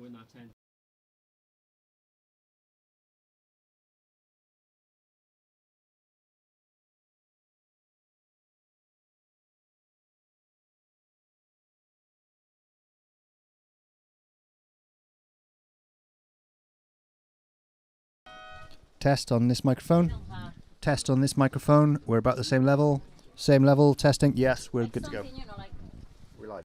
win that 10. Test on this microphone. Test on this microphone. We're about the same level. Same level. Testing. Yes, we're good to go. We're live.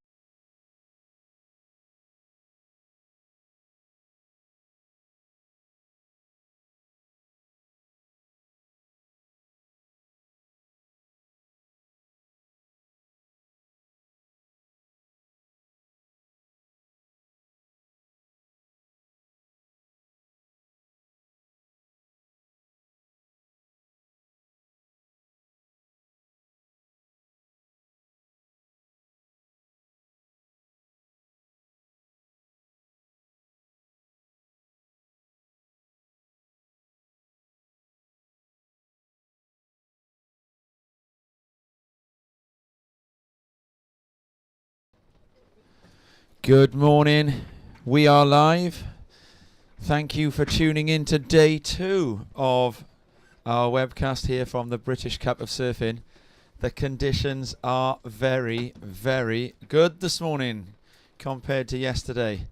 Good morning. We are live. Thank you for tuning in to day 2 of our webcast here from the British Cup of Surfing. The conditions are very, very good this morning compared to yesterday.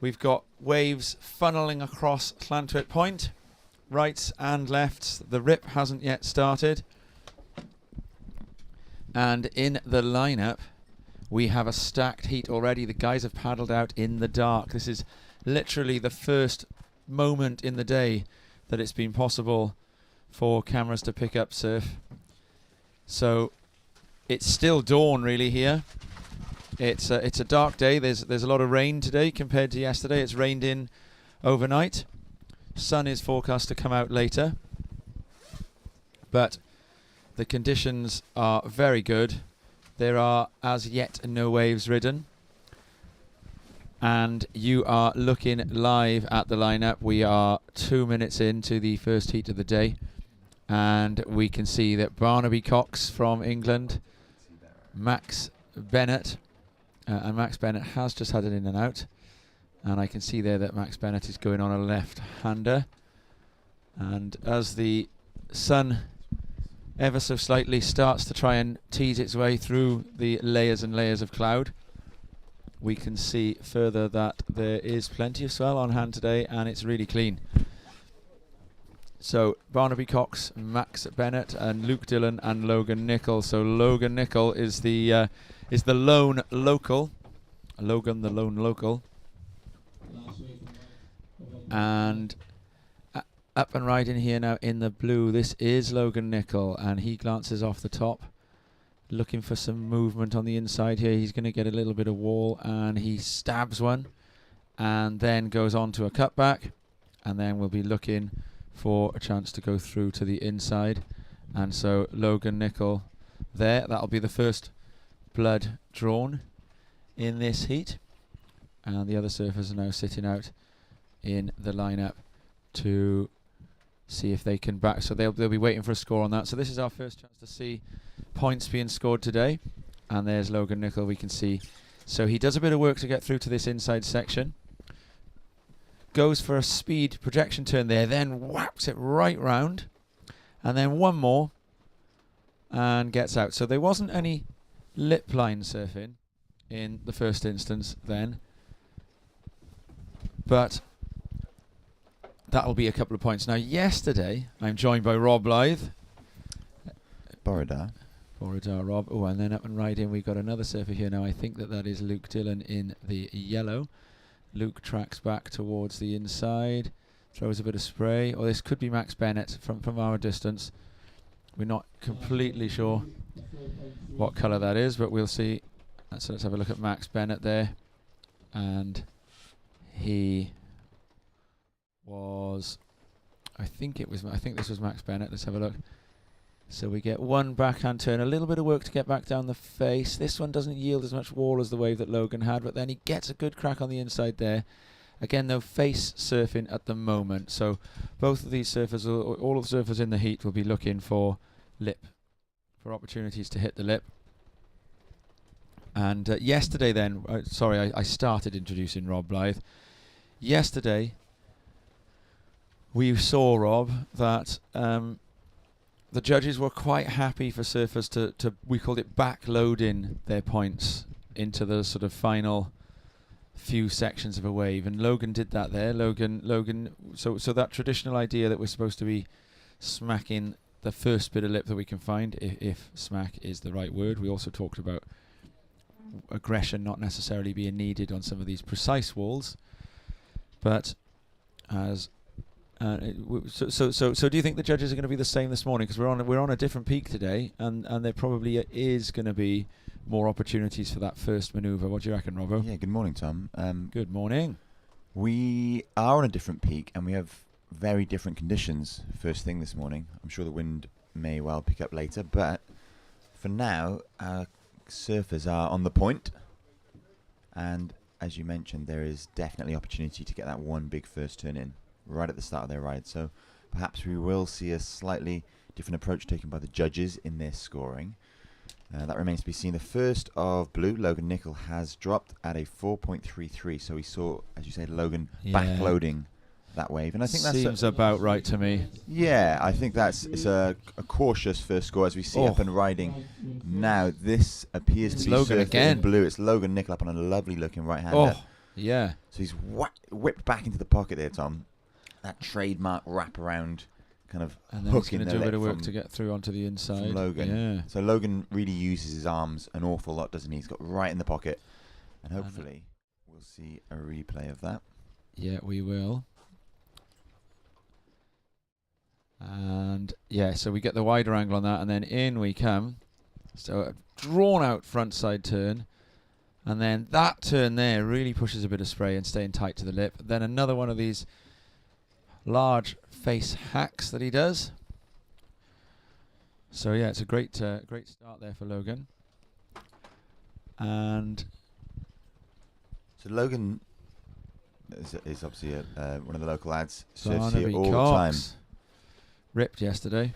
We've got waves funneling across Llantwit Point, rights and lefts. The rip hasn't yet started. And in the lineup, we have a stacked heat already. The guys have paddled out in the dark. This is literally the first moment in the day that it's been possible for cameras to pick up surf. So it's still dawn really here. It's a dark day. There's a lot of rain today compared to yesterday. It's rained in overnight. Sun is forecast to come out later. But the conditions are very good. There are as yet no waves ridden. And you are looking live at the lineup. We are 2 minutes into the first heat of the day. And we can see that Barnaby Cox from England, Max Bennett, and Max Bennett has just had an in and out. And I can see there that Max Bennett is going on a left-hander. And as the sun ever so slightly starts to try and tease its way through the layers and layers of cloud, we can see further that there is plenty of swell on hand today and it's really clean. So Barnaby Cox, Max Bennett and Luke Dillon and Logan Nicol. So Logan Nicol is the lone local. Logan the lone local. And up and riding here now in the blue, this is Logan Nicol, and he glances off the top, looking for some movement on the inside here. He's going to get a little bit of wall, and he stabs one, and then goes on to a cutback, and then we'll be looking for a chance to go through to the inside. And so Logan Nicol there, that'll be the first blood drawn in this heat, and the other surfers are now sitting out in the lineup to see if they can back. So they'll be waiting for a score on that. So this is our first chance to see points being scored today. And there's Logan Nicol, we can see. So he does a bit of work to get through to this inside section. Goes for a speed projection turn there, then whaps it right round. And then one more and gets out. So there wasn't any lip line surfing in the first instance then. But that'll be a couple of points. Now, yesterday, I'm joined by Rob Blythe. Borodar, Rob. Oh, and then up and riding, we've got another surfer here now. I think that is Luke Dillon in the yellow. Luke tracks back towards the inside, throws a bit of spray. Or this could be Max Bennett from our distance. We're not completely sure what colour that is, but we'll see. So let's have a look at Max Bennett there. And he was, I think this was Max Bennett. Let's have a look. So we get one backhand turn, a little bit of work to get back down the face. This one doesn't yield as much wall as the wave that Logan had, but then he gets a good crack on the inside there. Again, though, face surfing at the moment. So both of these surfers, all of the surfers in the heat, will be looking for lip, for opportunities to hit the lip. And yesterday then, I started introducing Rob Blythe. yesterday we saw, Rob, that the judges were quite happy for surfers to we called it backloading their points into the sort of final few sections of a wave, and Logan did that there. Logan. So that traditional idea that we're supposed to be smacking the first bit of lip that we can find, if smack is the right word. We also talked about aggression not necessarily being needed on some of these precise walls, but as so do you think the judges are going to be the same this morning? Because we're on a different peak today, and there probably is going to be more opportunities for that first manoeuvre. What do you reckon, Robbo? Yeah, good morning, Tom. Good morning. We are on a different peak, and we have very different conditions first thing this morning. I'm sure the wind may well pick up later, but for now, our surfers are on the point, and as you mentioned, there is definitely opportunity to get that one big first turn in right at the start of their ride. So perhaps we will see a slightly different approach taken by the judges in their scoring. That remains to be seen. The first of blue, Logan Nicol, has dropped at a 4.33. So we saw, as you said, Logan backloading that wave, and I think that seems about right to me. Yeah, I think it's a cautious first score as we see up and riding. Now this appears to be Logan again. In blue. It's Logan Nicol up on a lovely looking right hander. Oh, yeah. So he's whipped back into the pocket there, Tom. That trademark wraparound kind of and then hook he's going to do a bit of work to get through onto the inside. Logan. Yeah. So Logan really uses his arms an awful lot, doesn't he? He's got right in the pocket, and hopefully we'll see a replay of that. Yeah, we will. And yeah, so we get the wider angle on that, and then in we come. So a drawn out front side turn, and then that turn there really pushes a bit of spray and staying tight to the lip. Then another one of these large face hacks that he does. So yeah, it's a great start there for Logan. And so Logan is obviously one of the local lads. Surfs Barnaby here all Cox the time. ripped yesterday.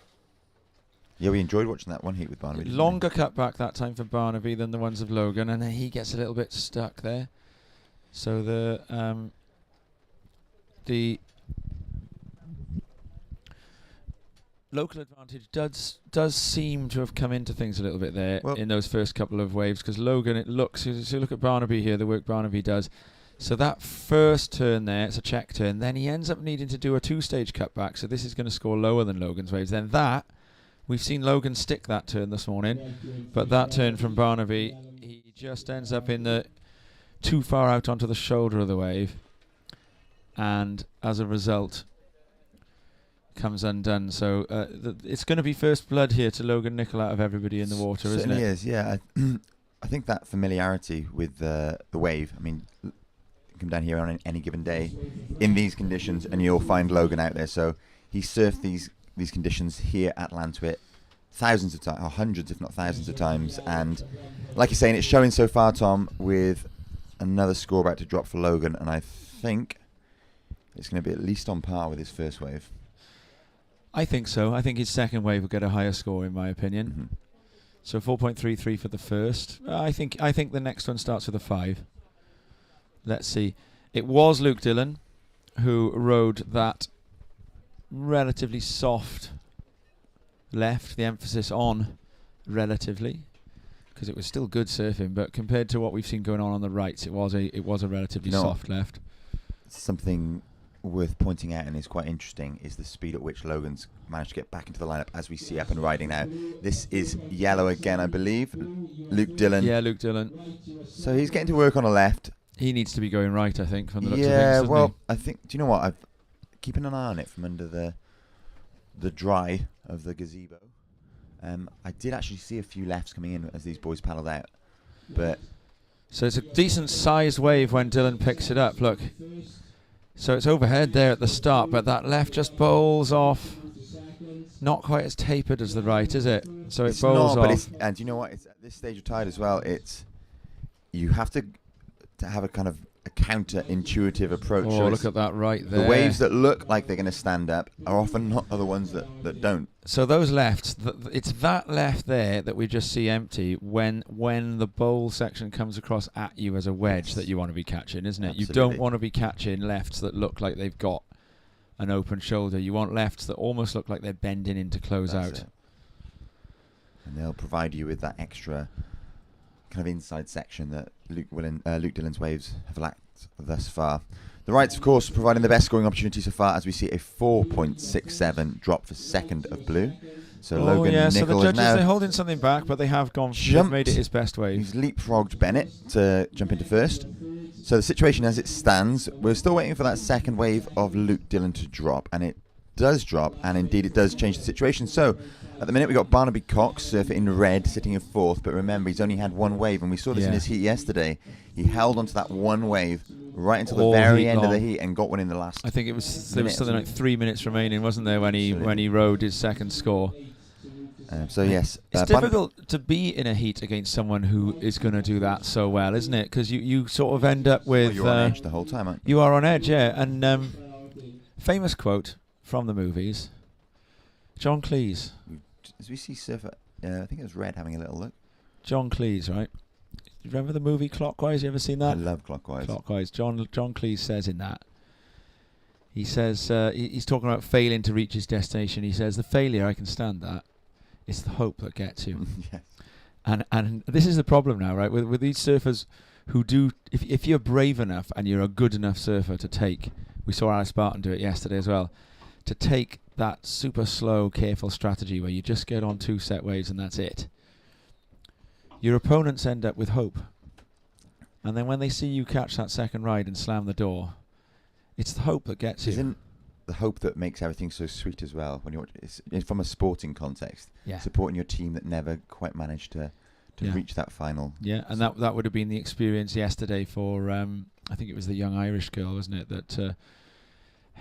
Yeah, we enjoyed watching that one heat with Barnaby. Longer cutback that time for Barnaby than the ones of Logan, and then he gets a little bit stuck there. So the local advantage does seem to have come into things a little bit there in those first couple of waves, because Logan, it looks, so look at Barnaby here, the work Barnaby does. So that first turn there, it's a check turn, then he ends up needing to do a two-stage cutback, so this is going to score lower than Logan's waves. Then that, we've seen Logan stick that turn this morning, but that turn from Barnaby, he just ends up in the too far out onto the shoulder of the wave, and as a result comes undone. So it's going to be first blood here to Logan Nicol out of everybody in the water, isn't it? Certainly is, yeah. I think that familiarity with the wave, I mean, you come down here on any given day in these conditions and you'll find Logan out there. So he surfed these conditions here at Lantwit thousands of times, or hundreds if not thousands of times, and like you're saying, it's showing so far, Tom, with another score about to drop for Logan, and I think it's going to be at least on par with his first wave. I think so. I think his second wave will get a higher score, in my opinion. Mm-hmm. So 4.33 for the first. I think the next one starts with a 5. Let's see. It was Luke Dillon who rode that relatively soft left, the emphasis on relatively, because it was still good surfing, but compared to what we've seen going on the rights, it was a relatively soft left. Something worth pointing out and is quite interesting is the speed at which Logan's managed to get back into the lineup as we see up and riding now. This is yellow again, I believe. Luke Dillon. Yeah, Luke Dillon. So he's getting to work on a left. He needs to be going right, I think, from the looks of things, doesn't well, he? I think, do you know what? I've keeping an eye on it from under the dry of the gazebo. I did actually see a few lefts coming in as these boys paddled out. But so it's a decent sized wave when Dillon picks it up, look. So it's overhead there at the start, but that left just bowls off. Not quite as tapered as the right, is it? So it bowls off. And you know what? It's at this stage of tide as well. You have to have a kind of a counter-intuitive approach. Oh, So look at that right there. the waves that look like they're going to stand up are often not the ones that don't. So those lefts, it's that left there that we just see empty when the bowl section comes across at you as a wedge Yes. that you want to be catching, isn't it? Absolutely. You don't want to be catching lefts that look like they've got an open shoulder. You want lefts that almost look like they're bending in to close That's out. it. And they'll provide you with that extra kind of inside section that Luke Dillon's waves have lacked thus far. The rights, of course, providing the best scoring opportunity so far as we see a 4.67 drop for second of blue. So Logan yeah, so Nicol the is judges, now they're holding something back, but they have they've jumped. made it his best wave. He's leapfrogged Bennett to jump into first. So the situation as it stands, we're still waiting for that second wave of Luke Dillon to drop, and it does drop, and indeed it does change the situation. So at the minute we've got Barnaby Cox, surfer in red, sitting in fourth, but remember he's only had one wave, and we saw this in his heat yesterday. He held onto that one wave right until the very end of the heat and got one in the last. I think there was something like 3 minutes remaining, wasn't there, when he rode his second score. So yes, it's difficult to be in a heat against someone who is going to do that so well, isn't it? Because you sort of end up with you're on edge the whole time, aren't you? You are on edge, yeah. And famous quote from the movies, John Cleese. As we see surfer, I think it was Red having a little look. John Cleese, right? You remember the movie Clockwise? You ever seen that? I love Clockwise. Clockwise. John Cleese says in that. He says he's talking about failing to reach his destination. He says the failure, I can stand that. It's the hope that gets you. Yes. And this is the problem now, right? With these surfers who do, if you're brave enough and you're a good enough surfer to take, we saw Alice Barton do it yesterday as well, to take that super slow, careful strategy where you just get on 2 set waves and that's it. Your opponents end up with hope. And then when they see you catch that second ride and slam the door, it's the hope that gets you. Isn't the hope that makes everything so sweet as well? When it's from a sporting context, Yeah. supporting your team that never quite managed to reach that final. Yeah, and that would have been the experience yesterday for I think it was the young Irish girl, wasn't it? That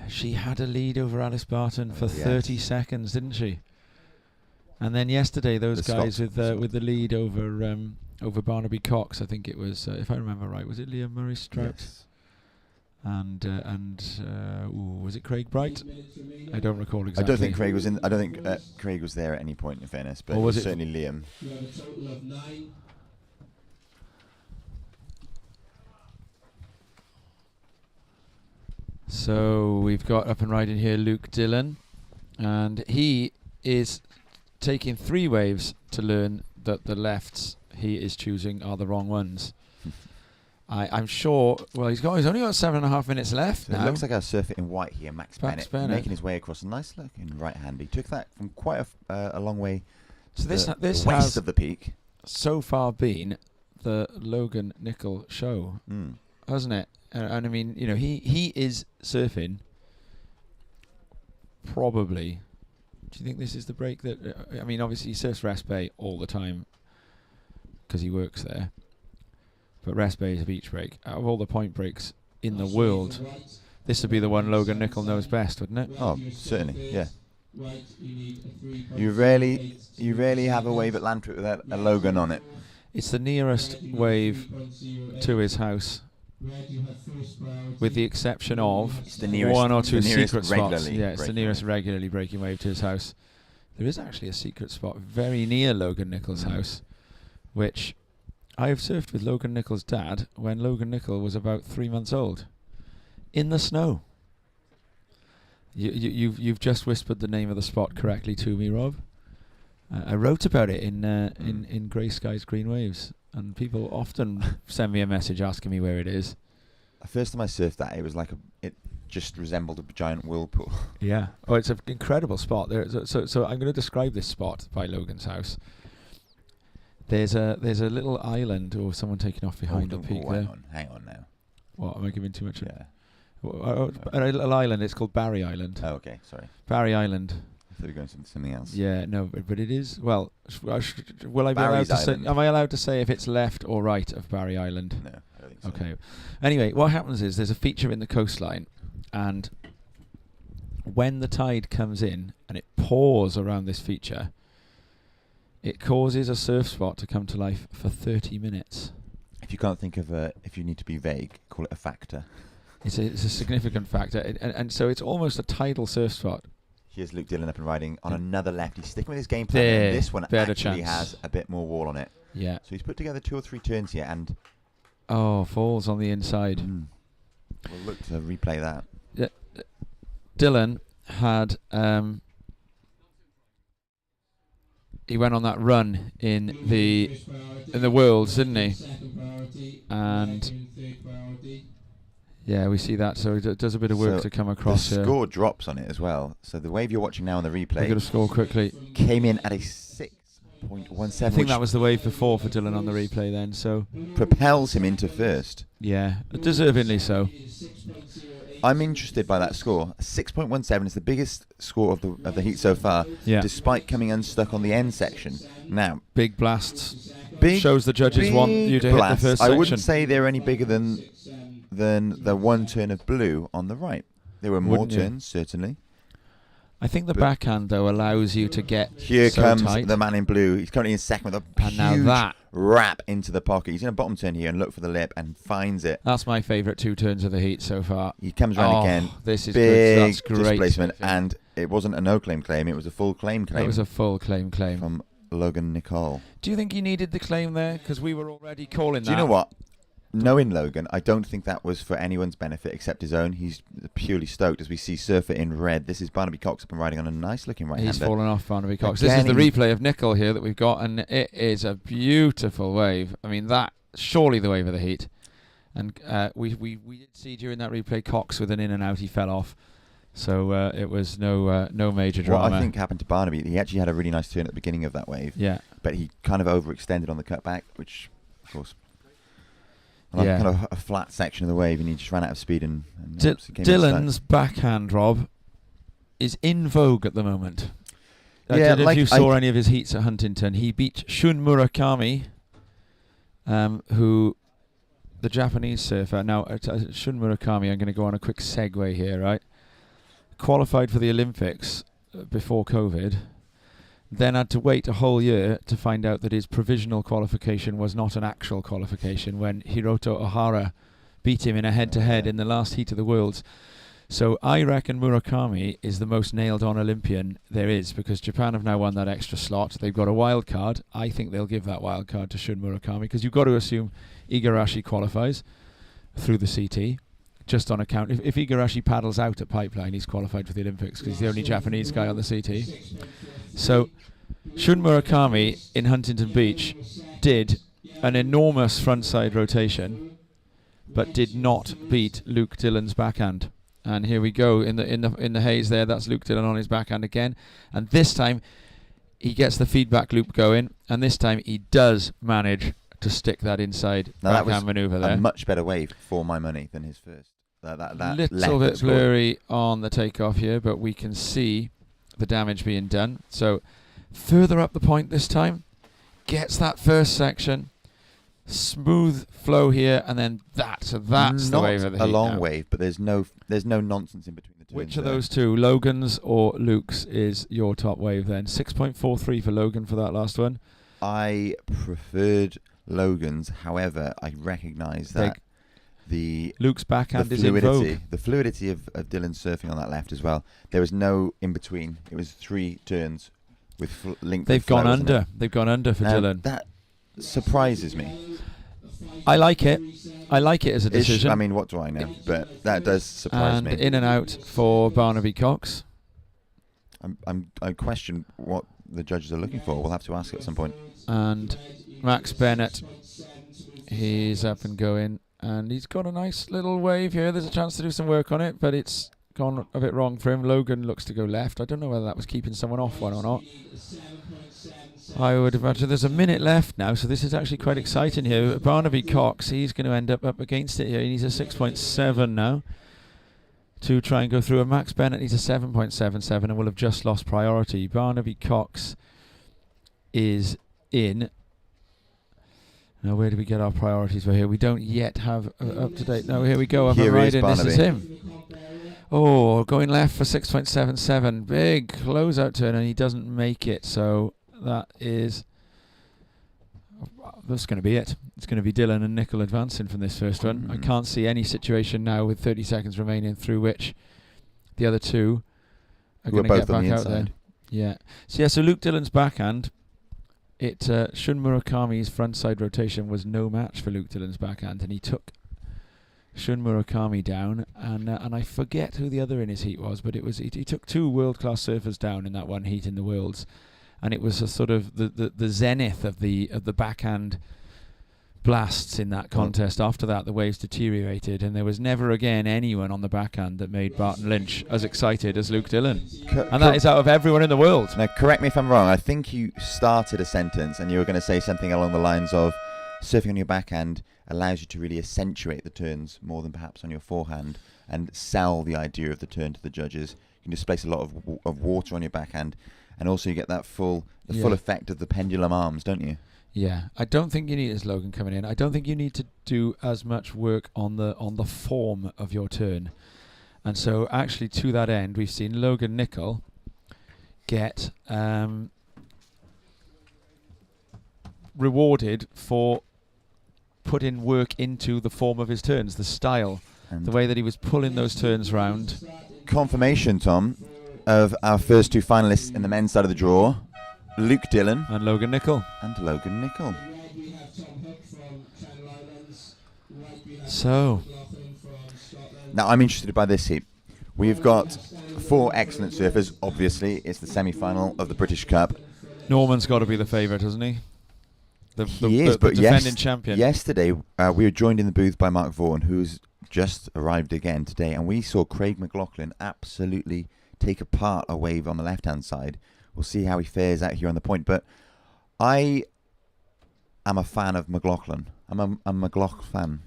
she had a lead over Alice Barton for 30 seconds, didn't she? And then yesterday, those guys with the lead over Barnaby Cox, I think it was, if I remember right, was it Liam Murray Strout? Yes. And was it Craig Bright? I don't recall exactly. I don't think Craig was in. I don't think Craig was there at any point, in fairness, but or was it certainly Liam. You have a total of 9. So we've got up and riding here Luke Dillon, and he is taking 3 waves to learn that the lefts he is choosing are the wrong ones. I'm sure. Well, he's only got 7.5 minutes left So now. it looks like our surfer in white here, Max Bennett, Bennett. making his way across a nice looking right hand. He took that from quite a long way. So this the this west has of the peak. so far been the Logan Nicol show, hasn't it? And I mean, he is surfing. Probably. Do you think this is the break that? I mean, obviously he surfs Rest Bay all the time because he works there. But Rest Bay is a beach break. Out of all the point breaks in the world, this would be the one Logan Nicol knows best, wouldn't it? Oh, certainly, yeah. You rarely have a wave at Lantwick without a Logan on it. It's the nearest wave to his house, with the exception of It's the nearest, 1 or 2 the nearest secret spots. regularly Yeah, it's the breaking nearest wave. regularly breaking wave to his house. There is actually a secret spot very near Logan Nicol's house, which I have surfed with Logan Nicol's dad when Logan Nicol was about 3 months old, in the snow. You've just whispered the name of the spot correctly to me, Rob. I wrote about it in Grey Skies, Green Waves, and people often send me a message asking me where it is. The first time I surfed that, it was like it just resembled a giant whirlpool. Yeah. Oh, it's an incredible spot. So I'm going to describe this spot by Logan's house. There's a little island, or someone taking off behind the peak there. Hang on now. What, am I giving too much? Yeah. A little island. It's called Barry Island. Oh, okay. Sorry. Barry Island. I thought we were going to something else. Yeah, no, but it is. Well, will I be allowed Barry's to say? Island. Am I allowed to say if it's left or right of Barry Island? No, I don't think so. Okay. Anyway, what happens is there's a feature in the coastline, and when the tide comes in and it pours around this feature, it causes a surf spot to come to life for 30 minutes. If If you can't think of if you need to be vague, call it a factor. It's a significant factor, and so it's almost a tidal surf spot. Here's Luke Dillon up and riding on another left. He's sticking with his game plan. There, And this one better actually chance. has a bit more wall on it. Yeah. So he's put together 2 or 3 turns here, and Falls on the inside. we'll look to replay that. Dillon had he went on that run in the Worlds, didn't he? And yeah, we see that. So it does a bit of work So to come across the here. score drops on it as well. So the wave you're watching now on the We're going replay to score quickly. came in at a 6.17, I think that was the wave before for Dillon on the replay then. So propels him into first. yeah, deservingly so. I'm interested by that score. 6.17 is the biggest score of the heat so far, Yeah, despite coming unstuck on the end section. Now, big blasts. big Shows the judges want you to blasts. hit the first I section. wouldn't say they're any bigger than the one turn of blue on the right. There were more Wouldn't you? turns, certainly. I think the But- backhand though allows you to get Here so comes tight. the man in blue. He's currently in second with a And now huge that- wrap into the pocket. He's in a bottom turn here and look for the lip and finds it. That's my favourite 2 turns of the heat so far. He comes round Oh, again. this is Big good. That's great. displacement, and it wasn't a no-claim claim. It was a full claim That was a full claim. from Logan Nicole. Do you think he needed the claim there? Because we were already calling that. Do you know what? Knowing Logan, I don't think that was for anyone's benefit except his own. He's purely stoked as we see Surfer in red. This is Barnaby Cox up and riding on a nice-looking right-hander. He's fallen off Barnaby Cox. This Again, is the he's- replay of Nickel here that we've got, and it is a beautiful wave. I mean, that surely the wave of the heat. And we did see during that replay Cox with an in and out. He fell off, so it was no major drama. What I think happened to Barnaby, he actually had a really nice turn at the beginning of that wave, Yeah, but he kind of overextended on the cutback, which, of course, Yeah. kind of a flat section of the wave, and he just ran out of speed and obviously came Dillon's backhand, Rob, is in vogue at the moment. I Yeah, don't know like if you saw any of his heats at Huntington. He beat Shun Murakami, who, the Japanese surfer. Now, Shun Murakami, I'm going to go on a quick segue here, right? Qualified for the Olympics before COVID, then had to wait a whole year to find out that his provisional qualification was not an actual qualification when Hiroto Ohara beat him in a head-to-head in the last heat of the Worlds. So I reckon Murakami is the most nailed-on Olympian there is, because Japan have now won that extra slot. They've got a wild card. I think they'll give that wild card to Shun Murakami, because you've got to assume Igarashi qualifies through the CT, just on account. If Igarashi paddles out at Pipeline, he's qualified for the Olympics, because he's the only Japanese guy on the CT. So Shun Murakami in Huntington Beach did an enormous frontside rotation, but did not beat Luke Dillon's backhand. And here we go in the haze there. That's Luke Dillon on his backhand again, and this time he gets the feedback loop going, and this time he does manage to stick that inside backhand manoeuvre there. A much better wave for my money than his first. That Little bit blurry on the takeoff here, but we can see the damage being done. So further up the point this time, gets that first section, smooth flow here, and then that's the wave of the heat. A long now. wave, but there's no nonsense in between the two. Which of those two, Logan's or Luke's, is your top wave then? 6.43 for Logan for that last one. I preferred Logan's. However, I recognise that Luke's backhand is in vogue. the fluidity of Dillon surfing on that left as well. There was no in between. It was 3 turns with length. They've gone under. They've gone under for Dillon. That surprises me. I like it. I like it as a decision. I mean, what do I know? But that does surprise and me. in and out for Barnaby Cox. I question what the judges are looking for. We'll have to ask at some point. And Max Bennett, he's up and going, and he's got a nice little wave here. There's a chance to do some work on it, but it's gone a bit wrong for him. Logan looks to go left. I don't know whether that was keeping someone off one or not. I would imagine there's a minute left now, so this is actually quite exciting here. Barnaby Cox, he's going to end up against it here. He needs a 6.7 now to try and go through. And Max Bennett needs a 7.77 and will have just lost priority. Barnaby Cox is in. Now, where do we get our priorities for here? We don't yet have up to date. No, here we go. Here is This is Barnaby. him. Oh, going left for 6.77. Big closeout turn, and he doesn't make it. So that is... that's going to be it. It's going to be Dillon and Nicol advancing from this first run. I can't see any situation now with 30 seconds remaining through which the other two are going to get back out there. Yeah. So Luke Dillon's backhand. Shun Murakami's frontside rotation was no match for Luke Dillon's backhand, and he took Shun Murakami down, and I forget who the other in his heat was, but it was he took two world-class surfers down in that one heat in the Worlds, and it was a sort of the zenith of the backhand blasts in that contest. After that, the waves deteriorated, and there was never again anyone on the backhand that made Barton Lynch as excited as Luke Dillon. And that is out of everyone in the world. Now, correct me if I'm wrong. I think you started a sentence and you were going to say something along the lines of surfing on your backhand allows you to really accentuate the turns more than perhaps on your forehand and sell the idea of the turn to the judges. You can displace a lot of water on your backhand, and also you get that full effect of the pendulum arms, don't you? Yeah, I don't think you need, as Logan coming in, I don't think you need to do as much work on the form of your turn. And so actually to that end, we've seen Logan Nicol get rewarded for putting work into the form of his turns, the style, and the way that he was pulling those turns round. Confirmation, Tom, of our first two finalists in the men's side of the draw. Luke Dillon and Logan Nicol. So now I'm interested by this heat. We've got four excellent surfers. Obviously, it's the semi-final of the British Cup. Norman's got to be the favourite, hasn't he? The defending champion. Yesterday, we were joined in the booth by Mark Vaughan, who's just arrived again today, and we saw Craig McLaughlin absolutely take apart a wave on the left-hand side. We'll see how he fares out here on the point. But I am a fan of McLaughlin. I'm a McLaughlin fan.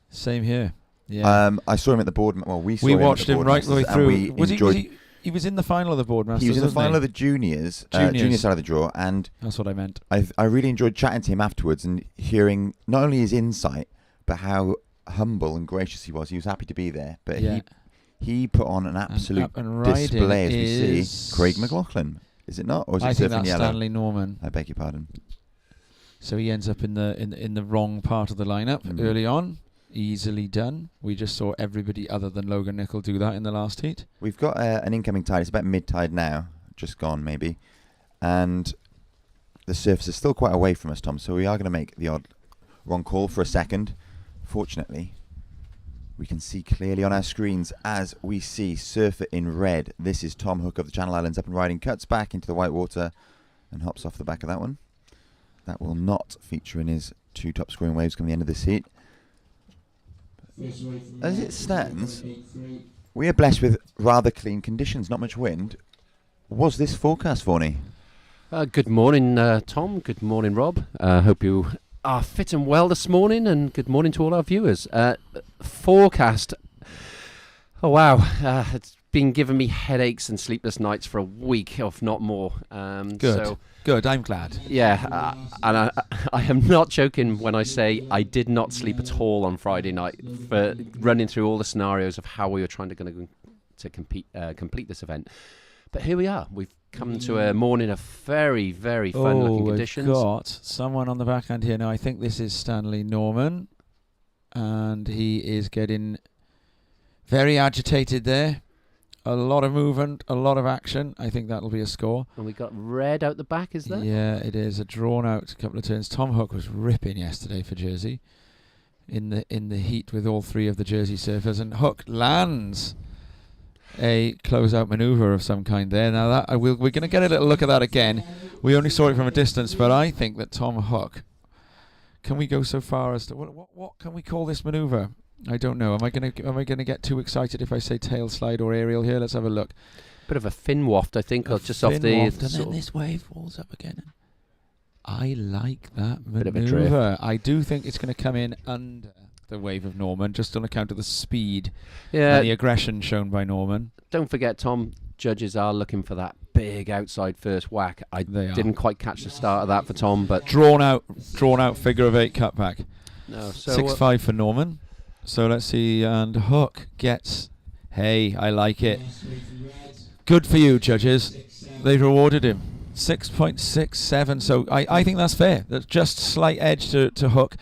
Same here. Yeah. I saw him at the board. Well, we watched him right the way through. He was in the final of the Boardmasters. He was in the final of the juniors side of the draw, and that's what I meant. I really enjoyed chatting to him afterwards and hearing not only his insight, but how humble and gracious he was. He was happy to be there, but he put on an absolute display, as we see. Craig McLaughlin, is it not? Or is it think that's yellow? Stanley Norman. I beg your pardon. So he ends up in the wrong part of the lineup early on. Easily done. We just saw everybody other than Logan Nicol do that in the last heat. We've got an incoming tide. It's about mid-tide now, just gone maybe, and the surface is still quite away from us, Tom. So we are going to make the odd wrong call for a second. Fortunately, we can see clearly on our screens as we see surfer in red. This is Tom Hook of the Channel Islands up and riding, cuts back into the white water and hops off the back of that one. That will not feature in his two top scoring waves coming the end of this heat. As it stands, we are blessed with rather clean conditions, not much wind. Was this forecast, Forney? Good morning, Tom. Good morning, Rob. Hope you are fit and well this morning, and good morning to all our viewers. Forecast. Oh, wow. It's been giving me headaches and sleepless nights for a week, if not more. Good, I'm glad. Yeah, and I am not joking when I say I did not sleep at all on Friday night for running through all the scenarios of how we were trying to complete this event. But here we are. We've come to a morning of very, very fun-looking conditions. We've got someone on the backhand here now. I think this is Stanley Norman, and he is getting very agitated there. A lot of movement, a lot of action. I think that'll be a score. And we got red out the back, is there? Yeah, it is. A drawn-out couple of turns. Tom Hook was ripping yesterday for Jersey in the heat with all three of the Jersey surfers, and Hook lands a close-out manoeuvre of some kind there. Now we're going to get a little look at that again. We only saw it from a distance, but I think that Tom Hook. Can we go so far as to what can we call this manoeuvre? I don't know. Am I gonna get too excited if I say tail slide or aerial here? Let's have a look. Bit of a fin waft, I think, or just off the. Waft, and then this wave falls up again. I like that manoeuvre. Bit of a drift. I do think it's going to come in under the wave of Norman, just on account of the speed and the aggression shown by Norman. Don't forget, Tom, judges are looking for that big outside first whack. I didn't quite catch the start of that for Tom, but drawn out figure of 8 cutback. No, so 6-5 for Norman. So let's see, and Hook gets. Hey, I like it. Good for you, judges. They've rewarded him. 6.67. So I think that's fair. That's just slight edge to Hook.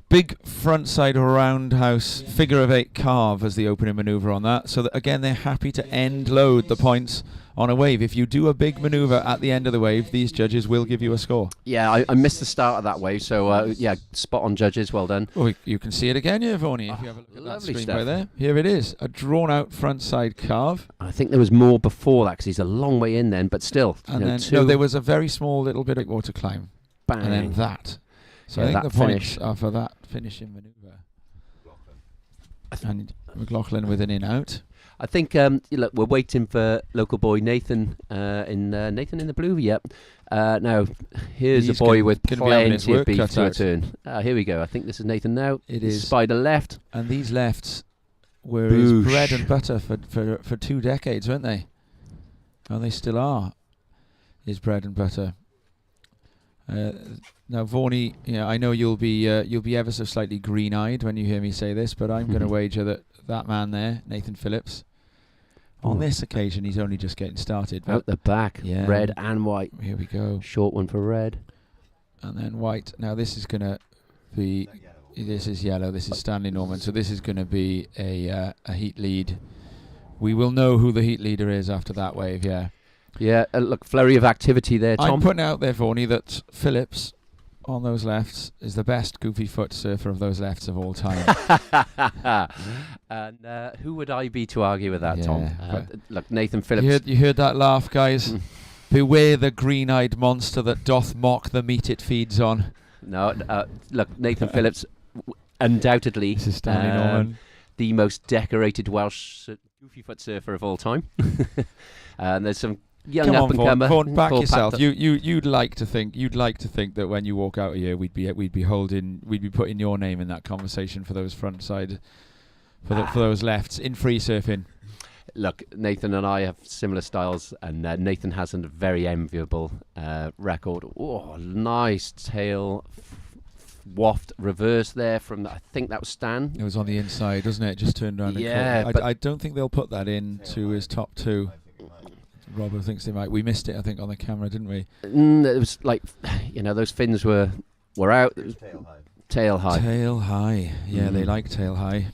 Big frontside roundhouse figure of 8 carve as the opening manoeuvre on that. So that, again, they're happy to end load the points on a wave. If you do a big manoeuvre at the end of the wave, these judges will give you a score. Yeah, I missed the start of that wave, so yeah, spot on judges, well done. Oh, you can see it again here, Vorney, if you have a look at that lovely screen stuff. right there. Here it is, a drawn-out frontside carve. I think there was more before that because he's a long way in then, but still. And you know, then two, there was a very small little bit of water climb. bang. And then that. So Yeah, I think that the points finish. are for that finishing manoeuvre. And McLaughlin with an in-out. I think look, we're waiting for local boy Nathan Nathan in the blue. Yep. Now here's He's a boy gonna- with gonna be having his plenty of work beef cut to a out. turn. Here we go. I think this is Nathan now. It This is. Spider left. And these lefts were Boosh. his bread and butter for 2 decades, weren't they? And they still are his bread and butter. Now, Vorney, I know you'll be ever so slightly green-eyed when you hear me say this, but I'm going to wager that man there, Nathan Phillips, on Ooh. this occasion, he's only just getting started. Out the back, Yeah. red and white. Here we go. Short one for red. And then white. Now, this is going to be... This is yellow. This is Stanley Norman. So this is going to be a heat lead. We will know who the heat leader is after that wave, yeah. Yeah, look, flurry of activity there, I'm Tom. putting out there, Vorney, that Phillips on those lefts is the best goofy foot surfer of those lefts of all time. And who would I be to argue with that, Tom? Yeah, Look, Nathan Phillips. You heard that laugh, guys? Beware the green-eyed monster that doth mock the meat it feeds on. No, look, Nathan Phillips, undoubtedly This is Stanley Norman. the most decorated Welsh goofy foot surfer of all time. And there's some young Come up on, and Vaughan, comer. Vaughan, back called yourself. Pat- You'd like to think that when you walk out of here, we'd be putting your name in that conversation for those front side, for those lefts in free surfing. Look, Nathan and I have similar styles, and Nathan has a very enviable record. Oh, nice tail waft reverse there from, I think that was Stan. It was on the inside, wasn't it? Just turned around. Yeah, and but I don't think they'll put that in to his top 2. Robert thinks they might. We missed it, I think, on the camera, didn't we? it was like, those fins were out. It was tail high. Tail high. Yeah, they Mm. like tail high.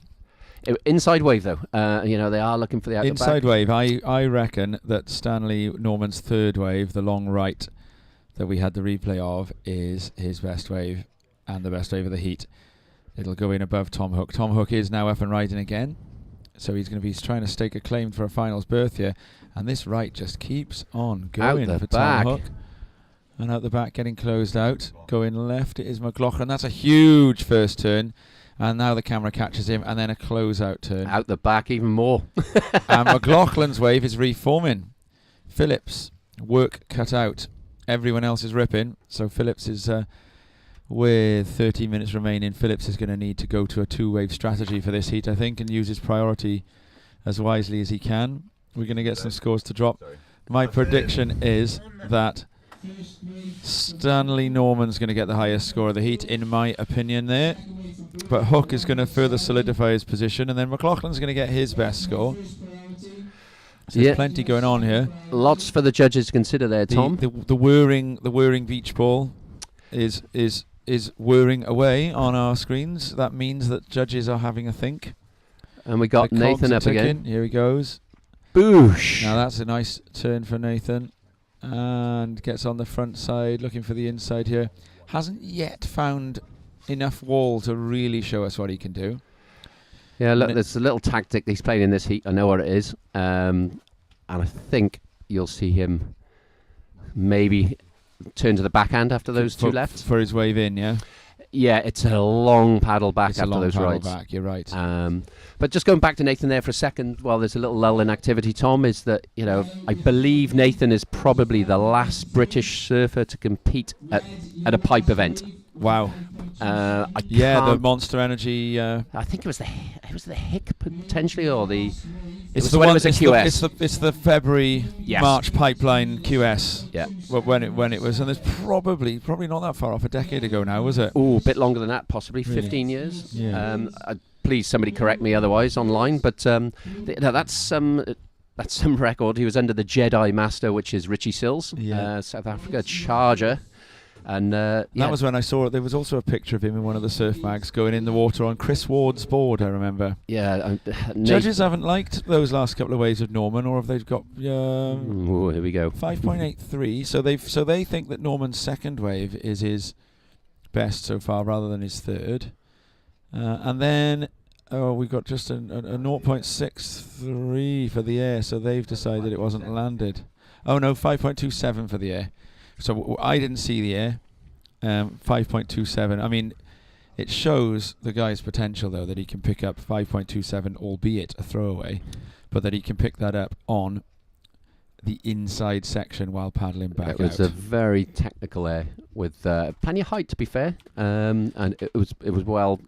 Inside wave though, they are looking for the out Inside the back. wave. I reckon that Stanley Norman's third wave, the long right that we had the replay of, is his best wave and the best wave of the heat. It'll go in above Tom Hook. Tom Hook is now up and riding again, so he's going to be trying to stake a claim for a finals berth here. And this right just keeps on going Out the for back. Tom Hook. And out the back, getting closed out. Going left, it is McLaughlin. That's a huge first turn. And now the camera catches him, and then a close-out turn. Out the back even more. And McLaughlin's wave is reforming. Phillips, work cut out. Everyone else is ripping. So Phillips is, with 30 minutes remaining, Phillips is going to need to go to a 2-wave strategy for this heat, I think, and use his priority as wisely as he can. We're going to get some scores to drop. My prediction is that Stanley Norman's going to get the highest score of the heat, in my opinion there. But Hook is going to further solidify his position, and then McLaughlin's going to get his best score. So there's plenty going on here. Lots for the judges to consider there, Tom. The whirring beach ball is whirring away on our screens. That means that judges are having a think. And we got The cogs Nathan are up again. ticking. Here he goes. Boosh! Now that's a nice turn for Nathan, and gets on the front side, looking for the inside here. Hasn't yet found enough wall to really show us what he can do. Yeah, look, And there's a little tactic he's playing in this heat. I know what it is. And I think you'll see him maybe turn to the backhand after those two left. For his wave in, yeah? Yeah, it's a long paddle back It's a after long those paddle rides. back, you're right. But just going back to Nathan there for a second, while there's a little lull in activity, Tom, is that, I believe Nathan is probably the last British surfer to compete at a pipe event. Wow. I The Monster Energy. I think it was the Hick potentially, or the. It's was the when it one. was a It's QS. it's the February Yes. March pipeline QS. Yeah. When it was, and it's probably not that far off. A decade ago now, was it? Oh, a bit longer than that, possibly Really? 15 years. Yeah. Please, somebody correct me otherwise online, but that's That's some record. He was under the Jedi Master, which is Richie Sills, Yeah. South Africa charger. And That was when I saw it. There was also a picture of him in one of the surf mags going in the water on Chris Ward's board, I remember. yeah. Judges haven't liked those last couple of waves of Norman, or have they got Ooh, here we go. 5.83? So they think that Norman's second wave is his best so far, rather than his third. And then we got just a 0.63 for the air, so they've decided it wasn't landed. Oh no, 5.27 for the air. So I didn't see the air. 5.27. I mean, it shows the guy's potential, though, that he can pick up 5.27, albeit a throwaway, but that he can pick that up on the inside section while paddling back out. It was a very technical air with plenty of height, to be fair, and it was well,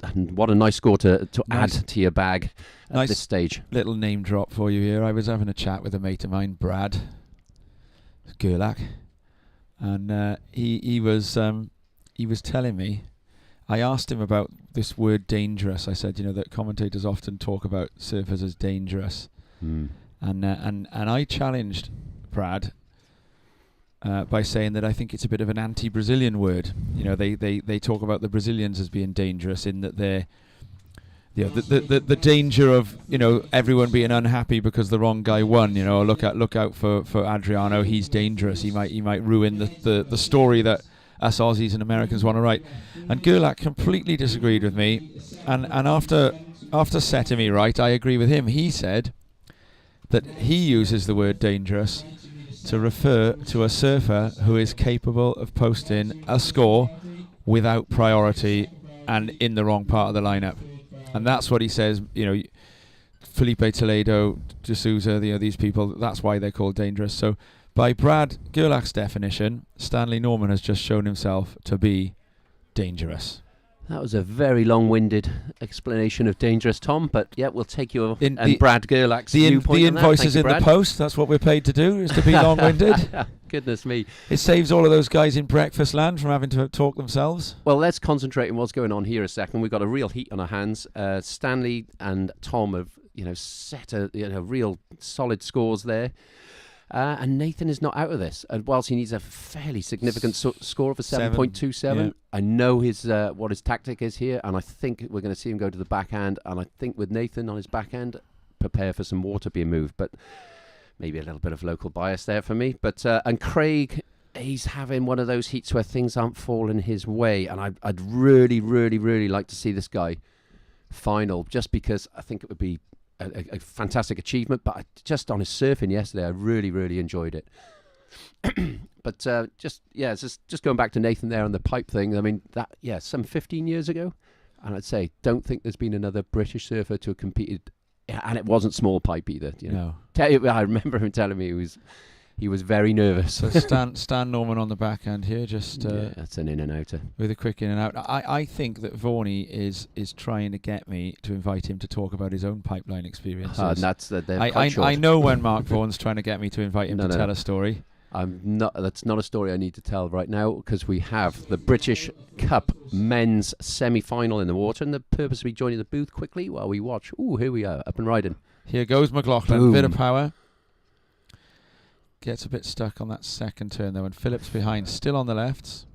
and what a nice score to add to your bag at this stage. Little name drop for you here. I was having a chat with a mate of mine, Brad Gerlach, and he was telling me. I asked him about this word dangerous. I said, that commentators often talk about surfers as dangerous. And I challenged Brad by saying that I think it's a bit of an anti-Brazilian word. They talk about the Brazilians as being dangerous in that they're, the danger of everyone being unhappy because the wrong guy won. Look out for Adriano. He's dangerous. He might ruin the story that us Aussies and Americans want to write. And Gerlach completely disagreed with me. And after setting me right, I agree with him. He said that he uses the word dangerous to refer to a surfer who is capable of posting a score without priority and in the wrong part of the lineup. And that's what he says, Felipe Toledo, De Souza, these people, that's why they're called dangerous. So by Brad Gerlach's definition, Stanley Norman has just shown himself to be dangerous. That was a very long-winded explanation of dangerous, Tom. But yeah, we'll take your Brad Gerlach's viewpoint. The on that. invoice Thank is you, in Brad. the post. That's what we're paid to do, is to be long-winded. Goodness me. It saves all of those guys in breakfast land from having to talk themselves. Well, let's concentrate on what's going on here a second. We've got a real heat on our hands. Stanley and Tom have, set a real solid scores there. And Nathan is not out of this. And whilst he needs a fairly significant score of a 7.27, yeah. I know what his tactic is here, and I think we're going to see him go to the backhand. And I think with Nathan on his backhand, prepare for some water being moved. But maybe a little bit of local bias there for me. But and Craig, he's having one of those heats where things aren't falling his way. And I'd really, really, really like to see this guy final, just because I think it would be a fantastic achievement, but just on his surfing yesterday, I really, really enjoyed it. But just going back to Nathan there on the pipe thing. I mean, some 15 years ago, and I'd say don't think there's been another British surfer to have competed, and it wasn't small pipe either. No. I remember him telling me he was very nervous. So Stan Norman on the backhand here, just that's an in and outer with a quick in and out. I think that Vorney is trying to get me to invite him to talk about his own pipeline experiences. And that's I know when Mark Vaughan's trying to get me to invite him to tell a story. That's not a story I need to tell right now, because we have the British Cup men's semi-final in the water, and the purpose of me joining the booth quickly while we watch. Ooh, here we are, up and riding. Here goes McLaughlin, Boom. Bit of power. Gets a bit stuck on that second turn though, and Phillips behind, still on the lefts.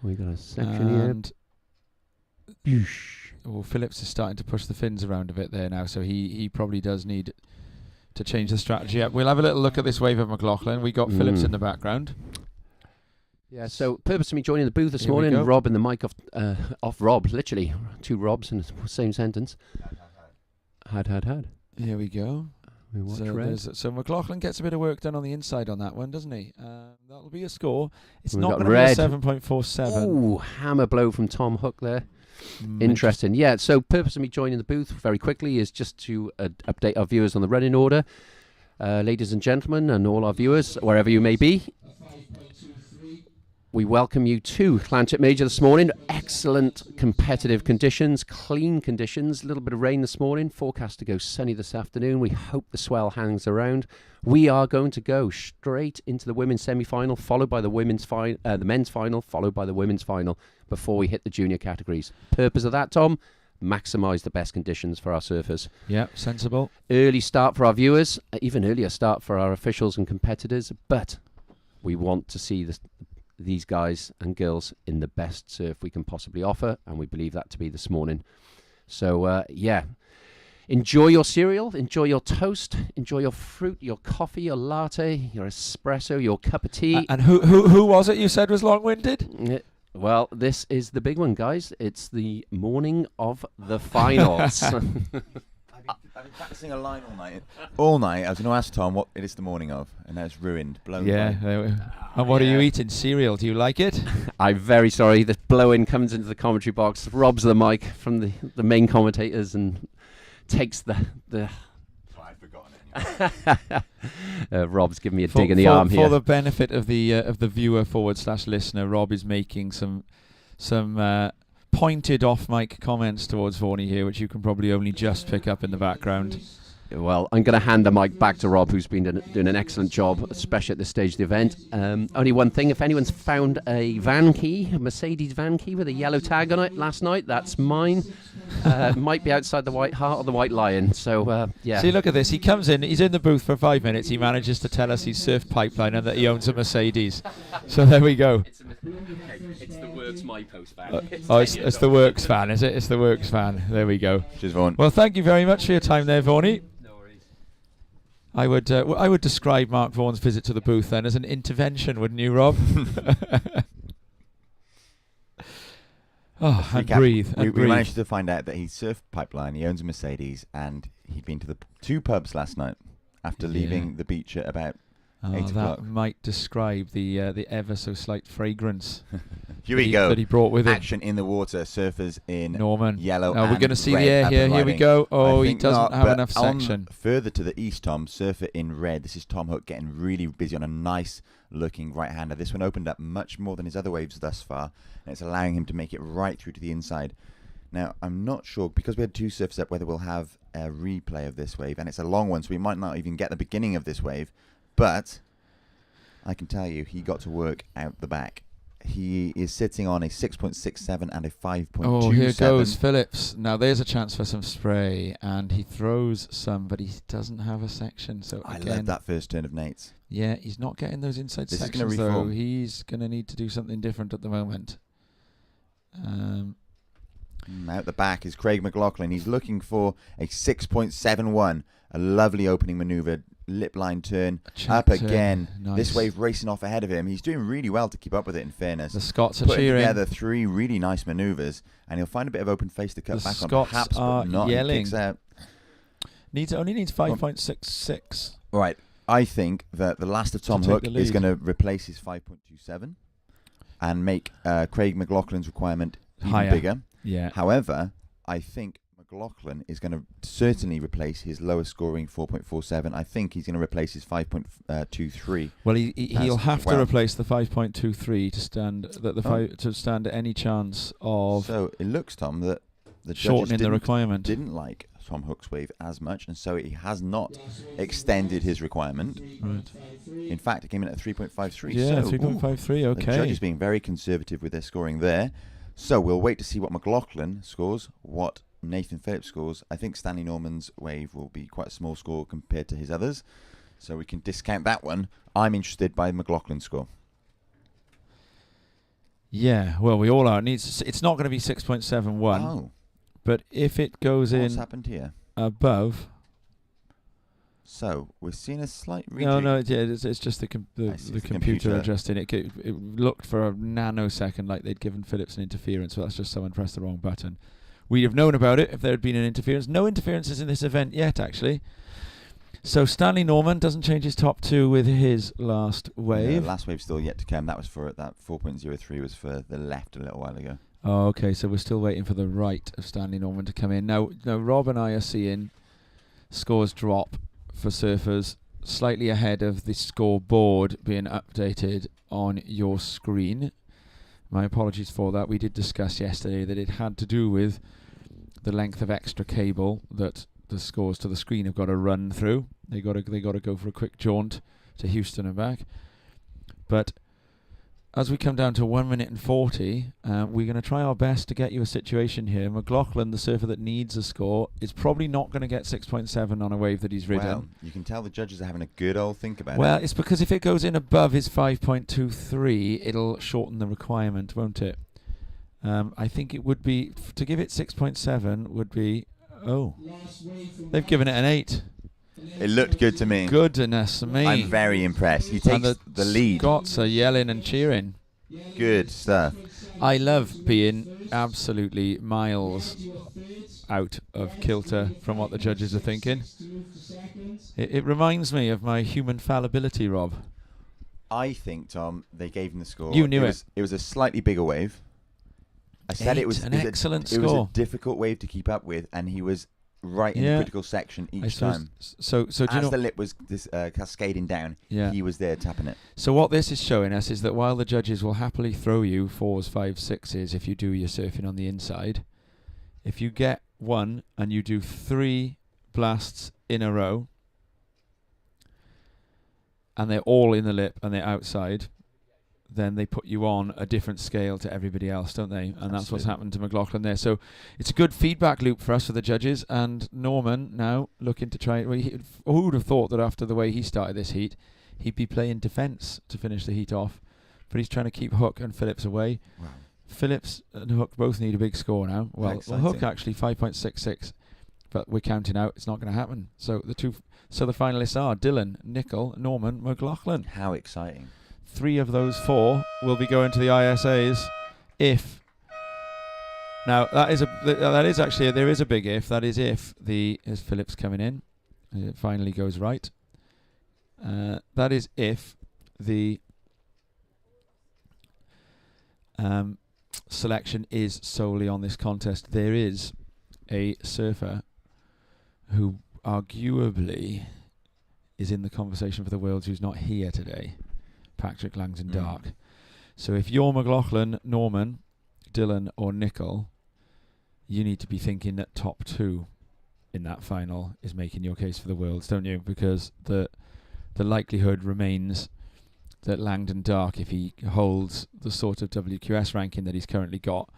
We got a section here. Well, Phillips is starting to push the fins around a bit there now, so he probably does need to change the strategy up. We'll have a little look at this wave of McLaughlin. We got Phillips in the background. Yeah, so purpose of me joining the booth this Here we morning, go. Rob and the mic off Rob, literally. Two Robs in the same sentence. Had. Here we go. We watch red. So McLaughlin gets a bit of work done on the inside on that one, doesn't he? That'll be a score. It's We've not got going to be a red. 7.47. Ooh, hammer blow from Tom Hook there. Mm, Interesting. Yeah, so purpose of me joining the booth very quickly is just to update our viewers on the running order. Ladies and gentlemen, and all our viewers, wherever you may be, we welcome you to Clanchett Major this morning. Excellent competitive conditions, clean conditions, a little bit of rain this morning, forecast to go sunny this afternoon. We hope the swell hangs around. We are going to go straight into the women's semi-final, followed by the men's final, followed by the women's final, before we hit the junior categories. Purpose of that, Tom? maximise the best conditions for our surfers. Yeah, sensible. Early start for our viewers, even earlier start for our officials and competitors, but we want to see these guys and girls in the best surf we can possibly offer, and we believe that to be this morning. So, enjoy your cereal, enjoy your toast, enjoy your fruit, your coffee, your latte, your espresso, your cup of tea. And who was it you said was long-winded? Well, this is the big one, guys. It's the morning of the finals. I've been practicing a line all night. I was going to ask Tom what it is the morning of, and now it's ruined, blown. Yeah. And what are you eating? Cereal? Do you like it? I'm very sorry. The blow-in comes into the commentary box, robs the mic from the main commentators, and takes the. I've forgotten it. Rob's giving me a dig in the arm here. For the benefit of the viewer / listener, Rob is making some pointed off-mic comments towards Vaughan here, which you can probably only just pick up in the background. Well, I'm going to hand the mic back to Rob, who's been doing an excellent job, especially at this stage of the event. Only one thing, if anyone's found a Mercedes van key with a yellow tag on it last night, that's mine. Might be outside the White Hart or the White Lion. So, yeah. See, look at this. He comes in, he's in the booth for 5 minutes. He manages to tell us he's surfed Pipeline and that he owns a Mercedes. So there we go. It's the Works My Post van. It's the Works fan, is it? It's the Works fan. There we go. Cheers, Vaughan. Well, thank you very much for your time there, Vaughanie. I would describe Mark Vaughan's visit to the booth then as an intervention, wouldn't you, Rob? And breathe. We managed to find out that he surfed Pipeline, he owns a Mercedes, and he'd been to the 2 pubs last night after leaving the beach at about 8 o'clock. That might describe the ever so slight fragrance Here we go. That he brought with him. Action in the water, surfers in Yellow. and we're going to see the red air up here. and Here we riding. go. Oh, I he think doesn't not, have but enough section. Further to the east, Tom, surfer in red. This is Tom Hook getting really busy on a nice looking right-hander. This one opened up much more than his other waves thus far, and it's allowing him to make it right through to the inside. Now, I'm not sure, because we had 2 surfs up, whether we'll have a replay of this wave, and it's a long one, so we might not even get the beginning of this wave, but I can tell you he got to work out the back. He is sitting on a 6.67 and a 5.27. Oh, here goes Phillips. Now there's a chance for some spray, and he throws some, but he doesn't have a section. So I again, love that first turn of Nate's. Yeah, he's not getting those inside This is sections gonna though. reform. He's going to need to do something different at the moment. Out the back is Craig McLaughlin. He's looking for a 6.71. A lovely opening manoeuvre. Lip line turn. Up again. Nice. This wave racing off ahead of him. He's doing really well to keep up with it, in fairness. The Scots are Putting cheering. together 3 really nice manoeuvres, and he'll find a bit of open face to cut The back on, Scots perhaps, are but not. yelling. He kicks out. Only needs 5.66. Right. I think that the last of Tom take Hook the is lead. going to replace his 5.27 and make Craig McLaughlin's requirement even Higher. bigger. Yeah. However, I think McLaughlin is going to certainly replace his lowest scoring 4.47. I think he's going to replace his 5.23. Well, he'll have to well. replace the 5.23 to stand at any chance of So it looks, Tom, that the judges shortening the requirement. didn't like Tom Hook's wave as much, and so he has not extended his requirement. Right. In fact, it came in at 3.53. Yeah, so, 3.53. The Okay. judges being very conservative with their scoring there. So we'll wait to see what McLaughlin scores, what Nathan Phillips scores. I think Stanley Norman's wave will be quite a small score compared to his others, so we can discount that one. I'm interested by McLaughlin's score. Yeah. Well, we all are. It's not going to be 6.71. Oh, But if it goes what's in happened here? above, So we're seeing a slight rejig. no, yeah, it's just the I see, the it's the computer computer. adjusting it. It looked for a nanosecond like they'd given Phillips an interference, so that's just someone pressed the wrong button. We'd have known about it if there had been an interference. No interferences in this event yet, actually. So Stanley Norman doesn't change his top 2 with his last wave. The last wave still yet to come. That was for that 4.03 was for the left a little while ago. Oh, okay, so we're still waiting for the right of Stanley Norman to come in. Now Rob and I are seeing scores drop for surfers slightly ahead of the scoreboard being updated on your screen. My apologies for that. We did discuss yesterday that it had to do with the length of extra cable that the scores to the screen have got to run through. They got to go for a quick jaunt to Houston and back. But as we come down to 1 minute and 40, we're going to try our best to get you a situation here. McLaughlin, the surfer that needs a score, is probably not going to get 6.7 on a wave that he's ridden. Well, you can tell the judges are having a good old think about Well, it. it's because if it goes in above his 5.23, it'll shorten the requirement, won't it? I think it would be, to give it 6.7 would be, they've given it an 8. It looked good to me. Goodness me. I'm very impressed. He And takes the lead. Scots are yelling and cheering. Good stuff. I love being absolutely miles out of kilter from what the judges are thinking. It reminds me of my human fallibility, Rob. I think, Tom, they gave him the score. You knew it. It was a slightly bigger wave. I said it was an it was excellent It was score. a difficult wave to keep up with, and he was right in the critical section each time. So do you As know? the lip was cascading down, Yeah. he was there tapping it. So what this is showing us is that while the judges will happily throw you 4s, 5s, 6s if you do your surfing on the inside, if you get one and you do 3 blasts in a row, and they're all in the lip and they're outside, then they put you on a different scale to everybody else, don't they? And that's what's Absolutely. happened to McLaughlin there. So it's a good feedback loop for us, for the judges. And Norman now looking to try. Well, who would have thought that after the way he started this heat, he'd be playing defence to finish the heat off? But he's trying to keep Hook and Phillips away. Wow. Phillips and Hook both need a big score now. Well, Hook Exciting. actually 5.66, but we're counting out. It's not going to happen. So the finalists are Dillon, Nicol, Norman, McLaughlin. How exciting. 3 of those 4 will be going to the ISAs if. Now that is actually there is a big if. That is if is Phillips coming in, it finally goes right. That is if the selection is solely on this contest. There is a surfer who arguably is in the conversation for the Worlds who's not here today. Patrick Langton Dark. So if you're McLaughlin, Norman, Dillon or Nicol, you need to be thinking that top 2 in that final is making your case for the Worlds, don't you? Because the likelihood remains that Langton Dark, if he holds the sort of WQS ranking that he's currently got,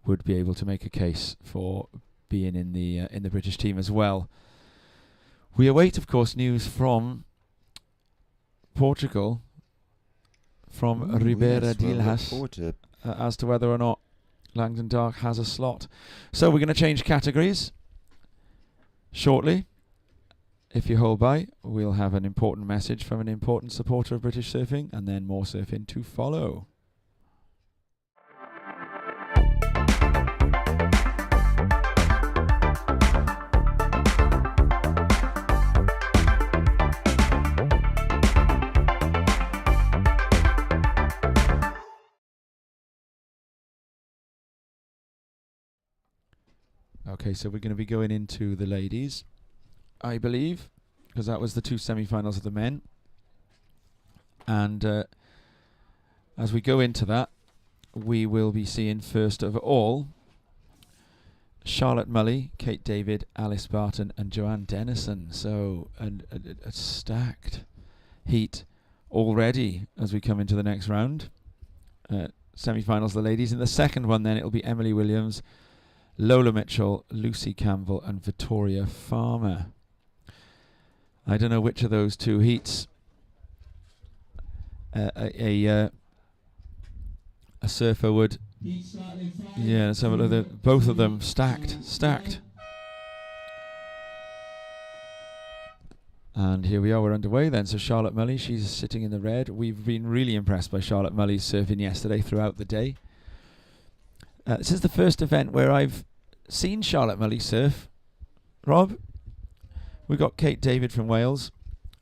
would be able to make a case for being in the British team as well. We await, of course, news from Portugal, from Ribeira Dilhas, as to whether or not Langton Dark has a slot. So we're going to change categories shortly. If you hold by, we'll have an important message from an important supporter of British surfing, and then more surfing to follow. Okay, so we're going to be going into the ladies, I believe, because that was the 2 semi-finals of the men. And as we go into that, we will be seeing first of all Charlotte Mully, Kate David, Alice Barton and Joanne Dennison. So a stacked heat already as we come into the next round. Semi-finals of the ladies. In the second one then it'll be Emily Williams, Lola Mitchell, Lucy Campbell and Victoria Farmer. I don't know which of those 2 heats a surfer would. Yeah, some of the both of them stacked. And here we are, we're underway then. So Charlotte Mully, she's sitting in the red. We've been really impressed by Charlotte Mully's surfing yesterday throughout the day. This is the first event where I've seen Charlotte Mully surf. Rob, we got Kate David from Wales,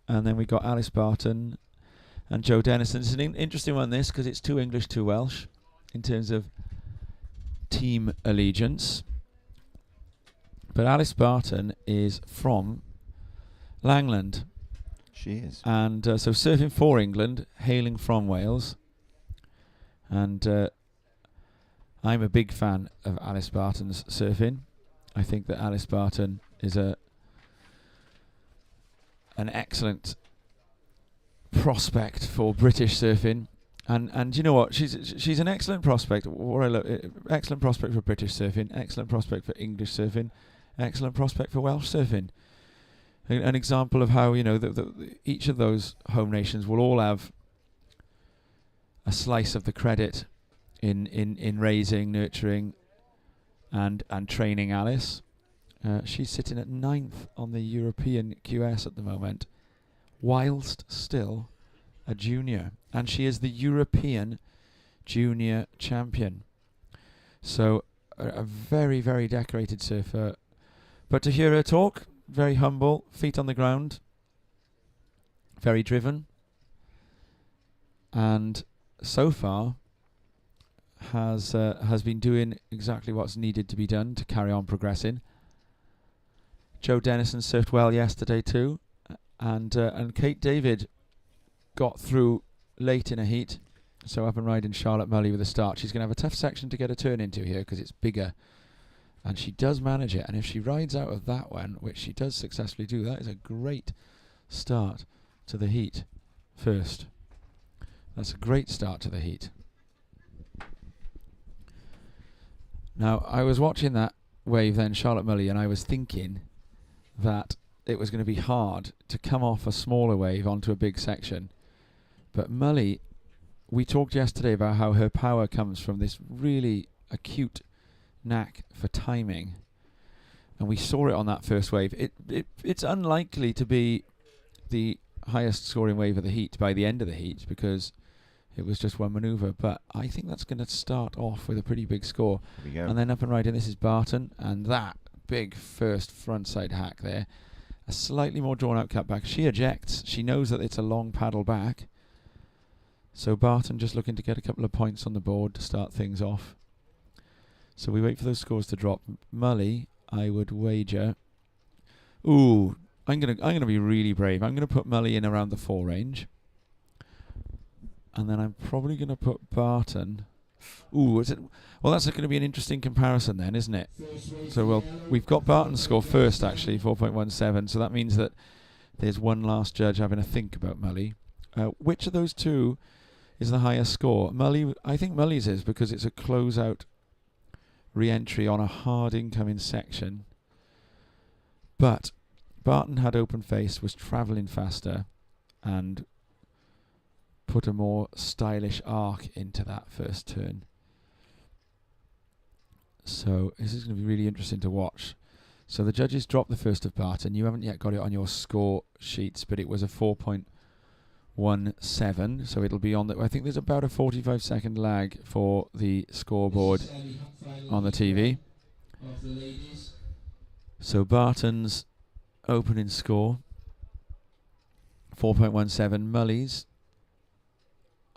and then we got Alice Barton and Jo Dennison. It's an interesting one, this, because it's 2 English, 2 Welsh in terms of team allegiance. But Alice Barton is from Langland. She is. And so surfing for England, hailing from Wales. And I'm a big fan of Alice Barton's surfing. I think that Alice Barton is an excellent prospect for British surfing, And you know what? She's an excellent prospect. Excellent prospect for British surfing. Excellent prospect for English surfing. Excellent prospect for Welsh surfing. An example of how, you know, each of those home nations will all have a slice of the credit in raising, nurturing, and training Alice. She's sitting at 9th on the European QS at the moment, whilst still a junior, and she is the European junior champion. So a very, very decorated surfer. But to hear her talk, very humble, feet on the ground, very driven, and so far has been doing exactly what's needed to be done to carry on progressing. Joe Dennison surfed well yesterday too, and Kate David got through late in a heat, so up and riding Charlotte Mully with a start. She's going to have a tough section to get a turn into here because it's bigger, and she does manage it. And if she rides out of that one, which she does successfully do, that is a great start to the heat first. That's a great start to the heat. Now, I was watching that wave then, Charlotte Mully, and I was thinking that it was going to be hard to come off a smaller wave onto a big section. But Mully, we talked yesterday about how her power comes from this really acute knack for timing. And we saw it on that first wave. It's unlikely to be the highest scoring wave of the heat by the end of the heat because it was just one manoeuvre. But I think that's going to start off with a pretty big score. Here we go. And then up and riding, this is Barton. And that big first frontside hack there. A slightly more drawn out cut back. She ejects. She knows that it's a long paddle back. So Barton just looking to get a couple of points on the board to start things off. So we wait for those scores to drop. Mully, I would wager. Ooh, I'm gonna be really brave. I'm gonna put Mully in around the 4 range. And then I'm probably gonna put Barton. Ooh, is it? Well, that's going to be an interesting comparison then, isn't it? So we've got Barton's score first, actually, 4.17. So that means that there's one last judge having a think about Mully. Which of those two is the highest score? Mully, I think Mully's is because it's a close-out re-entry on a hard incoming section. But Barton had open face, was travelling faster, and put a more stylish arc into that first turn. So this is going to be really interesting to watch. So the judges dropped the first of Barton. You haven't yet got it on your score sheets, but it was a 4.17. So it'll be on the... I think there's about a 45-second lag for the scoreboard on the TV. So Barton's opening score, 4.17. Mully's.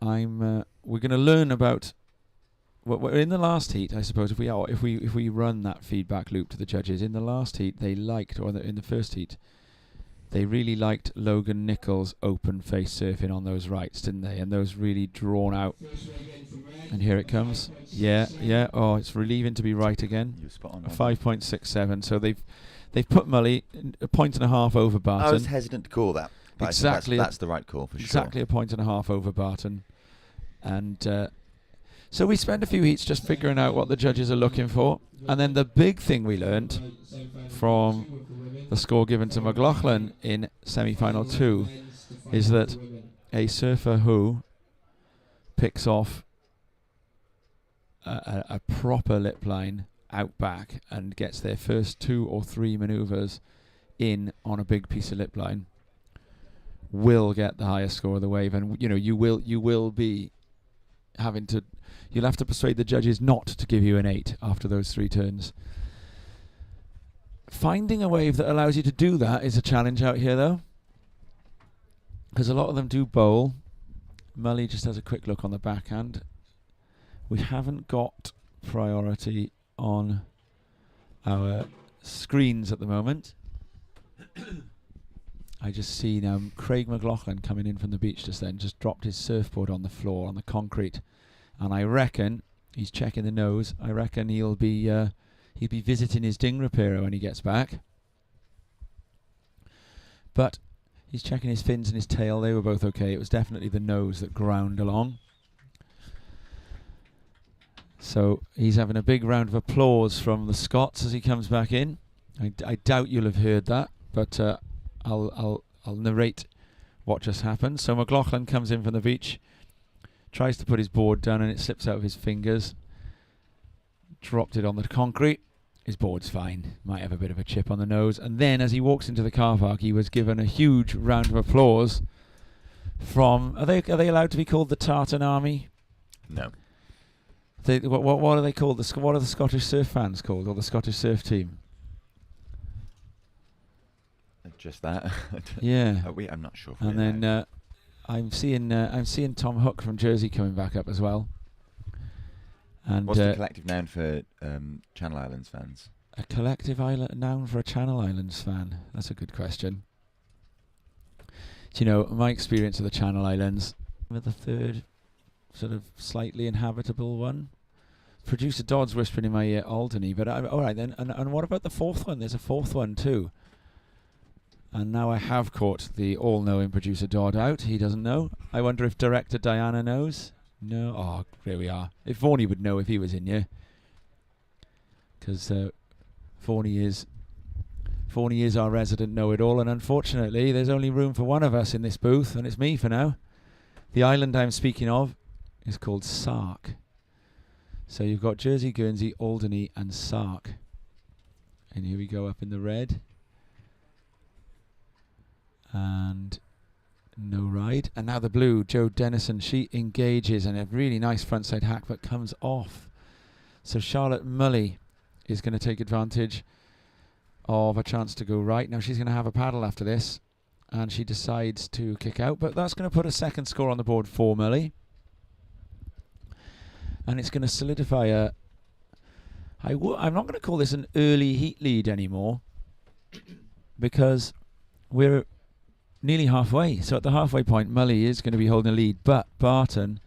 We're going to learn about. We're in the last heat, I suppose. If we run that feedback loop to the judges in the last heat, they liked, or in the first heat, they really liked Logan Nichols' open face surfing on those rights, didn't they? And those really drawn out. And here it comes. Yeah. Oh, it's relieving to be right again. You're spot on. 5.67. So they've put Mully a point and a half over Barton. I was hesitant to call that. But Exactly. That's the right call for sure. Exactly a point and a half over Barton. And so we spent a few heats just figuring out what the judges are looking for. And then the big thing we learnt from the score given to McLaughlin in semi-final 2 is that a surfer who picks off a proper lip line out back and gets their first 2 or 3 manoeuvres in on a big piece of lip line will get the highest score of the wave. And you will be having to, you'll have to persuade the judges not to give you an 8 after those 3 turns. Finding a wave that allows you to do that is a challenge out here, though, because a lot of them do bowl. Mully just has a quick look on the backhand. We haven't got priority on our screens at the moment. I just see now Craig McLaughlin coming in from the beach just then, just dropped his surfboard on the floor, on the concrete. And I reckon, he's checking the nose, I reckon he'll be visiting his ding repairer when he gets back. But he's checking his fins and his tail, they were both okay. It was definitely the nose that ground along. So he's having a big round of applause from the Scots as he comes back in. I doubt you'll have heard that, but I'll narrate what just happened. So McLaughlin comes in from the beach, tries to put his board down, and it slips out of his fingers. Dropped it on the concrete. His board's fine. Might have a bit of a chip on the nose. And then as he walks into the car park, he was given a huge round of applause from... Are they allowed to be called the Tartan Army? No. What are they called? What are the Scottish surf fans called, or the Scottish surf team? Just that. Yeah. I'm not sure. And then I'm seeing Tom Hook from Jersey coming back up as well. And What's the collective noun for Channel Islands fans? A collective noun for a Channel Islands fan? That's a good question. Do you know, my experience of the Channel Islands, with the third sort of slightly inhabitable one. Producer Dodd's whispering in my ear, Alderney, but all right then. And what about the fourth one? There's a fourth one too. And now I have caught the all-knowing producer Dodd out. He doesn't know. I wonder if director Diana knows. No. Oh, there we are. If Vaughney would know if he was in here, because Vaughney is our resident know-it-all, and unfortunately, there's only room for one of us in this booth, and it's me for now. The island I'm speaking of is called Sark. So you've got Jersey, Guernsey, Alderney, and Sark. And here we go up in the red. And no ride. And now the blue, Jo Dennison, she engages, and a really nice frontside hack, but comes off. So Charlotte Mully is going to take advantage of a chance to go right. Now she's going to have a paddle after this, and she decides to kick out, but that's going to put a second score on the board for Mully. And it's going to solidify I'm not going to call this an early heat lead anymore, because we're nearly halfway. So at the halfway point, Mully is going to be holding a lead, but Barton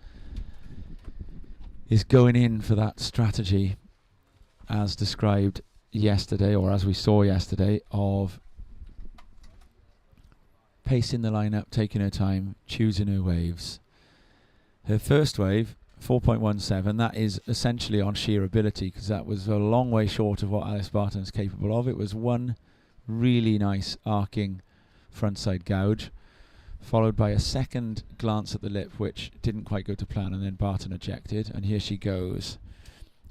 is going in for that strategy as described yesterday, or as we saw yesterday, of pacing the line up, taking her time, choosing her waves. Her first wave, 4.17, that is essentially on sheer ability, because that was a long way short of what Alice Barton is capable of. It was one really nice arcing frontside gouge, followed by a second glance at the lip, which didn't quite go to plan, and then Barton ejected, and here she goes.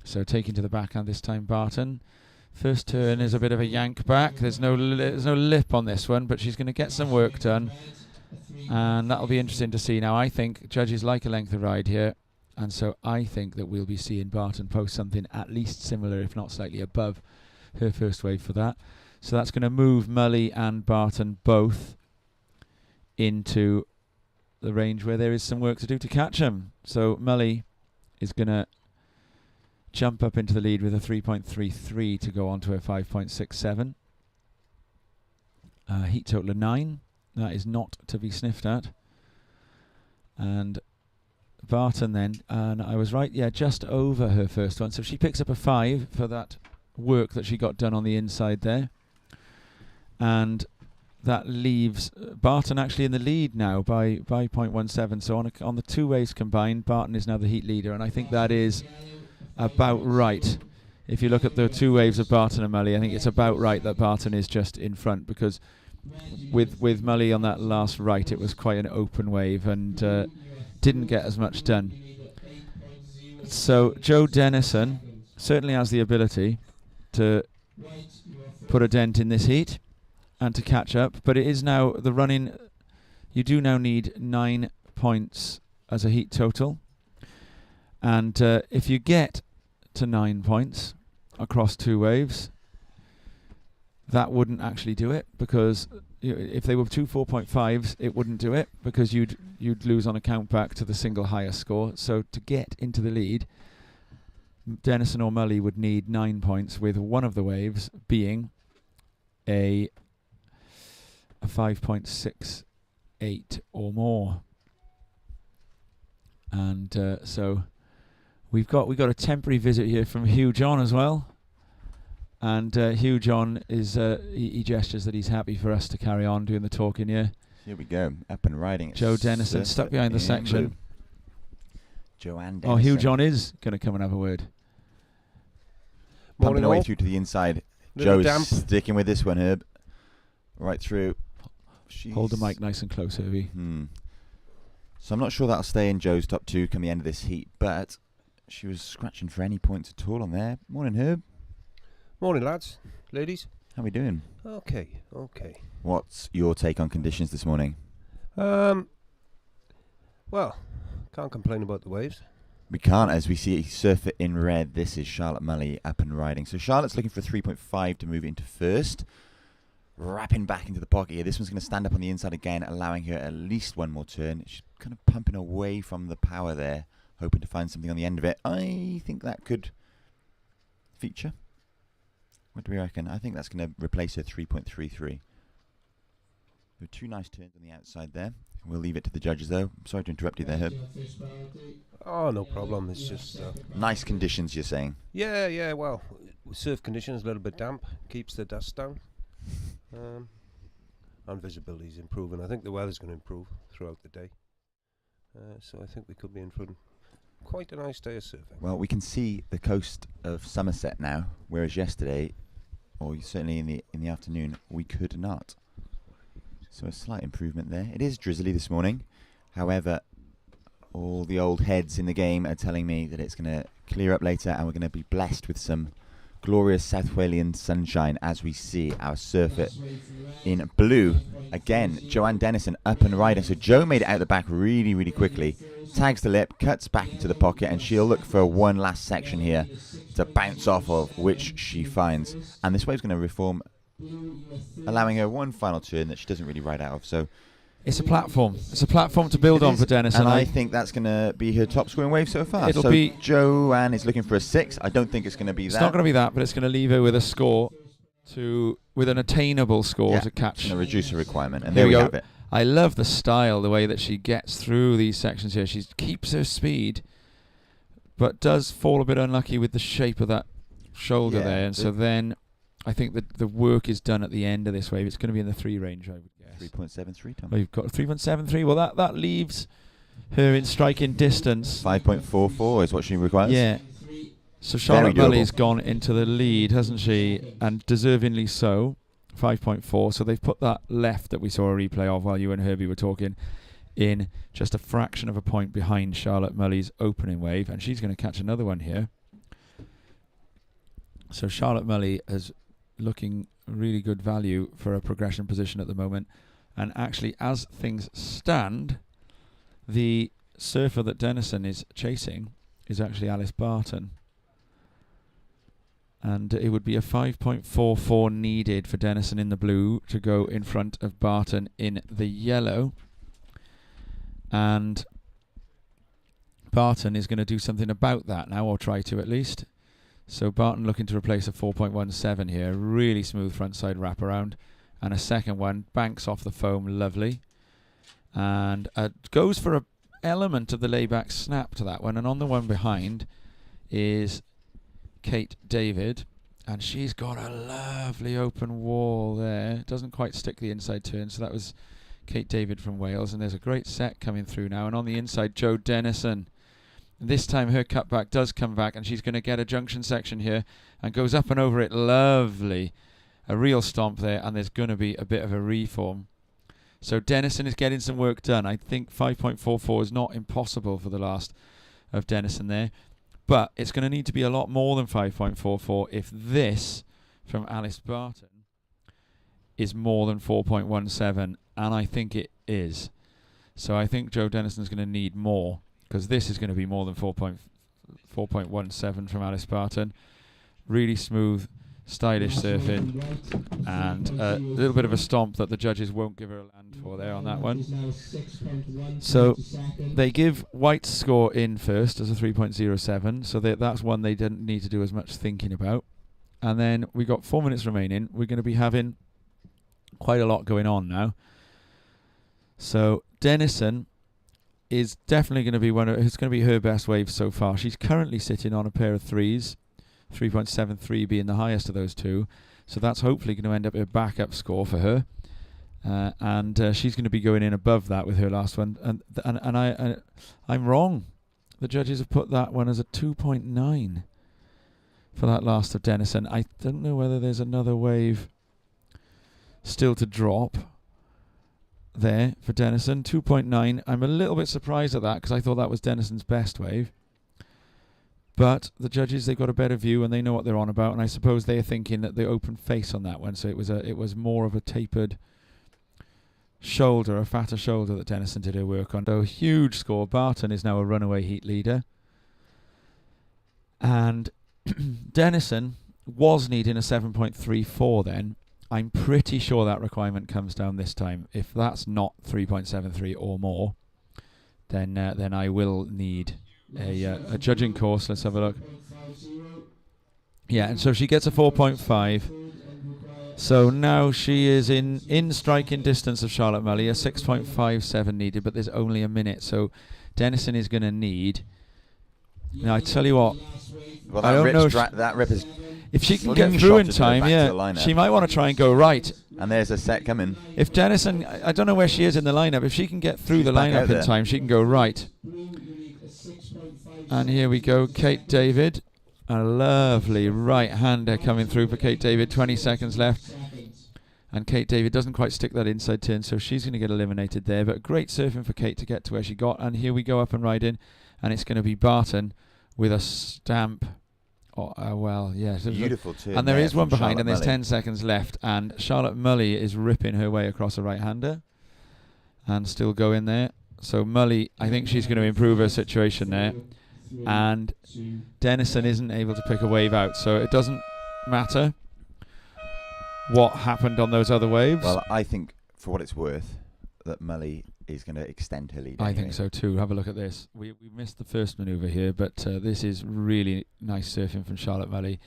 So taking to the backhand this time, Barton. First turn is a bit of a yank back. There's no lip on this one, but she's going to get some work done, and that'll be interesting to see. Now I think judges like a length of ride here, and so I think that we'll be seeing Barton post something at least similar, if not slightly above her first wave for that. So that's going to move Mully and Barton both into the range where there is some work to do to catch them. So Mully is going to jump up into the lead with a 3.33 to go on to a 5.67. Heat total of 9. That is not to be sniffed at. And Barton then, and I was right, yeah, just over her first one. So she picks up a 5 for that work that she got done on the inside there. And that leaves Barton actually in the lead now by 0.17. So on the two waves combined, Barton is now the heat leader, and I think that is about right. If you look at the two waves of Barton and Mully, I think it's about right that Barton is just in front, because with Mully on that last right, it was quite an open wave and didn't get as much done. So Jo Dennison certainly has the ability to put a dent in this heat and to catch up, but it is now the running. You do now need 9 points as a heat total, and if you get to 9 points across two waves, that wouldn't actually do it, because if they were two 4.5s, it wouldn't do it, because you'd lose on a count back to the single highest score. So to get into the lead, Dennison or Mully would need 9 points, with one of the waves being a 5.68 or more. And so we've got a temporary visit here from Hugh John as well. And Hugh John is he gestures that he's happy for us to carry on doing the talking here. Here we go, up and riding. Jo Dennison stuck behind the section. Joanne Oh, Dennison. Hugh John is going to come and have a word. Pumping Morning away all. through to the inside. Little Joe's damp. sticking with this one, Herb. Right through. Hold the She's- mic nice and close, Herbie. So I'm not sure that'll stay in Joe's top 2 come the end of this heat, but she was scratching for any points at all on there. Morning, Herb. Morning, lads, ladies. How we doing? Okay. What's your take on conditions this morning? Well, can't complain about the waves. We can't, as we see surfer in red. This is Charlotte Mully up and riding. So Charlotte's looking for 3.5 to move into first. Wrapping back into the pocket here. This one's going to stand up on the inside again, allowing her at least one more turn. She's kind of pumping away from the power there, hoping to find something on the end of it. I think that could feature. What do we reckon? I think that's going to replace her 3.33. There were 2 nice turns on the outside there. We'll leave it to the judges, though. I'm sorry to interrupt you there, Herb. Oh, no problem. It's just Nice conditions, you're saying? yeah. Well, surf conditions a little bit damp, keeps the dust down, and visibility is improving. I think the weather's going to improve throughout the day, so I think we could be in for quite a nice day of surfing. Well, we can see the coast of Somerset now, whereas yesterday, or certainly in the afternoon, we could not. So a slight improvement there. It is drizzly this morning. However, all the old heads in the game are telling me that it's going to clear up later and we're going to be blessed with some glorious South Walian sunshine as we see our surfer in blue. Again, Joanne Dennison up and riding. So Joe made it out the back really, really quickly. Tags the lip, cuts back into the pocket, and she'll look for one last section here to bounce off of, which she finds. And this wave's going to reform, allowing her one final turn that she doesn't really ride out of. So It's a platform. It's a platform to build on for Dennison. And I think that's going to be her top scoring wave so far. It'll so be Joanne is looking for a 6. I don't think it's going to be it's that. not going to be that, but it's going to leave her with a score with an attainable score to catch. It's going to reduce her requirement. And Here there we we go. have it. I love the style, the way that she gets through these sections here. She keeps her speed, but does fall a bit unlucky with the shape of that shoulder Yeah, there. And so then I think that the work is done at the end of this wave. It's going to be in the 3 range, I would guess. 3.73, Tom. Oh, you've got 3.73. Well, that leaves her in striking distance. 5.44 is what she requires. Yeah. So Charlotte doable. Mully's gone into the lead, hasn't she? And deservingly so. 5.4. So they've put that left that we saw a replay of while you and Herbie were talking in just a fraction of a point behind Charlotte Mully's opening wave. And she's going to catch another one here. So Charlotte Mully is looking really good value for a progression position at the moment. And actually, as things stand, the surfer that Dennison is chasing is actually Alice Barton. And it would be a 5.44 needed for Dennison in the blue to go in front of Barton in the yellow. And Barton is going to do something about that now, or try to at least. So Barton looking to replace a 4.17 here. Really smooth frontside wraparound. And a second one banks off the foam, lovely. And goes for an element of the layback snap to that one. And on the one behind is Kate David, and she's got a lovely open wall there. Doesn't quite stick the inside turn, so that was Kate David from Wales. And there's a great set coming through now. And on the inside, Jo Dennison. And this time her cutback does come back, and she's going to get a junction section here and goes up and over it. Lovely. A real stomp there, and there's going to be a bit of a reform. So Dennison is getting some work done. I think 5.44 is not impossible for the last of Dennison there. But it's going to need to be a lot more than 5.44 if this from Alice Barton is more than 4.17, and I think it is. So I think Jo Dennison is going to need more, because this is going to be more than 4.17 from Alice Barton. Really smooth, stylish surfing, and a little bit of a stomp that the judges won't give her a land for there on that one. So they give White's score in first as a 3.07, so that's one they didn't need to do as much thinking about. And then we got 4 minutes remaining. We're going to be having quite a lot going on now. So Dennison is definitely going to be it's going to be her best wave so far. She's currently sitting on a pair of 3s. 3.73 being the highest of those two, so that's hopefully going to end up a backup score for her, and she's going to be going in above that with her last one. And I'm wrong. the judges have put that one as a 2.9 for that last of Denison. I don't know whether there's another wave still to drop there for Denison. 2.9. I'm a little bit surprised at that because I thought that was Denison's best wave. But the judges, they've got a better view and they know what they're on about, and I suppose they're thinking that the open face on that one, so it was more of a tapered shoulder, a fatter shoulder that Denison did her work on. So a huge score. Barton is now a runaway heat leader. And Denison was needing a 7.34 then. I'm pretty sure that requirement comes down this time. If that's not 3.73 or more, then I will need a judging course. Let's have a look. Yeah, and so she gets a 4.5. So now she is in striking distance of Charlotte Mully. A 6.57 needed, but there's only a minute. So Denison is going to need... Now, I tell you what... Well, I don't know that rip is... If she can get through in time, she might want to try and go right. And there's a set coming. If Denison... I don't know where she is in the lineup. If she can get through the lineup in time, she can go right. And here we go, Kate David. A lovely right-hander coming through for Kate David. 20 seconds left. And Kate David doesn't quite stick that inside turn, so she's going to get eliminated there. But great surfing for Kate to get to where she got. And here we go up and riding. And it's going to be Barton with a stamp. Well, yeah. Beautiful turn. And there is one behind, Charlotte and there's Mully. 10 seconds left. And Charlotte Mully is ripping her way across a right-hander. And still going there. So Mully, I think she's going to improve her situation there. And Denison isn't able to pick a wave out, so it doesn't matter what happened on those other waves. Well, I think, for what it's worth, that Mully is going to extend her lead. I anyway. think so too. Have a look at this. We missed the first manoeuvre here, but this is really nice surfing from Charlotte Mully.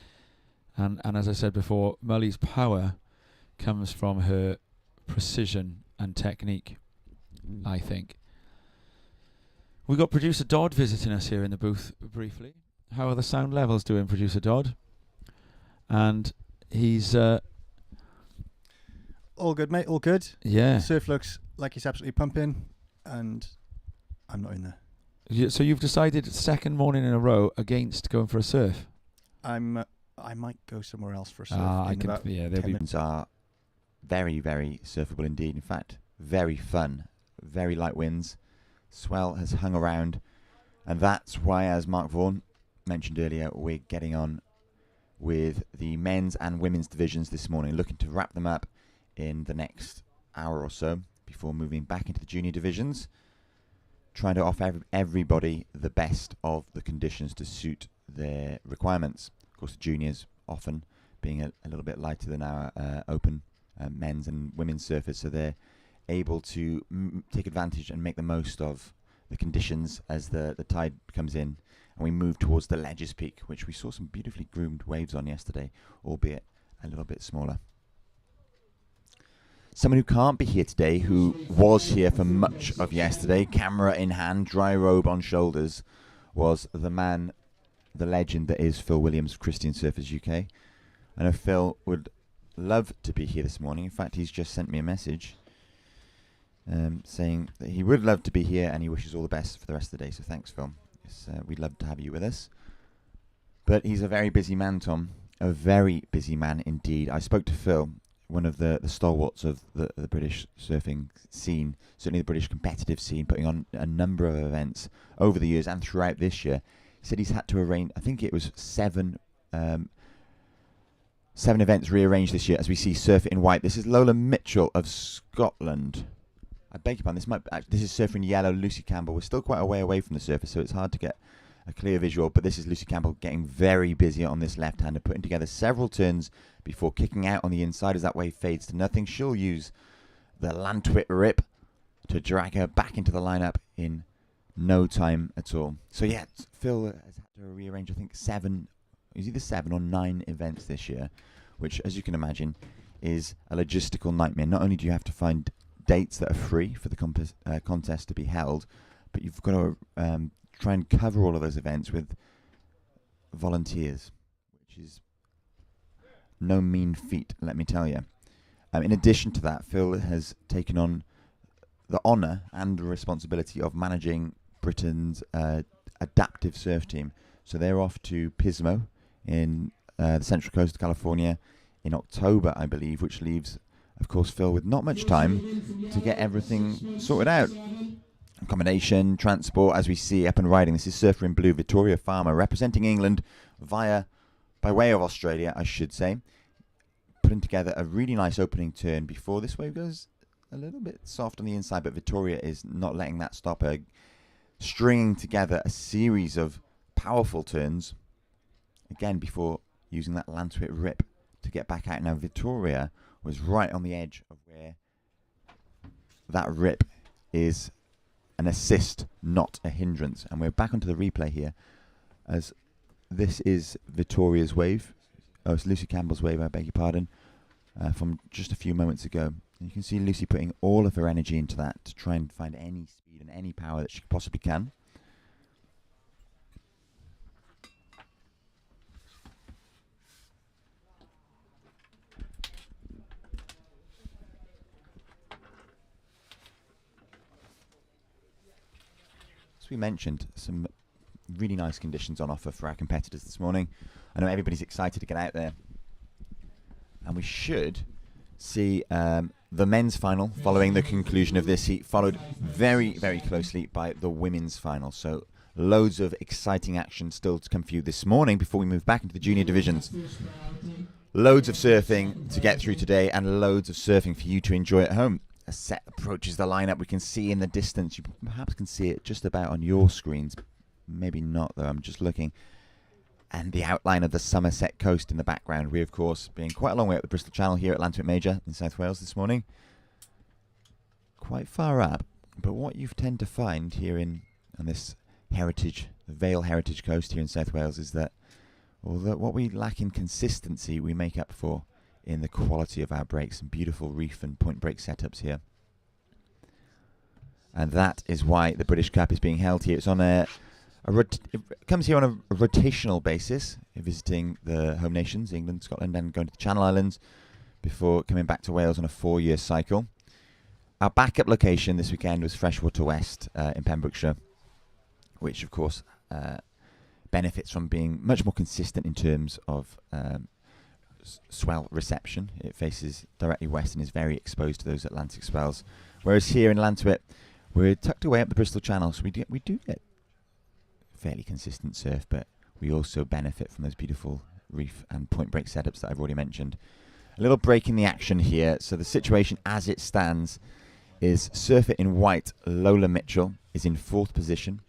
And as I said before, Mully's power comes from her precision and technique, I think. We got producer Dodd visiting us here in the booth briefly. How are the sound levels doing, producer Dodd? And he's all good, mate. All good. Yeah. Surf looks like he's absolutely pumping, and I'm not in there. So you've decided second morning in a row against going for a surf. I might go somewhere else for a surf. They'll be Winds are very, very surfable indeed. In fact, very fun. Very light winds. Swell has hung around, and that's why, as Mark Vaughan mentioned earlier, we're getting on with the men's and women's divisions this morning, looking to wrap them up in the next hour or so before moving back into the junior divisions, trying to offer everybody the best of the conditions to suit their requirements. Of course, the juniors often being a little bit lighter than our open men's and women's surfers, so they're able to take advantage and make the most of the conditions as the tide comes in and we move towards the Ledges Peak, which we saw some beautifully groomed waves on yesterday, albeit a little bit smaller. Someone who can't be here today, who was here for much of yesterday, camera in hand, dry robe on shoulders, was the man, the legend that is Phil Williams of Christian Surfers UK. I know Phil would love to be here this morning. In fact, he's just sent me a message saying that he would love to be here and he wishes all the best for the rest of the day. So thanks, Phil. We'd love to have you with us. But he's a very busy man, Tom. A very busy man indeed. I spoke to Phil, one of the stalwarts of the British surfing scene, certainly the British competitive scene, putting on a number of events over the years and throughout this year. He said he's had to arrange, I think it was seven events rearranged this year as we see Surf It in White. This is Lola Mitchell of Scotland. I beg your pardon, this is Surfer in Yellow, Lucy Campbell. We're still quite a way away from the surface, so it's hard to get a clear visual, but this is Lucy Campbell getting very busy on this left-hander, putting together several turns before kicking out on the inside as that wave fades to nothing. She'll use the Lantwit rip to drag her back into the lineup in no time at all. So yeah, Phil has had to rearrange, I think, either 7 or 9 events this year, which, as you can imagine, is a logistical nightmare. Not only do you have to find dates that are free for the contest to be held, but you've got to try and cover all of those events with volunteers, which is no mean feat, let me tell you. In addition to that, Phil has taken on the honour and the responsibility of managing Britain's adaptive surf team. So they're off to Pismo in the central coast of California in October, I believe, which leaves, of course, Phil with not much time to get everything sorted out. Accommodation, transport, as we see up and riding. This is Surfer in Blue, Victoria Farmer, representing England by way of Australia, I should say. Putting together a really nice opening turn before this wave goes a little bit soft on the inside, but Victoria is not letting that stop her. Stringing together a series of powerful turns, again, before using that Lantwit rip to get back out. Now, Victoria was right on the edge of where that rip is an assist, not a hindrance. And we're back onto the replay here, as this is Victoria's wave. Oh, it's Lucy Campbell's wave, I beg your pardon, from just a few moments ago. And you can see Lucy putting all of her energy into that to try and find any speed and any power that she possibly can. As we mentioned, some really nice conditions on offer for our competitors this morning. I know everybody's excited to get out there. And we should see the men's final following the conclusion of this heat, followed very, very closely by the women's final. So loads of exciting action still to come for you this morning before we move back into the junior divisions. Loads of surfing to get through today and loads of surfing for you to enjoy at home. As Set approaches the lineup, we can see in the distance, you perhaps can see it just about on your screens. Maybe not, though. I'm just looking. And the outline of the Somerset coast in the background. We, of course, being quite a long way up the Bristol Channel here at Lantwit Major in South Wales this morning. Quite far up. But what you tend to find here on this heritage, the Vale Heritage Coast here in South Wales, is that although what we lack in consistency, we make up for in the quality of our breaks. Some beautiful reef and point break setups here. And that is why the British Cup is being held here. It's on it comes here on a rotational basis, visiting the home nations, England, Scotland, and going to the Channel Islands before coming back to Wales on a 4-year cycle. Our backup location this weekend was Freshwater West in Pembrokeshire, which, of course, benefits from being much more consistent in terms of swell reception. It faces directly west and is very exposed to those Atlantic swells. Whereas here in Lantwit, we're tucked away up the Bristol Channel, so we do get fairly consistent surf, but we also benefit from those beautiful reef and point break setups that I've already mentioned. A little break in the action here. So the situation as it stands is surfer in white, Lola Mitchell, is in 4th position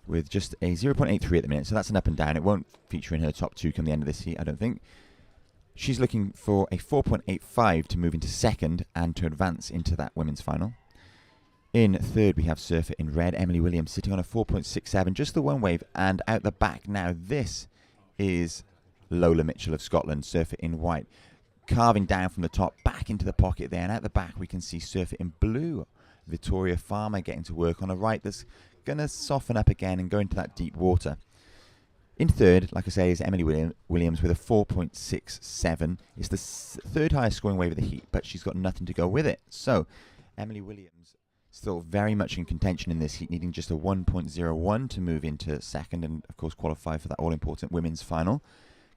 with just a 0.83 at the minute. So that's an up and down. It won't feature in her top 2 come the end of this heat, I don't think. She's looking for a 4.85 to move into 2nd and to advance into that women's final. In 3rd, we have surfer in red, Emily Williams, sitting on a 4.67, just the one wave, and out the back now, this is Lola Mitchell of Scotland, surfer in white, carving down from the top, back into the pocket there, and out the back we can see surfer in blue, Victoria Farmer getting to work on a right that's going to soften up again and go into that deep water. In 3rd, like I say, is Emily Williams with a 4.67. It's the 3rd highest scoring wave of the heat, but she's got nothing to go with it. So, Emily Williams still very much in contention in this heat, needing just a 1.01 to move into 2nd and, of course, qualify for that all-important women's final.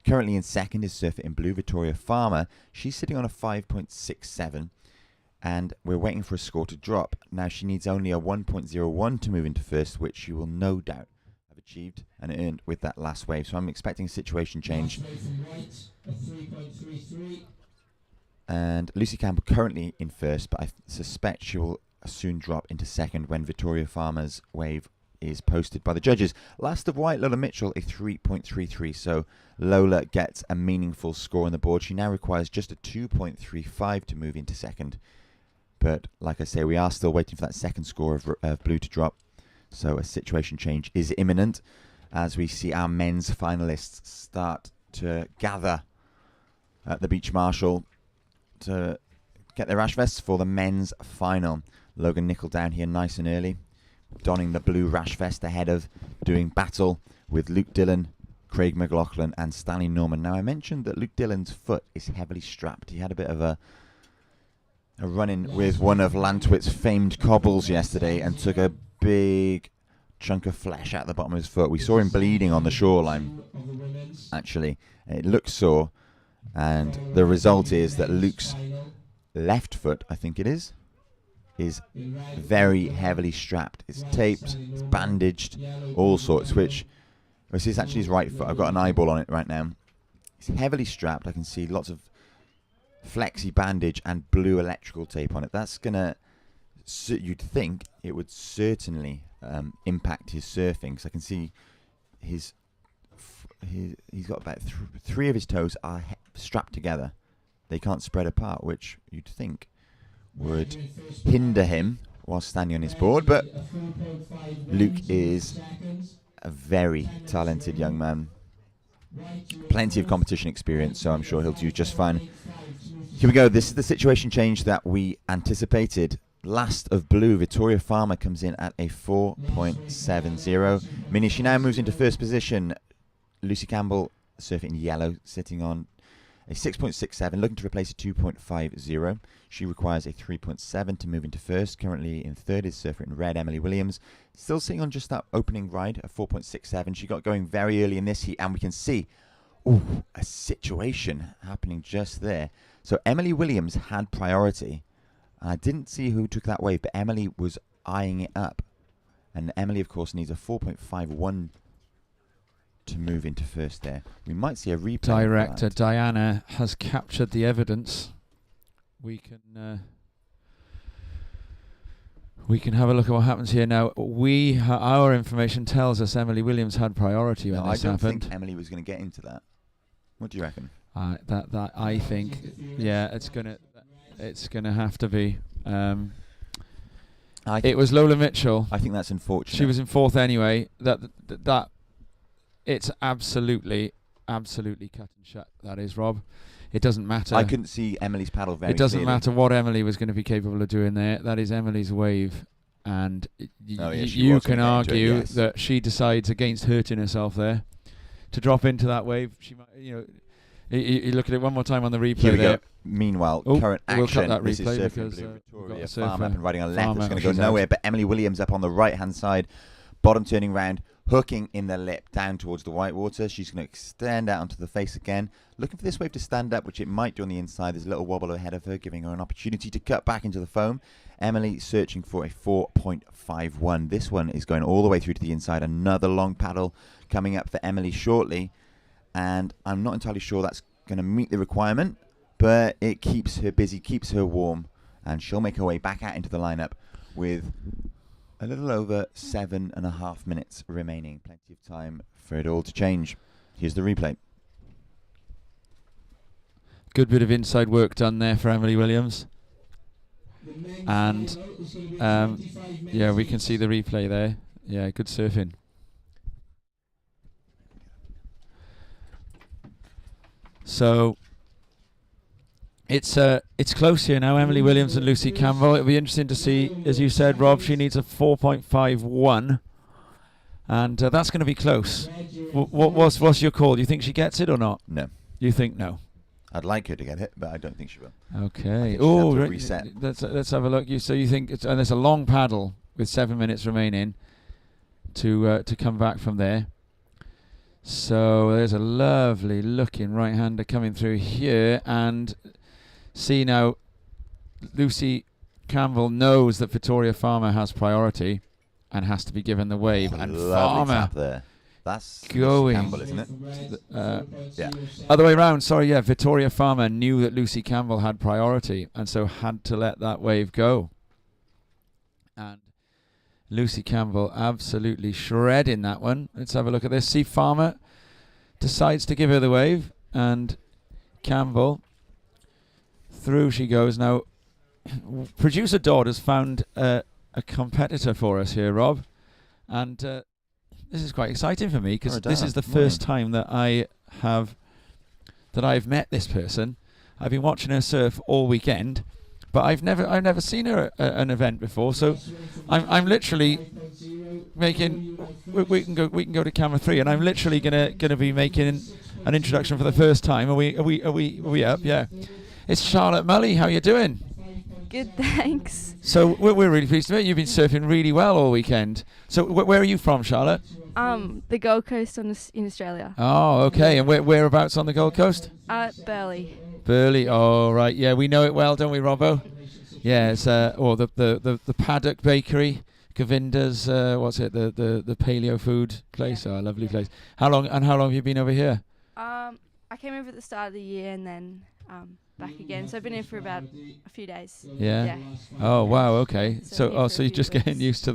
Currently in 2nd is surfer in blue, Victoria Farmer. She's sitting on a 5.67, and we're waiting for a score to drop. Now, she needs only a 1.01 to move into 1st, which she will no doubt have achieved and earned with that last wave. So I'm expecting a situation change. And Lucy Campbell currently in 1st, but I suspect she will soon drop into 2nd when Victoria Farmer's wave is posted by the judges. Last of white, Lola Mitchell, a 3.33. So Lola gets a meaningful score on the board. She now requires just a 2.35 to move into 2nd. But like I say, we are still waiting for that 2nd score of blue to drop. So a situation change is imminent as we see our men's finalists start to gather at the Beach Marshall to get their rash vests for the men's final. Logan Nicol down here nice and early, donning the blue rash vest ahead of doing battle with Luke Dillon, Craig McLaughlin and Stanley Norman. Now, I mentioned that Luke Dillon's foot is heavily strapped. He had a bit of a run-in with one of Lantwit's famed cobbles yesterday and took a big chunk of flesh out the bottom of his foot. We saw him bleeding on the shoreline, actually. It looks sore, and the result is that Luke's left foot, I think it is very heavily strapped. It's taped, it's bandaged, all sorts, which this is actually his right foot. I've got an eyeball on it right now. It's heavily strapped. I can see lots of flexi bandage and blue electrical tape on it. That's gonna, you'd think it would certainly impact his surfing, because I can see he's got about three of his toes are strapped together. They can't spread apart, which you'd think would hinder him while standing on his board. But Luke is a very talented young man. Plenty of competition experience, so I'm sure he'll do just fine. Here we go. This is the situation change that we anticipated. Last of blue, Victoria Farmer comes in at a 4.70, meaning she now moves into first position. Lucy Campbell, surfing in yellow, sitting on a 6.67, looking to replace a 2.50. She requires a 3.7 to move into first. Currently in third is surfer in red, Emily Williams. Still sitting on just that opening ride, a 4.67. She got going very early in this heat, and we can see a situation happening just there. So Emily Williams had priority. I didn't see who took that wave, but Emily was eyeing it up. And Emily, of course, needs a 4.51 to move into first there. We might see a replay. Director Diana has captured the evidence. We can have a look at what happens here now. Our information tells us Emily Williams had priority when this happened. I don't think Emily was going to get into that. What do you reckon? That I think, yeah, it's gonna have to be. It was Lola Mitchell. I think that's unfortunate. She was in fourth anyway. That it's absolutely cut and shut. That is, Rob. It doesn't matter. I couldn't see Emily's paddle very It doesn't clearly. matter what Emily was going to be capable of doing there. That is Emily's wave, and you can argue that she decides against hurting herself there to drop into that wave. She might, you look at it one more time on the replay. Here we there. go. Meanwhile, current we'll action. cut that This is replay surfing because blue. we've got Victoria a surfer. Farmer up and riding on left. Farmer, It's going to go she's nowhere. out. But Emily Williams up on the right-hand side, bottom turning round, hooking in the lip down towards the white water. She's going to extend out onto the face again, looking for this wave to stand up, which it might do on the inside. There's a little wobble ahead of her, giving her an opportunity to cut back into the foam. Emily searching for a 4.51. This one is going all the way through to the inside. Another long paddle coming up for Emily shortly, and I'm not entirely sure that's going to meet the requirement, but it keeps her busy, keeps her warm, and she'll make her way back out into the lineup with a little over 7.5 minutes remaining. Plenty of time for it all to change. Here's the replay. Good bit of inside work done there for Emily Williams. And yeah, we can see the replay there. Yeah, good surfing. So it's close here now, Emily Williams and Lucy Campbell. It'll be interesting to see, as you said, Rob, she needs a 4.51, and that's going to be close. What's your call? Do you think she gets it or not? No. You think no? I'd like her to get it, but I don't think she will. Okay. Oh, reset. Let's have a look. So you think and there's a long paddle with 7 minutes remaining to come back from there. So there's a lovely looking right-hander coming through here, and see now, Lucy Campbell knows that Victoria Farmer has priority and has to be given the wave. And Farmer tap there. That's going. Lucy Campbell, isn't it? Yeah. Other way around. Sorry, yeah. Victoria Farmer knew that Lucy Campbell had priority, and so had to let that wave go. And Lucy Campbell absolutely shredding that one. Let's have a look at this. See, Farmer decides to give her the wave, and Campbell, through she goes. Now, producer Dodd has found a competitor for us here, Rob, and this is quite exciting for me, because this is the first time that I've met this person. I've been watching her surf all weekend, but I've never seen her at an event before. So I'm literally making. We can go to camera 3, and I'm literally gonna be making an introduction for the first time. Are we up? Yeah. It's Charlotte Mully. How you doing? Good, thanks. So we're really pleased to meet you. You've been surfing really well all weekend. So where are you from, Charlotte? The Gold Coast in Australia. Oh, okay. And whereabouts on the Gold Coast? Burleigh. Burleigh. Oh, right. Yeah, we know it well, don't we, Robbo? Yeah, it's the Paddock Bakery, Govinda's. What's it? The paleo food place. Oh, lovely place. How long have you been over here? I came over at the start of the year and then back again. So I've been here for about a few days. Yeah. Oh wow. Okay. So here for a you're few just getting weeks. used to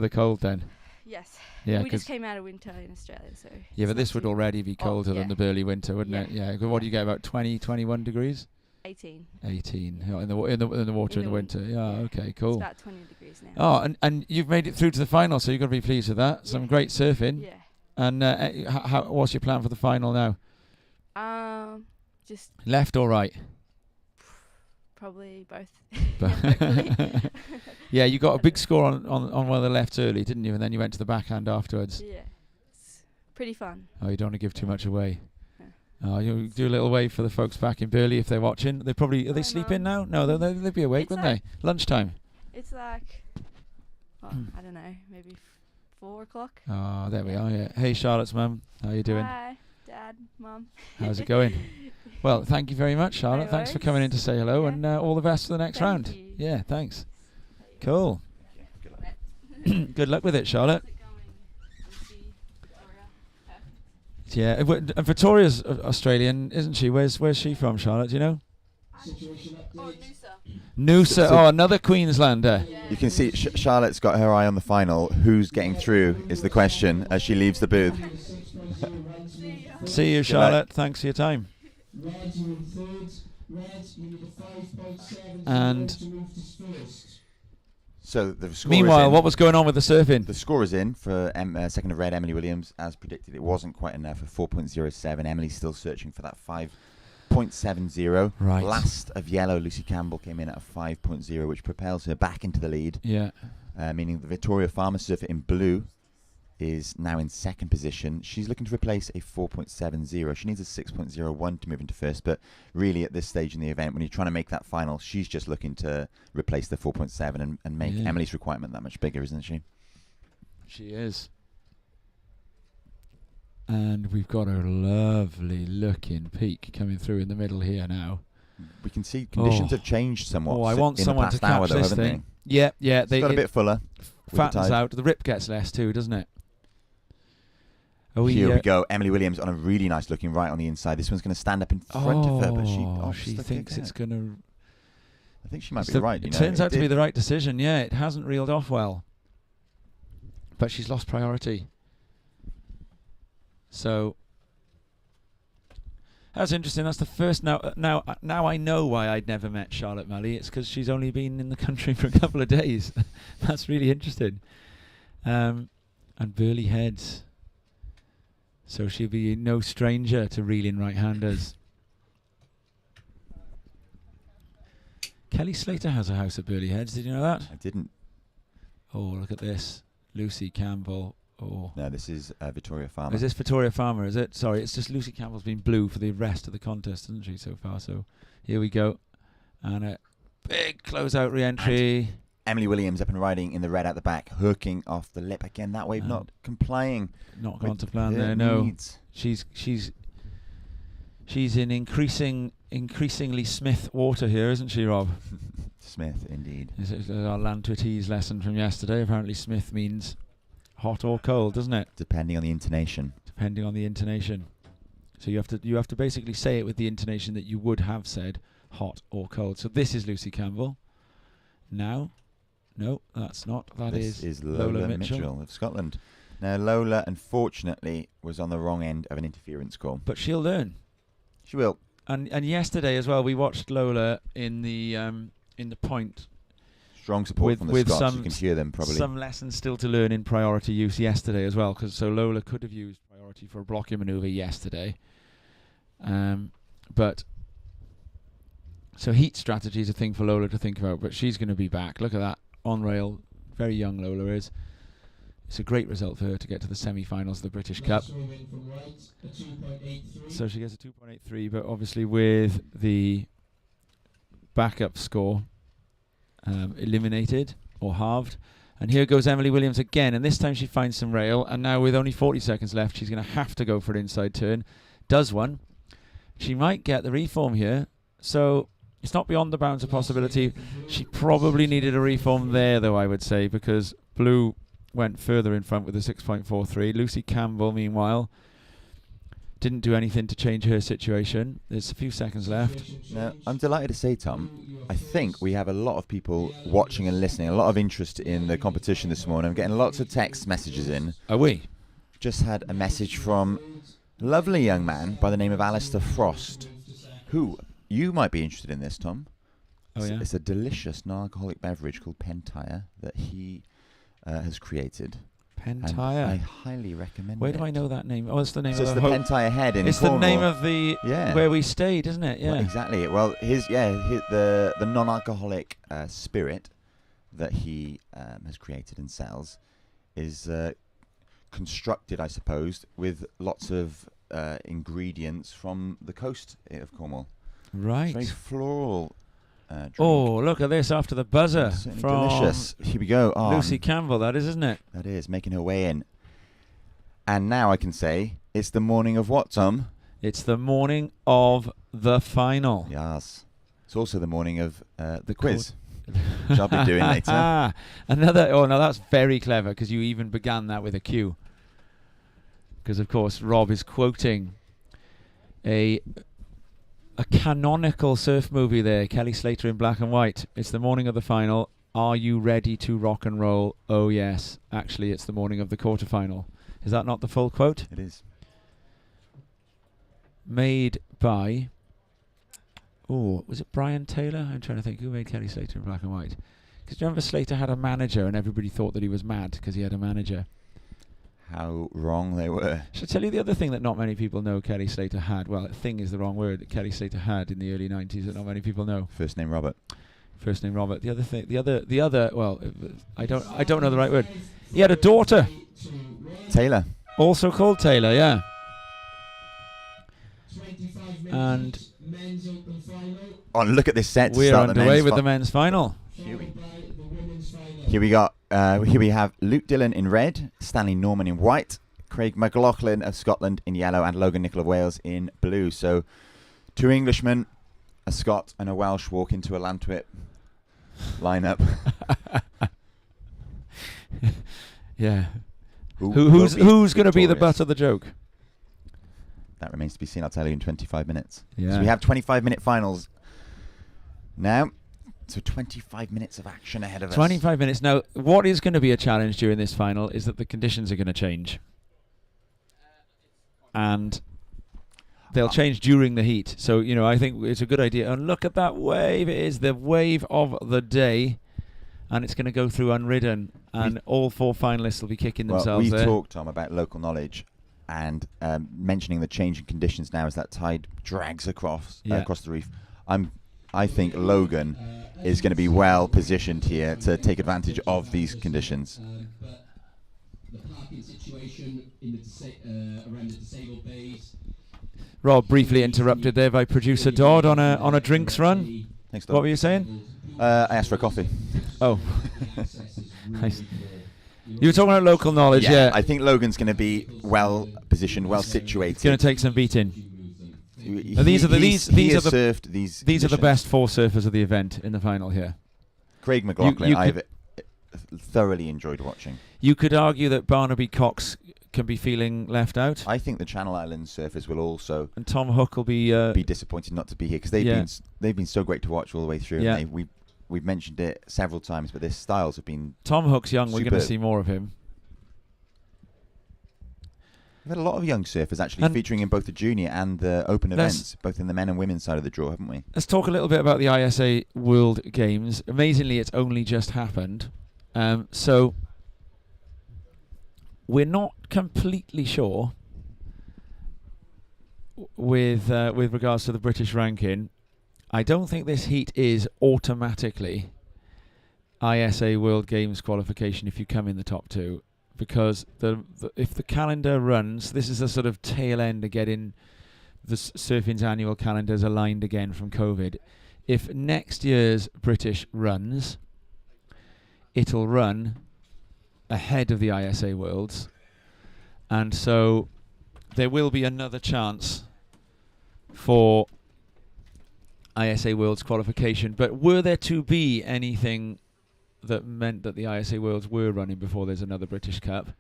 the cold then. Yes. Yeah. We just came out of winter in Australia, so. Yeah, it's but this not would too- already be colder than yeah. the Burleigh winter, wouldn't Yeah. it? Yeah. 'Cause what do you get? About 20, 21 degrees? 18. 18 in the water in the winter. Yeah. Okay. It's Cool. about 20 degrees now. Oh, and you've made it through to the final, so you've got to be pleased with that. Some Yeah. great surfing. Yeah. And what's your plan for the final now? Just Left or right? probably both. But yeah, you got a big score on one of the lefts early, didn't you? And then you went to the backhand afterwards. Yeah. It's pretty fun. Oh, you don't want to give too much away. No. Oh, you do a little wave for the folks back in Burleigh if they're watching. They probably are they Hi, sleeping Mum. now? No, they'd be awake, It's wouldn't they? Lunchtime. It's like, I don't know, maybe 4 o'clock. Oh, there we are. Yeah. Hey, Charlotte's mum. How you doing? Hi, Dad, Mum. How's it going? Well, thank you very much, Charlotte. No Thanks for worries. coming in to say hello, Yeah. and all the best for the next Thank round. you. Yeah, thanks. Cool. Good luck with it, Charlotte. Yeah, and Victoria's Australian, isn't she? Where's she from, Charlotte? Do you know? Situation update. Noosa. Oh, another Queenslander. You can see Charlotte's got her eye on the final. Who's getting through is the question as she leaves the booth. See you, Charlotte. Thanks for your time. Red, you're in third. Red, you need a 5.7 And- to move to first. So the score Meanwhile, is in. what was going on with the surfing? The score is in for second of red, Emily Williams. As predicted, it wasn't quite enough for 4.07. Emily's still searching for that 5.70. Right. Last of yellow, Lucy Campbell came in at a 5.0, which propels her back into the lead. Yeah. Meaning the Victoria Farmer surfer in blue is now in second position. She's looking to replace a 4.70. She needs a 6.01 to move into first, but really at this stage in the event, when you're trying to make that final, she's just looking to replace the 4.7 and make Yeah. Emily's requirement that much bigger, isn't she? She is. And we've got a lovely looking peak coming through in the middle here now. We can see conditions Oh. have changed somewhat. Oh, I si- want in someone the to past hour, catch though, this haven't thing. Yeah, yeah. They? It's got a bit fuller. with the fattens tide. out. The rip gets less too, doesn't it? Oh, Here we go. Emily Williams on a really nice looking right on the inside. This one's going to stand up in front of her, but she thinks it's going to. I think she might be right. It turns out to be the right decision. Yeah, it hasn't reeled off well, but she's lost priority. So that's interesting. That's the first. Now I know why I'd never met Charlotte Malley. It's because she's only been in the country for a couple of days. That's really interesting. And Burleigh Heads. So she'll be no stranger to reeling right-handers. Kelly Slater has a house at Burleigh Heads. Did you know that? I didn't. Oh, look at this. Lucy Campbell. Oh. No, this is Victoria Farmer. Is this Victoria Farmer, is it? Sorry, it's just Lucy Campbell's been blue for the rest of the contest, hasn't she, so far? So here we go. And a big close-out re-entry. Emily Williams up and riding in the red at the back, hooking off the lip. Again, that wave not complying. Not gone with to plan her there, no. needs. She's in increasingly Smith water here, isn't she, Rob? Smith, indeed. This is our land to a tease lesson from yesterday. Apparently Smith means hot or cold, doesn't it? Depending on the intonation. Depending on the intonation. So you have to basically say it with the intonation that you would have said hot or cold. So this is Lucy Campbell. Now, no, that's not. This is Lola Mitchell of Scotland. Now, Lola, unfortunately, was on the wrong end of an interference call. But she'll learn. She will. And yesterday as well, we watched Lola in the point. Strong support from the with Scots. some You can hear them probably. Some lessons still to learn in priority use yesterday as well. So Lola could have used priority for a blocking manoeuvre yesterday. But so heat strategy is a thing for Lola to think about. But she's going to be back. Look at that on rail. Very young Lola is. It's a great result for her to get to the semi-finals of the British Cup. Swimming from right, a 2.83. So she gets a 2.83, but obviously with the backup score eliminated or halved. And here goes Emily Williams again, and this time she finds some rail, and now with only 40 seconds left, she's going to have to go for an inside turn. Does one. She might get the reform here, so it's not beyond the bounds of possibility. She probably needed a reform there, though, I would say, because Blue went further in front with a 6.43. Lucy Campbell, meanwhile, didn't do anything to change her situation. There's a few seconds left. Now, I'm delighted to say, Tom, I think we have a lot of people watching and listening, a lot of interest in the competition this morning. I'm getting lots of text messages in. Are we? Just had a message from a lovely young man by the name of Alistair Frost, who you might be interested in this, Tom. Oh, yeah? It's a delicious non-alcoholic beverage called Pentire that he has created. Pentire. I highly recommend Where it. do I know that name? Oh, it's the name So of it's the the Pentire Head in It's Cornwall. the name of the where we stayed, isn't it? Yeah. Well, exactly. Well, the non-alcoholic spirit that he has created and sells is constructed, I suppose, with lots of ingredients from the coast of Cornwall. Right. It's very floral. Drink. Oh, look at this after the buzzer Certainly from delicious. Here we go. Oh, Lucy Campbell, that is, isn't it? that is making her way in. And now I can say it's the morning of what, Tom? It's the morning of the final. Yes. It's also the morning of the quiz, which I'll be doing later. Oh, no, that's very clever because you even began that with a cue. Because, of course, Rob is quoting a canonical surf movie there, Kelly Slater in black and white. It's the morning of the final. Are you ready to rock and roll? Oh, yes. Actually, it's the morning of the quarterfinal. Is that not the full quote? It is. Made by... Oh, was it Brian Taylor? I'm trying to think. Who made Kelly Slater in black and white? Because remember Slater had a manager and everybody thought that he was mad because he had a manager. How wrong they were. Should I tell you the other thing that not many people know Kelly Slater had? Well, thing is the wrong word. That Kelly Slater had in the early 90s that not many people know. First name Robert. First name Robert. The other thing, the other. Well, I don't know the right word. He had a daughter, Taylor. also called Taylor. Yeah. And Oh, look at this set. To we're start underway with the the men's final. Here we got. Here we have Luke Dillon in red, Stanley Norman in white, Craig McLaughlin of Scotland in yellow, and Logan Nicol of Wales in blue. So, two Englishmen, a Scot, and a Welsh walk into a Lantwit lineup. Yeah. Who's Who's going to be the butt of the joke? That remains to be seen. I'll tell you in 25 minutes. Yeah. So we have 25-minute finals now. So 25 minutes of action ahead of us. 25 minutes. Now, what is going to be a challenge during this final is that the conditions are going to change. And they'll change during the heat. So, I think it's a good idea. And look at that wave. It is the wave of the day. And it's going to go through unridden. And all four finalists will be kicking themselves we there. talked, Tom, about local knowledge and mentioning the change in conditions now as that tide drags across the reef. I think Logan is going to be well positioned here to take advantage of these conditions. The parking situation in the around the disabled bays. Rob briefly interrupted there by producer Dodd on a drinks run. Thanks, What were you saying? I asked for a coffee. Oh. Nice. You were talking about local knowledge, yeah. I think Logan's going to be well positioned, well situated. It's going to take some beating. These are the best four surfers of the event in the final here. Craig McLaughlin, I've thoroughly enjoyed watching. You could argue that Barnaby Cox can be feeling left out. I think the Channel Islands surfers will also, and Tom Hook will be disappointed not to be here because they've been so great to watch all the way through. Yeah. And we've mentioned it several times, but their styles have been. Tom Hook's young. We're going to see more of him. We've had a lot of young surfers actually featuring in both the junior and the open events, both in the men and women's side of the draw, haven't we? Let's talk a little bit about the ISA World Games. Amazingly, it's only just happened. So we're not completely sure with regards to the British ranking. I don't think this heat is automatically ISA World Games qualification if you come in the top two. Because if the calendar runs, this is a sort of tail end of getting the surfing's annual calendars aligned again from COVID. If next year's British runs, it'll run ahead of the ISA Worlds, and so there will be another chance for ISA Worlds qualification. But were there to be anything that meant that the ISA Worlds were running before there's another British Cup,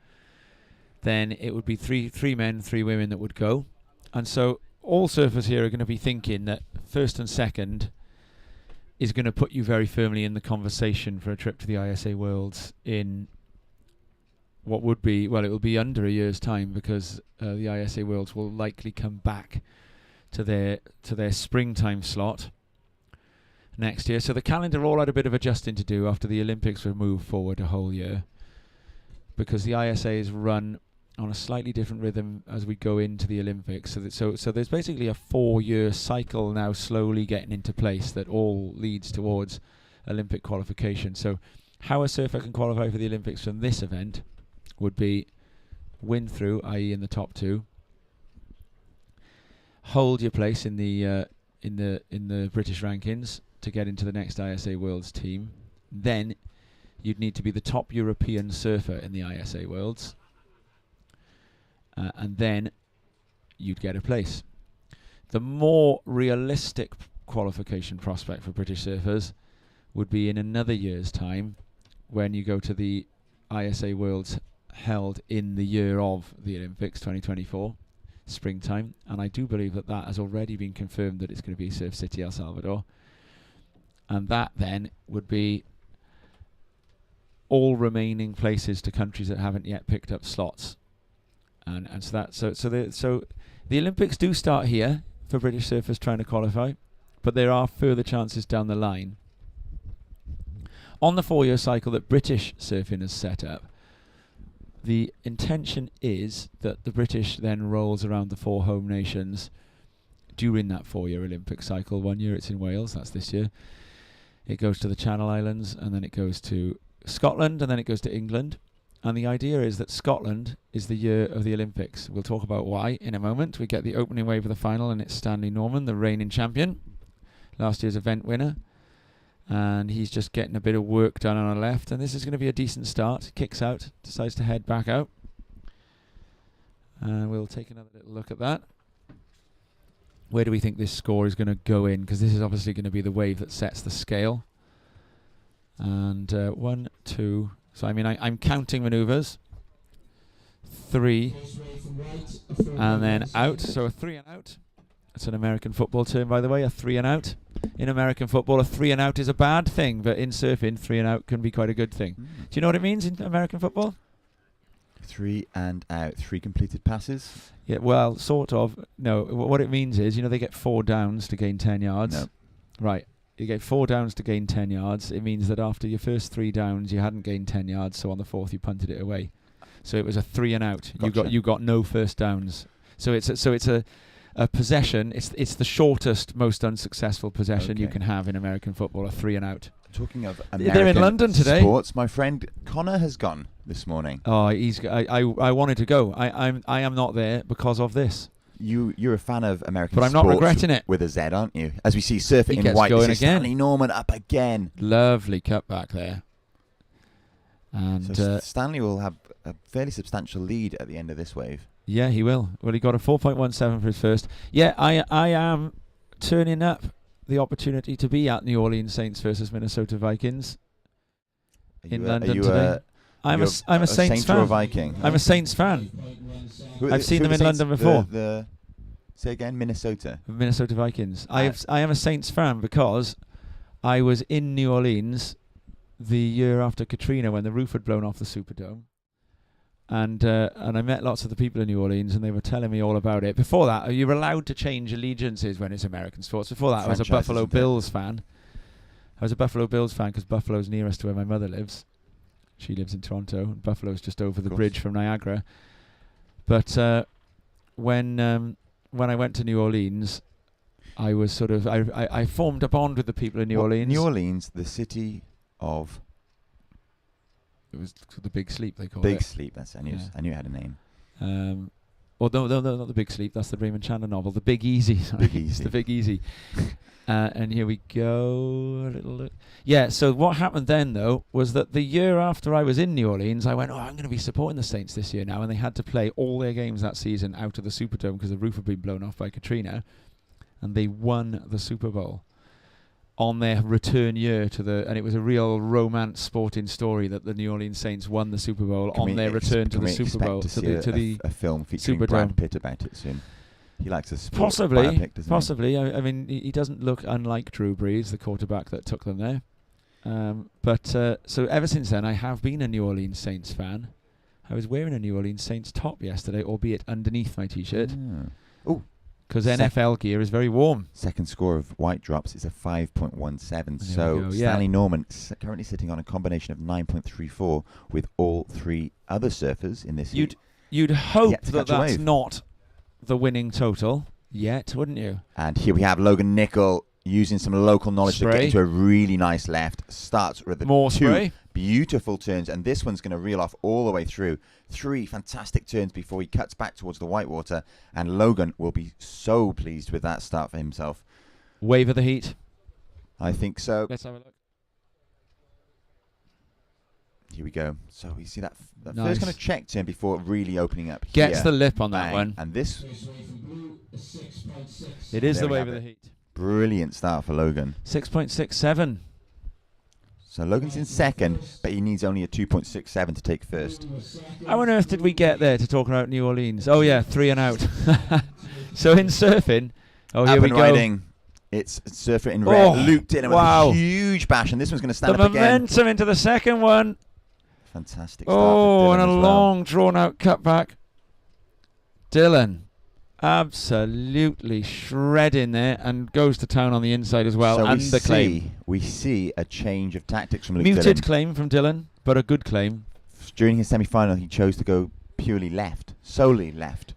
then it would be three men, 3 women that would go. And so all surfers here are going to be thinking that first and second is going to put you very firmly in the conversation for a trip to the ISA Worlds in what would be, well, it will be under a year's time, because the ISA Worlds will likely come back to their springtime slot next year. So the calendar all had a bit of adjusting to do after the Olympics were moved forward a whole year, because the ISA is run on a slightly different rhythm as we go into the Olympics. So there's basically a 4-year cycle now slowly getting into place that all leads towards Olympic qualification. So how a surfer can qualify for the Olympics from this event would be win through, i.e. in the top 2, hold your place in the British rankings to get into the next ISA Worlds team. Then you'd need to be the top European surfer in the ISA Worlds, and then you'd get a place. The more realistic qualification prospect for British surfers would be in another year's time, when you go to the ISA Worlds held in the year of the Olympics 2024, springtime. And I do believe that has already been confirmed, that it's going to be Surf City, El Salvador. And that then would be all remaining places to countries that haven't yet picked up slots. And so the Olympics do start here for British surfers trying to qualify, but there are further chances down the line. On the 4-year cycle that British surfing has set up, the intention is that the British then rolls around the 4 home nations during that 4-year Olympic cycle. 1 year it's in Wales, that's this year. It goes to the Channel Islands, and then it goes to Scotland, and then it goes to England. And the idea is that Scotland is the year of the Olympics. We'll talk about why in a moment. We get the opening wave of the final, and it's Stanley Norman, the reigning champion, last year's event winner. And he's just getting a bit of work done on the left, and this is going to be a decent start. Kicks out, decides to head back out. And we'll take another little look at that. Where do we think this score is going to go in? Because this is obviously going to be the wave that sets the scale. And 1, 2... So, I mean, I'm counting manoeuvres. 3, and then out. So a 3 and out. That's an American football term, by the way, a 3 and out. In American football, a 3 and out is a bad thing, but in surfing, 3 and out can be quite a good thing. Do you know what it means in American football? 3 and out, 3 completed passes? Yeah, well, sort of. No, what it means is, they get 4 downs to gain 10 yards. No. Right. You get 4 downs to gain 10 yards. It means that after your first 3 downs, you hadn't gained 10 yards, so on the 4th you punted it away. So it was a 3 and out. Gotcha. You got no first downs. So it's a possession. It's the shortest, most unsuccessful possession you can have in American football. A 3 and out. Talking of They're American in London today. Sports, my friend Connor has gone this morning. Oh, I wanted to go. I am not there because of this. You're a fan of American But I'm sports not regretting it. with a Z, aren't you? As we see surfing He in gets white, going this is again. Stanley Norman up again. Lovely cut back there. And So Stanley will have a fairly substantial lead at the end of this wave. yeah, he will. Well, he got a 4.17 for his first. Yeah, I am turning up the opportunity to be at New Orleans Saints versus Minnesota Vikings in London today. I'm a Saints Saint fan. or a Viking? I'm a Saints fan. Who seen who them the in Saints? London before. Say again, Minnesota. Minnesota Vikings. I am a Saints fan because I was in New Orleans the year after Katrina when the roof had blown off the Superdome. And I met lots of the people in New Orleans, and they were telling me all about it. Before that, you're allowed to change allegiances when it's American sports. Before that, I was a Franchise, Buffalo isn't it? Bills fan. I was a Buffalo Bills fan because Buffalo's nearest to where my mother lives. She lives in Toronto, and Buffalo's just over the bridge from Niagara. But when I went to New Orleans, I was sort of I formed a bond with the people in New Orleans. New Orleans, the city of It was the Big Sleep, they call Big it. Sleep. That's I knew Yeah. I knew it had a name. Or no, not the Big Sleep. That's the Raymond Chandler novel. The Big Easy. Sorry. Big Easy. It's the Big Easy. And here we go. A little look. Yeah, so what happened then, though, was that the year after I was in New Orleans, I went, I'm going to be supporting the Saints this year now. And they had to play all their games that season out of the Superdome because the roof had been blown off by Katrina. And they won the Super Bowl on their return year to the... And it was a real romance sporting story that the New Orleans Saints won the Super Bowl on their return to the Super Bowl. To see a film featuring Superdome. Brad Pitt about it soon. He likes a sport Possibly, biopic, doesn't possibly. I mean, he doesn't look unlike Drew Brees, the quarterback that took them there. So ever since then, I have been a New Orleans Saints fan. I was wearing a New Orleans Saints top yesterday, albeit underneath my T-shirt. Oh, because NFL gear is very warm. second score of White Drops is a 5.17. There we So go, Stanley Norman currently sitting on a combination of 9.34 with all three other surfers in this heat. You'd hope Yet to that catch a that's wave. not the winning total yet, wouldn't you? And here we have Logan Nickel using some local knowledge to Spray. get into a really nice left. Starts with the More two spray. beautiful turns, and this one's going to reel off all the way through. 3 fantastic turns before he cuts back towards the whitewater, and Logan will be so pleased with that start for himself. Wave of the heat. I think so. Let's have a look. Here we go. So we see that Nice. first kind of check turn before really opening up. Gets here. the lip on that Bang. one. And this It is There the we wave have of the it. heat. brilliant start for Logan. 6.67. So Logan's in second, but he needs only a 2.67 to take first. How on earth did we get there to talk about New Orleans? Oh yeah, 3 and out. So in surfing, here Up we and go. riding. It's surfer in red. Oh, Luke Dillon wow. with a huge bash, and this one's going to The stand up again. momentum into the second one. Fantastic start Oh, for and Dillon a as well. long drawn-out cutback. Dillon absolutely shredding there and goes to town on the inside as well. So and the claim. we see a change of tactics from Luke Muted Dillon. claim from Dillon, but a good claim. During his semi-final, he chose to go purely left, solely left.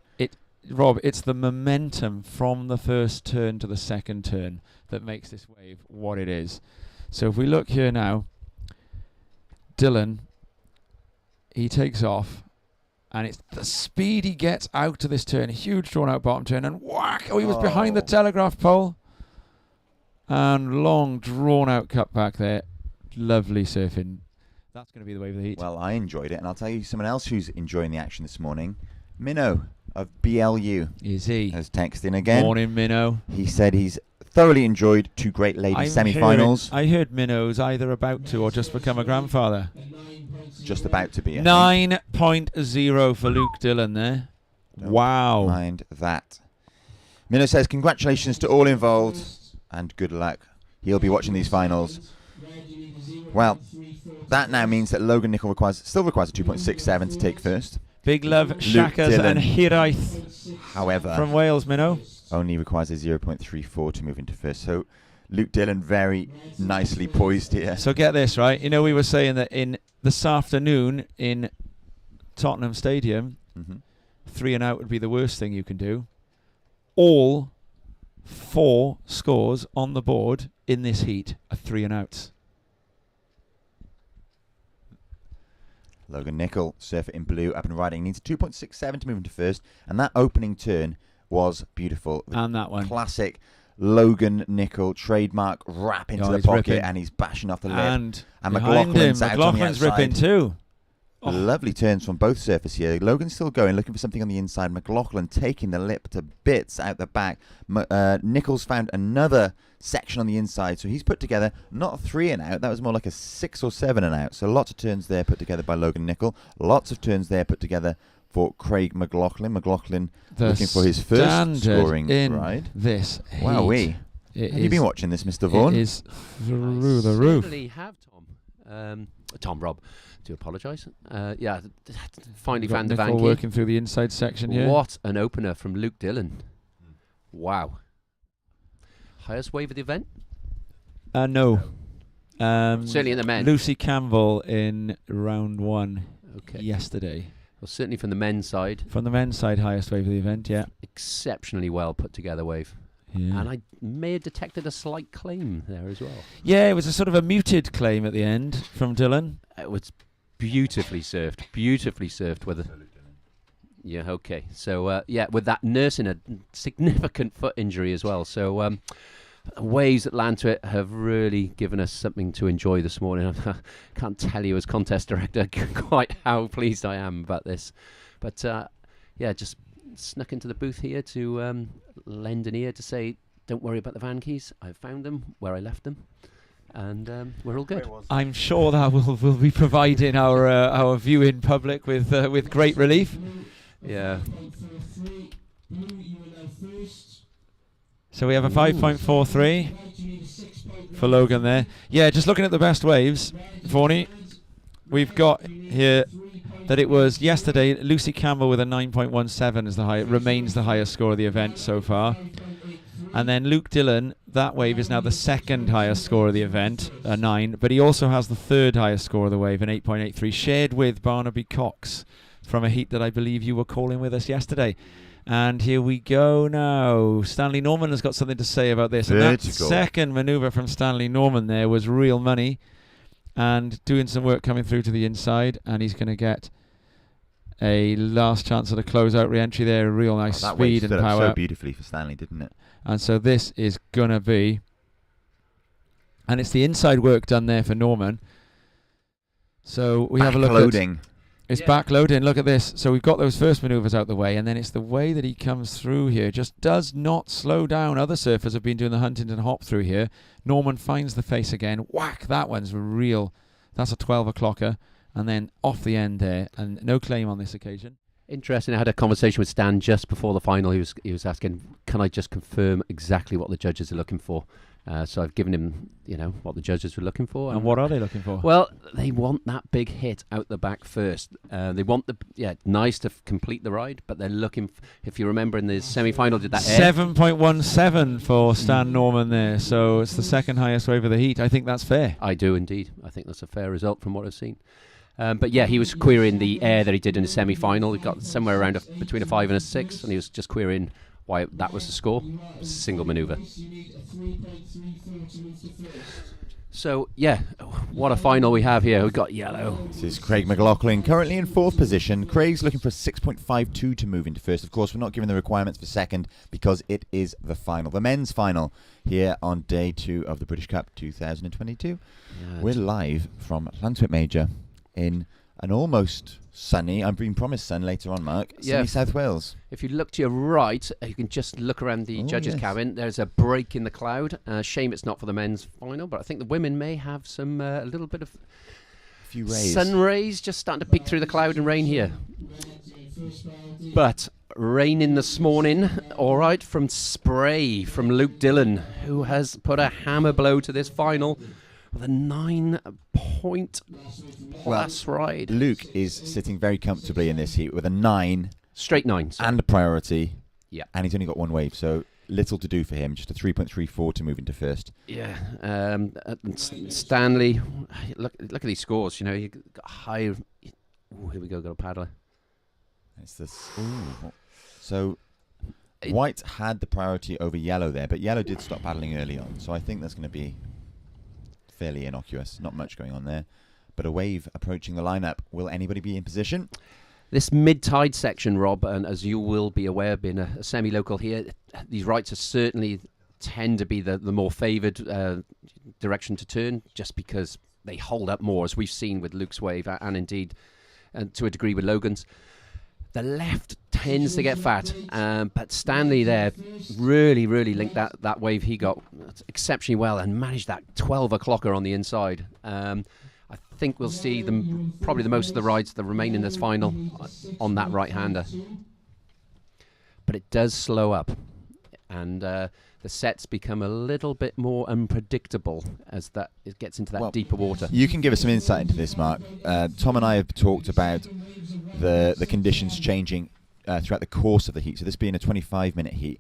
Rob, it's the momentum from the first turn to the second turn that makes this wave what it is. So if we look here now, Dillon, he takes off, and it's the speed he gets out to this turn. A huge drawn-out bottom turn, and whack! Oh, he was behind the telegraph pole. And long, drawn-out cutback there. Lovely surfing. That's going to be the wave of the heat. Well, I enjoyed it, and I'll tell you someone else who's enjoying the action this morning. Minnow of BLU Is he? has texted in again. Morning, Minnow. He said he's thoroughly enjoyed 2 great ladies semi-finals. I heard Minnow's either about to or just become a grandfather. Just about to be. I think. 9.0 for Luke Dillon there. Don't Wow. Mind that. Minnow says congratulations to all involved and good luck. He'll be watching these finals. Well, that now means that Logan Nickel still requires a 2.67 to take first. Big love, Shakas Dillon. and Hiraeth However, from Wales, Minnow. only requires a 0.34 to move into first. So Luke Dillon very nicely poised here. So get this, right? You know, we were saying that in this afternoon in Tottenham Stadium, 3 and out would be the worst thing you can do. All 4 scores on the board in this heat are 3 and outs. Logan Nickel, surfer in blue, up and riding, needs a 2.67 to move into first. And that opening turn was beautiful. And that one. Classic Logan Nickel trademark wrap into the he's pocket, ripping. and he's bashing off the lip. And behind McLaughlin's him, out on the McLaughlin's outside. ripping too. Oh. Lovely turns from both surfers here. Logan's still going, looking for something on the inside. McLaughlin taking the lip to bits out the back. Nichols found another section on the inside, so he's put together not a 3 and out, that was more like a 6 or 7 and out. So lots of turns there put together by Logan Nickel. Lots of turns there put together for Craig McLaughlin. McLaughlin looking for his first scoring ride. This heat. Wowee. Have you been watching this, Mr. Vaughan? It is through the roof. Certainly have, Tom. Rob. Do apologise. Yeah, finally Got found the Nickel Van working through the inside section here. What an opener from Luke Dillon. Wow. Highest wave of the event? No. Certainly in the men. Lucy Campbell in round 1 Okay. yesterday. Well, certainly from the men's side. From the men's side, highest wave of the event, yeah. Exceptionally well put together wave. Yeah. And I may have detected a slight claim there as well. Yeah, it was a sort of a muted claim at the end from Dillon. It was beautifully surfed. Beautifully surfed. Whether Yeah, okay. So, with that nursing a significant foot injury as well. So, waves that land to it have really given us something to enjoy this morning. I can't tell you as contest director quite how pleased I am about this. But, just snuck into the booth here to lend an ear to say, don't worry about the van keys. I've found them where I left them. And we're all good. I'm sure that will be providing our viewing public with great relief. Yeah. So we have a 5.43 for Logan there. Yeah, just looking at the best waves, Forney, we've got here that it was yesterday Lucy Campbell with a 9.17 as remains the highest score of the event so far. And then Luke Dillon, that wave is now the second highest score of the event, a 9, but he also has the third highest score of the wave, an 8.83, shared with Barnaby Cox from a heat that I believe you were calling with us yesterday. And here we go now. Stanley Norman has got something to say about this. And that second manoeuvre from Stanley Norman there was real money and doing some work coming through to the inside, and he's going to get a last chance at a close-out re-entry there. Real nice speed and power. That stood up so beautifully for Stanley, didn't it? And so this is going to be... And it's the inside work done there for Norman. So we have a look Backloading. It's backloading. Look at this. So we've got those first manoeuvres out the way, and then it's the way that he comes through here. Just does not slow down. Other surfers have been doing the Huntington hop through here. Norman finds the face again. Whack! That one's real. That's a 12 o'clocker. And then off the end there, and no claim on this occasion. Interesting. I had a conversation with Stan just before the final. He was asking, can I just confirm exactly what the judges are looking for? So I've given him, what the judges were looking for. And what are they looking for? Well, they want that big hit out the back first. They want nice to complete the ride, but they're looking, if you remember in the semi-final, did that 7.17 for Stan Norman there. So it's the second highest wave of the heat. I think that's fair. I do indeed. I think that's a fair result from what I've seen. But he was querying the air that he did in the semi-final. He got somewhere around between a 5 and a 6, and he was just querying why that was the score. Single manoeuvre. So, what a final we have here. We've got yellow. This is Craig McLaughlin, currently in 4th position. Craig's looking for a 6.52 to move into first. Of course, we're not given the requirements for second because it is the final, the men's final, here on day 2 of the British Cup 2022. We're live from Llantwit Major in an almost sunny, I'm being promised sun later on, Mark, sunny South Wales. If you look to your right, you can just look around the judges' cabin. There's a break in the cloud. Shame it's not for the men's final, but I think the women may have some a little bit of few rays. Sun rays just starting to peek through the cloud and rain here. But raining this morning, all right, from spray from Luke Dillon, who has put a hammer blow to this final with a 9-point plus ride. Luke is sitting very comfortably in this heat with a 9. Straight 9. And a priority. Yeah. And he's only got one wave, so little to do for him. Just a 3.34 to move into first. Yeah. Stanley, look at these scores. You got high... Ooh, here we go, got a paddler. It's this... Ooh. So... White had the priority over yellow there, but yellow did stop paddling early on, so I think that's going to be fairly innocuous. Not much going on there. But a wave approaching the lineup. Will anybody be in position? This mid-tide section, Rob, and as you will be aware, being a semi-local here, these rights are certainly tend to be the more favoured direction to turn, just because they hold up more, as we've seen with Luke's wave, and indeed, and to a degree with Logan's. The left tends to get fat, but Stanley there really linked that wave he got exceptionally well and managed that 12 o'clocker on the inside. I think we'll see them probably the most of the rides that remain in this final on that right-hander. But it does slow up, and the sets become a little bit more unpredictable as it gets into that deeper water. You can give us some insight into this, Mark. Tom and I have talked about the conditions changing throughout the course of the heat. So this being a 25-minute heat,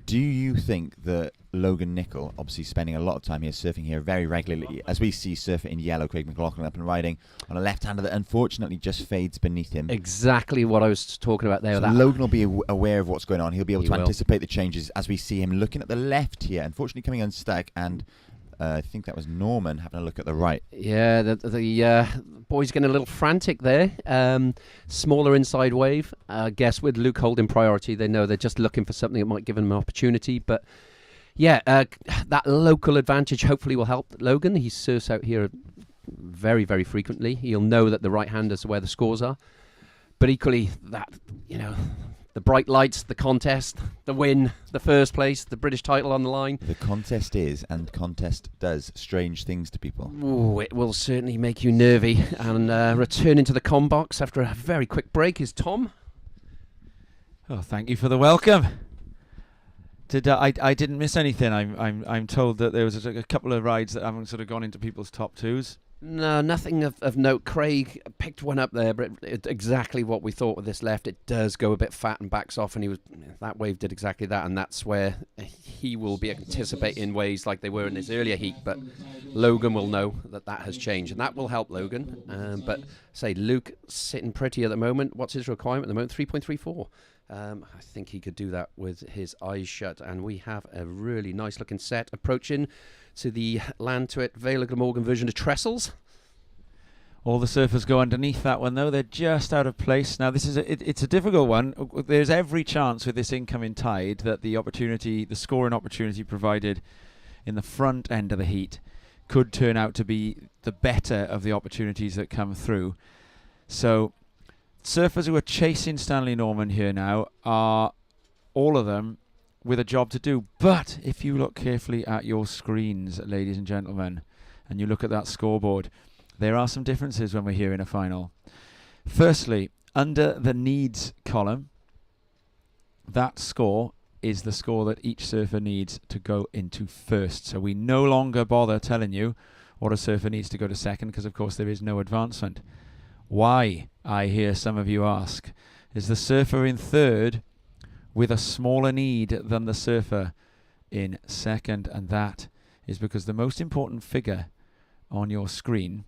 do you think that Logan Nicol, obviously spending a lot of time here, surfing here very regularly, as we see surfer in yellow, Craig McLaughlin up and riding on a left-hander that unfortunately just fades beneath him. Exactly what I was talking about there. So Logan will be aware of what's going on. He'll be able to anticipate the changes as we see him looking at the left here, unfortunately coming unstuck and I think that was Norman having a look at the right. Yeah, the boys getting a little frantic there. Smaller inside wave. I guess with Luke holding priority, they know they're just looking for something that might give them an opportunity. But yeah, that local advantage hopefully will help Logan. He serves out here very, very frequently. He'll know that the right-handers are where the scores are. But equally, that, the bright lights, the contest, the win, the first place, the British title on the line. The contest is, and contest does, strange things to people. Ooh, it will certainly make you nervy. And returning to the comm box after a very quick break is Tom. Oh, thank you for the welcome. I didn't miss anything. I'm told that there was a couple of rides that haven't sort of gone into people's top twos. No, nothing of note. Craig picked one up there, but it's exactly what we thought with this left. It does go a bit fat and backs off, and that wave did exactly that, and that's where he will be anticipating waves like they were in his earlier heat. But Logan will know that has changed, and that will help Logan. But say Luke sitting pretty at the moment. What's his requirement at the moment? 3.34. I think he could do that with his eyes shut, and we have a really nice looking set approaching to the Land to It Vale of Glamorgan version of Trestles. All the surfers go underneath that one, though. They're just out of place. Now, this is it's a difficult one. There's every chance with this incoming tide that the scoring opportunity provided in the front end of the heat could turn out to be the better of the opportunities that come through. So surfers who are chasing Stanley Norman here now are all of them with a job to do. But if you look carefully at your screens, ladies and gentlemen, and you look at that scoreboard, there are some differences when we're here in a final. Firstly, under the needs column, that score is the score that each surfer needs to go into first. So we no longer bother telling you what a surfer needs to go to second, because of course there is no advancement. Why, I hear some of you ask, is the surfer in third with a smaller need than the surfer in second? And that is because the most important figure on your screen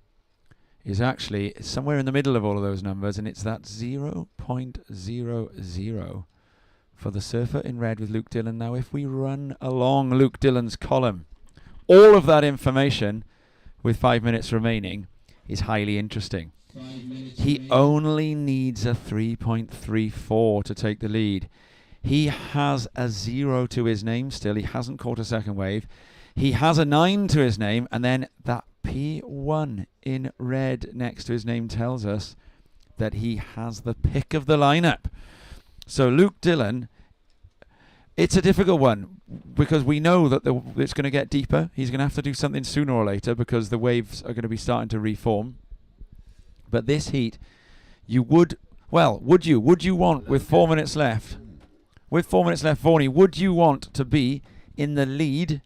is actually somewhere in the middle of all of those numbers, and it's that 0.00 for the surfer in red with Luke Dillon. Now, if we run along Luke Dillon's column, all of that information with 5 minutes remaining is highly interesting. He only needs a 3.34 to take the lead. He has a 0 to his name still. He hasn't caught a second wave. He has a 9 to his name, and then that P1 in red next to his name tells us that he has the pick of the lineup. So Luke Dillon, it's a difficult one because we know that it's going to get deeper. He's going to have to do something sooner or later because the waves are going to be starting to reform. But this heat, would you want, with 4 minutes left, Vaughan, would you want to be in the lead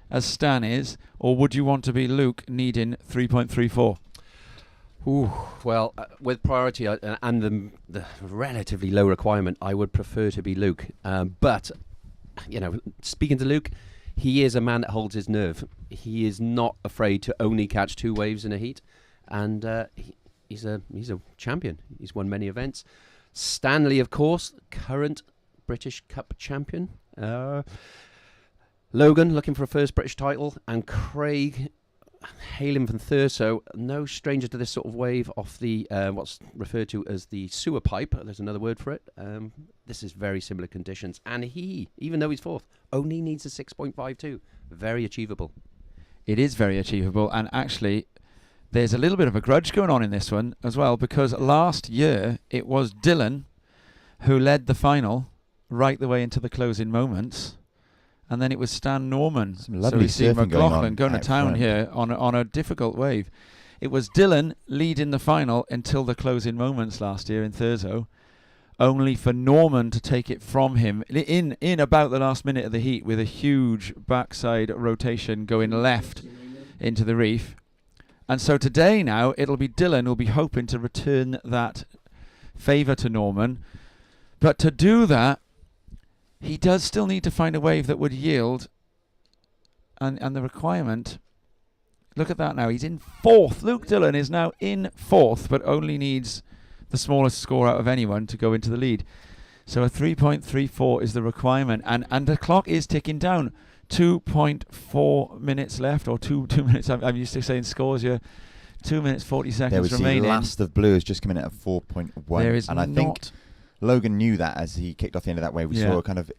as Stan is, or would you want to be Luke needing 3.34? Ooh, well, with priority and the relatively low requirement, I would prefer to be Luke. But, speaking to Luke, he is a man that holds his nerve. He is not afraid to only catch 2 waves in a heat, and he's a champion. He's won many events. Stanley, of course, current British Cup champion. Logan looking for a first British title, and Craig hailing from third, so no stranger to this sort of wave off the what's referred to as the sewer pipe. There's another word for it. This is very similar conditions, and he, even though he's fourth, only needs a 6.52. Very achievable. It is very achievable, and actually there's a little bit of a grudge going on in this one as well, because last year it was Dillon who led the final right the way into the closing moments. And then it was Stan Norman. So we see McLaughlin going to town here on a difficult wave. It was Dillon leading the final until the closing moments last year in Thurso, only for Norman to take it from him in about the last minute of the heat with a huge backside rotation going left into the reef. And so today now it'll be Dillon who'll be hoping to return that favour to Norman. But to do that, he does still need to find a wave that would yield, and the requirement, look at that now, he's in fourth. Luke Dillon is now in fourth, but only needs the smallest score out of anyone to go into the lead. So a 3.34 is the requirement, and the clock is ticking down. 2.4 minutes left, or 2 minutes. I'm used to saying scores here. 2 minutes 40 seconds There was remaining. the last of blue has just come in at a 4.1. There is and I think Logan knew that as he kicked off the end of that wave. We saw a kind of,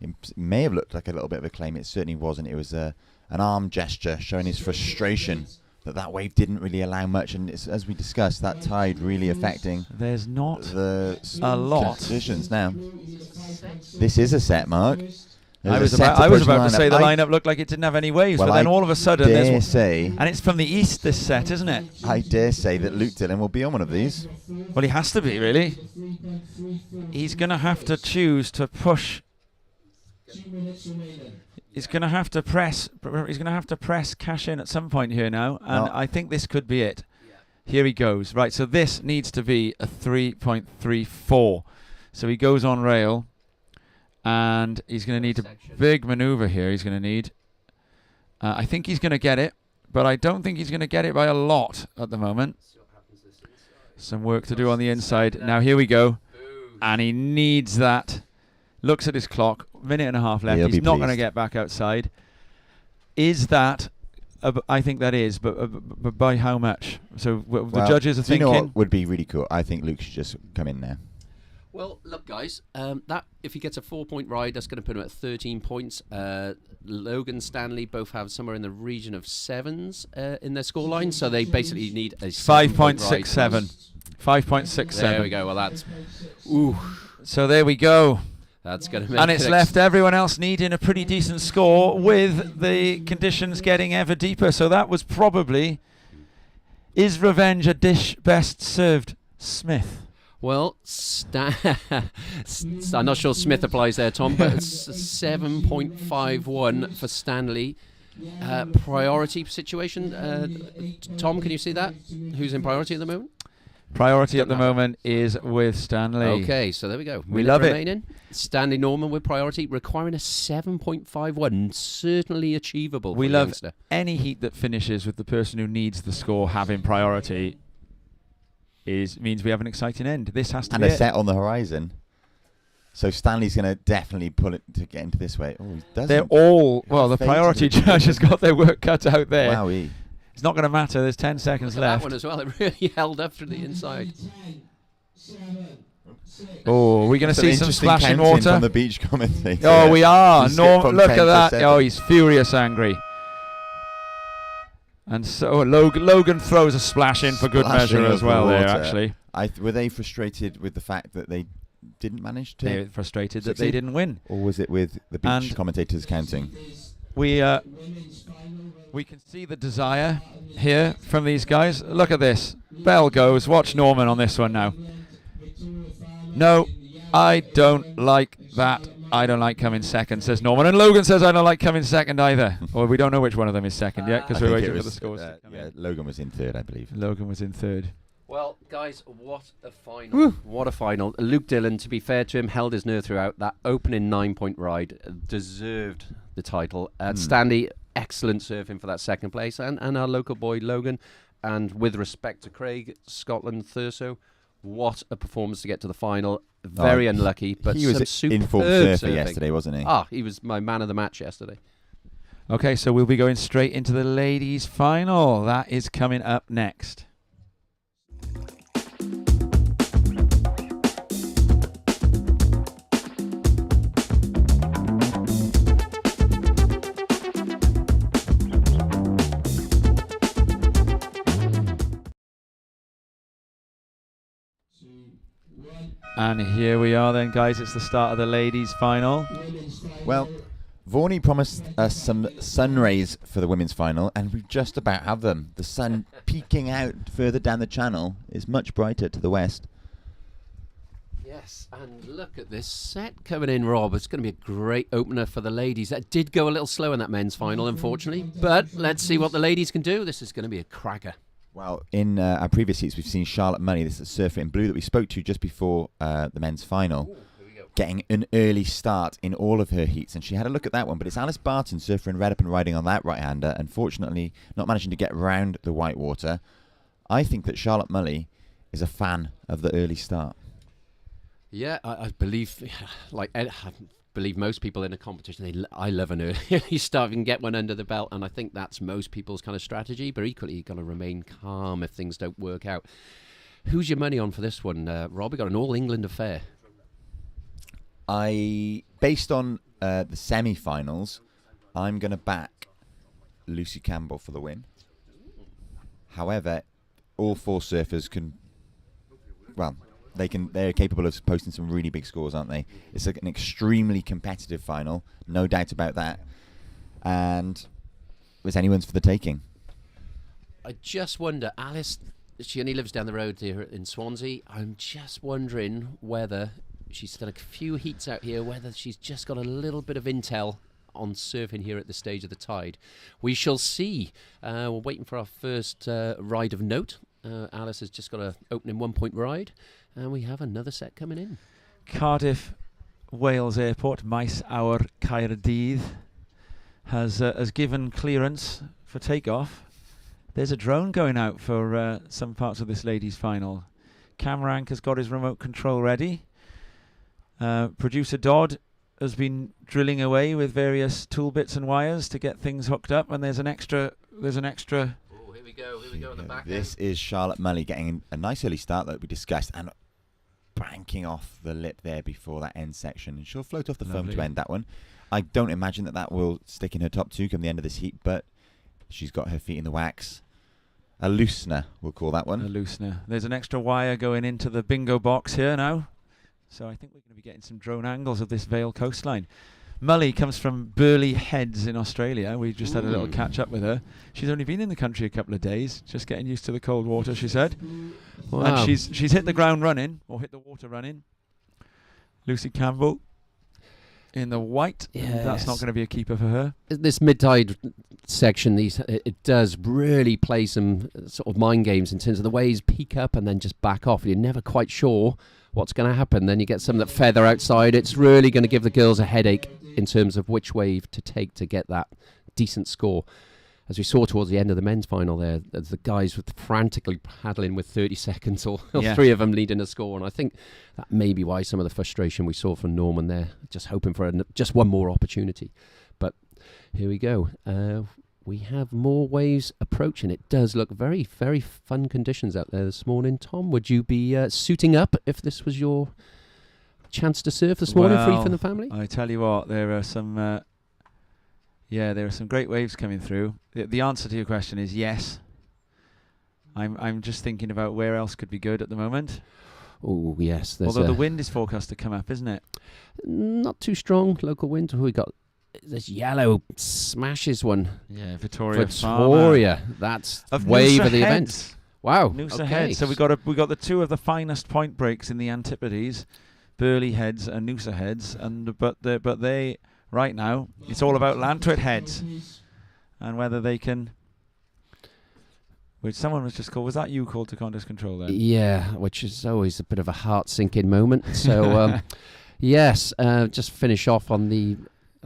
it may have looked like a little bit of a claim. It certainly wasn't. It was an arm gesture showing his frustration that wave didn't really allow much. And it's, as we discussed, that tide really affecting There's not the a lot. conditions now. This is a set, Mark. I was about to say the lineup looked like it didn't have any waves, but then all of a sudden there's one. And it's from the east, this set, isn't it? I dare say that Luke Dillon will be on one of these. Well, he has to be, really. He's going to have to choose to push. He's going to have to press. He's going to have to press cash in at some point here now, and I think this could be it. Here he goes. Right, so this needs to be a 3.34. So he goes on rail. And he's going to need a big maneuver here. He's going to need. I think he's going to get it, but I don't think he's going to get it by a lot at the moment. Some work to do on the inside. Now here we go. And he needs that. Looks at his clock. Minute and a half left. He's not going to get back outside. Is that? I think that is, but by how much? So the judges are thinking. You know what would be really cool? I think Luke should just come in there. Well, look, guys, that if he gets a 4-point ride, that's going to put him at 13 points. Logan, Stanley both have somewhere in the region of 7s in their scoreline, so they basically need a 5.67. 5.67. There we go. Well, that's... Ooh. So there we go. That's going to make and it's left everyone else needing a pretty decent score with the conditions getting ever deeper. So that was probably... Is revenge a dish best served, Smith? Well, I'm not sure Smith applies there, Tom, but it's 7.51 for Stanley. Priority situation. Tom, can you see that? Who's in priority at the moment? Priority at the moment is with Stanley. Okay, so there we go. We love remaining. Stanley Norman with priority, requiring a 7.51. Certainly achievable. We love any heat that finishes with the person who needs the score having priority. Means we have an exciting end. This has to be a set on the horizon. So Stanley's going to definitely pull it to get into this way. Oh, he doesn't. They're all... Well, the priority judge has got their work cut out there. Wowee. It's not going to matter. There's 10 seconds left. That one as well. It really held up through the inside. Oh, we're going to see some splashing water. From the beach commentator. Oh, we are. Look at that. Oh, he's furious angry. And so Logan throws a splash in for good measure as well there, actually. Were they frustrated with the fact that they didn't manage to? They were frustrated that they didn't win. Or was it with the beach commentators counting? We can see the desire here from these guys. Look at this. Bell goes. Watch Norman on this one now. No, I don't like that. I don't like coming second, says Norman. And Logan says I don't like coming second either. Or we don't know which one of them is second yet because we're waiting for the scores to come in. Logan was in third, I believe. Logan was in third. Well, guys, what a final. Woo. What a final. Luke Dillon, to be fair to him, held his nerve throughout. That opening 9-point ride deserved the title. Stanley, excellent surfing for that second place. And our local boy, Logan. And with respect to Craig, Scotland, Thurso, what a performance to get to the final. Very unlucky, but he was in full surfer yesterday, wasn't he? He was my man of the match yesterday. Okay, so we'll be going straight into the ladies' final. That is coming up next. And here we are then, guys. It's the start of the ladies' final. Well, Vorney promised us some sun rays for the women's final, and we just about have them. The sun peeking out further down the channel is much brighter to the west. Yes, and look at this set coming in, Rob. It's going to be a great opener for the ladies. That did go a little slow in that men's final, unfortunately. But let's see what the ladies can do. This is going to be a cracker. Well, in our previous heats, we've seen Charlotte Money, this is a surfer in blue that we spoke to just before the men's final, getting an early start in all of her heats, and she had a look at that one. But it's Alice Barton, surfer in red, up and riding on that right-hander, unfortunately not managing to get round the whitewater. I think that Charlotte Mully is a fan of the early start. Yeah, I believe, like believe most people in a competition, I love an early start. You can get one under the belt, and I think that's most people's kind of strategy. But equally, you've got to remain calm if things don't work out. Who's your money on for this one, Rob? We got an all-England affair. Based on the semi-finals, I'm going to back Lucy Campbell for the win. However, all 4 surfers they're capable of posting some really big scores, aren't they? It's an extremely competitive final, no doubt about that. And was anyone's for the taking. I just wonder, Alice, she only lives down the road here in Swansea. I'm just wondering whether she's done a few heats out here, whether she's just got a little bit of intel on surfing here at this stage of the tide. We shall see. We're waiting for our first ride of note. Alice has just got an opening 1-point ride, and we have another set coming in. Cardiff Wales Airport, Maes Awr Caerdydd, has given clearance for takeoff. There's a drone going out for some parts of this ladies' final. Cam Rank has got his remote control ready. Producer Dodd has been drilling away with various tool bits and wires to get things hooked up, and there's an extra. Oh, here we go on the back This is Charlotte Mully getting a nice early start that we discussed, and banking off the lip there before that end section. And she'll float off the foam to end that one. I don't imagine that will stick in her top 2 come the end of this heat, but she's got her feet in the wax. A loosener, we'll call that one. A loosener. There's an extra wire going into the bingo box here now. So I think we're going to be getting some drone angles of this Vale coastline. Mully comes from Burleigh Heads in Australia. We just had a little catch up with her. She's only been in the country a couple of days, just getting used to the cold water, she said. Wow. And she's hit the ground running, or hit the water running. Lucy Campbell in the white. Yes. That's not going to be a keeper for her. This mid-tide section, it does really play some sort of mind games in terms of the waves peak up and then just back off. You're never quite sure what's going to happen. Then you get some that feather outside. It's really going to give the girls a headache in terms of which wave to take to get that decent score. As we saw towards the end of the men's final there, the guys were frantically paddling with 30 seconds, or 3 of them leading a score. And I think that may be why some of the frustration we saw from Norman there, just hoping for just one more opportunity. But here we go. We have more waves approaching. It does look very, very fun conditions out there this morning. Tom, would you be suiting up if this was your chance to surf this morning, free from the family? I tell you what, there are some great waves coming through. The answer to your question is yes. I'm just thinking about where else could be good at the moment. Oh yes, although the wind is forecast to come up, isn't it? Not too strong local wind. We got this yellow smashes one. Yeah, Victoria. That's of wave Noosa of the Heads. event. Wow. Noosa okay. Heads. So we got the 2 of the finest point breaks in the Antipodes, Burleigh Heads and Noosa Heads, but they right now it's all about Lantwit Heads and whether they can. Which someone was just called. Was that you called to contest control then? Yeah, which is always a bit of a heart-sinking moment. So yes, just finish off on the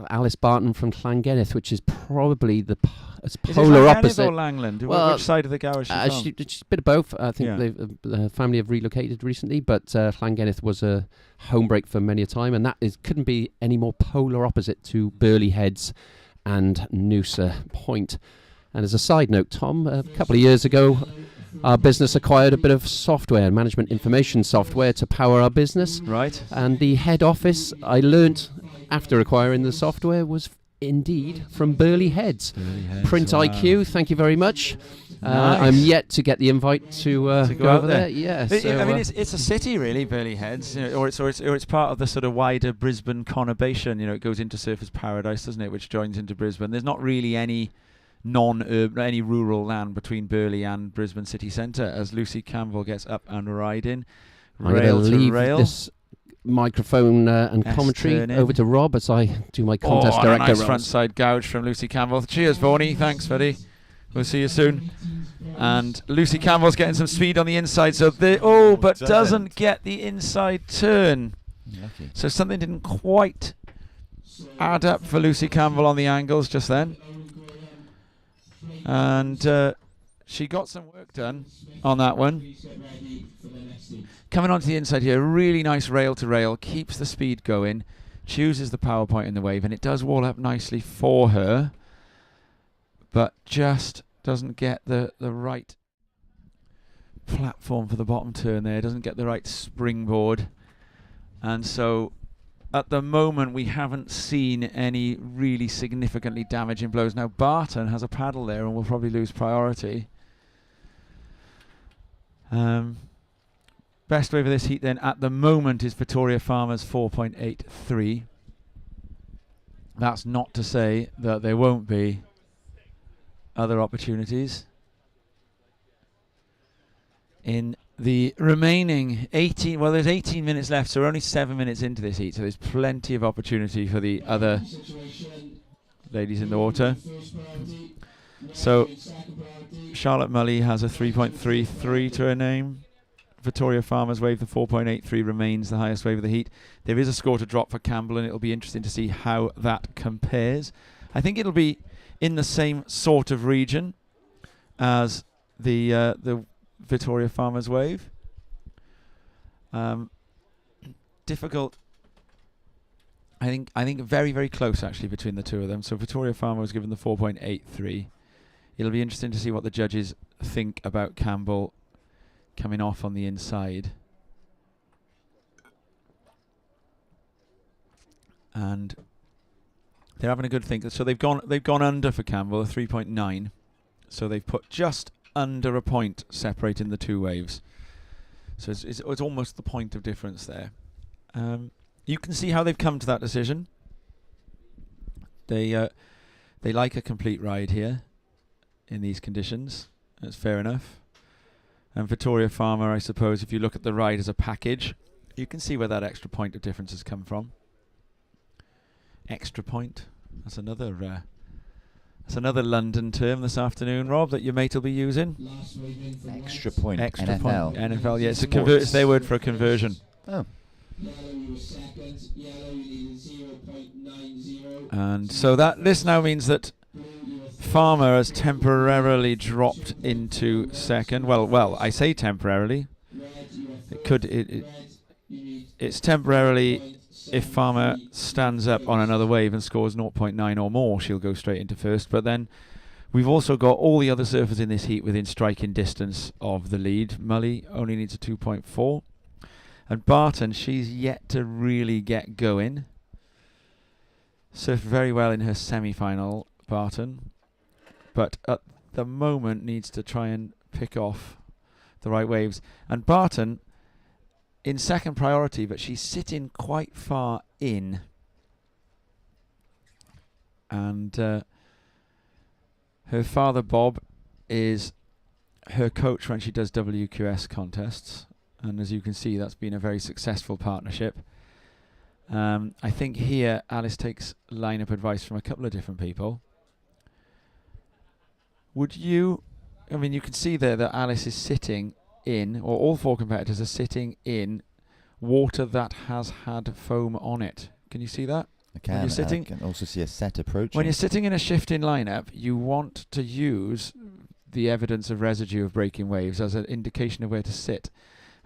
Alice Barton from Llangennith, which is probably the polar opposite. Or Langland? Well, which side of the Gower is she from? She's a bit of both. I think the family have relocated recently, but Llangennith was a home break for many a time, and couldn't be any more polar opposite to Burleigh Heads and Noosa Point. And as a side note, Tom, a couple of years ago, our business acquired a bit of software, management information software, to power our business. Right. And the head office, I learnt after acquiring the software, was indeed from Burleigh Heads. Print wow. IQ, thank you very much. Nice. I'm yet to get the invite to go over there. Yeah, I mean, it's a city really, Burleigh Heads, or it's part of the sort of wider Brisbane conurbation. It goes into Surfers Paradise, doesn't it, which joins into Brisbane. There's not really any any rural land between Burleigh and Brisbane city centre. As Lucy Campbell gets up and riding, I'm going to leave this microphone and commentary over to Rob as I do my contest director. Nice front side gouge from Lucy Campbell. Cheers, Vaughan. Thanks, buddy. We'll see you soon. And Lucy Campbell's getting some speed on the inside, but doesn't get the inside turn. Lucky. So something didn't quite add up for Lucy Campbell on the angles just then. And she got some work done on that one. Coming onto the inside here, really nice rail to rail, keeps the speed going. chooses the power point in the wave, and it does wall up nicely for her, but just doesn't get the right platform for the bottom turn there, doesn't get the right springboard. And so at the moment we haven't seen any really significantly damaging blows. Now Barton has a paddle there and will probably lose priority. Best wave of this heat then at the moment is Victoria Farmer's 4.83. That's not to say that there won't be other opportunities. In the remaining 18, well, there's 18 minutes left, so we're only 7 minutes into this heat, so there's plenty of opportunity for the other ladies in the water. So Charlotte Mully has a 3.33 to her name. Victoria Farmer's wave, the 4.83, remains the highest wave of the heat. There is a score to drop for Campbell, and it'll be interesting to see how that compares. I think it'll be in the same sort of region as the Victoria Farmer's wave. Difficult. I think very, very close actually between the two of them. So Victoria Farmer was given the 4.83. It'll be interesting to see what the judges think about Campbell coming off on the inside. And they're having a good think. So they've gone under for Campbell, a 3.9. So they've put just under a point separating the two waves. So it's almost the point of difference there. You can see how they've come to that decision. They like a complete ride here in these conditions. That's fair enough. And Victoria Farmer, I suppose, if you look at the ride as a package, you can see where that extra point of difference has come from. Extra point. That's another London term this afternoon, Rob, that your mate will be using. Extra point. Extra NFL. point. NFL. Yeah, it's their word for a conversion. Oh. And so this now means that Farmer has temporarily dropped into second. Well, I say temporarily. It's temporarily. If Farmer stands up on another wave and scores 0.9 or more, she'll go straight into first. But then we've also got all the other surfers in this heat within striking distance of the lead. Mully only needs a 2.4. And Barton, she's yet to really get going. Surfed very well in her semi-final, Barton. But at the moment needs to try and pick off the right waves. And Barton in second priority, but she's sitting quite far in. And her father, Bob, is her coach when she does WQS contests. And as you can see, that's been a very successful partnership. I think here Alice takes line-up advice from a couple of different people. Would you... I mean, you can see there that Alice is sitting in, or all four competitors are sitting in water that has had foam on it. Can you see that? I can. When you're sitting, I can also see a set approaching. when you're sitting in a shifting lineup, you want to use the evidence of residue of breaking waves as an indication of where to sit.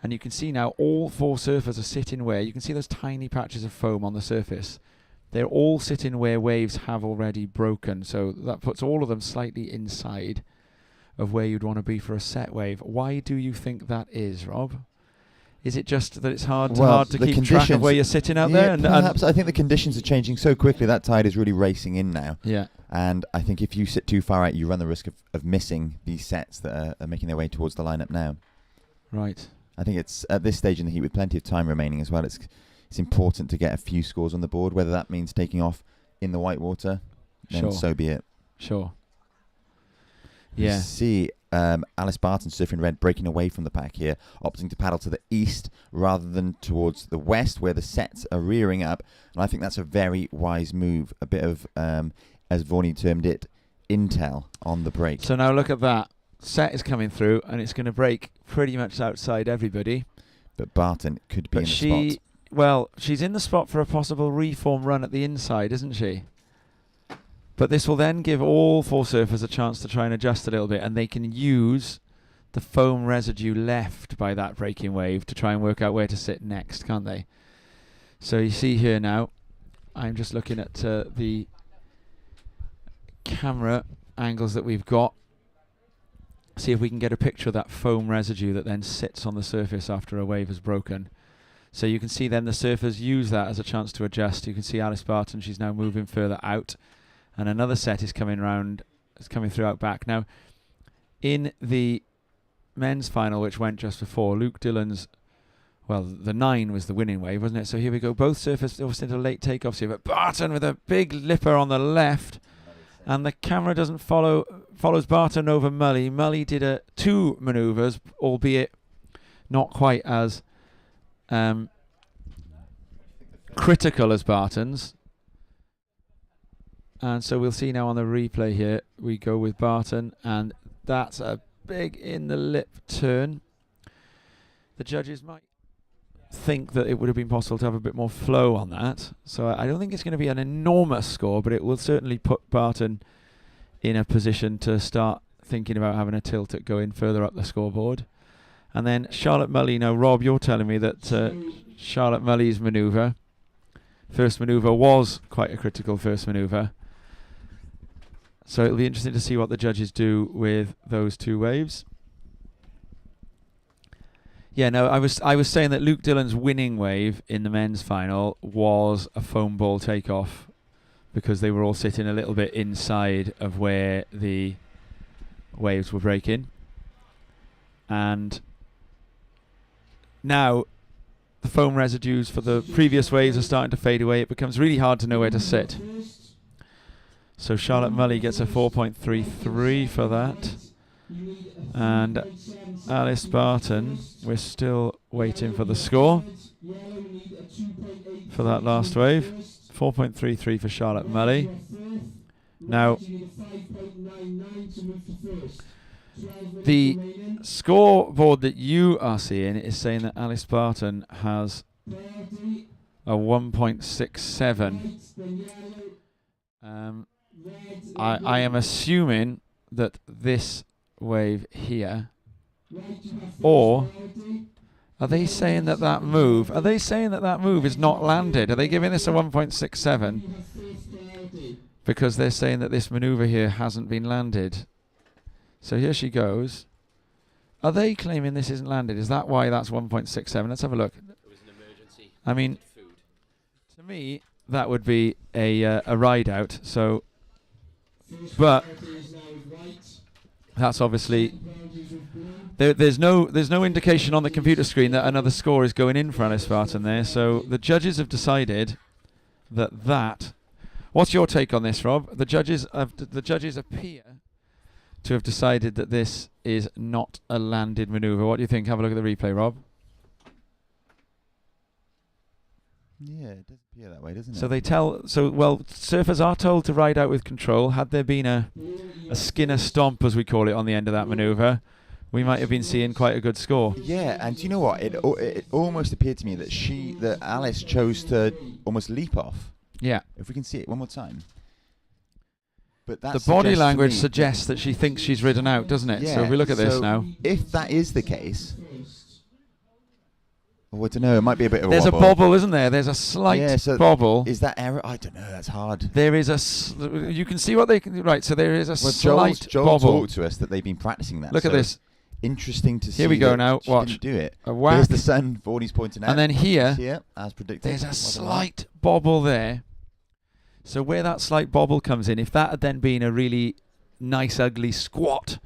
And you can see now all four surfers are sitting where, you can see those tiny patches of foam on the surface. They're all sitting where waves have already broken. So that puts all of them slightly inside of where you'd want to be for a set wave. Why do you think that is, Rob? Is it just that it's hard to keep track of where you're sitting out there? And perhaps. I think the conditions are changing so quickly. That tide is really racing in now. Yeah. And I think if you sit too far out, you run the risk of missing these sets that are making their way towards the lineup now. Right. I think it's at this stage in the heat with plenty of time remaining as well. It's important to get a few scores on the board, whether that means taking off in the white water, then so be it. Sure. You see Alice Barton surfing red breaking away from the pack here, opting to paddle to the east rather than towards the west where the sets are rearing up. And I think that's a very wise move. A bit of, as Vorney termed it, intel on the break. So now look at that. Set is coming through and it's going to break pretty much outside everybody. But Barton could be in the spot. Well, she's in the spot for a possible reform run at the inside, isn't she? But this will then give all four surfers a chance to try and adjust a little bit, and they can use the foam residue left by that breaking wave to try and work out where to sit next, can't they? So you see here now, I'm just looking at the camera angles that we've got. See if we can get a picture of that foam residue that then sits on the surface after a wave has broken. So you can see then the surfers use that as a chance to adjust. You can see Alice Barton, she's now moving further out. And another set is coming round, it's coming through out back. Now, in the men's final, which went just before, Luke Dillon's, well, the 9 was the winning wave, wasn't it? So here we go. Both surfers obviously into late takeoffs here, but Barton with a big lipper on the left. And the camera doesn't follows Barton over Mully. Mully did 2 manoeuvres, albeit not quite as critical as Barton's. And so we'll see now on the replay here, we go with Barton, and that's a big in the lip turn. The judges might think that it would have been possible to have a bit more flow on that. So I don't think it's going to be an enormous score, but it will certainly put Barton in a position to start thinking about having a tilt at going further up the scoreboard. And then Charlotte Mully. Now, Rob, you're telling me that Charlotte Mully's first manoeuvre was quite a critical first manoeuvre. So it'll be interesting to see what the judges do with those 2 waves. Yeah, no, I was saying that Luke Dillon's winning wave in the men's final was a foam ball takeoff because they were all sitting a little bit inside of where the waves were breaking. And now the foam residues for the previous waves are starting to fade away. It becomes really hard to know where to sit. So Charlotte Mully gets a 4.33 for that. And Alice Barton, we're still waiting for the score for that last wave. 4.33 for Charlotte Mully. Now, the scoreboard that you are seeing is saying that Alice Barton has a 1.67. I am assuming that this wave here, or are they saying that move is not landed? Are they giving this a 1.67 because they're saying that this maneuver here hasn't been landed? So here she goes. Are they claiming this isn't landed? Is that why that's 1.67? Let's have a look. It was an emergency. I mean, to me, that would be a ride out. So, but that's obviously there's no indication on the computer screen that another score is going in for Alice Barton there. So the judges have decided that. What's your take on this, Rob? The judges appear to have decided that this is not a landed manoeuvre. What do you think? Have a look at the replay, Rob. Yeah, it does appear that way, doesn't it? Surfers are told to ride out with control. Had there been a Skinner stomp, as we call it, on the end of that manoeuvre, we might have been seeing quite a good score. Yeah, and do you know what? It almost appeared to me that Alice chose to almost leap off. Yeah. If we can see it one more time. But that the body language suggests that she thinks she's ridden out, doesn't it? Yeah, so if we look at this now. If that is the case, I don't know, it might be a bit of a There's wobble. a bobble, isn't there? There's a slight bobble. Is that error? I don't know, that's hard. There is you can see what they can... Right, so there is a slight Joel bobble. talked to us that they've been practicing that. Look at this. Interesting to see. Here we go now, she watch. didn't do it. A whack. There's the sun, Vorney's pointing out. And then here, as predicted. there's a slight bobble there. So where that slight bobble comes in, if that had then been a really nice, ugly squat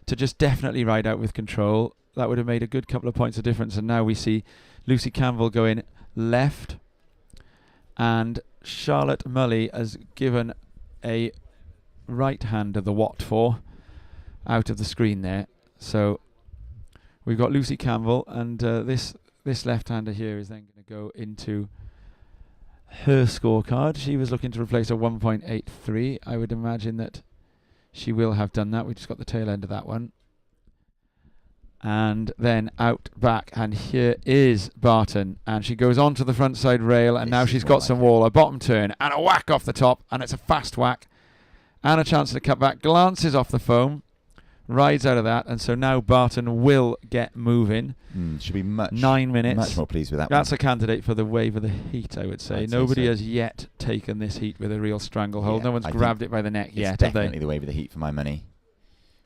to just definitely ride out with control, that would have made a good couple of points of difference. And now we see Lucy Campbell going left, and Charlotte Mully has given a right hand of the Watt 4 out of the screen there. So we've got Lucy Campbell, and this left-hander here is then going to go into her scorecard. She was looking to replace a 1.83. I would imagine that she will have done that. We just got the tail end of that one. And then out back, and here is Barton, and she goes on to the front side rail, and now she's got some wall, a bottom turn, and a whack off the top, and it's a fast whack, and a chance to cut back, glances off the foam, rides out of that, and so now Barton will get moving. Should be 9 minutes. Much more pleased with that That's one. a candidate for the wave of the heat, I would say. I'd say Nobody so. has yet taken this heat with a real stranglehold. Yeah, No one's I grabbed think it by the neck It's yet, have definitely they? the wave of the heat for my money.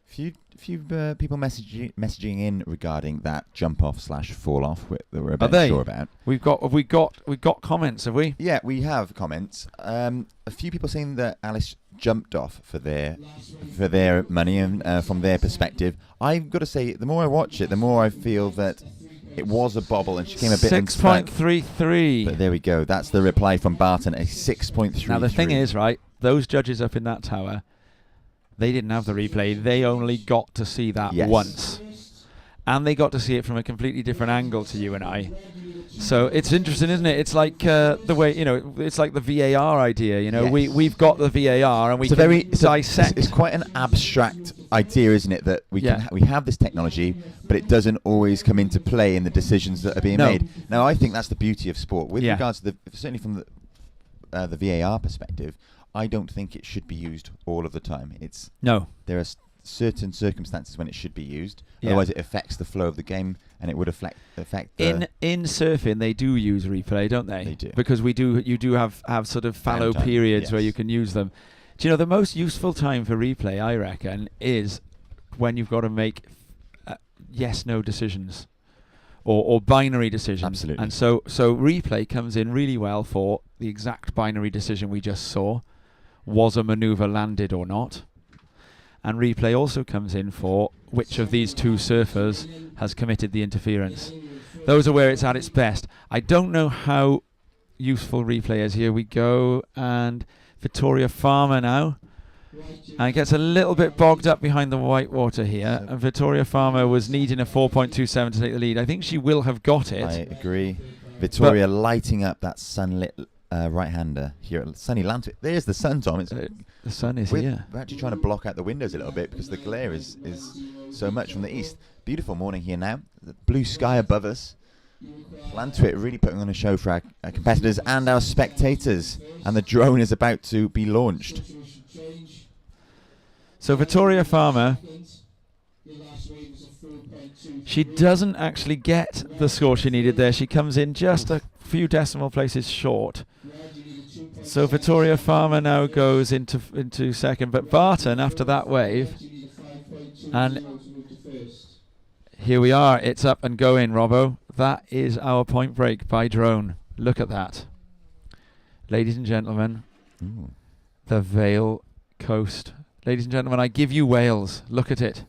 Few people messaging in regarding that jump off / fall off that we're a bit they? unsure about. We've got comments, have we? Yeah, we have comments. A few people saying that Alice jumped off for their money and from their perspective. I've got to say, the more I watch it, the more I feel that it was a bobble and she came a bit unstuck. 6.33. But there we go. That's the reply from Barton, a 6.3. Now the thing is, right, those judges up in that tower, they didn't have the replay. They only got to see that Yes. once. And they got to see it from a completely different angle to you and I. So it's interesting, isn't it? It's like the way, it's like the VAR idea, Yes. We've got the VAR and we It's can dissect. It's quite an abstract idea, isn't it? That we we have this technology, but it doesn't always come into play in the decisions that are being No. made. Now, I think that's the beauty of sport. With Yeah. regards to certainly from the VAR perspective, I don't think it should be used all of the time. No. There are certain circumstances when it should be used. Yeah. Otherwise, it affects the flow of the game, and it would affect the In surfing, they do use replay, don't they? They do. Because you do have sort of fallow Downtime, periods where yes. you can use them. Do you know the most useful time for replay, I reckon, is when you've got to make yes/no decisions or binary decisions. Absolutely. And so replay comes in really well for the exact binary decision we just saw. Was a maneuver landed or not? And replay also comes in for which of these two surfers has committed the interference. Those are where it's at its best. I don't know how useful replay is. Here we go. And Victoria Farmer now. And it gets a little bit bogged up behind the white water here. And Victoria Farmer was needing a 4.27 to take the lead. I think she will have got it. I agree. Victoria lighting up that sunlit right-hander here at sunny Lantwick. There's the sun, Tom. The sun is here. We're actually trying to block out the windows a little bit because the glare is so much from the east. Beautiful morning here now. The blue sky above us. Lantwick really putting on a show for our competitors and our spectators. And the drone is about to be launched. So Victoria Farmer, she doesn't actually get the score she needed there. She comes in just a few decimal places short. So Victoria Farmer now goes into second, but Barton after that wave. And here we are. It's up and going, Robbo. That is our point break by drone. Look at that. Ladies and gentlemen, Ooh. the Vale Coast. Ladies and gentlemen, I give you Wales. Look at it.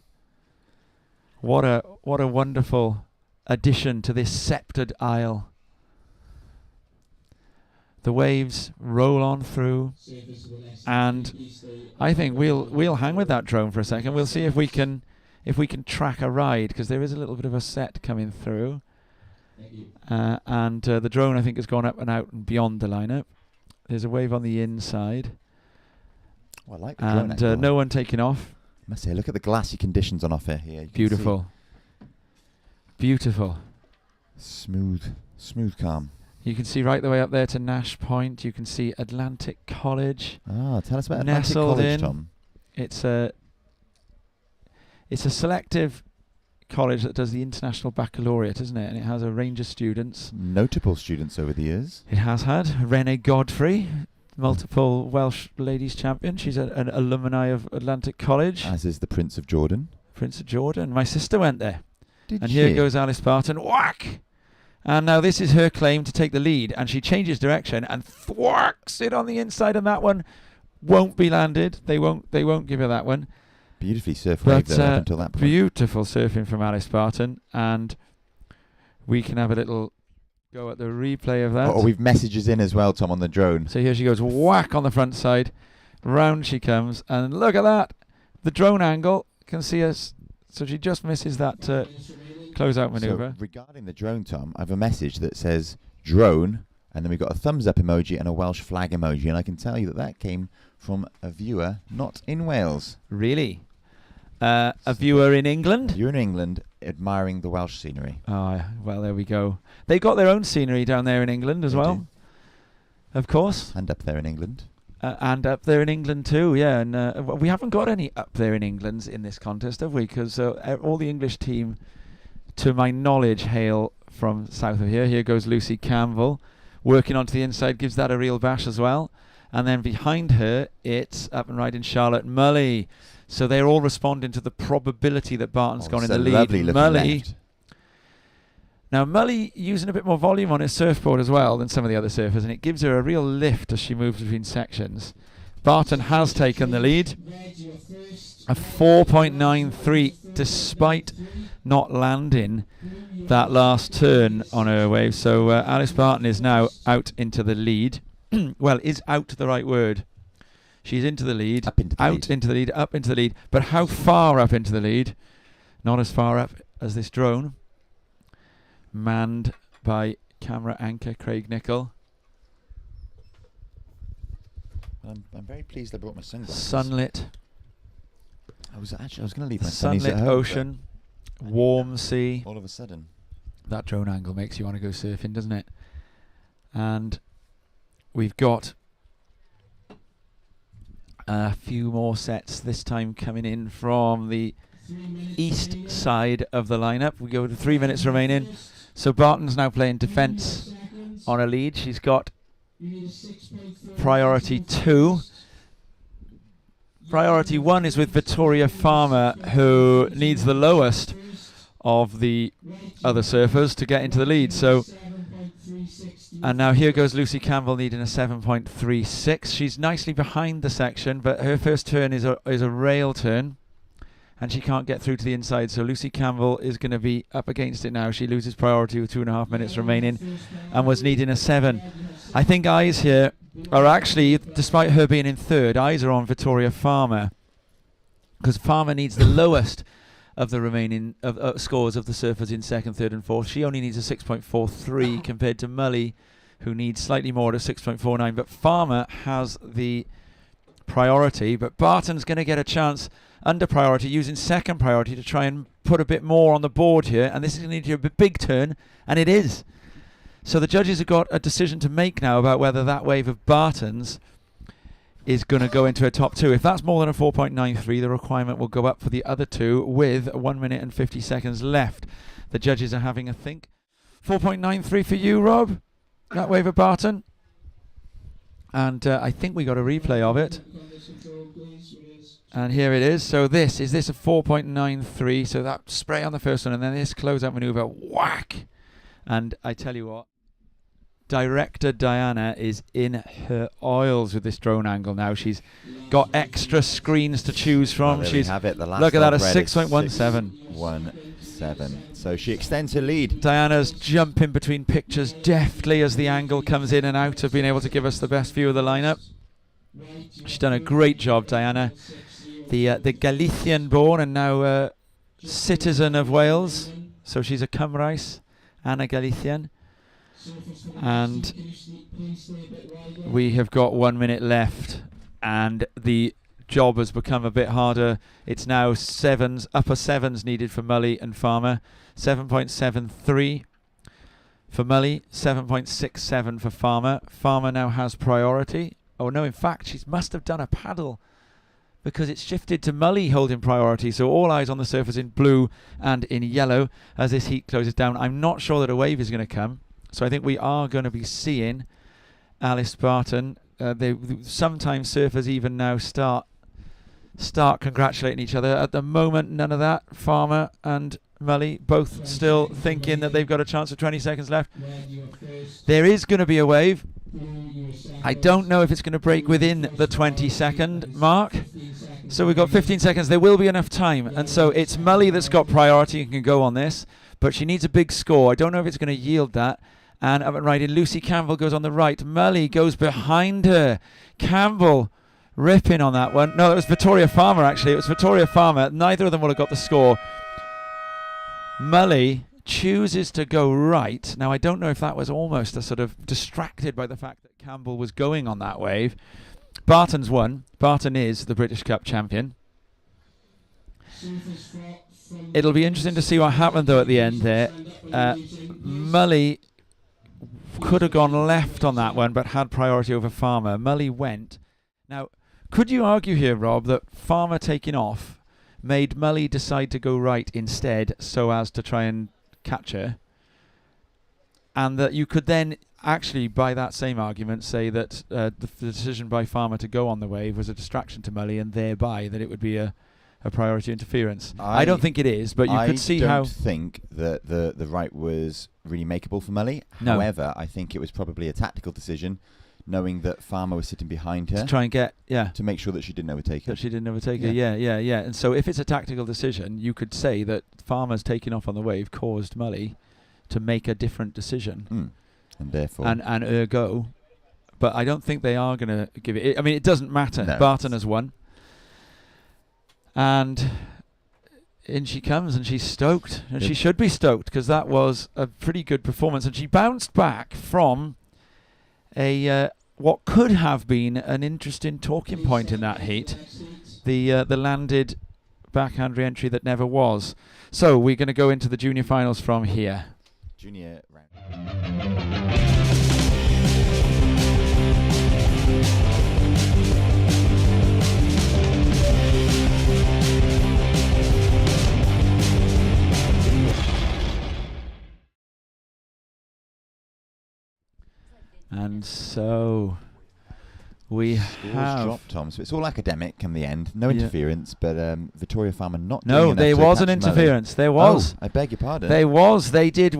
What a wonderful addition to this sceptred isle. The waves roll on through, and I think we'll hang with that drone for a second. We'll see if we can track a ride, because there is a little bit of a set coming through, and the drone I think has gone up and out and beyond the lineup. There's a wave on the inside. Oh, I like the drone And angle. no one taking off. I must say, look at the glassy conditions on offer here. You can Beautiful. Beautiful. see smooth calm. You can see right the way up there to Nash Point. You can see Atlantic College. Ah, tell us about Atlantic Nestled College, in. Tom. It's a selective college that does the International Baccalaureate, isn't it? And it has a range of students. Notable students over the years. It has had Renee Godfrey, multiple Welsh ladies champion. She's an alumni of Atlantic College. As is the Prince of Jordan. Prince of Jordan. My sister went there. Did And she? here goes Alice Barton. Whack! And now this is her claim to take the lead. And she changes direction and thwacks it on the inside. And that one won't be landed. They won't give her that one. Beautifully surf But wave there up until that point. beautiful surfing from Alice Barton. And we can have a little go at the replay of that. Oh, we've messages in as well, Tom, on the drone. So here she goes, whack on the front side. Round she comes. And look at that. The drone angle can see us. So she just misses that close-out manoeuvre. So regarding the drone, Tom, I have a message that says drone, and then we've got a thumbs up emoji and a Welsh flag emoji, and I can tell you that came from a viewer not in Wales. Really? A viewer in England? You're in England admiring the Welsh scenery. Oh, well, there we go. They got their own scenery down there in England as They well. do. Of course. And up there in England. and up there in England too, yeah. And we haven't got any up there in England in this contest, have we? Because all the English team, to my knowledge, hail from south of here. Here goes Lucy Campbell, working onto the inside, gives that a real bash as well. And then behind her, it's up and riding Charlotte Mully. So they're all responding to the probability that Barton's gone in the lead. Lovely looking Mully. left. Now, Mully using a bit more volume on his surfboard as well than some of the other surfers, and it gives her a real lift as she moves between sections. Barton has taken the lead. A 4.93, despite not landing that last turn on her wave. So Alice Barton is now out into the lead. Well, is out the right word? She's into the lead. Up into the out lead. into the lead, up into the lead. But how far up into the lead? Not as far up as this drone. Manned by camera anchor Craig Nichol. I'm very pleased I brought my sunglasses. Sunlit. I was going to leave my sunnies Sunlit at home, ocean. Warm sea. but all of a sudden. That drone angle makes you want to go surfing, doesn't it? And we've got a few more sets, this time coming in from the east side of the lineup. We go to 3 minutes remaining. So Barton's now playing defence on a lead. She's got priority 2. Priority 1 is with Victoria Farmer, who needs the lowest of the other surfers to get into the lead. So, and now here goes Lucy Campbell needing a 7.36. She's nicely behind the section, but her first turn is a rail turn, and she can't get through to the inside. So Lucy Campbell is going to be up against it now. She loses priority with 2.5 minutes remaining, and was needing a 7. I think eyes here are actually, despite her being in third, eyes are on Victoria Farmer, because Farmer needs the lowest of the remaining scores of the surfers in second, third and fourth. She only needs a 6.43 compared to Mully, who needs slightly more at a 6.49. But Farmer has the priority, but Barton's going to get a chance under priority, using second priority to try and put a bit more on the board here. And this is going to need a big turn, and it is. So the judges have got a decision to make now about whether that wave of Barton's is going to go into a top 2. If that's more than a 4.93, the requirement will go up for the other two with 1 minute and 50 seconds left. The judges are having a think. 4.93 for you, Rob? That wave of Barton? And I think we got a replay of it. And here it is. So is this a 4.93? So that spray on the first one, and then this close-out maneuver, whack! And I tell you what, Director Diana is in her oils with this drone angle now. She's got extra screens to choose from. Well, She's have it. The last look at that, a I've read is 6.17. 6.17. So she extends her lead. Diana's jumping between pictures deftly as the angle comes in and out of being able to give us the best view of the lineup. She's done a great job, Diana. The Galician born and now citizen of Wales. So she's a Cymraes and a Galician. And we have got 1 minute left, and the job has become a bit harder. It's now upper sevens needed for Mully and Farmer. 7.73 for Mully, 7.67 for Farmer. Farmer now has priority. Oh no, in fact, she must have done a paddle, because it's shifted to Mully holding priority. So all eyes on the surfers in blue and in yellow as this heat closes down. I'm not sure that a wave is going to come. So I think we are going to be seeing Alice Barton. Sometimes surfers even now start congratulating each other. At the moment, none of that. Farmer and Mully both still thinking that they've got a chance of 20 seconds left. There is going to be a wave. I don't know if it's going to break within the 20-second mark. So we've got 15 seconds. There will be enough time. And so it's Mully that's got priority and can go on this. But she needs a big score. I don't know if it's going to yield that. And up and riding, Lucy Campbell goes on the right. Mully goes behind her. Campbell ripping on that one. No, it was Victoria Farmer, actually. It was Victoria Farmer. Neither of them will have got the score. Mully chooses to go right. Now, I don't know if that was almost a sort of distracted by the fact that Campbell was going on that wave. Barton's won. Barton is the British Cup champion. It'll be interesting to see what happened, though, at the end there. Mully could have gone left on that one, but had priority over Farmer. Mully went, Now, could you argue here, Rob, that Farmer taking off made Mully decide to go right instead so as to try and catch her? And that you could then actually, by that same argument, say that the decision by Farmer to go on the wave was a distraction to Mully, and thereby that it would be a priority interference. I don't think it is, but you could see how... I don't think that the right was really makeable for Mully. No. However, I think it was probably a tactical decision, knowing that Farmer was sitting behind her. To try and get... Yeah. To make sure that she didn't overtake her. That she didn't overtake her, yeah. And so if it's a tactical decision, you could say that Farmer's taking off on the wave caused Mully to make a different decision. And therefore... And ergo... But I don't think they are going to give it... I mean, it doesn't matter. No, Barton has won. And in she comes, and she's stoked. And she should be stoked, because that was a pretty good performance. And she bounced back from a what could have been an interesting talking point in that heat. The landed backhand re-entry that never was. So we're going to go into the junior finals from here. Junior round. And so we have dropped, Tom. So it's all academic in the end. No interference, but Victoria Farmer not. No, doing there was an interference. There was. Oh, I beg your pardon. There was. They did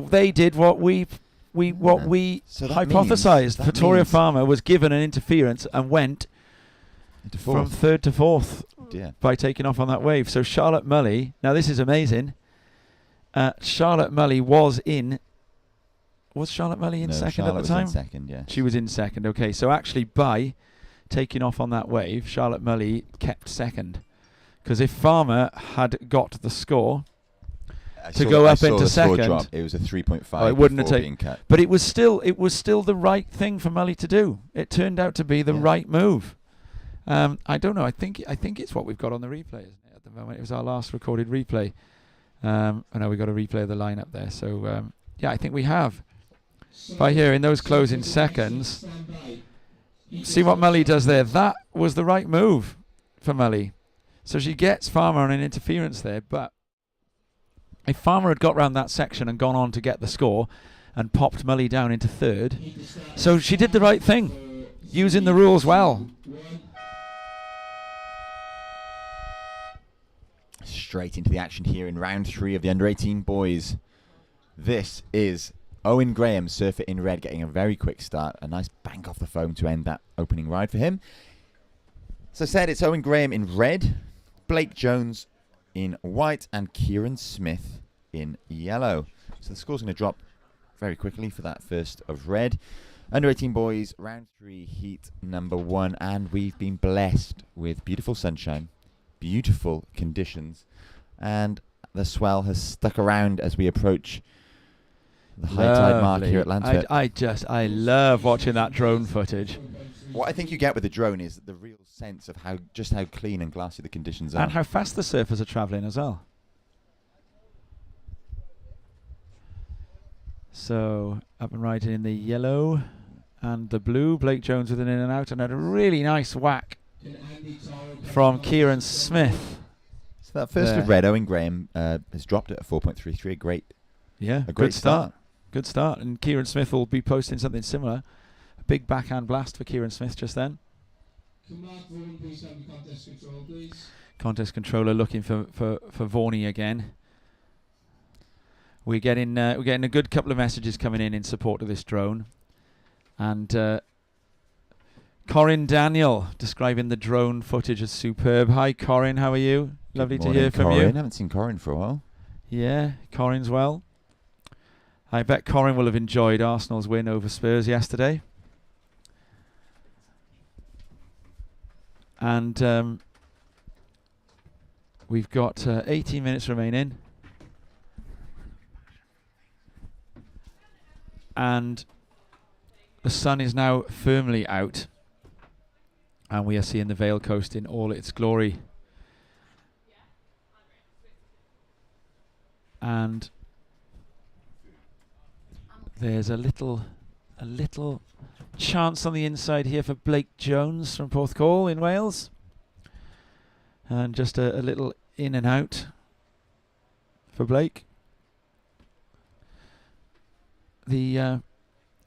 what we hypothesized. Victoria Farmer was given an interference and went from third to fourth by taking off on that wave. So Charlotte Mully. Now this is amazing. Charlotte Mully was in. Was Charlotte Mully in second Charlotte at the time? Was in second, yes. She was in second. Okay, so actually by taking off on that wave, Charlotte Mully kept second. Because if Farmer had got the score to go up into second, it was a 3.5. Oh, it wouldn't have taken. But it was still the right thing for Mully to do. It turned out to be the right move. I don't know. I think it's what we've got on the replay, isn't it, at the moment? It was our last recorded replay. I know we got a replay of the lineup there. So yeah, I think we have. By here in those closing seconds, see what Mully does there. That was the right move for Mully. So she gets Farmer on an interference there, but if Farmer had got round that section and gone on to get the score and popped Mully down into third, so she did the right thing, using the rules well. Straight into the action here in round 3 of the under-18 boys. This is Owen Graham, surfer in red, getting a very quick start. A nice bank off the foam to end that opening ride for him. As I said, it's Owen Graham in red, Blake Jones in white, and Kieran Smith in yellow. So the score's going to drop very quickly for that first of red. Under-18 boys, round 3, heat number 1. And we've been blessed with beautiful sunshine, beautiful conditions, and the swell has stuck around as we approach the high tide mark here at Lantern. I love watching that drone footage. What I think you get with the drone is the real sense of how clean and glassy the conditions are. And how fast the surfers are travelling as well. So, up and riding in the yellow and the blue. Blake Jones with an in and out, and a really nice whack from Kieran Smith. So that first of red, Owen Graham has dropped it at 4.33. A great start. Good start. And Kieran Smith will be posting something similar. A big backhand blast for Kieran Smith just then. Contest controller looking for Vorney again. We're getting a good couple of messages coming in support of this drone. And Corin Daniel describing the drone footage as superb. Hi Corin, how are you? Lovely to hear from you. I haven't seen Corin for a while. Yeah, Corin's well. I bet Corin will have enjoyed Arsenal's win over Spurs yesterday. And we've got 18 minutes remaining. And the sun is now firmly out. And we are seeing the Vale Coast in all its glory. And there's a little chance on the inside here for Blake Jones from Porthcawl in Wales. And just a little in and out for Blake. The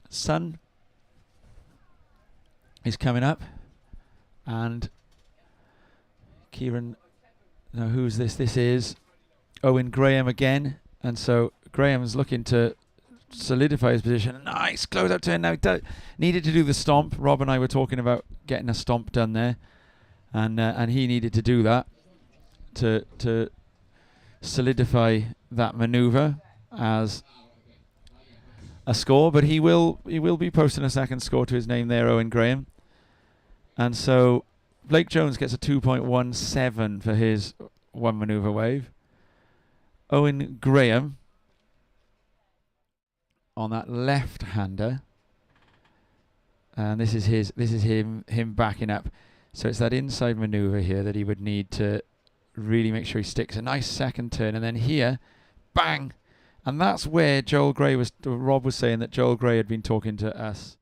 sun is coming up, and Kieran, now who's this? This is Owen Graham again, and so Graham's looking to solidify his position. Nice close out turn now. Needed to do the stomp. Rob and I were talking about getting a stomp done there, and he needed to do that to solidify that manoeuvre as a score. But he will be posting a second score to his name there, Owen Graham. And so Blake Jones gets a 2.17 for his one manoeuvre wave. Owen Graham on that left-hander, and this is him backing up. So it's that inside manoeuvre here that he would need to really make sure he sticks a nice second turn, and then here, bang, and that's where Rob was saying that Joel Gray had been talking to us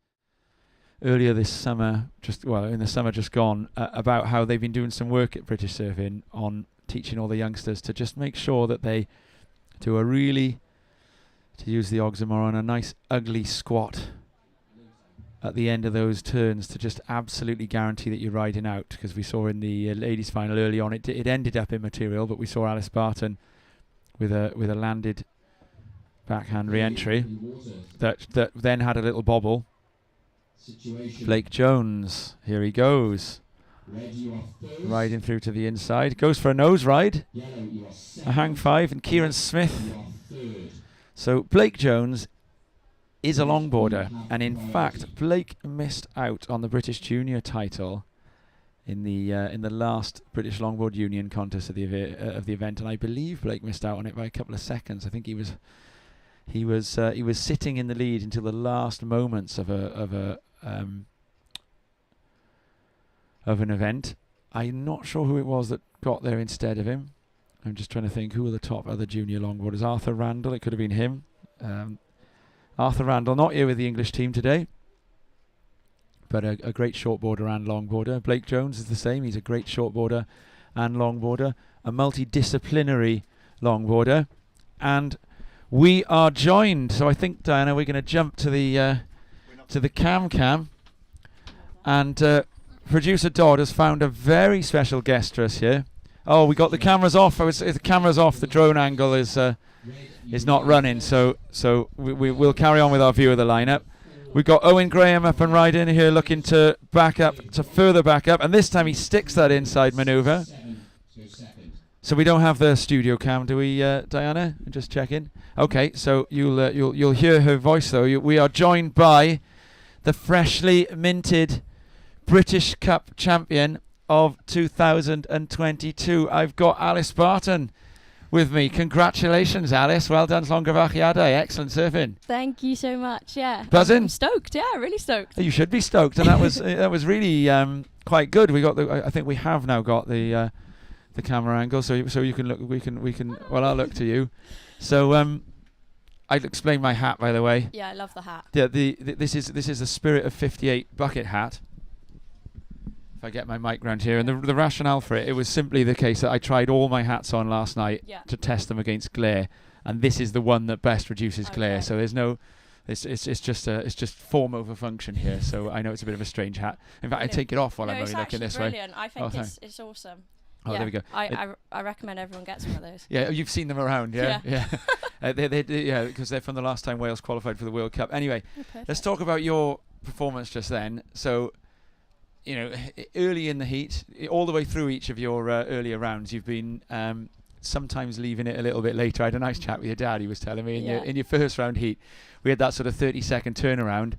earlier this summer, in the summer just gone, about how they've been doing some work at British Surfing on teaching all the youngsters to just make sure that they do a really, to use the oxymoron, a nice ugly squat at the end of those turns to just absolutely guarantee that you're riding out. Because we saw in the ladies' final early on, it ended up immaterial, but we saw Alice Barton with a landed backhand re-entry that then had a little bobble. Blake Jones, here he goes, riding through to the inside, goes for a nose ride, a hang five, and Kieran Smith. So Blake Jones is a longboarder, and in fact Blake missed out on the British Junior title in the last British Longboard Union contest of the event, and I believe Blake missed out on it by a couple of seconds. I think he was sitting in the lead until the last moments of an event. I'm not sure who it was that got there instead of him. I'm just trying to think who were the top other junior longboarders. Arthur Randall, it could have been him. Arthur Randall, not here with the English team today, but a great shortboarder and longboarder. Blake Jones is the same. He's a great shortboarder and longboarder, a multidisciplinary longboarder. And we are joined, so I think, Diana, we're going to jump to the cam, and producer Dodd has found a very special guest for us here. Oh, we got the cameras off. The camera's off. The drone angle is not running, so we'll carry on with our view of the lineup. We've got Owen Graham up and riding here, looking to further back up, and this time he sticks that inside manoeuvre. So we don't have the studio cam, do we, Diana? Just checking. Okay, so you'll hear her voice though. We are joined by the freshly minted British Cup champion of 2022. I've got Alice Barton with me. Congratulations, Alice. Well done, Llongyfarchiadau. Excellent surfing. Thank you so much. Yeah. Buzzing? I'm stoked. Yeah, really stoked. You should be stoked, and that was really quite good. We got I think we have now got the camera angle, so you can look. We can. Well, I'll look to you. So I'll explain my hat, by the way. Yeah, I love the hat. Yeah, this is the Spirit of 58 bucket hat. If I get my mic round here, and the rationale for it was simply the case that I tried all my hats on last night to test them against glare, and this is the one that best reduces glare. So there's no, it's just form over function here. So I know it's a bit of a strange hat. In fact, I take it off while I'm only looking this way. Brilliant. I think it's awesome. Oh, yeah, there we go. I recommend everyone gets one of those. Yeah, you've seen them around, yeah? Yeah. Because they're from the last time Wales qualified for the World Cup. Anyway, let's talk about your performance just then. So, early in the heat, all the way through each of your earlier rounds, you've been sometimes leaving it a little bit later. I had a nice chat with your dad. He was telling me in your first round heat, we had that sort of 30-second turnaround.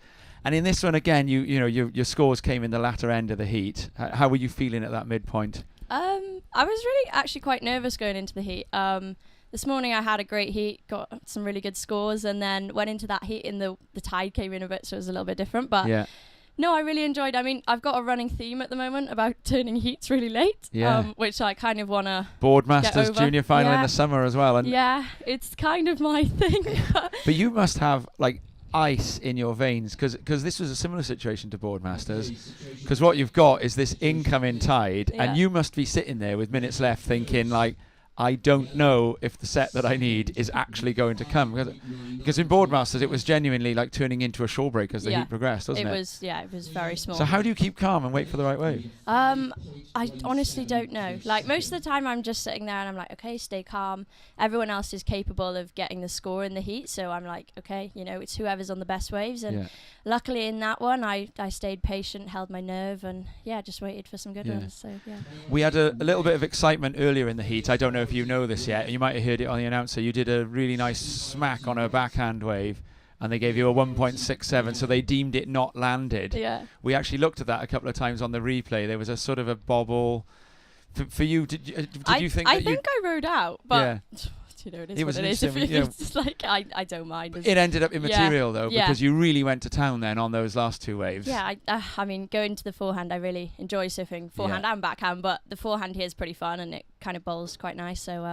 And in this one again, your scores came in the latter end of the heat. How were you feeling at that midpoint? I was really actually quite nervous going into the heat. This morning I had a great heat, got some really good scores, and then went into that heat and the tide came in a bit, so it was a little bit different. But no, I really enjoyed. I mean, I've got a running theme at the moment about turning heats really late, which I kind of want to Boardmasters Junior Final in the summer as well. And yeah, it's kind of my thing. But you must have, like, ice in your veins, because this was a similar situation to Boardmasters, because what you've got is this incoming tide, and you must be sitting there with minutes left thinking like, I don't know if the set that I need is actually going to come. Because in Boardmasters, it was genuinely like turning into a shore break as the heat progressed, wasn't it? It was very small. So how do you keep calm and wait for the right wave? I honestly don't know. Like, most of the time I'm just sitting there and I'm like, okay, stay calm. Everyone else is capable of getting the score in the heat, so I'm like, okay, you know, it's whoever's on the best waves. And luckily in that one, I stayed patient, held my nerve, and just waited for some good ones. So we had a little bit of excitement earlier in the heat. I don't know if you know this yet. You might have heard it on the announcer. You did a really nice smack on a backhand wave, and they gave you a 1.67, so they deemed it not landed. Yeah. We actually looked at that a couple of times on the replay. There was a sort of a bobble. For you, did you think? I think I rode out, but you know, it is what it is. It's just like I don't mind. It ended up immaterial though, because you really went to town then on those last two waves. Yeah, I mean, going to the forehand, I really enjoy surfing forehand and backhand, but the forehand here is pretty fun and it kind of bowls quite nice. So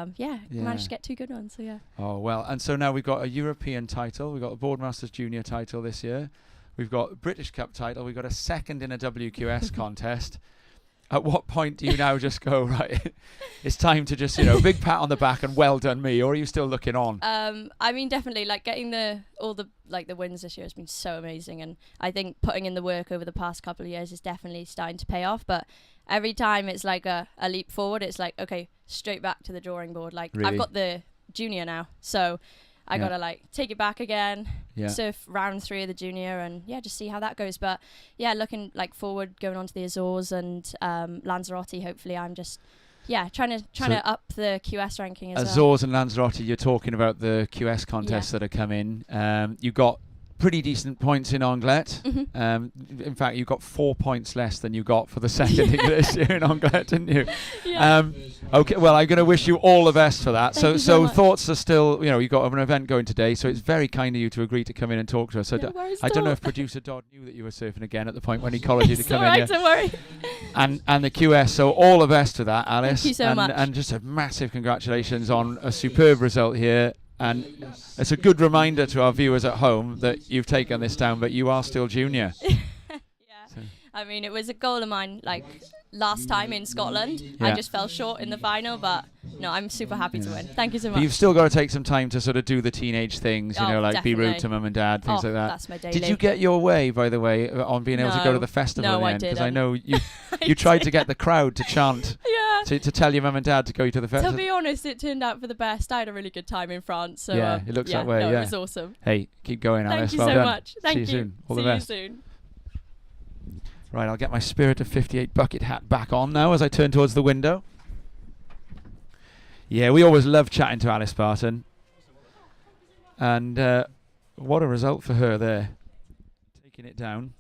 managed to get two good ones. So Oh well, and so now we've got a European title, we've got a Boardmasters Junior title this year, we've got a British Cup title, we've got a second in a WQS contest. At what point do you now just go, right, it's time to just, big pat on the back and well done me, or are you still looking on? I mean, definitely, like, getting the wins this year has been so amazing, and I think putting in the work over the past couple of years is definitely starting to pay off, but every time it's like a leap forward. It's like, okay, straight back to the drawing board. Like, really? I've got the junior now, so I gotta take it back again, surf round 3 of the junior, and just see how that goes. But looking like forward, going on to the Azores and Lanzarote. Hopefully, I'm just trying to up the QS ranking as well. Azores and Lanzarote, you're talking about the QS contests that are coming. You got pretty decent points in Anglet. In fact, you got 4 points less than you got for the second this year in Anglet, didn't you? Okay, well, I'm going to wish you all the best for that. Thank you so much. Thoughts are still, you've got an event going today, so it's very kind of you to agree to come in and talk to us. So I don't know if producer Dodd knew that you were surfing again at the point when he collared you to come in. Don't worry. And the QS, so all the best for that, Alice. Thank you so much. And just a massive congratulations on a superb result here. And it's a good reminder to our viewers at home that you've taken this down, but you are still junior. I mean, it was a goal of mine, like, last time in Scotland. I just fell short in the final, but no, I'm super happy to win. Thank you so much. But you've still got to take some time to sort of do the teenage things, like definitely. be rude to mum and dad, things like that. That's my daily. Did you get your way, by the way, on being able to go to the festival in the end? Because I know you tried to get the crowd to chant, to tell your mum and dad to go to the festival. To be honest, it turned out for the best. I had a really good time in France. So, it looks that way. It was awesome. Hey, keep going, Alice. Thank you well so done. much. Thank you. See you soon. All See the best. you soon. Right, I'll get my Spirit of 58 bucket hat back on now as I turn towards the window. Yeah, we always love chatting to Alice Barton. And what a result for her there. Taking it down.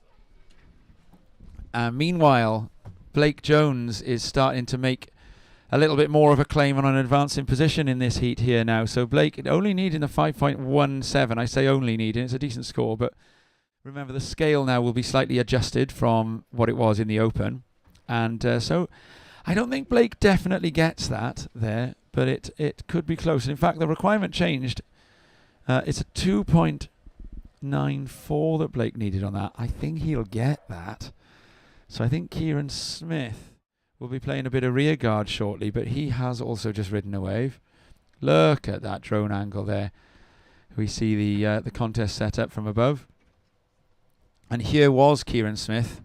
Meanwhile, Blake Jones is starting to make a little bit more of a claim on an advancing position in this heat here now. So Blake only needing a 5.17. I say only needing, it's a decent score, but remember, the scale now will be slightly adjusted from what it was in the Open. And so I don't think Blake definitely gets that there, but it could be close. And in fact, the requirement changed. It's a 2.94 that Blake needed on that. I think he'll get that. So I think Kieran Smith will be playing a bit of rear guard shortly, but he has also just ridden a wave. Look at that drone angle there. We see the contest set up from above. And here was Kieran Smith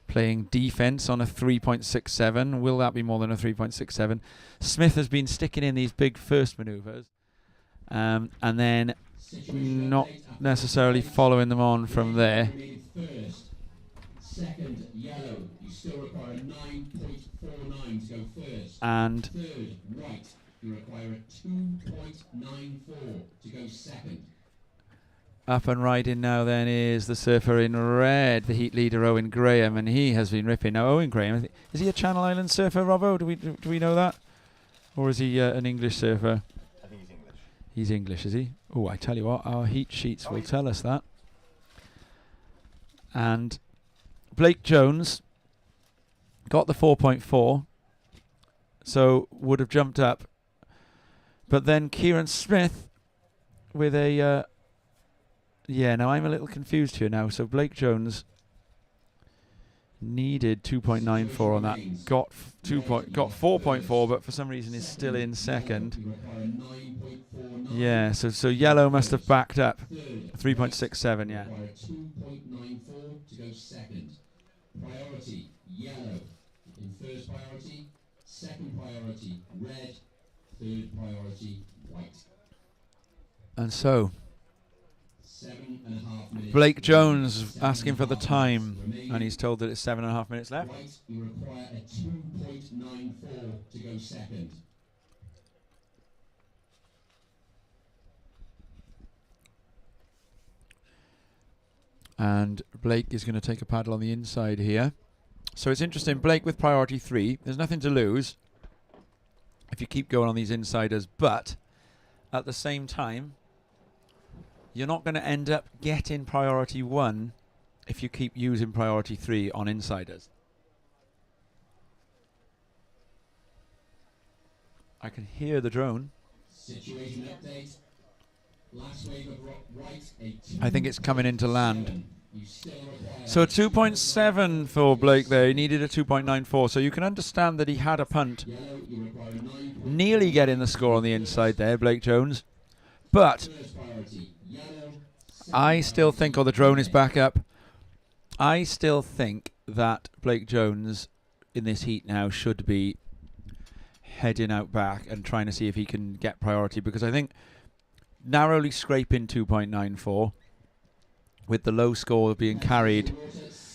playing defense on a 3.67. Will that be more than a 3.67? Smith has been sticking in these big first manoeuvres and then not necessarily following them on from there. Second, yellow. You still require a 9.49 to go first. And third, right. You require a 2.94 to go second. Up and riding now then is the surfer in red, the heat leader Owen Graham, and he has been ripping. Now Owen Graham, is he a Channel Island surfer, Robbo? Do we know that? Or is he an English surfer? I think he's English. He's English, is he? Oh, I tell you what, our heat sheets will tell us that. And Blake Jones got the 4.4, so would have jumped up. But then Kieran Smith with a Yeah, now I'm a little confused here now. So Blake Jones needed 2.94 on that. Got 4.4, but for some reason is still in second. Yeah, so yellow must have backed up. 3.67, yeah. 2.94 to go second. Priority, yellow. In first priority, second priority, red. Third priority, white. And so 7.5 minutes. Blake Jones asking for the time, and he's told that it's 7.5 minutes left. White, you require a 2.94 to go second. And Blake is going to take a paddle on the inside here. So it's interesting, Blake with priority 3. There's nothing to lose if you keep going on these insiders, but at the same time, you're not going to end up getting priority 1 if you keep using priority 3 on insiders. I can hear the drone. Situation update. Last wave of white, I think it's coming into land. So 2.7 for Blake there. He needed a 2.94. So you can understand that he had a punt. Nearly getting the score on the inside there, Blake Jones. But I still think, the drone is back up. I still think that Blake Jones in this heat now should be heading out back and trying to see if he can get priority, because I think narrowly scraping 2.94 with the low score being carried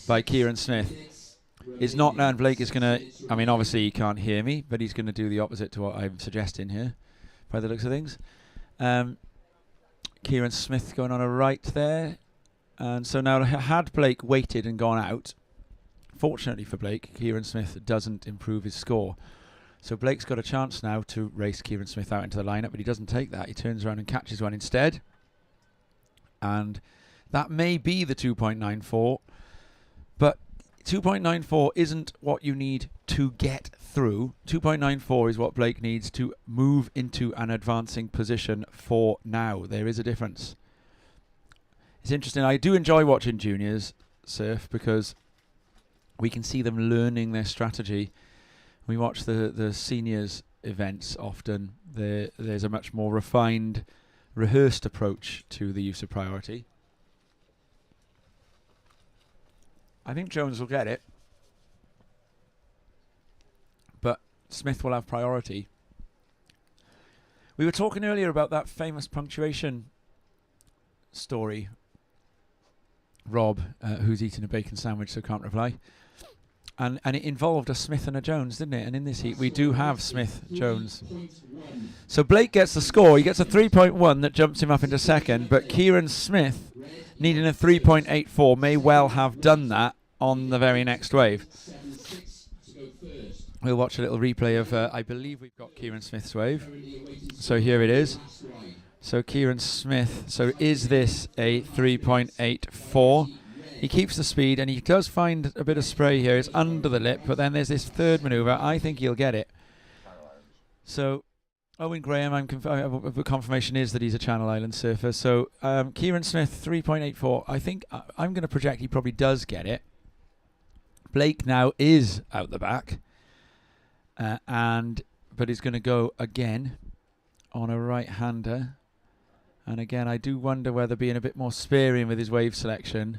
by Kieran Smith is not now. And Blake is going to, obviously he can't hear me, but he's going to do the opposite to what I'm suggesting here by the looks of things. Kieran Smith going on a right there. And so now had Blake waited and gone out, fortunately for Blake, Kieran Smith doesn't improve his score. So Blake's got a chance now to race Kieran Smith out into the lineup, but he doesn't take that. He turns around and catches one instead. And that may be the 2.94, but 2.94 isn't what you need to get through. 2.94 is what Blake needs to move into an advancing position for now. There is a difference. It's interesting. I do enjoy watching juniors surf because we can see them learning their strategy. We watch the seniors events often. There's a much more refined, rehearsed approach to the use of priority. I think Jones will get it, but Smith will have priority. We were talking earlier about that famous punctuation story. Rob, who's eating a bacon sandwich so can't reply. And it involved a Smith and a Jones, didn't it? And in this heat, we do have Smith-Jones. So Blake gets the score. He gets a 3.1 that jumps him up into second, but Kieran Smith, needing a 3.84, may well have done that on the very next wave. We'll watch a little replay of, I believe we've got Kieran Smith's wave. So here it is. So Kieran Smith, so is this a 3.84? He keeps the speed, and he does find a bit of spray here. It's under the lip, but then there's this third manoeuvre. I think he'll get it. So Owen Graham, the confirmation is that he's a Channel Island surfer. So Kieran Smith, 3.84. I think I'm going to project he probably does get it. Blake now is out the back, but he's going to go again on a right-hander. And again, I do wonder whether being a bit more sparing with his wave selection.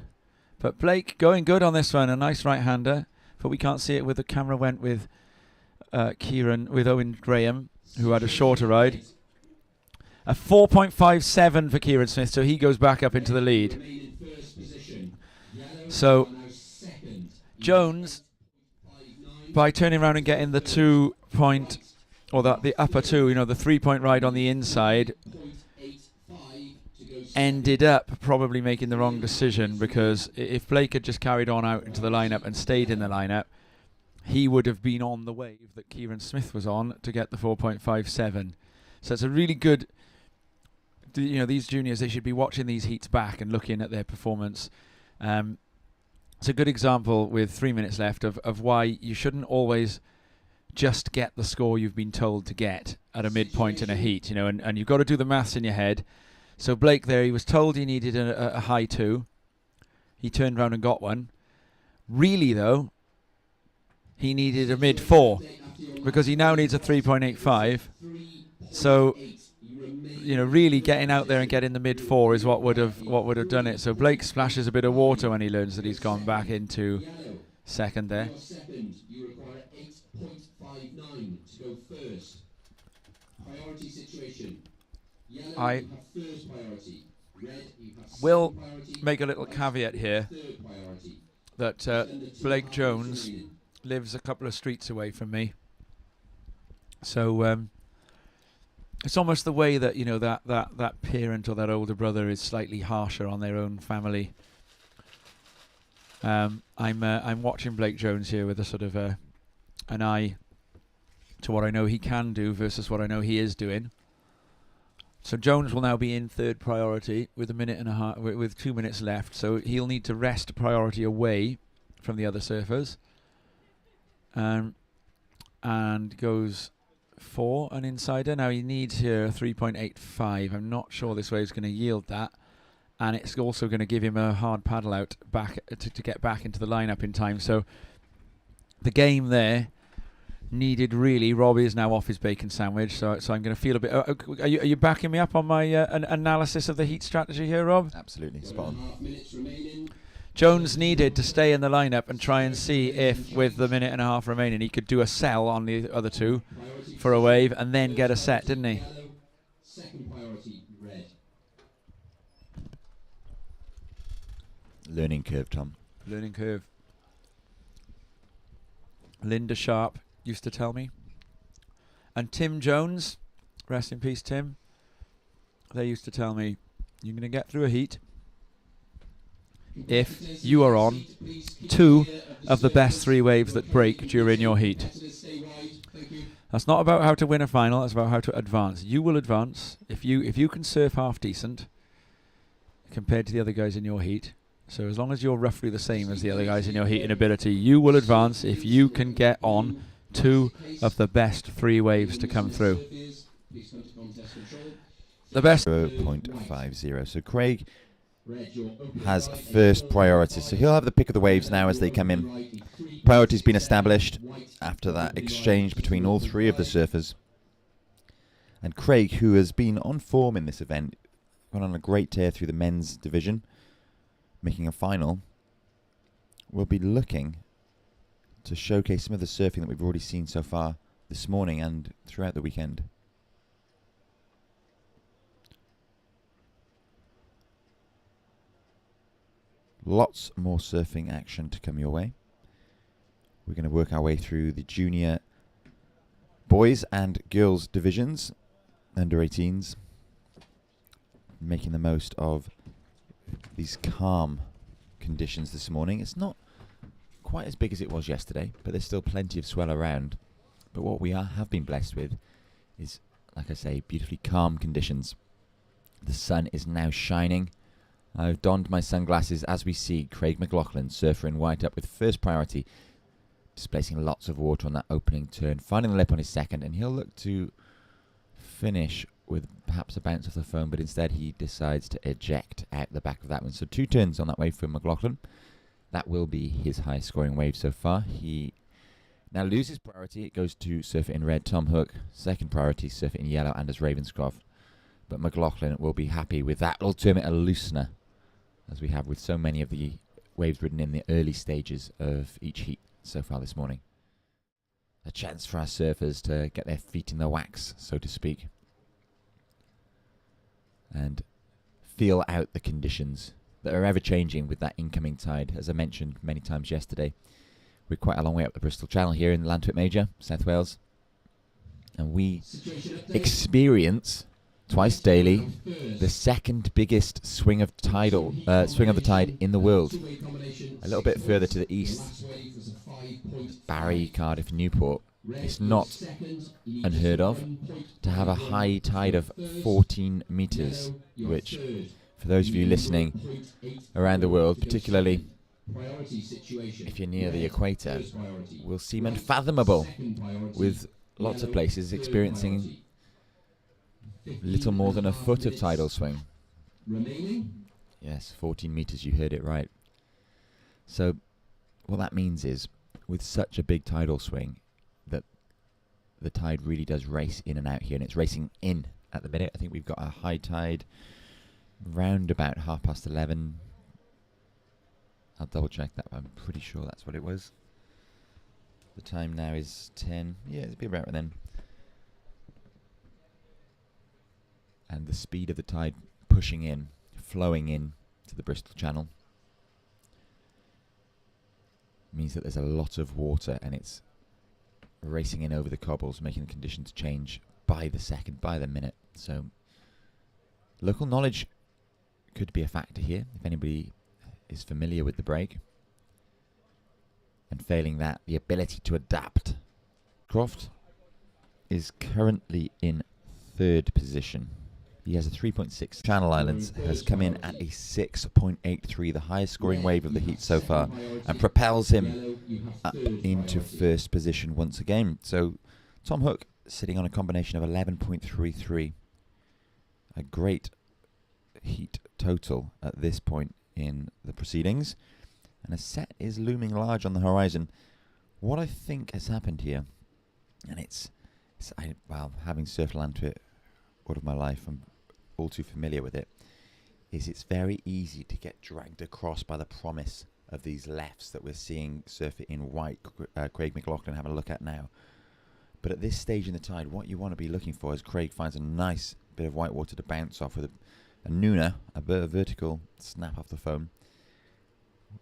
But Blake going good on this one, a nice right-hander, but we can't see it with the camera went with Owen Graham, who had a shorter ride. A 4.57 for Kieran Smith, so he goes back up into the lead. So Jones, by turning around and getting the the upper two, the 3-point ride on the inside, ended up probably making the wrong decision, because if Blake had just carried on out into the lineup and stayed in the lineup, he would have been on the wave that Kieran Smith was on to get the 4.57. So it's a really good, these juniors, they should be watching these heats back and looking at their performance. It's a good example with 3 minutes left of why you shouldn't always just get the score you've been told to get at a midpoint in a heat, and you've got to do the maths in your head. So Blake there, he was told he needed a high 2. He turned round and got one. Really, though, he needed a mid 4 because he now needs a 3.85. So, you know, really getting out there and getting the mid 4 is what would have done it. So Blake splashes a bit of water when he learns that he's gone back into second there. You require 8.59 to go first. Priority situation. Yellow, I you have first priority. Red, you have will second priority. make a little caveat here Third priority. that Blake Jones lives a couple of streets away from me. So it's almost the way that, you know, that parent or that older brother is slightly harsher on their own family. I'm watching Blake Jones here with a sort of an eye to what I know he can do versus what I know he is doing. So Jones will now be in third priority with a minute and a half, with 2 minutes left. So he'll need to rest priority away from the other surfers. And goes for an insider. Now he needs here a 3.85. I'm not sure this wave's going to yield that. And it's also going to give him a hard paddle out back to get back into the lineup in time. So the game there needed really. Robbie is now off his bacon sandwich, so I'm going to feel a bit. Are you backing me up on my analysis of the heat strategy here, Rob? Absolutely, spot on. Jones needed to stay in the lineup and try and see if, with the minute and a half remaining, he could do a sell on the other two for a wave and then get a set, didn't he? Second priority, red. Learning curve, Tom. Learning curve. Linda Sharp used to tell me. And Tim Jones, rest in peace, Tim. They used to tell me, you're going to get through a heat if you are on 2 of the best 3 waves that break during your heat. That's not about how to win a final, that's about how to advance. You will advance if you can surf half decent compared to the other guys in your heat. So as long as you're roughly the same as the other guys in your heat in ability, you will advance if you can get on 2 of the best 3 waves to come through. The best 0.50. So Craig has first priority. So he'll have the pick of the waves now as they come in. Priority's been established after that exchange between all 3 of the surfers. And Craig, who has been on form in this event, went on a great tear through the men's division, making a final, will be looking to showcase some of the surfing that we've already seen so far this morning and throughout the weekend. Lots more surfing action to come your way. We're going to work our way through the junior boys and girls divisions, under 18s, making the most of these calm conditions this morning. It's not quite as big as it was yesterday, but there's still plenty of swell around. But what we have been blessed with is, like I say, beautifully calm conditions. The sun is now shining. I've donned my sunglasses as we see Craig McLaughlin, surfer in white, up with first priority, displacing lots of water on that opening turn, finding the lip on his second, and he'll look to finish with perhaps a bounce off the foam, but instead he decides to eject out the back of that one. So 2 turns on that wave for McLaughlin. That will be his highest scoring wave so far. He now loses priority. It goes to surfer in red, Tom Hook. Second priority, surfer in yellow, Anders Ravenscroft. But McLaughlin will be happy with that ultimate loosener, as we have with so many of the waves ridden in the early stages of each heat so far this morning. A chance for our surfers to get their feet in the wax, so to speak, and feel out the conditions that are ever changing with that incoming tide. As I mentioned many times yesterday, we're quite a long way up the Bristol Channel here in Llantwit Major, South Wales, and we experience twice daily the second biggest swing of the tide in the world. A little bit further to the east, Barry, Cardiff, Newport. It's not unheard of to have a high tide of 14 metres, which, for those of you listening around the world, particularly if you're near the equator, will seem unfathomable, with lots of places experiencing little more than a foot of tidal swing. remaining. Yes, 14 meters, you heard it right. So what that means is, with such a big tidal swing, that the tide really does race in and out here, and it's racing in at the minute. I think we've got a high tide round about 11:30. I'll double check that, but I'm pretty sure that's what it was. The time now is 10. Yeah, it'll be about then. And the speed of the tide pushing in, flowing in to the Bristol Channel, means that there's a lot of water, and it's racing in over the cobbles, making the conditions change by the second, by the minute. So local knowledge could be a factor here, if anybody is familiar with the break. And failing that, the ability to adapt. Croft is currently in 3rd position. He has a 3.6. Channel Islands has come in at a 6.83, the highest scoring wave of the heat so far, and propels him up into 1st position once again. So Tom Hook sitting on a combination of 11.33. A great heat total at this point in the proceedings. And a set is looming large on the horizon. What I think has happened here, and well, having surfed Lantwit all of my life, I'm all too familiar with it, is it's very easy to get dragged across by the promise of these lefts that we're seeing surf it in white. Craig McLaughlin having a look at now. But at this stage in the tide, what you want to be looking for is Craig finds a nice bit of white water to bounce off with a nooner, a vertical snap off the foam.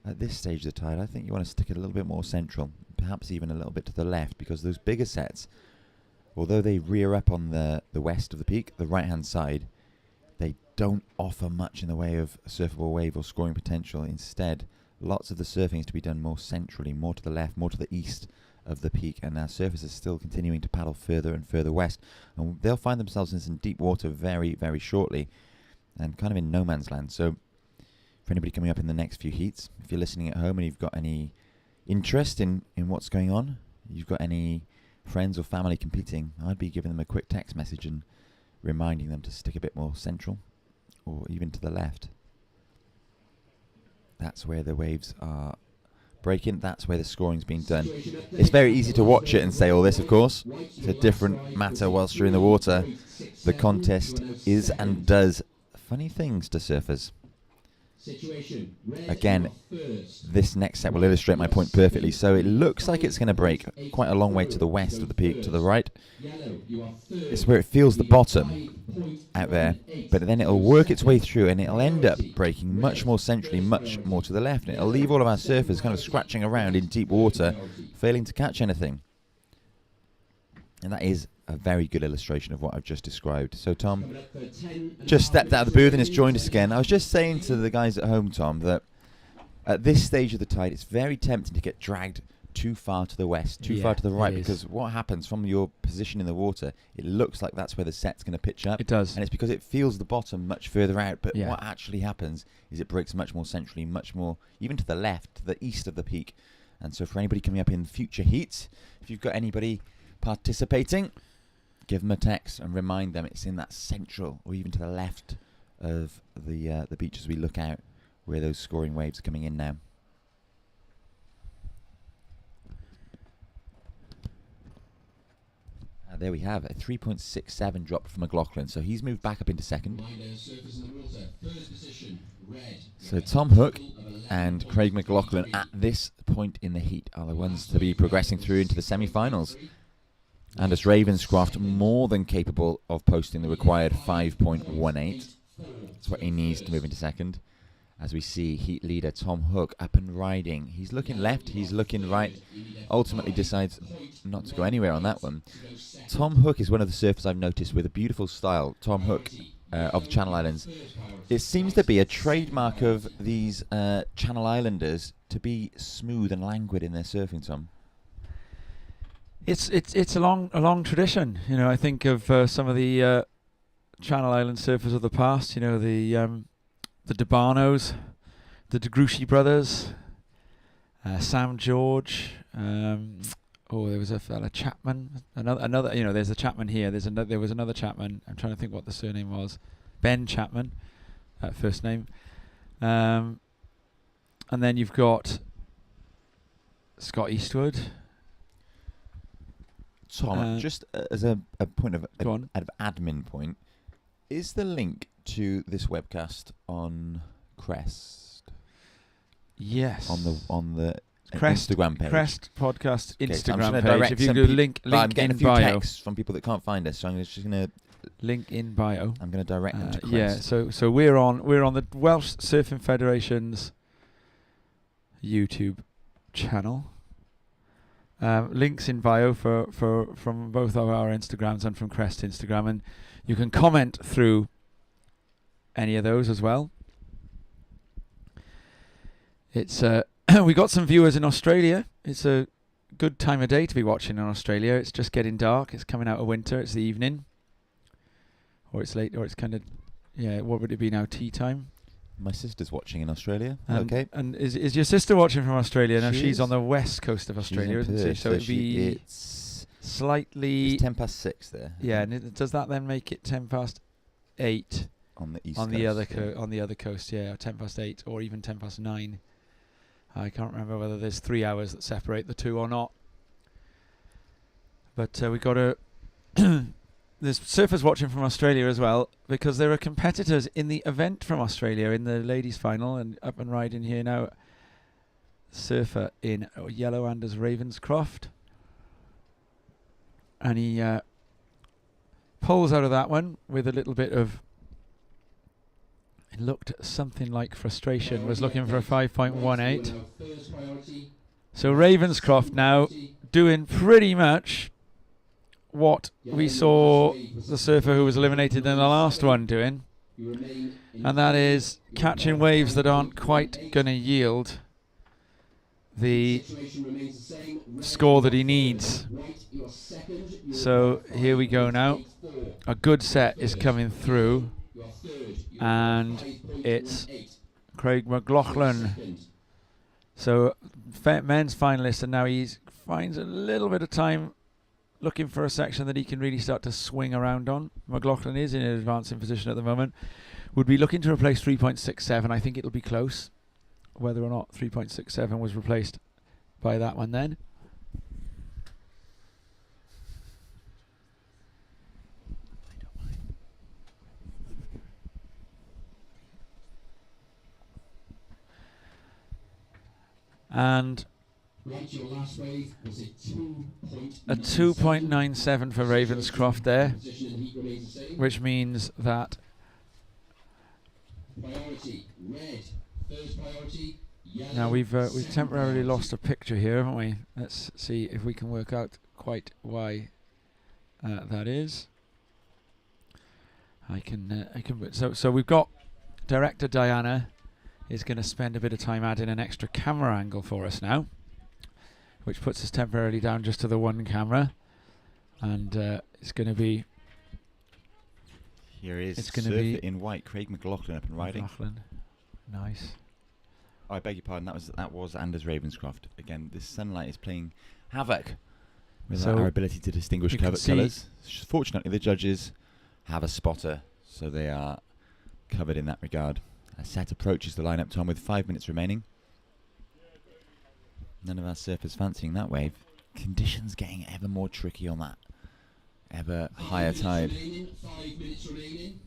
At this stage of the tide, I think you want to stick it a little bit more central, perhaps even a little bit to the left, because those bigger sets, although they rear up on the west of the peak, the right-hand side, they don't offer much in the way of surfable wave or scoring potential. Instead, lots of the surfing is to be done more centrally, more to the left, more to the east of the peak, and our surfers are still continuing to paddle further and further west. And they'll find themselves in some deep water very, very shortly, and kind of in no man's land. So for anybody coming up in the next few heats, if you're listening at home and you've got any interest in what's going on, you've got any friends or family competing, I'd be giving them a quick text message and reminding them to stick a bit more central or even to the left. That's where the waves are breaking. That's where the scoring's being done. It's very easy to watch it and say all this, of course. It's a different matter whilst you're in the water. The contest is and does funny things to surfers. Again, this next set will illustrate my point perfectly. So it looks like it's going to break quite a long way to the west of the peak, to the right. It's where it feels the bottom out there, but then it'll work its way through and it'll end up breaking much more centrally, much more to the left. And it'll leave all of our surfers kind of scratching around in deep water, failing to catch anything. And that is a very good illustration of what I've just described. So Tom just stepped out of the booth and has joined us again. I was just saying to the guys at home, Tom, that at this stage of the tide, it's very tempting to get dragged too far to the west, too far to the right, because what happens from your position in the water, it looks like that's where the set's going to pitch up. It does. And it's because it feels the bottom much further out, but what actually happens is it breaks much more centrally, much more, even to the left, to the east of the peak. And so for anybody coming up in future heats, if you've got anybody participating, give them a text and remind them it's in that central or even to the left of the beach as we look out where those scoring waves are coming in now. There we have a 3.67 drop from McLaughlin, so he's moved back up into second. So Tom Hook and Craig McLaughlin at this point in the heat are the ones to be progressing through into the semi-finals. Anders Ravenscroft more than capable of posting the required 5.18. That's what he needs to move into second. As we see heat leader Tom Hook up and riding. He's looking left, he's looking right. Ultimately decides not to go anywhere on that one. Tom Hook is one of the surfers I've noticed with a beautiful style. Tom Hook of the Channel Islands. It seems to be a trademark of these Channel Islanders to be smooth and languid in their surfing, Tom. It's a long tradition. You know, I think of some of the Channel Island surfers of the past. You know, the DeBarnos, the DeGruchy brothers, Sam George. There was a fella Chapman. Another. You know, there's a Chapman here. There was another Chapman. I'm trying to think what the surname was. Ben Chapman. first name. And then you've got Scott Eastwood. Tom, just as a point of Go on. admin point, is the link to this webcast on Crest? Yes. On the Crest, Instagram page. Crest podcast Okay, so I'm Instagram just gonna page. If you do link I'm getting in a few bio. texts from people that can't find us, so I'm just going to Link in bio. I'm going to direct them to Crest. Yeah, so we're on the Welsh Surfing Federation's YouTube channel. Links in bio from both of our Instagrams and from Crest Instagram, and you can comment through any of those as well. It's we got some viewers in Australia. It's a good time of day to be watching in Australia. It's just getting dark. It's coming out of winter. It's the evening, or it's late, or it's kind of what would it be now? Tea time. My sister's watching in Australia. Okay. And is your sister watching from Australia? No, she's is. on the west coast of Australia, isn't she? So it'd be it's slightly... It's 6:10 there. Yeah, and does that then make it 8 on the east on coast? the other on the other coast? Yeah, or 8 or even 9. I can't remember whether there's 3 hours that separate the two or not. But we got a... There's surfers watching from Australia as well, because there are competitors in the event from Australia in the ladies' final, and up and riding here now, surfer in yellow Anders Ravenscroft, and he pulls out of that one with a little bit of. It looked something like frustration. Was looking for a 5.18. So Ravenscroft now doing pretty much what we saw the surfer who was eliminated in the last one doing, and that is catching waves that aren't quite going to yield the score that he needs. So here we go now. A good set is coming through, and it's Craig McLaughlin. So men's finalist, and now he finds a little bit of time looking for a section that he can really start to swing around on. McLaughlin is in an advancing position at the moment. Would be looking to replace 3.67. I think it'll be close, whether or not 3.67 was replaced by that one then. And Your last wave was a 2.97 for Ravenscroft there, which means that priority red, first priority yellow. now we've temporarily lost a picture here, haven't we? Let's see if we can work out quite why that is. I can. So we've got director Diana is going to spend a bit of time adding an extra camera angle for us now, which puts us temporarily down just to the one camera, and it's going to be. Here is it's going to be in white, Craig McLaughlin up and riding. McLaughlin. Nice. Oh, I beg your pardon. That was Anders Ravenscroft. Again, this sunlight is playing havoc with our ability to distinguish colours. Fortunately, the judges have a spotter, so they are covered in that regard. A set approaches the lineup, Tom, with 5 minutes remaining. None of our surfers fancying that wave. Conditions getting ever more tricky on that ever higher tide. 5 minutes remaining.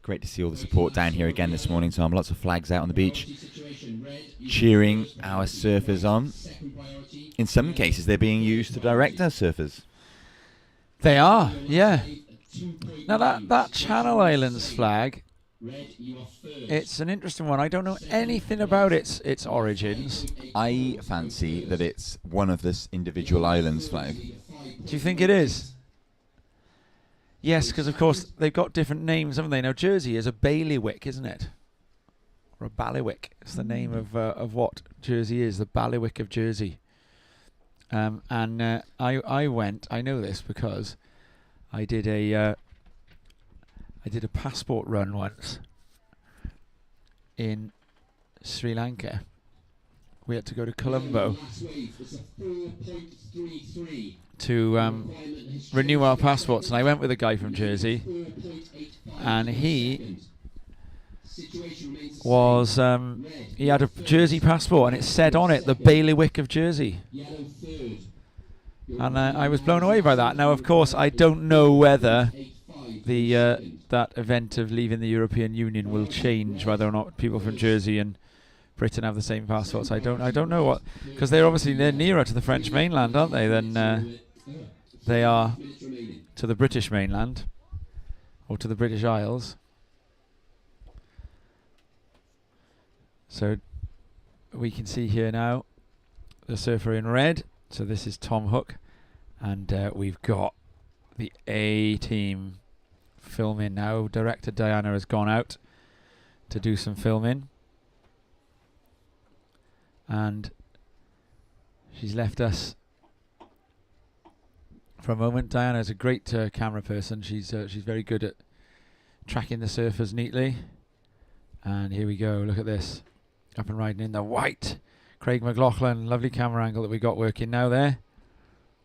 Great to see all the support down here again this morning, Tom. Lots of flags out on the beach, cheering our surfers on. In some cases, they're being used to direct our surfers. They are, yeah. Now that Channel Islands flag, it's an interesting one. I don't know anything about its origins. I fancy that it's one of this individual islands flag. Do you think it is? Yes, because of course they've got different names, haven't they? Now Jersey is a bailiwick, isn't it? Or a bailiwick. It's the name of what Jersey is, the bailiwick of Jersey. I know this because I did a passport run once in Sri Lanka we had to go to Colombo Last wave was a 4.33. to renew our passports, and I went with a guy from Jersey, 4.85 and he second. Situation remains the was same. he had a Jersey passport, and it said on it the bailiwick of Jersey, Yellow third. and I was blown away by that. Now, of course, I don't know whether the that event of leaving the European Union will change whether or not people from Jersey and Britain have the same passports. I don't know what, because they're nearer to the French mainland, aren't they, than they are to the British mainland or to the British Isles. So we can see here now the surfer in red. So this is Tom Hook, and we've got the A team filming now. Director Diana has gone out to do some filming, and she's left us for a moment. Diana is a great camera person. She's very good at tracking the surfers neatly. And here we go. Look at this. Up and riding in the white. Craig McLaughlin. Lovely camera angle that we got working now there.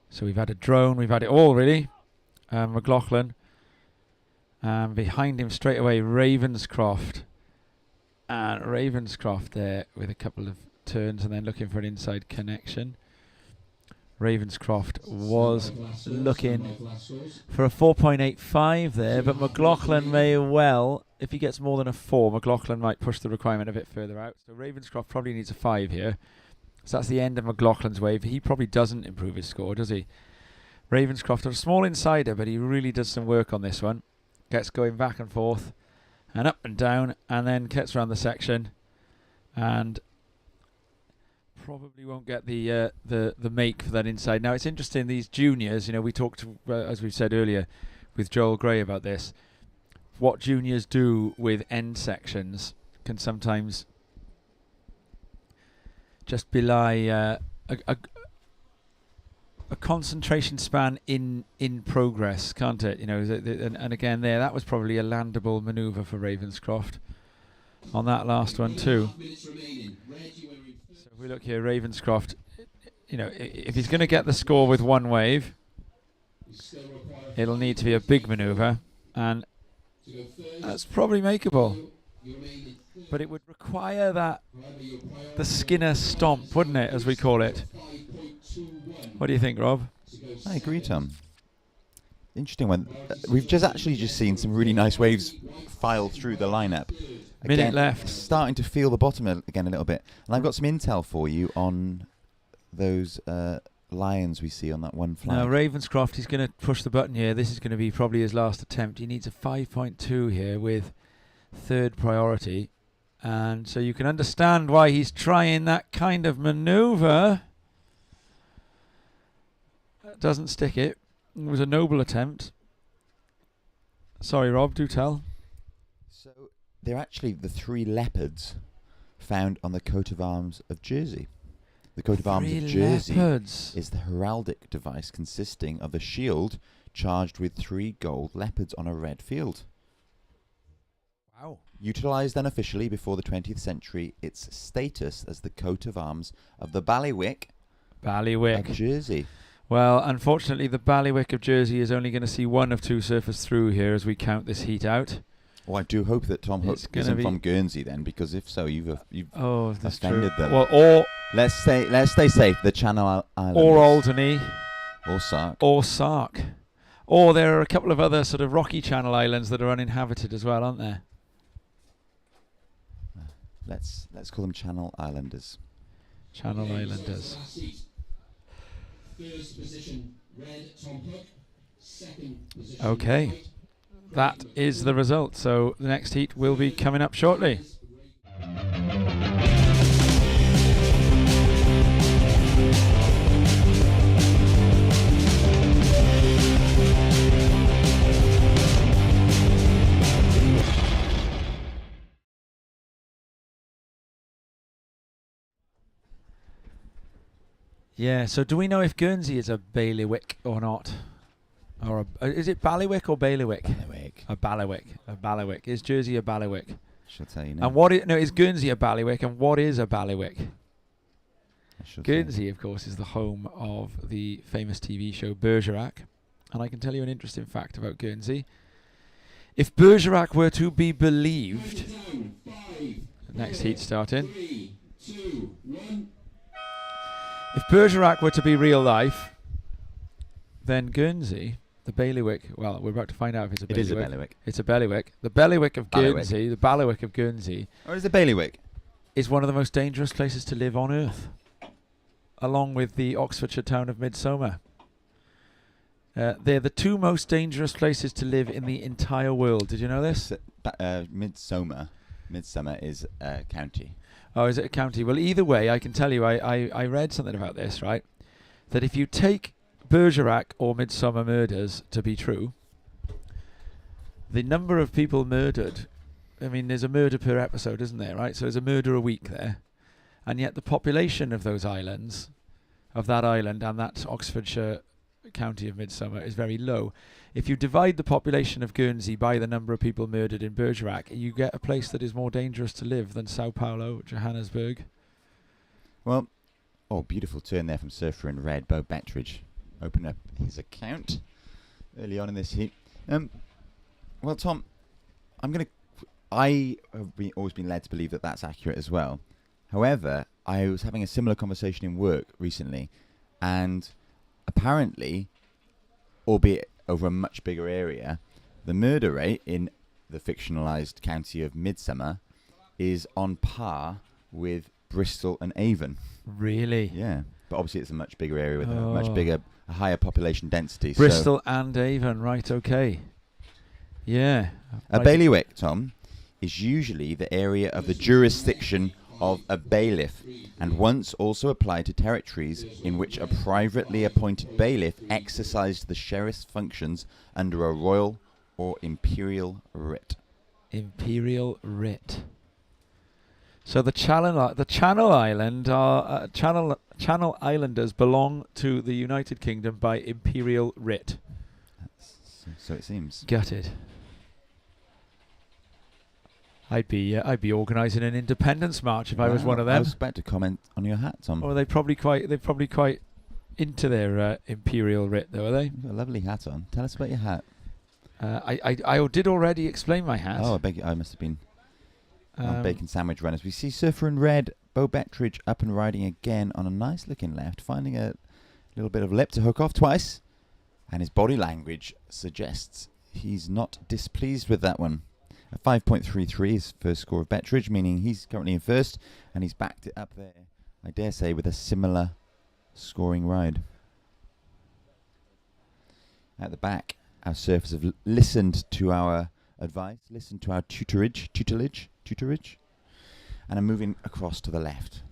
So we've had a drone. We've had it all, really. McLaughlin. Behind him straight away, Ravenscroft. And Ravenscroft there with a couple of turns and then looking for an inside connection. Ravenscroft was looking for a 4.85 there, but McLaughlin may well, if he gets more than a 4, McLaughlin might push the requirement a bit further out. So Ravenscroft probably needs a 5 here. So that's the end of McLaughlin's wave. He probably doesn't improve his score, does he? Ravenscroft, a small insider, but he really does some work on this one. Gets going back and forth and up and down, and then gets around the section, and probably won't get the make for that inside. Now it's interesting, these juniors, we talked as we said earlier with Joel Gray about this. What juniors do with end sections can sometimes just belie a concentration span in progress, can't it? And again there, that was probably a landable manoeuvre for Ravenscroft on that last one too. So if we look here, Ravenscroft, if he's going to get the score with one wave, it'll need to be a big manoeuvre, and that's probably makeable. But it would require the Skinner stomp, wouldn't it, as we call it? What do you think, Rob? I agree, Tom. Interesting one. We've just seen some really nice waves file through the lineup. Minute left. Starting to feel the bottom again a little bit. And I've got some intel for you on those lions we see on that one flight. Now Ravenscroft, he's going to push the button here. This is going to be probably his last attempt. He needs a 5.2 here with third priority. And so you can understand why he's trying that kind of manoeuvre. Doesn't stick it. It was a noble attempt. Sorry, Rob, do tell. So they're actually the 3 leopards found on the coat of arms of Jersey. The coat of arms of Jersey is the heraldic device consisting of a shield charged with 3 gold leopards on a red field. Wow. Utilised unofficially before the 20th century, its status as the coat of arms of the bailiwick of Jersey. Well, unfortunately, the bailiwick of Jersey is only going to see one of 2 surfers through here as we count this heat out. Well, I do hope that Tom Hook isn't from Guernsey then, because if so, you've offended them. Well, or let's stay safe. The Channel Islands, or Alderney, or Sark, or there are a couple of other sort of rocky Channel Islands that are uninhabited as well, aren't there? Let's call them Channel Islanders. Channel Islanders. First position, red, Tom Hook. Second position, okay, white, that is the result. So the next heat will be coming up shortly. Yeah, so do we know if Guernsey is a bailiwick or not? Or is it bailiwick or bailiwick? Bailiwick. A bailiwick. A bailiwick. Is Jersey a bailiwick? Shall tell you now. And is Guernsey a bailiwick, and what is a bailiwick? Guernsey, of course, is the home of the famous TV show Bergerac. And I can tell you an interesting fact about Guernsey. If Bergerac were to be believed... Next heat starting. 3, 2, 1. If Bergerac were to be real life, then Guernsey, the bailiwick, well, we're about to find out if it's a bailiwick. It is a bailiwick. It's a bailiwick. The bailiwick of Bailiwick. Guernsey, the bailiwick of Guernsey, Or is it bailiwick? is one of the most dangerous places to live on earth, along with the Oxfordshire town of Midsomer. They're the two most dangerous places to live in the entire world. Did you know this? Midsomer is a county. Oh, is it a county? Well, either way, I can tell you, I read something about this, right? That if you take Bergerac or Midsummer murders to be true, the number of people murdered, I mean, there's a murder per episode, isn't there, right? So there's a murder a week there. And yet the population of those islands, of that island and that Oxfordshire county of Midsummer, is very low. If you divide the population of Guernsey by the number of people murdered in Bergerac, you get a place that is more dangerous to live than Sao Paulo, Johannesburg. Well, beautiful turn there from Surfer in Red, Bo Bettridge. Open up his account early on in this heat. Well, Tom, I have always been led to believe that that's accurate as well. However, I was having a similar conversation in work recently, and apparently, albeit over a much bigger area, the murder rate in the fictionalised county of Midsummer is on par with Bristol and Avon. Really? Yeah, but obviously it's a much bigger area with a higher population density. Bristol and Avon, right, okay. Yeah. A bailiwick, Tom, is usually the area of the jurisdiction of a bailiff, and once also applied to territories in which a privately appointed bailiff exercised the sheriff's functions under a royal or imperial writ. Imperial writ. So the Channel Islanders belong to the United Kingdom by imperial writ. So it seems. Gutted. I'd be organising an independence march if I was one of them. I was about to comment on your hat, Tom. Or they're probably quite into their imperial writ, though, are they? You've got a lovely hat on. Tell us about your hat. I did already explain my hat. Oh, I beg you. I must have been on Bacon Sandwich Runners. We see Surfer in Red, Bo Bettridge up and riding again on a nice looking left, finding a little bit of lip to hook off twice, and his body language suggests he's not displeased with that one. A 5.33 is first score of Bettridge, meaning he's currently in first, and he's backed it up there, I dare say, with a similar scoring ride. At the back, our surfers have listened to our advice, listened to our tutorage, and are moving across to the left,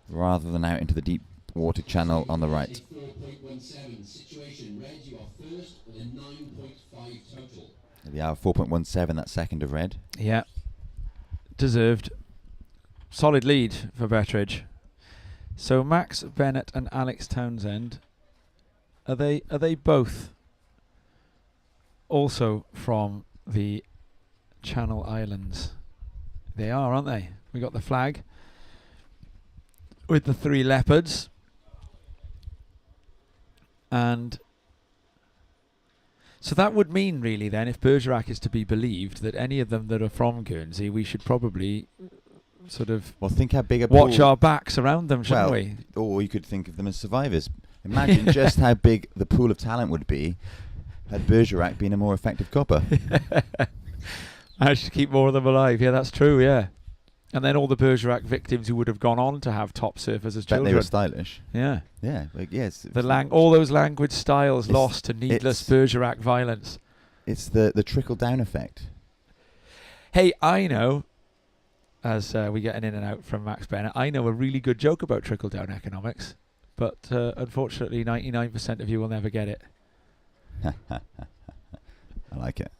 rather than out into the deep water channel on the right. 4.17 situation. Red, you are first with a 9.5 total. The hour 4.17, that second of Red. Yeah. Deserved. Solid lead for Bettridge. So Max Bennett and Alex Townsend, are they both also from the Channel Islands? They are, aren't they? We got the flag with the 3 leopards. And so that would mean, really, then, if Bergerac is to be believed, that any of them that are from Guernsey, we should probably sort of think how big a watch pool. our backs around them, shouldn't we? Or you could think of them as survivors. Imagine just how big the pool of talent would be had Bergerac been a more effective copper. I should keep more of them alive. Yeah, that's true, yeah. And then all the Bergerac victims who would have gone on to have top surfers as children. They were stylish. Yeah. Yeah, yes. All those language styles lost to needless Bergerac violence. It's the trickle-down effect. Hey, I know, as we get an in and out from Max Bennett, I know a really good joke about trickle-down economics, but unfortunately 99% of you will never get it. I like it.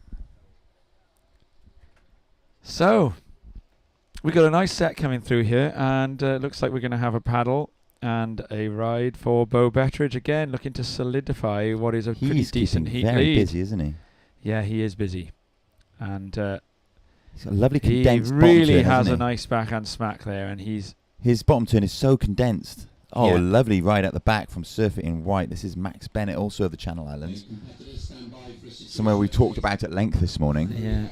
So, we got a nice set coming through here, and looks like we're going to have a paddle and a ride for Bo Bettridge again, looking to solidify what is a pretty decent heat lead. He's very busy, isn't he? Yeah, he is busy, and he's got a lovely condensed he really bottom turn, has hasn't a he? nice backhand smack there, and his bottom turn is so condensed. Oh, lovely ride at the back from Surfer in White. This is Max Bennett, also of the Channel Islands. Somewhere we talked about at length this morning. Yeah.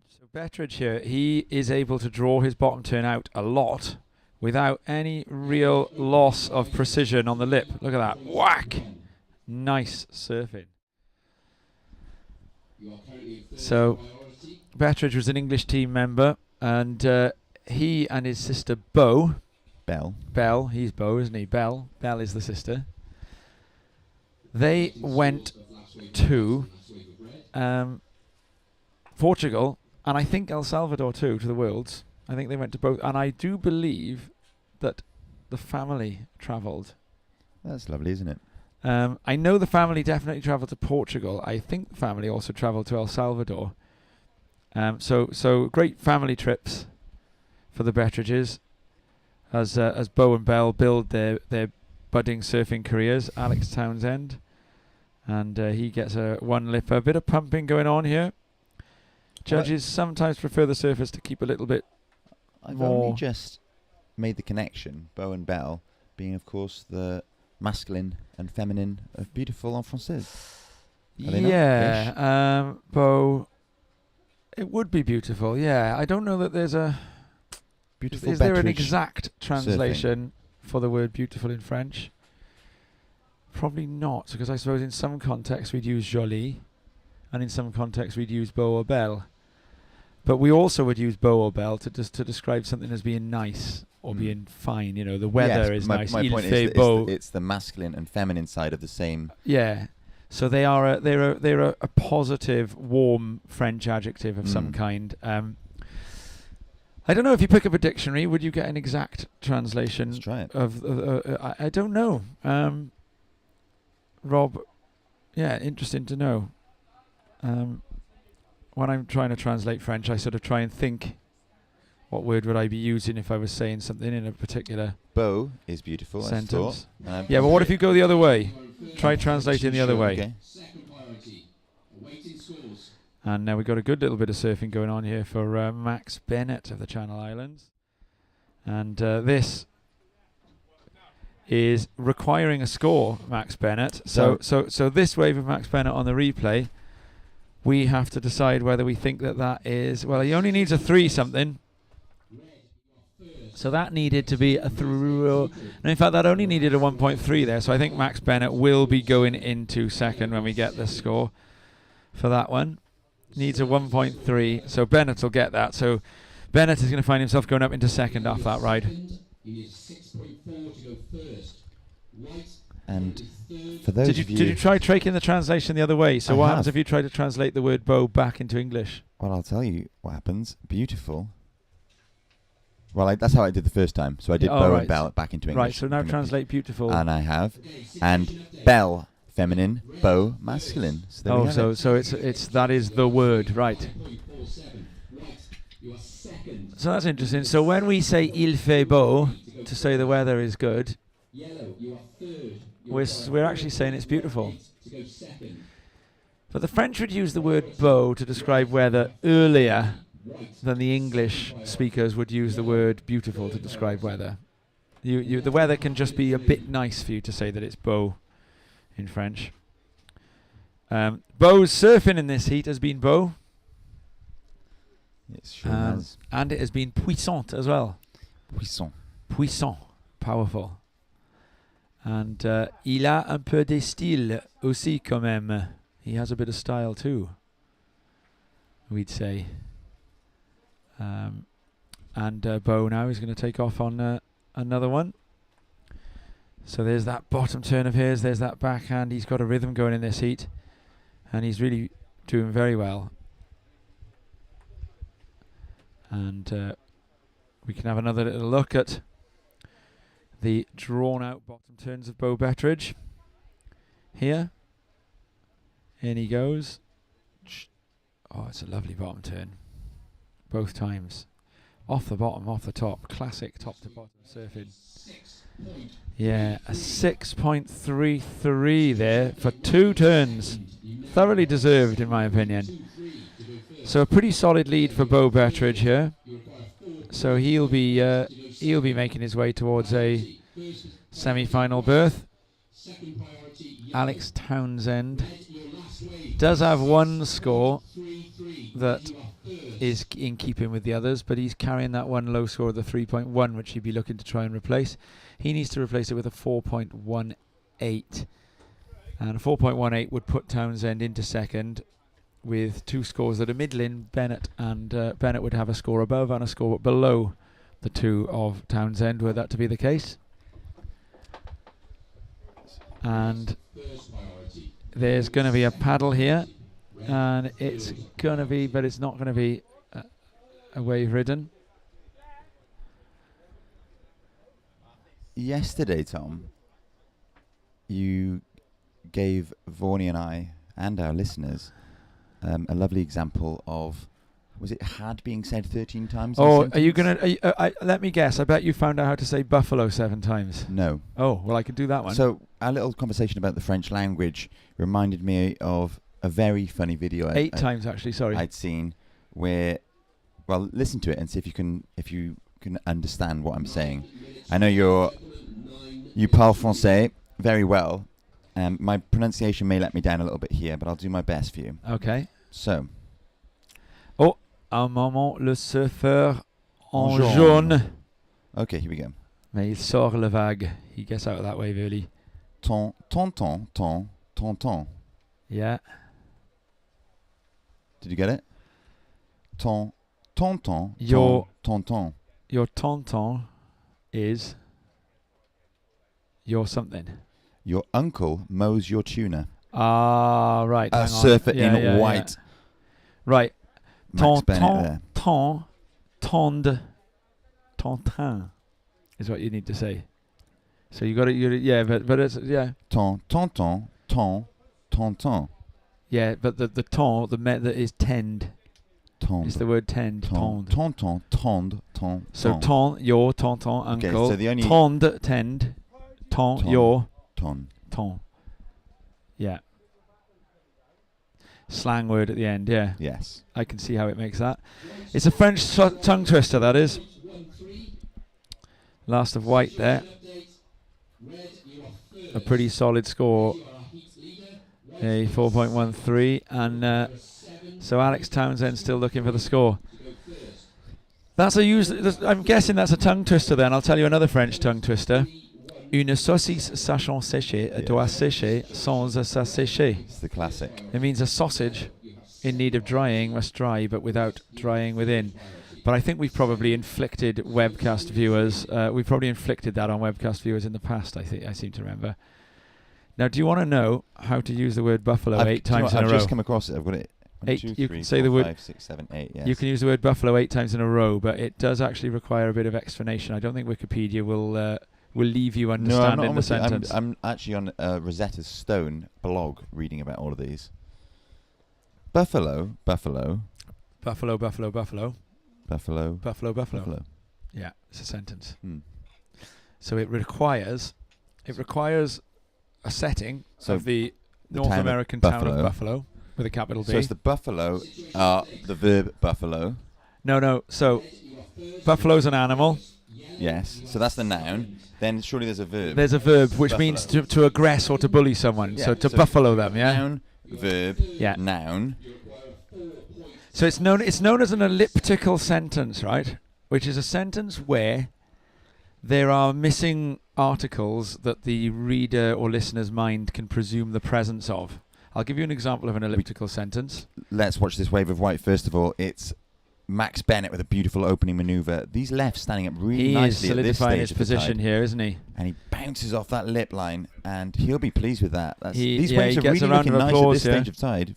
So Bettridge here, he is able to draw his bottom turn out a lot without any real loss of precision on the lip. Look at that. Whack! Nice surfing. So Bettridge was an English team member, and he and his sister Belle, he's Beau, isn't he? Belle is the sister. They went to Portugal, and I think El Salvador too, to the Worlds. I think they went to both, and I do believe that the family travelled. That's lovely, isn't it? I know the family definitely travelled to Portugal. I think the family also travelled to El Salvador. So great family trips for the Bettridges as Beau and Belle build their budding surfing careers. Alex Townsend, and he gets one lip. A bit of pumping going on here. Judges sometimes prefer the surfers to keep a little bit I've more. only just made the connection, Beau and Belle being, of course, the masculine and feminine of beautiful en français. Yeah, Beau. It would be beautiful. Yeah, I don't know that there's a. Beautiful. Is there an Bettridge exact translation for the word beautiful in French? Probably not, because I suppose in some contexts we'd use jolie, and in some contexts we'd use beau or belle. But we also would use beau or belle to describe something as being nice or being fine. You know, the weather is nice. My point is that it's the masculine and feminine side of the same. Yeah. So they're a positive, warm French adjective of some kind. I don't know, if you pick up a dictionary, would you get an exact translation? Let's try it. I don't know. Rob, yeah, interesting to know. When I'm trying to translate French, I sort of try and think, what word would I be using if I was saying something in a particular Beau is beautiful sentence. Yeah, but what if you go the other way? Try translating the other way. Okay. And now we've got a good little bit of surfing going on here for Max Bennett of the Channel Islands. And this is requiring a score, Max Bennett. So this wave of Max Bennett on the replay, we have to decide whether we think that is... Well, he only needs a 3-something. So that needed to be a 3... No, in fact, that only needed a 1.3 there. So I think Max Bennett will be going into second when we get the score for that one. Needs a 1.3, so Bennett will get that. So Bennett is going to find himself going up into second off that ride. And for those did you try taking the translation the other way? So what happens if you try to translate the word beau back into English? Well, I'll tell you what happens. Beautiful. Well, that's how I did the first time. So I did beau and belle back into English. Right, so now translate beautiful. And I have. And belle, feminine, beau, masculine. So it's that is the word, right? So that's interesting. So when we say il fait beau, to say the weather is good, we're actually saying it's beautiful. But the French would use the word beau to describe weather earlier than the English speakers would use the word beautiful to describe weather. The weather can just be a bit nice for you to say that it's beau in French. Beau's surfing in this heat has been beau. It sure has. And it has been puissant as well. Puissant. Powerful. And il a un peu de style aussi quand même. He has a bit of style too, we'd say. And Beau now is going to take off on another one. So there's that bottom turn of his, there's that backhand. He's got a rhythm going in this heat, and he's really doing very well. And we can have another little look at the drawn-out bottom turns of Beau Bettridge. Here. In he goes. Oh, it's a lovely bottom turn. Both times. Off the bottom, off the top. Classic top-to-bottom surfing. Yeah, a 6.33 there for 2 turns. Thoroughly deserved, in my opinion. So a pretty solid lead for Beau Bettridge here. So he'll be making his way towards a semi-final berth. Alex Townsend does have one score that is in keeping with the others, but he's carrying that one low score of the 3.1, which he'd be looking to try and replace. He needs to replace it with a 4.18, and a 4.18 would put Townsend into second with two scores that are middling. Bennett would have a score above and a score below the two of Townsend, were that to be the case. And there's going to be a paddle here, and it's going to be, but it's not going to be a wave ridden. Yesterday, Tom, you gave Vorney and I and our listeners a lovely example of, was it had being said 13 times? Oh, are you going to, let me guess, I bet you found out how to say buffalo 7 times. No. Oh, well, I could do that one. So our little conversation about the French language reminded me of a very funny video 8 times, actually, sorry. I'd seen where, well, listen to it and see if you can understand what I'm saying. I know you parle français very well. My pronunciation may let me down a little bit here, but I'll do my best for you. Okay. So. Oh, un moment, le surfeur en jaune. Okay, here we go. Mais il sort le vague. He gets out that wave early. Ton. Yeah. Did you get it? Ton. Your tonton. Your tonton is your something. Your uncle mows your tuna. Ah, right. A surfer in white. Yeah. Right. Tonton. Tonde. Tontin is what you need to say. So you got it. But it's Tonton. Yeah, but the ton, the met that is tend. Tond. It's the word tend. Tond. Tonton. So ton, your tonton, uncle. Okay, so the only tond, tend. Ton, your. Ton. Yeah. Slang word at the end, yeah. Yes. I can see how it makes that. It's a French tongue twister, that is. Last of white there. A pretty solid score. A 4.13. And so Alex Townsend still looking for the score. I'm guessing that's a tongue twister then. I'll tell you another French tongue twister. Une saucisse sachant sécher doit sécher sans s'assécher. It's the classic. It means a sausage in need of drying must dry, but without drying within. But I think we've probably inflicted webcast viewers. We've probably inflicted that on webcast viewers in the past. I seem to remember. Now, do you want to know how to use the word buffalo 8 times in a row? I've just come across it. I've got it. 1, 2, 3, you can say the word 5, 6, 7, 8. Yes. You can use the word buffalo 8 times in a row, but it does actually require a bit of explanation. I don't think Wikipedia will leave you understanding the sentence. I'm actually on Rosetta Stone blog reading about all of these. Buffalo. Yeah, it's a sentence. Hmm. So it requires a setting of the North American town of Buffalo with a capital B. So it's the buffalo, the verb buffalo. No. So buffalo's an animal. Yes. So that's the noun. Then surely there's a verb. There's a verb which buffalo means to aggress or to bully someone. Yeah. So buffalo them, yeah? Noun, verb, noun. So it's known as an elliptical sentence, right? Which is a sentence where there are missing articles that the reader or listener's mind can presume the presence of. I'll give you an example of an elliptical sentence. Let's watch this wave of white first of all. It's Max Bennett with a beautiful opening manoeuvre. These lefts standing up really nicely at this stage. He is solidifying his position here, isn't he? And he bounces off that lip line, and he'll be pleased with that. These waves are really looking nice at this stage of tide.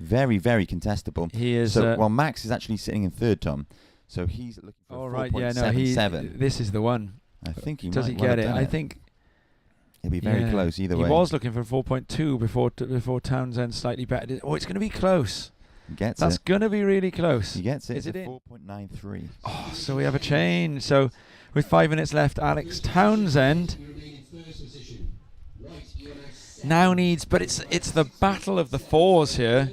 Very, very contestable. He is. So Max is actually sitting in third, Tom. So he's looking for 4.77. This is the one. I think he does might he get it? I think it'll be very close either way. He was looking for 4.2 before Townsend slightly better. Oh, it's going to be close. That's going to be really close. He gets it. Is it 4.93. Oh, so we have a change. So with 5 minutes left, Alex Townsend now needs, but it's the battle of the fours here.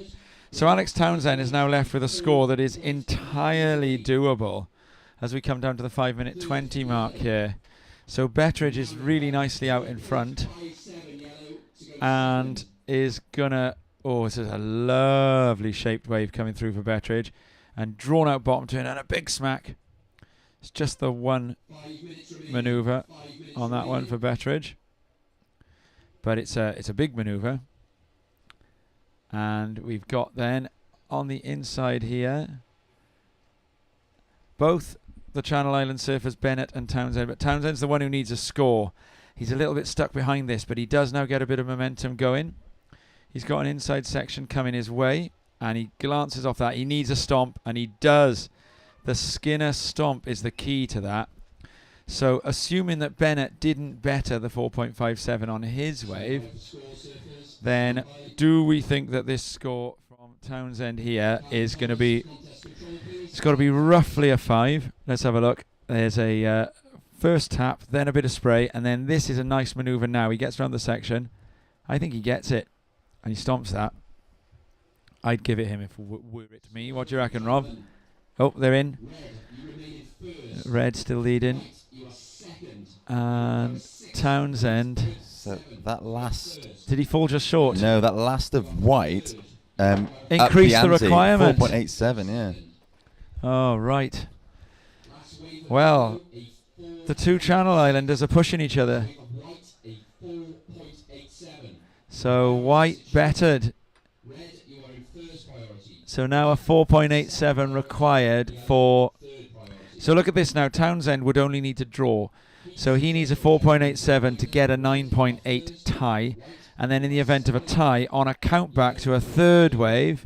So Alex Townsend is now left with a score that is entirely doable. as we come down to the 5-minute 20 mark here. So Betteridge is really nicely out in front and is gonna, this is a lovely shaped wave coming through for Betteridge, and drawn out bottom turn and a big smack. It's just the one manoeuvre on that one for Betteridge, but it's a big manoeuvre. And we've got then on the inside here both the Channel Island surfers, Bennett and Townsend, but Townsend's the one who needs a score. He's a little bit stuck behind this, but he does now get a bit of momentum going. He's got an inside section coming his way, and he glances off that. He needs a stomp, and he does. The Skinner stomp is the key to that. So assuming that Bennett didn't better the 4.57 on his wave, then do we think that this score from Townsend here is going to be, it's got to be roughly a 5. Let's have a look. There's a first tap, then a bit of spray, and then this is a nice manoeuvre now. He gets around the section. I think he gets it, and he stomps that. I'd give it him if were it me. What do you reckon, Rob? Oh, they're in. Red still leading. And Townsend. So that last... Did he fall just short? No, that last of white... increased the requirement. 4.87, yeah. Oh, right. Well, the two Channel Islanders are pushing each other. So White bettered. So now a 4.87 required for... So look at this now. Townsend would only need to draw. So he needs a 4.87 to get a 9.8 tie. And then in the event of a tie, on a count back to a third wave,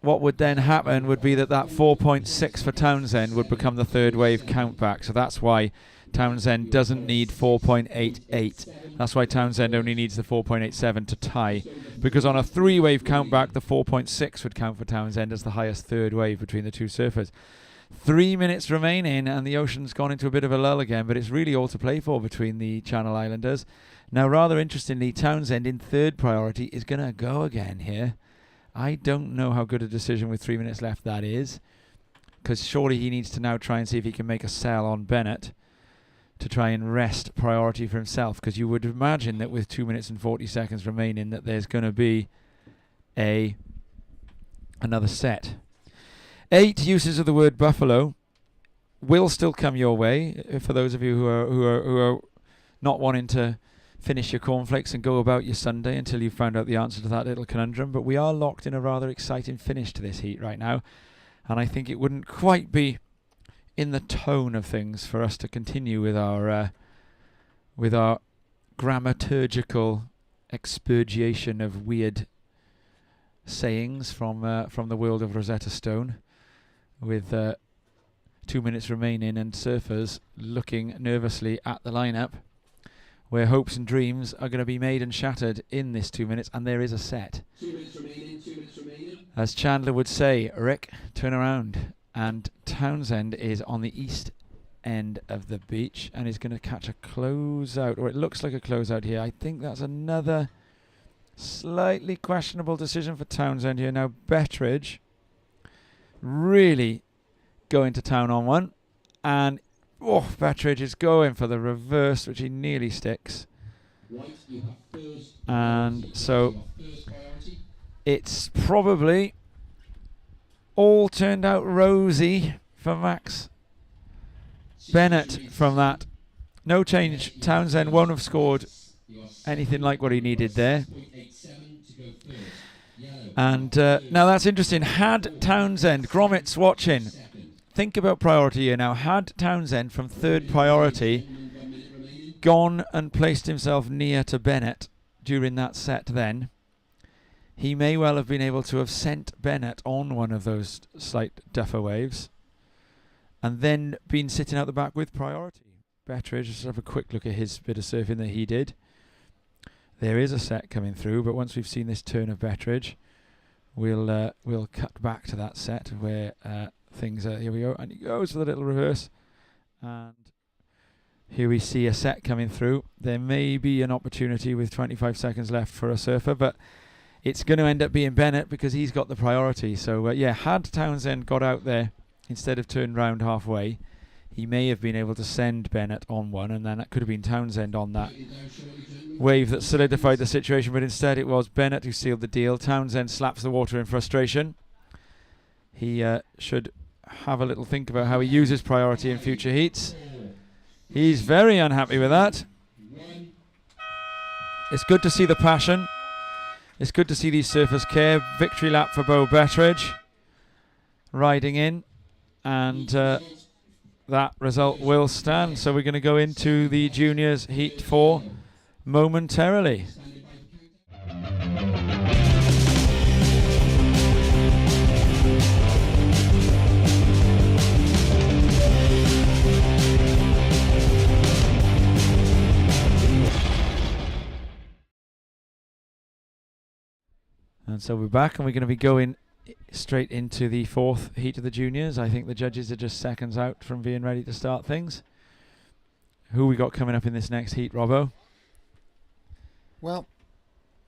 what would then happen would be that 4.6 for Townsend would become the third wave count back. So that's why Townsend doesn't need 4.88. That's why Townsend only needs the 4.87 to tie. Because on a three-wave count back, the 4.6 would count for Townsend as the highest third wave between the two surfers. 3 minutes remaining, and the ocean's gone into a bit of a lull again, but it's really all to play for between the Channel Islanders. Now, rather interestingly, Townsend in third priority is going to go again here. I don't know how good a decision with 3 minutes left that is, because surely he needs to now try and see if he can make a sell on Bennett to try and wrest priority for himself, because you would imagine that with 2 minutes and 40 seconds remaining that there's going to be another set. 8 uses of the word buffalo will still come your way for those of you who are not wanting to finish your cornflakes and go about your Sunday until you've found out the answer to that little conundrum. But we are locked in a rather exciting finish to this heat right now, and I think it wouldn't quite be in the tone of things for us to continue with our grammaturgical expurgation of weird sayings from the world of Rosetta Stone, with 2 minutes remaining and surfers looking nervously at the lineup, where hopes and dreams are going to be made and shattered in this 2 minutes, and there is a set. 2 minutes remaining, 2 minutes remaining. As Chandler would say, Rick, turn around. And Townsend is on the east end of the beach and is going to catch a closeout, or it looks like a closeout here. I think that's another slightly questionable decision for Townsend here. Now, Betteridge really going to town on one, and Betteridge is going for the reverse, which he nearly sticks. And so it's probably all turned out rosy for Max Bennett from that. No change. Townsend won't have scored anything like what he needed there. And now that's interesting. Had Townsend, Gromit's watching, think about priority here now. Had Townsend from third priority gone and placed himself near to Bennett during that set then, he may well have been able to have sent Bennett on one of those slight duffer waves and then been sitting out the back with priority. Betteridge, just have a quick look at his bit of surfing that he did. There is a set coming through, but once we've seen this turn of Betteridge, we'll cut back to that set where things are. Here we go, and he goes for the little reverse, and here we see a set coming through. There may be an opportunity with 25 seconds left for a surfer, but it's going to end up being Bennett because he's got the priority. So had Townsend got out there instead of turned round halfway, he may have been able to send Bennett on one, and then that could have been Townsend on that wave that solidified the situation, but instead it was Bennett who sealed the deal. Townsend slaps the water in frustration. He should have a little think about how he uses priority in future heats. He's very unhappy with that. It's good to see the passion. It's good to see these surfers care. Victory lap for Bo Betteridge. Riding in, and that result will stand. So we're going to go into the juniors heat 4 momentarily. And so we're back, and we're going to be going straight into the 4th heat of the juniors. I think the judges are just seconds out from being ready to start things. Who we got coming up in this next heat, Robbo? Well,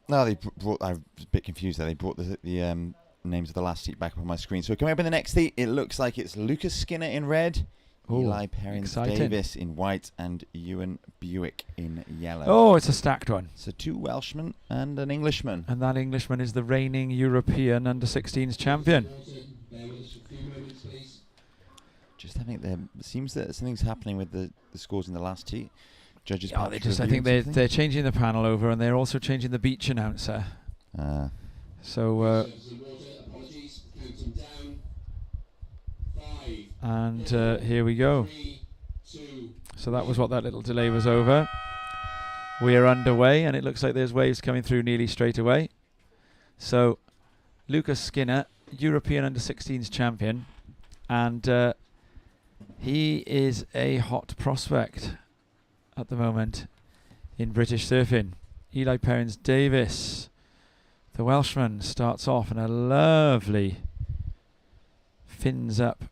no, they brought. I was a bit confused there. They brought the names of the last heat back up on my screen. So coming up in the next heat, it looks like it's Lucas Skinner in red, Eli Perrins-Davies in white, and Ewan Buick in yellow. Oh, it's a stacked one. So 2 Welshmen and an Englishman. And that Englishman is the reigning European under-16s champion. Just having there seems that something's happening with the scores in the last heat. Judges. Yeah, I think they're changing the panel over, and they're also changing the beach announcer. So. And here we go. So that was what that little delay was over. We are underway, and it looks like there's waves coming through nearly straight away. So Lucas Skinner, European under-16s champion, and he is a hot prospect at the moment in British surfing. Eli Perrins-Davies, the Welshman, starts off in a lovely fins up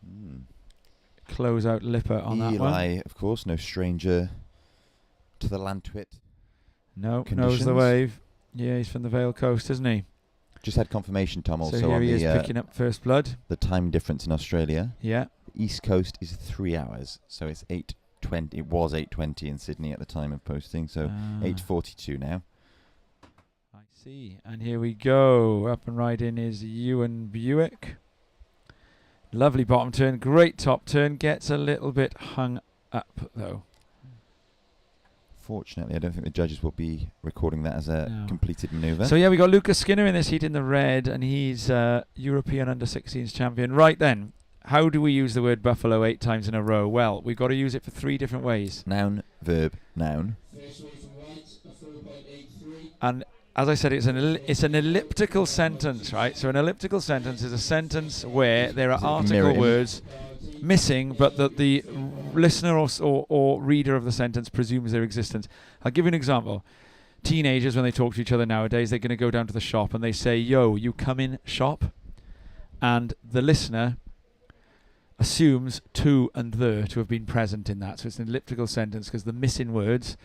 close out lipper on that one. Eli, of course, no stranger to the Lantwit. No, knows the wave. Yeah, he's from the Vale Coast, isn't he? Just had confirmation, Tom, also so here on he the, is picking up first blood. The time difference in Australia. Yeah. The East Coast is 3 hours, so it's 8:20. It was 8:20 in Sydney at the time of posting, so 8:42 now. I see. And here we go. Up and riding is Ewan Buick. Lovely bottom turn, great top turn. Gets a little bit hung up, though. Fortunately, I don't think the judges will be recording that as a completed manoeuvre. So, yeah, we got Lucas Skinner in this heat in the red, and he's European under-16s champion. Right then, how do we use the word buffalo 8 times in a row? Well, we've got to use it for 3 different ways. Noun, verb, noun. And as I said, it's an elliptical sentence, right? So an elliptical sentence is a sentence where there are article words missing, but that the listener or reader of the sentence presumes their existence. I'll give you an example. Teenagers, when they talk to each other nowadays, they're going to go down to the shop and they say, "Yo, you come in shop?" And the listener assumes to and the to have been present in that. So it's an elliptical sentence because the missing words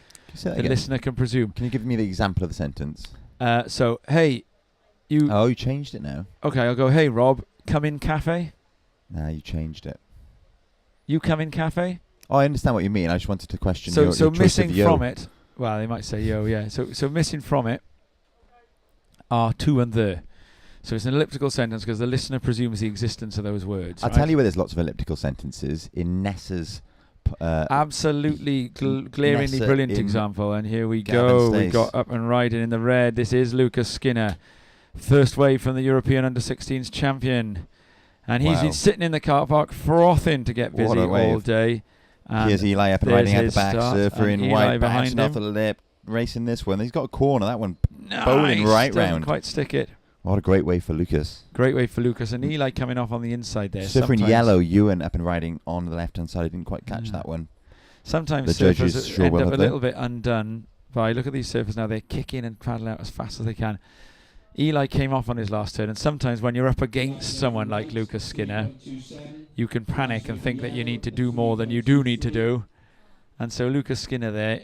the listener can presume. Can you give me the example of the sentence? So, hey, you... Oh, you changed it now. Okay, I'll go, "Hey, Rob, come in cafe?" Nah, you changed it. You come in cafe? Oh, I understand what you mean. I just wanted to question your choice missing of yo. from it... Well, they might say yo, yeah. So missing from it are to and the. So it's an elliptical sentence because the listener presumes the existence of those words. I'll tell you where there's lots of elliptical sentences. In Nessa's... absolutely glaringly Nessa brilliant example. And here we Gavin go. Stace. We got up and riding in the red. This is Lucas Skinner. First wave from the European Under-16s champion. And he's been sitting in the car park frothing to get busy all day. And here's Eli up and riding out the back, surfer in Eli white, behind bouncing him. off the lip, racing this one. He's got a corner, that one Nice. bowling right Doesn't round. quite stick it. What a great wave for Lucas. Great wave for Lucas. And Eli coming off on the inside there. Surfer in yellow, Ewan up and riding on the left-hand side. I didn't quite catch that one. Sometimes the surfers end up a little bit undone by, look at these surfers now, they're kicking and paddling out as fast as they can. Eli came off on his last turn, and sometimes when you're up against someone like Lucas Skinner, you can panic and think that you need to do more than you do need to do. And so Lucas Skinner there,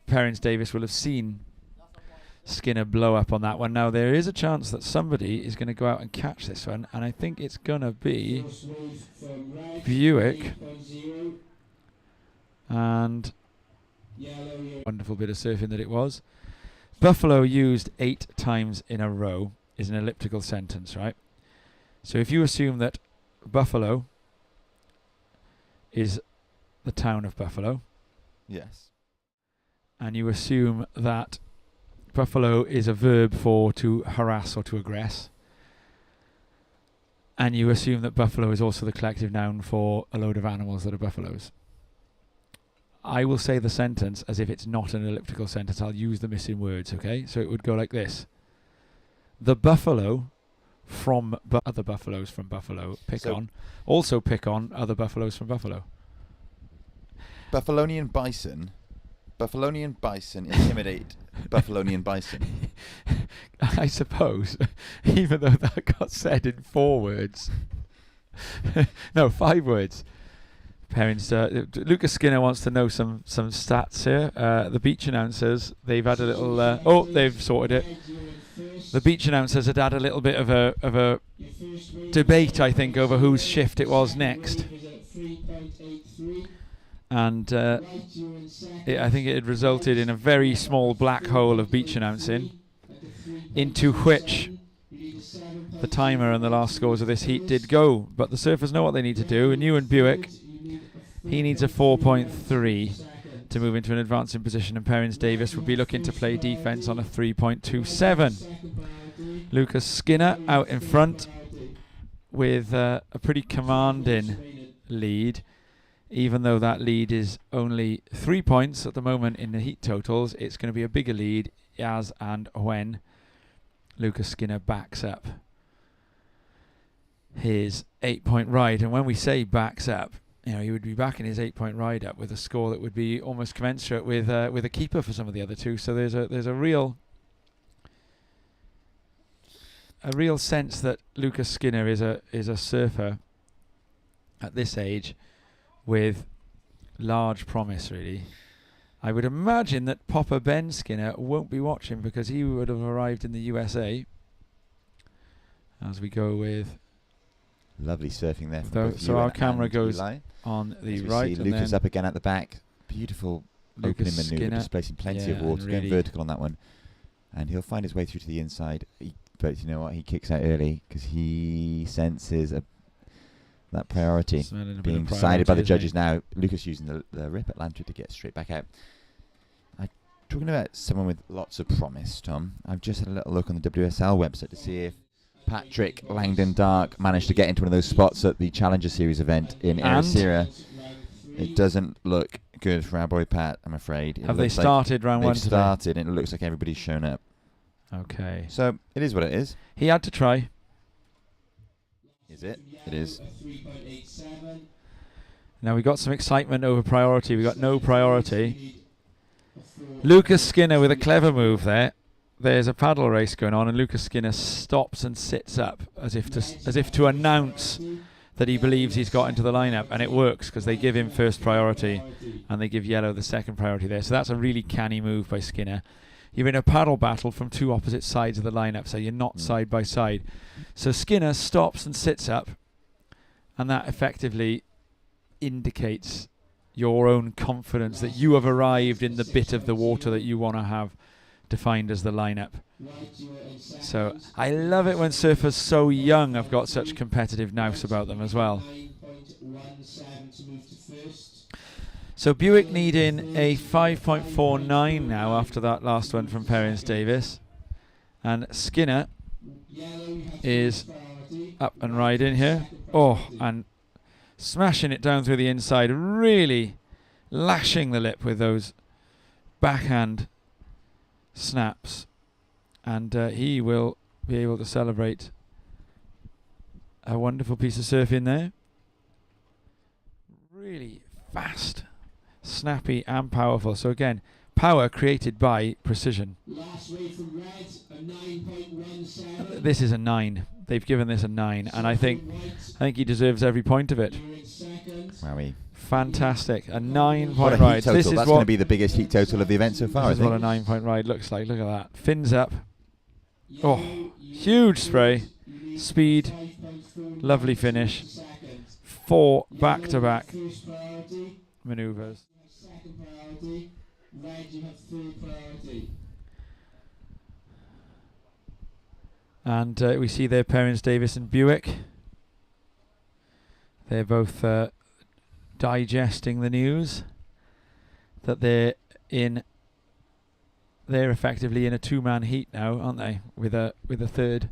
Perrins-Davies will have seen Skinner blow up on that one. Now, there is a chance that somebody is going to go out and catch this one, and I think it's going to be Buick. And wonderful bit of surfing that it was. Buffalo used 8 times in a row is an elliptical sentence, right? So if you assume that Buffalo is the town of Buffalo. Yes. And you assume that Buffalo is a verb for to harass or to aggress. And you assume that buffalo is also the collective noun for a load of animals that are buffaloes. I will say the sentence as if it's not an elliptical sentence. I'll use the missing words, okay? So it would go like this. The buffalo from other buffaloes from Buffalo also pick on other buffaloes from Buffalo. Buffalonian bison intimidate Buffalonian bison. I suppose, even though that got said in 4 words. No, 5 words. Parents, Lucas Skinner wants to know some stats here. The beach announcers, they've had a little. They've sorted it. The beach announcers had a little bit of a debate, I think, over whose shift it was next. And I think it had resulted in a very small black hole of beach announcing, into which the timer and the last scores of this heat did go. But the surfers know what they need to do. And Ewan Buick, he needs a 4.3 to move into an advancing position, and Perrins Davis would be looking to play defence on a 3.27. Lucas Skinner out in front with a pretty commanding lead. Even though that lead is only 3 points at the moment in the heat totals, it's going to be a bigger lead as and when Lucas Skinner backs up his 8-point ride. And when we say backs up, you know, he would be backing his 8-point ride up with a score that would be almost commensurate with a keeper for some of the other two. So there's a real sense that Lucas Skinner is a surfer at this age with large promise, really. I would imagine that Popper Ben Skinner won't be watching because he would have arrived in the USA. As we go with... Lovely surfing there. So our camera goes on the right. See Lucas up again at the back. Beautiful opening manoeuvre, displacing plenty of water, going vertical on that one. And he'll find his way through to the inside. But you know what? He kicks out early because he senses that priority being decided by the judges now. Lucas using the rip at Lantry to get straight back out. Talking about someone with lots of promise, Tom, I've just had a little look on the WSL website to see if Patrick Langdon Dark managed to get into one of those spots at the Challenger Series event in Ericeira. It doesn't look good for our boy Pat, I'm afraid. Have they started round 1 today? They've started, and it looks like everybody's shown up. Okay. So it is what it is. He had to try. Is it? It is. Now we got some excitement over priority. We got no priority. Lucas Skinner with a clever move there. There's a paddle race going on, and Lucas Skinner stops and sits up as if to announce that he believes he's got into the lineup, and it works because they give him first priority and they give Yellow the second priority there. So that's a really canny move by Skinner. You're in a paddle battle from 2 opposite sides of the lineup, so you're not side by side. So Skinner stops and sits up, and that effectively indicates your own confidence that you have arrived in the bit of the water that you want to have defined as the lineup. So I love it when surfers so young have got such competitive nous about them as well. So Buick needing a 5.49 now after that last one from Perrins Davis. And Skinner is up and riding here. Oh, and smashing it down through the inside, really lashing the lip with those backhand snaps. And he will be able to celebrate a wonderful piece of surfing there. Really fast, snappy and powerful. So again, power created by precision. Last wave from red, a 9.17. This is a 9. They've given this a 9, and I think he deserves every point of it. Wowie. Fantastic. A What a 9-point heat ride. total. This is That's going what to be the biggest heat total of the event so far, I this is what a think. 9-point ride looks like. Look at that. Fins up. Oh, huge spray. Speed. Lovely finish. 4 back-to-back manoeuvres. And we see there Perrins, Davis and Buick. They're both digesting the news that they're effectively in a 2-man heat now, aren't they? With a third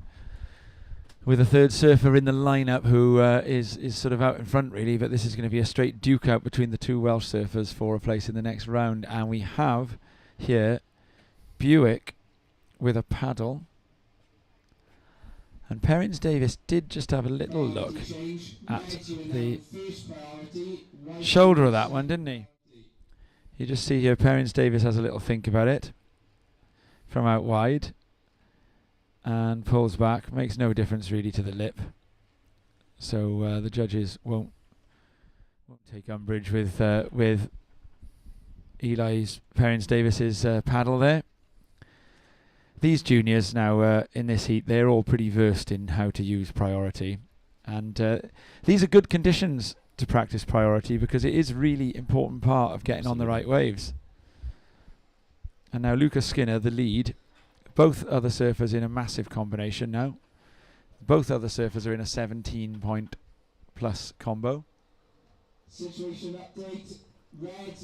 surfer in the lineup who is sort of out in front really, but this is going to be a straight duke out between the 2 Welsh surfers for a place in the next round. And we have here Buick with a paddle. And Perrins Davis did just have a little look at the shoulder of that one, didn't he? You just see here Perrins Davis has a little think about it from out wide and pulls back. Makes no difference really to the lip. So the judges won't take umbrage with Eli's Perrins Davis's paddle there. These juniors now in this heat, they're all pretty versed in how to use priority. And these are good conditions to practice priority because it is really important part of getting on the right waves. And now Lucas Skinner, the lead. Both other surfers in a massive combination now. Both other surfers are in a 17-point plus combo. Situation update. Red.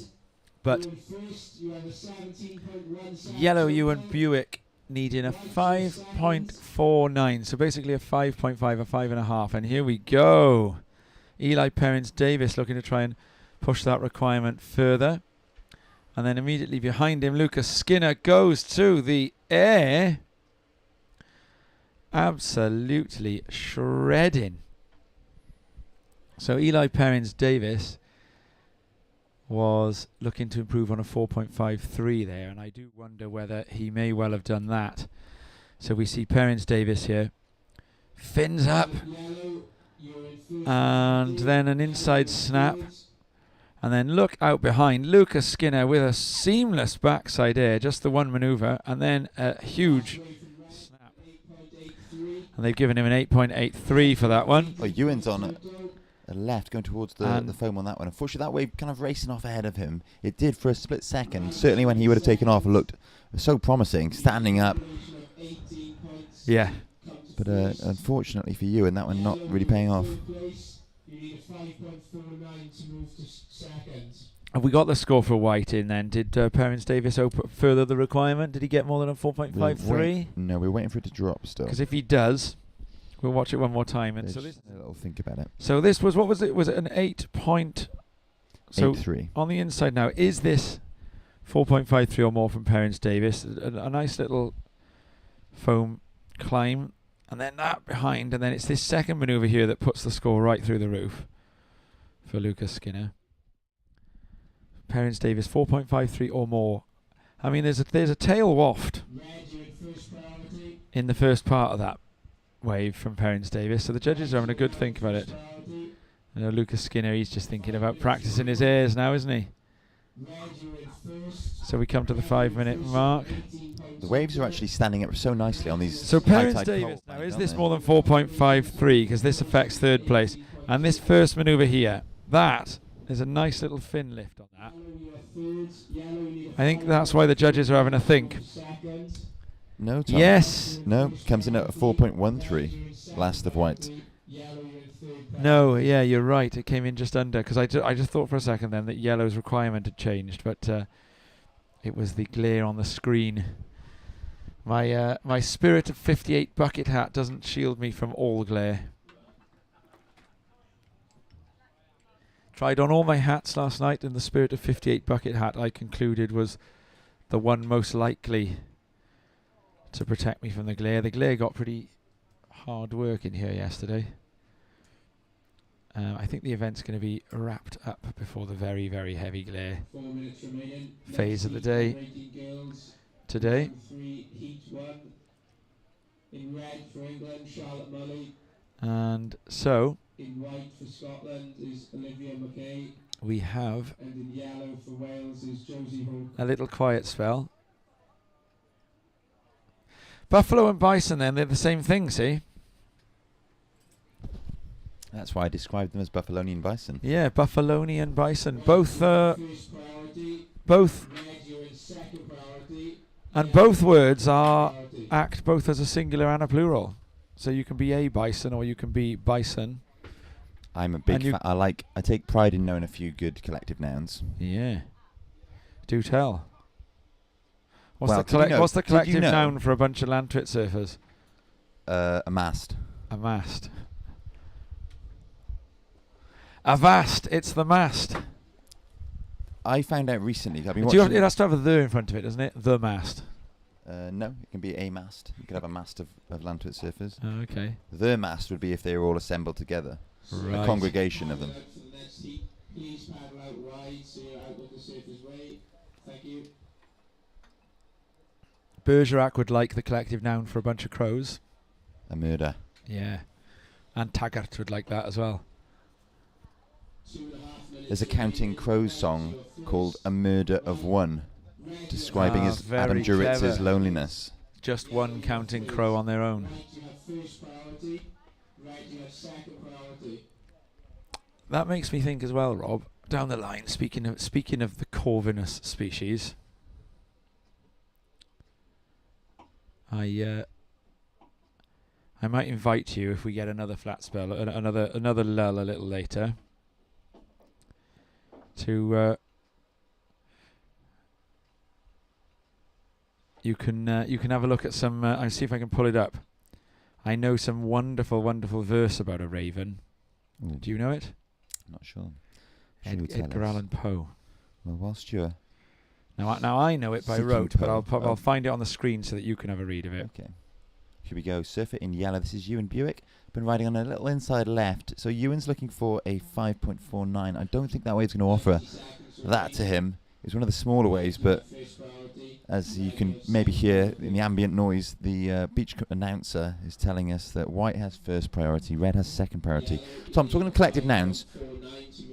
But yellow, you and Buick needing a 5.49. So basically a 5.5, a 5.5. And here we go. Eli Perrins Davis looking to try and push that requirement further. And then immediately behind him, Lucas Skinner goes to the air. Absolutely shredding. So Eli Perrins Davis was looking to improve on a 4.53 there, and I do wonder whether he may well have done that. So we see Perrins Davis here. Fins up. And then an inside snap. And then look out behind, Lucas Skinner with a seamless backside air, just the one manoeuvre, and then a huge snap. And they've given him an 8.83 for that one. Oh, Ewan's on a left, going towards the foam on that one. Unfortunately, that wave kind of racing off ahead of him. It did for a split second. Certainly when he would have taken off, it looked so promising, standing up. Yeah. But unfortunately for Ewan, that one not really paying off. Have we got the score for White in then? Did Perrins Davis further the requirement? Did he get more than a 4.53? No, we're waiting for it to drop still. Because if he does, we'll watch it one more time. And so this, a little think about it. So this was, what was it? Was it an 8.3? So on the inside now, is this 4.53 or more from Perrins Davis? A nice little foam climb. And then that behind, and then it's this second manoeuvre here that puts the score right through the roof for Lucas Skinner. Perrins Davis 4.53 or more. I mean, there's a tail waft in the first part of that wave from Perrins Davis, so the judges are having a good think about it. You know, Lucas Skinner, he's just thinking about practicing his airs now, isn't he? So we come to the 5-minute mark. The waves are actually standing up so nicely on these. So Perrins Davis now, is this more than 4.53? Because this affects third place. And this first manoeuvre here, that is a nice little fin lift on that. I think that's why the judges are having a think. No, Tom. Yes. No, comes in at a 4.13, last of White. No, yeah, you're right. It came in just under, because I just thought for a second then that yellow's requirement had changed, but it was the glare on the screen. My Spirit of 58 bucket hat doesn't shield me from all glare. Tried on all my hats last night, and the Spirit of 58 bucket hat I concluded was the one most likely to protect me from the glare. The glare got pretty hard work in here yesterday. I think the event's going to be wrapped up before the very, very heavy glare phase of the day today. In red for England, Charlotte Mulley. And so In white for Scotland is Olivia McKay, we have and in yellow for Wales is Josie Hope. a little quiet spell. Buffalo and bison, then, they're the same thing, see? That's why I described them as Buffalonian bison. Yeah, Buffalonian bison. Both, First priority, both, red you're in second priority, and yellow both words are priority. act both as a singular and a plural. So you can be a bison or you can be bison. I'm a big And you- fan. I take pride in knowing a few good collective nouns. Yeah. Do tell. What's Well, the, did you know- what's the did you collective know- noun for a bunch of land twit surfers? A mast. A mast. A vast, it's the mast. I found out recently. I've been Do you have, watching. it has to have a the in front of it, doesn't it? The mast. No, it can be a mast. You could have a mast of Lantwit surfers. Oh, okay. The mast would be if they were all assembled together. Right. A congregation of them. Paddle out for the next heat. Please paddle out wide so you're out of the surface way. Thank you. Bergerac would like the collective noun for a bunch of crows. A murder. Yeah. And Taggart would like that as well. 2.5 minutes There's a Counting Crows song called A Murder of One, describing Ah, his very Adam Duritz's clever. loneliness. Just one counting crow on their own. Right, you have first priority. Right, you have second priority. That makes me think as well, Rob. Down the line, speaking of the corvinus species, I might invite you if we get another flat spell, another lull a little later, to you can have a look at some. I'll see if I can pull it up. I know some wonderful verse about a raven. Ooh, Do you know it? not sure. Should we tell Edgar us? Allan Poe. Well, whilst you're Now I know it by Seeking rote, but Poe. I'll find it on the screen so that you can have a read of it. okay. Here we go. Surfer in yellow. This is Ewan Buick. Been riding on a little inside left. So Ewan's looking for a 5.49. I don't think that wave's going to offer that to him. It's one of the smaller waves, but First priority. as you can maybe hear in the ambient noise, the beach announcer is telling us that white has first priority, red has second priority. Tom, talking of collective nouns,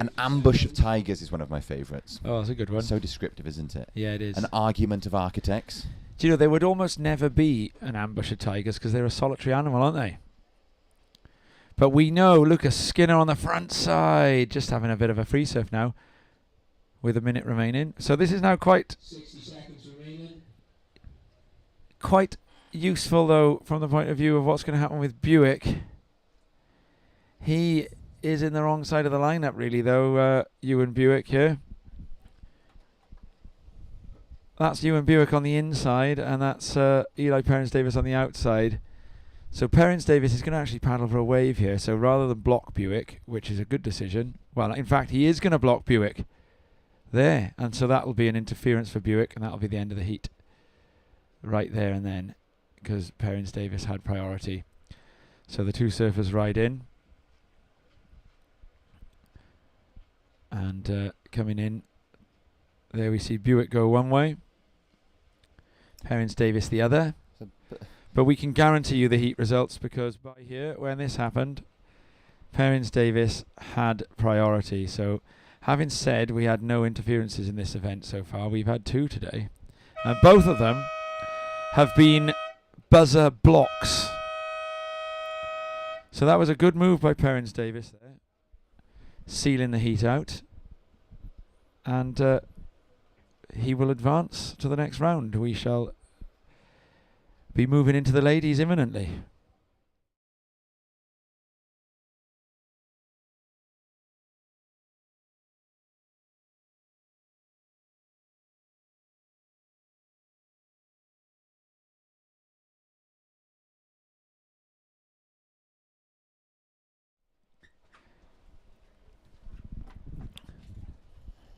an ambush of tigers is one of my favourites. Oh, that's a good one. So descriptive, isn't it? Yeah, it is. An argument of architects. Do you know, there would almost never be an ambush of tigers because they're a solitary animal, aren't they? But we know Lucas Skinner on the front side, just having a bit of a free surf now, with a minute remaining. So this is now quite 60 seconds remaining. useful, though, from the point of view of what's going to happen with Buick. He is in the wrong side of the lineup, really, though, Ewan Buick here. That's Ewan Buick on the inside, and that's Eli Perrins-Davis on the outside. So Perrins-Davis is going to actually paddle for a wave here. So rather than block Buick, which is a good decision, well, in fact, he is going to block Buick there. And so that will be an interference for Buick, and that will be the end of the heat right there and then, because Perrins-Davis had priority. So the two surfers ride in. And coming in, there we see Buick go one way, Perrins-Davis the other. But we can guarantee you the heat results because by here, when this happened, Perrins-Davis had priority. So having said we had no interferences in this event so far, we've had two today. And both of them have been buzzer blocks. So that was a good move by Perrins-Davis there, sealing the heat out. And he will advance to the next round. We shall be moving into the ladies imminently.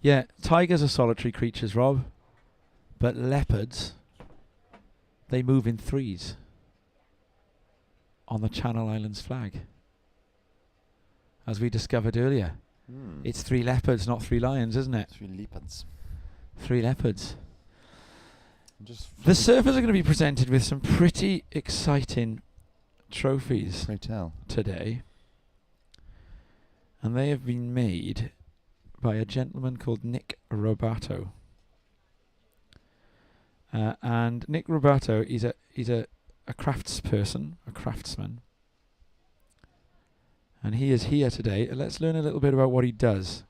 Yeah, tigers are solitary creatures, Rob. But leopards, they move in threes on the Channel Islands flag. As we discovered earlier. It's 3 leopards, not 3 lions, isn't it? 3 leopards. 3 leopards. The surfers are going to be presented with some pretty exciting trophies Pray tell. today, and they have been made by a gentleman called Nick Robato. And Nick Robato, he's a craftsperson, a craftsman, and he is here today. Let's learn a little bit about what he does.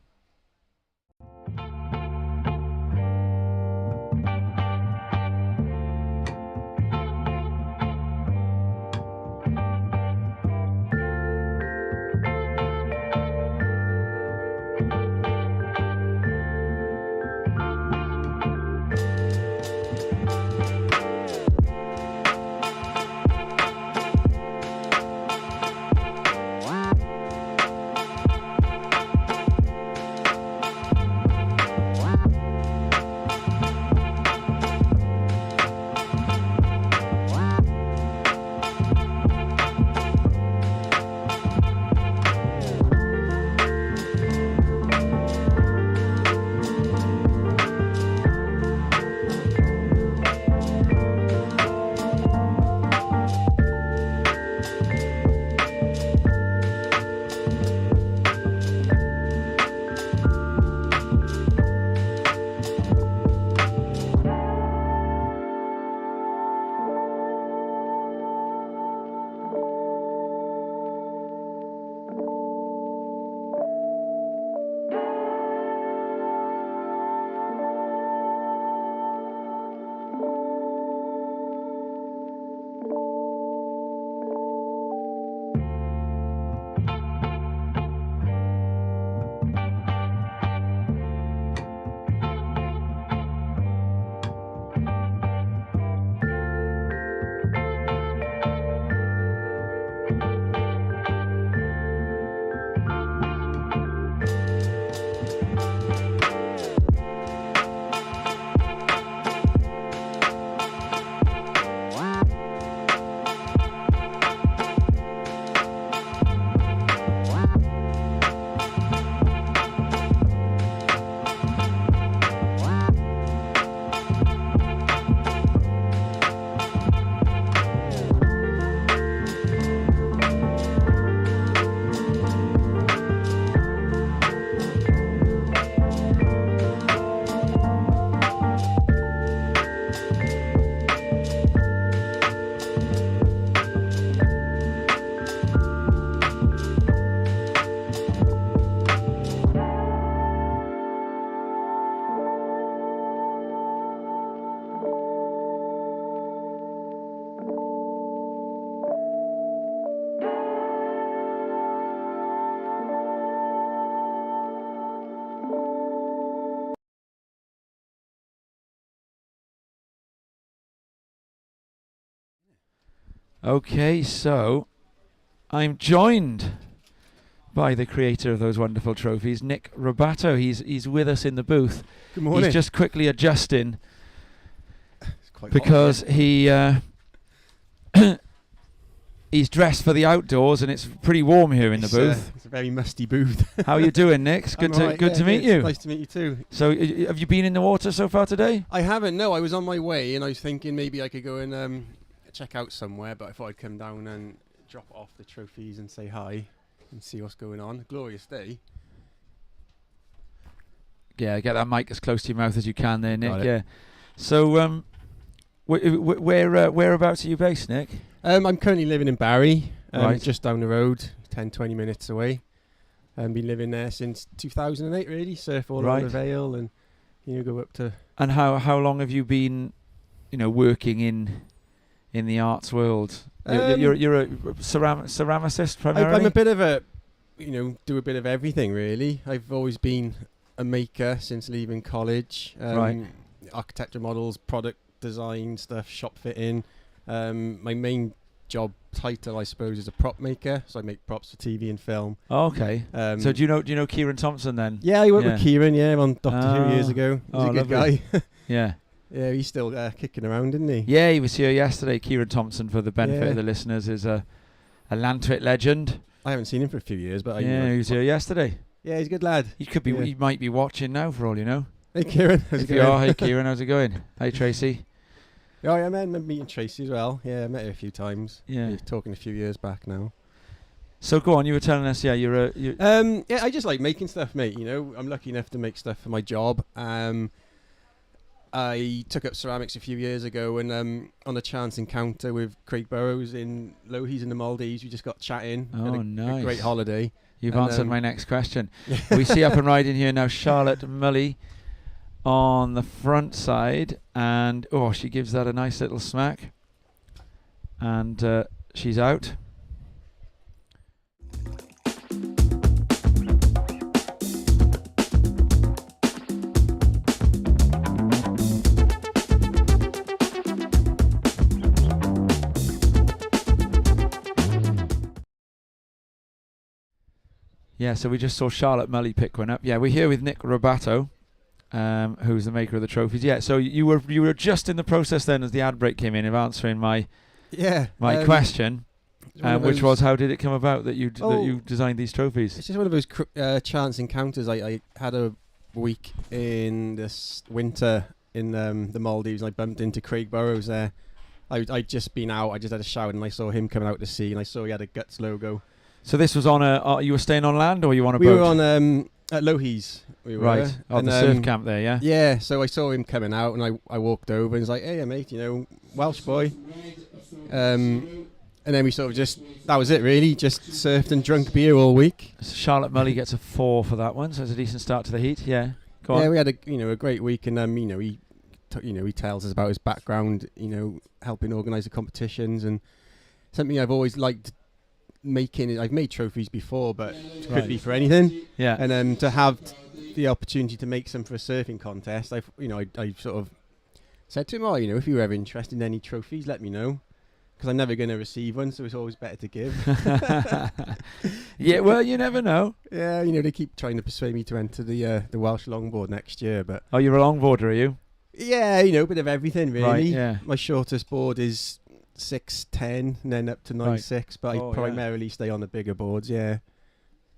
Okay, so I'm joined by the creator of those wonderful trophies, Nick Robato. He's with us in the booth. Good morning. He's just quickly adjusting because he he's dressed for the outdoors and it's pretty warm here in the booth. It's a very musty booth. How are you doing, Nick? It's good to meet you. Nice to meet you too. So have you been in the water so far today? I haven't. No, I was on my way and I was thinking maybe I could go and check out somewhere, but I thought I'd come down and drop off the trophies and say hi and see what's going on. Glorious day. Yeah, get that mic as close to your mouth as you can there, Nick. Yeah. So whereabouts are you based, Nick? I'm currently living in Barry, right. Just down the road, 10-20 minutes away. I've been living there since 2008, really. Surf all over the Vale and go up to... And how long have you been, working in the arts world? You're a ceramicist primarily? I'm a bit of a, do a bit of everything, really. I've always been a maker since leaving college. Right. Architecture models, product design stuff, shop fitting. My main job title, I suppose, is a prop maker. So I make props for TV and film. Oh, okay. So do you know Kieran Thompson then? Yeah, I worked with Kieran. Yeah, on Doctor Who years ago. He's a good guy. Yeah. Yeah, he's still kicking around, isn't he? Yeah, he was here yesterday. Kieran Thompson, for the benefit of the listeners, is a Lantwit legend. I haven't seen him for a few years, but he was here yesterday. Yeah, he's a good lad. He could be. He might be watching now, for all you know. Hey, Kieran. Hey, Kieran. How's it going? Hey, Tracy. Oh, yeah, I remember meeting Tracy as well. Yeah, I met her a few times. Yeah. We were talking a few years back now. So go on, you were telling us, yeah, you're Yeah, I just like making stuff, mate. You know, I'm lucky enough to make stuff for my job. I took up ceramics a few years ago, and on a chance encounter with Craig Burrows in Lohies in the Maldives, we just got chatting. Oh, had a nice. great holiday. You've And, answered my next question. We see up and riding here now Charlotte Mully on the front side, and she gives that a nice little smack, and she's out. Yeah, so we just saw Charlotte Mully pick one up. Yeah, we're here with Nick Robato, who's the maker of the trophies. Yeah, so you were just in the process then as the ad break came in of answering my question, which was, how did it come about that you designed these trophies? It's just one of those chance encounters. I had a week in this winter in the Maldives, and I bumped into Craig Burrows there. I'd just been out. I just had a shower, and I saw him coming out to sea, and I saw he had a Guts logo. So this was on you were staying on land, or were you on a boat? We were on at Lohies. We were. Right. Oh, the surf camp there, yeah? Yeah, so I saw him coming out, and I walked over and was like, hey, mate, you know, Welsh boy. And then we sort of just, that was it really, just surfed and drunk beer all week. So Charlotte Mully gets a 4 for that one, so it's a decent start to the heat, yeah. Go on. Yeah, we had a great week, and he tells us about his background, helping organise the competitions, and something I've always liked making. I've made trophies before, but it could be for anything. Yeah. And to have the opportunity to make some for a surfing contest, I sort of said to him, if you were ever interested in any trophies, let me know, because I'm never going to receive one, so it's always better to give. Yeah, well, you never know. Yeah, they keep trying to persuade me to enter the Welsh longboard next year, but you're a longboarder, are you? Yeah, a bit of everything really. Right, yeah. My shortest board is 6'10", and then up to 9'6", but I primarily stay on the bigger boards. Yeah,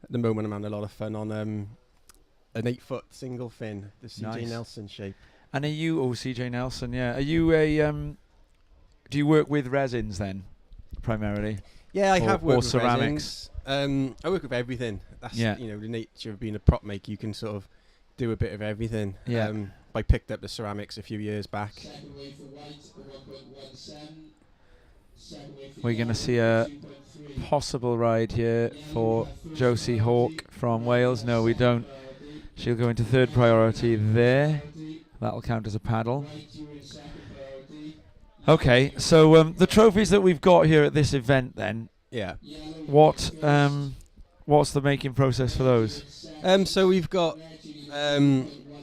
at the moment I'm having a lot of fun on an 8-foot single fin, the CJ Nelson shape. And are you CJ Nelson? Yeah. Are you do you work with resins then, primarily? Yeah, I have worked with ceramics. Resins. I work with everything. That's the nature of being a prop maker. You can sort of do a bit of everything. Yeah. I picked up the ceramics a few years back. We're going to see a possible ride here for Josie Hawke from Wales. No, we don't. She'll go into third priority there. That'll count as a paddle. Okay, so the trophies that we've got here at this event then. Yeah. What's the making process for those? So we've got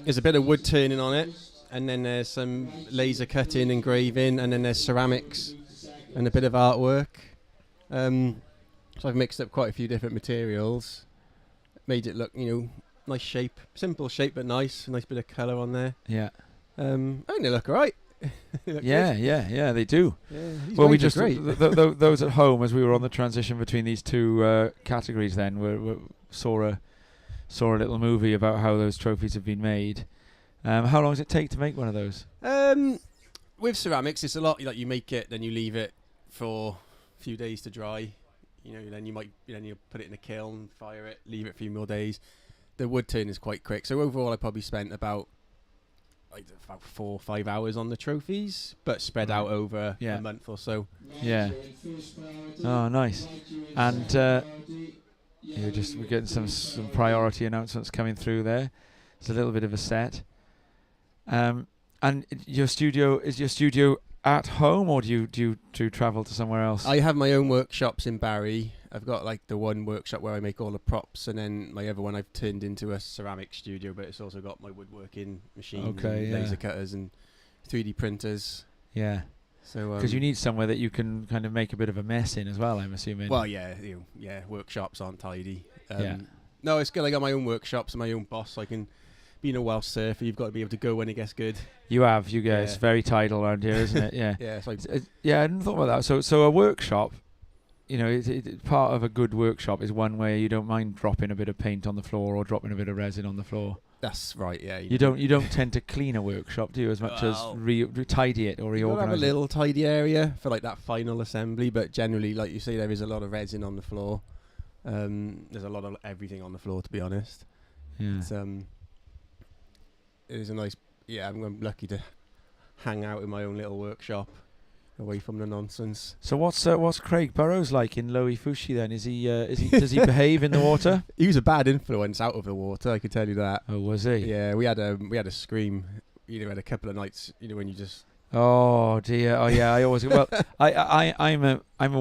there's a bit of wood turning on it, and then there's some laser cutting, engraving, and then there's ceramics and a bit of artwork. So I've mixed up quite a few different materials, made it look, nice shape, simple shape but nice bit of colour on there. Yeah. I think they look alright. Yeah, they do. Yeah, well, we just those at home, as we were on the transition between these two categories, then we saw a little movie about how those trophies have been made. How long does it take to make one of those? With ceramics, it's a lot. Like you make it, then you leave it for a few days to dry. Then you put it in a kiln, fire it, leave it a few more days. The wood turn is quite quick. So overall, I probably spent about 4 or 5 hours on the trophies, but spread out over a month or so. Yeah. Oh, nice. And we're getting some priority announcements coming through there. It's a little bit of a set. And your studio at home, or do you travel to somewhere else? I have my own workshops in Barry. I've got the one workshop where I make all the props, and then my other one I've turned into a ceramic studio, but it's also got my woodworking machine, laser cutters and 3D printers. Yeah. So because you need somewhere that you can kind of make a bit of a mess in as well, I'm assuming. Well, workshops aren't tidy. No, it's good. I got my own workshops and my own boss. I can. Being a Welsh surfer, you've got to be able to go when it gets good. You guys. It's very tidal around here, isn't it? Yeah. Yeah. I hadn't thought about that. So a workshop, part of a good workshop is one where you don't mind dropping a bit of paint on the floor or dropping a bit of resin on the floor. That's right. Yeah. You don't tend to clean a workshop, do you, as much as tidy it or You have a reorganise it? little tidy area for like that final assembly, but generally, like you say, there is a lot of resin on the floor. There's a lot of everything on the floor, to be honest. Yeah. It's, it is a nice. Yeah, I'm lucky to hang out in my own little workshop, away from the nonsense. So what's Craig Burrows like in Lowy Fushi then? Is he does he behave in the water? He was a bad influence out of the water, I could tell you that. Oh, was he? Yeah, we had a scream. You know, had a couple of nights. You know, when you just. Oh dear. Oh yeah. I always I'm a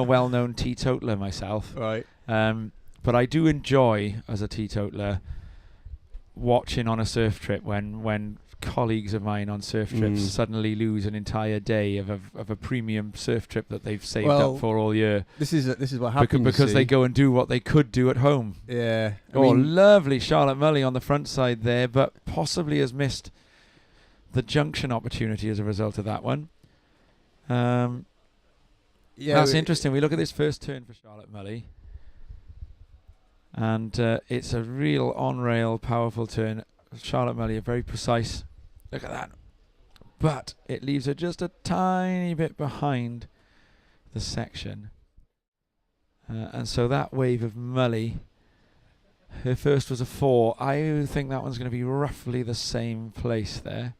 well-known teetotaler myself. Right. But I do enjoy as a teetotaler watching on a surf trip when colleagues of mine on surf trips suddenly lose an entire day of a premium surf trip that they've saved up for all year. This is what happens because they go and do what they could do at home. Yeah. I mean, lovely Charlotte Mully on the front side there, but possibly has missed the junction opportunity as a result of that one. Yeah, that's interesting. We look at this first turn for Charlotte Mully, and it's a real on-rail, powerful turn. Charlotte Mully, very precise. Look at that. But it leaves her just a tiny bit behind the section. And so that wave of Mully, her first was a 4. I think that one's going to be roughly the same place there.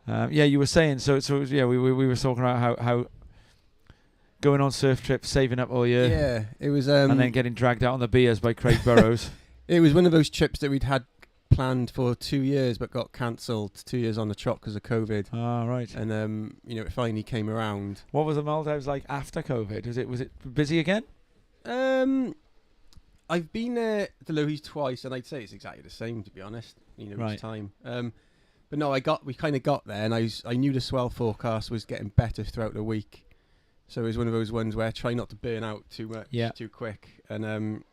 Yeah, you were saying, so yeah, we were talking about how going on surf trips, saving up all year. Yeah, it was. And then getting dragged out on the beers by Craig Burrows. It was one of those trips that we'd had planned for 2 years but got cancelled 2 years on the trot because of COVID. Ah, right. And you know, it finally came around. What was the Maldives like after COVID? Was it busy again? I've been there to Lowy's twice, and I'd say it's exactly the same, to be honest. You know, each time. But no, we kind of got there, and I knew the swell forecast was getting better throughout the week. So it was one of those ones where I try not to burn out too much, too quick. And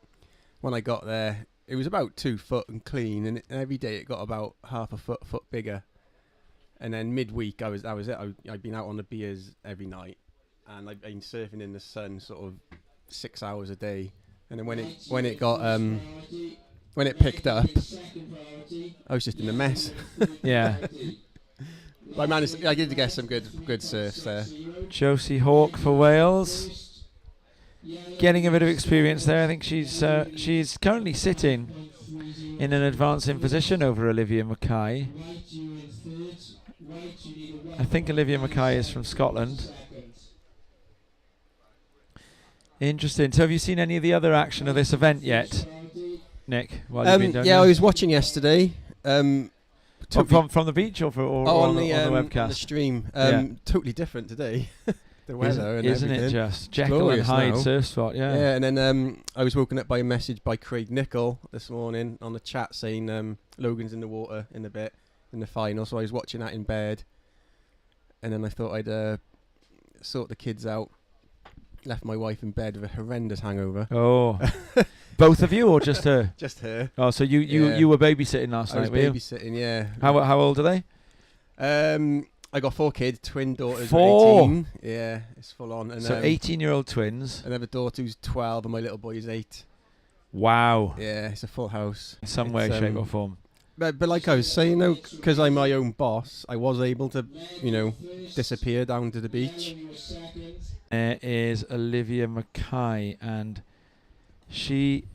when I got there, it was about 2 foot and clean, and every day it got about half a foot bigger. And then midweek, that was it. I'd been out on the beers every night, and I'd been surfing in the sun sort of 6 hours a day. And then when it picked up, I was just in a mess. Yeah. I did get some good surfs there. Josie Hawke for Wales, getting a bit of experience there. I think she's currently sitting in an advancing position over Olivia Mackay. I think Olivia Mackay is from Scotland. Interesting. So have you seen any of the other action of this event yet, Nick? While you've been down yeah, there? I was watching yesterday. From the beach or on the webcast? On the stream. Totally different today. The weather and isn't everything. it just Jekyll and Hyde surf spot? Yeah. Yeah, and then I was woken up by a message by Craig Nicol this morning on the chat saying Logan's in the water in a bit in the final. So I was watching that in bed, and then I thought I'd sort the kids out. Left my wife in bed with a horrendous hangover. Oh, both of you or just her? Just her. Oh, so you were babysitting last night, were you? I was babysitting, yeah. How old are they? I got 4 kids, twin daughters. 4? 18. Yeah, it's full on. And, so 18-year-old twins. Another daughter who's 12, and my little boy is 8. Wow. Yeah, it's a full house. In some way, shape, or form. But like I was saying, though, because I'm my own boss, I was able to, disappear down to the beach. There is Olivia Mackay, and she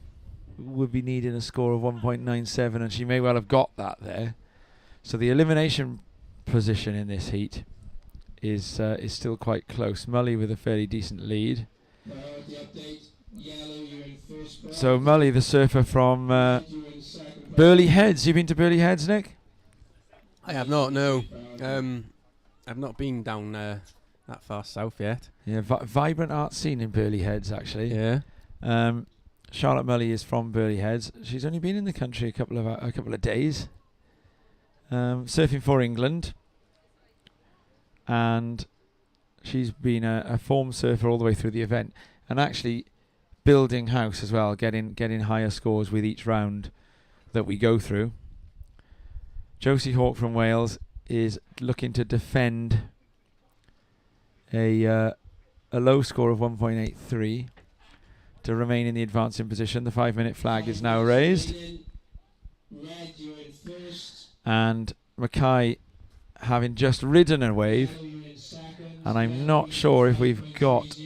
would be needing a score of 1.97, and she may well have got that there. So the elimination position in this heat is still quite close. Mully with a fairly decent lead. So Mully, the surfer from Burley Heads. You been to Burley Heads, Nick? I have not. No, I've not been down that far south yet. Yeah, vibrant art scene in Burley Heads, actually. Yeah. Charlotte Mully is from Burley Heads. She's only been in the country a couple of days. Surfing for England, and she's been a form surfer all the way through the event, and actually building house as well, getting higher scores with each round that we go through. Josie Hawke from Wales is looking to defend a low score of 1.83 to remain in the advancing position. The 5-minute flag is now raised. And Mackay having just ridden a wave, and I'm not sure if we've got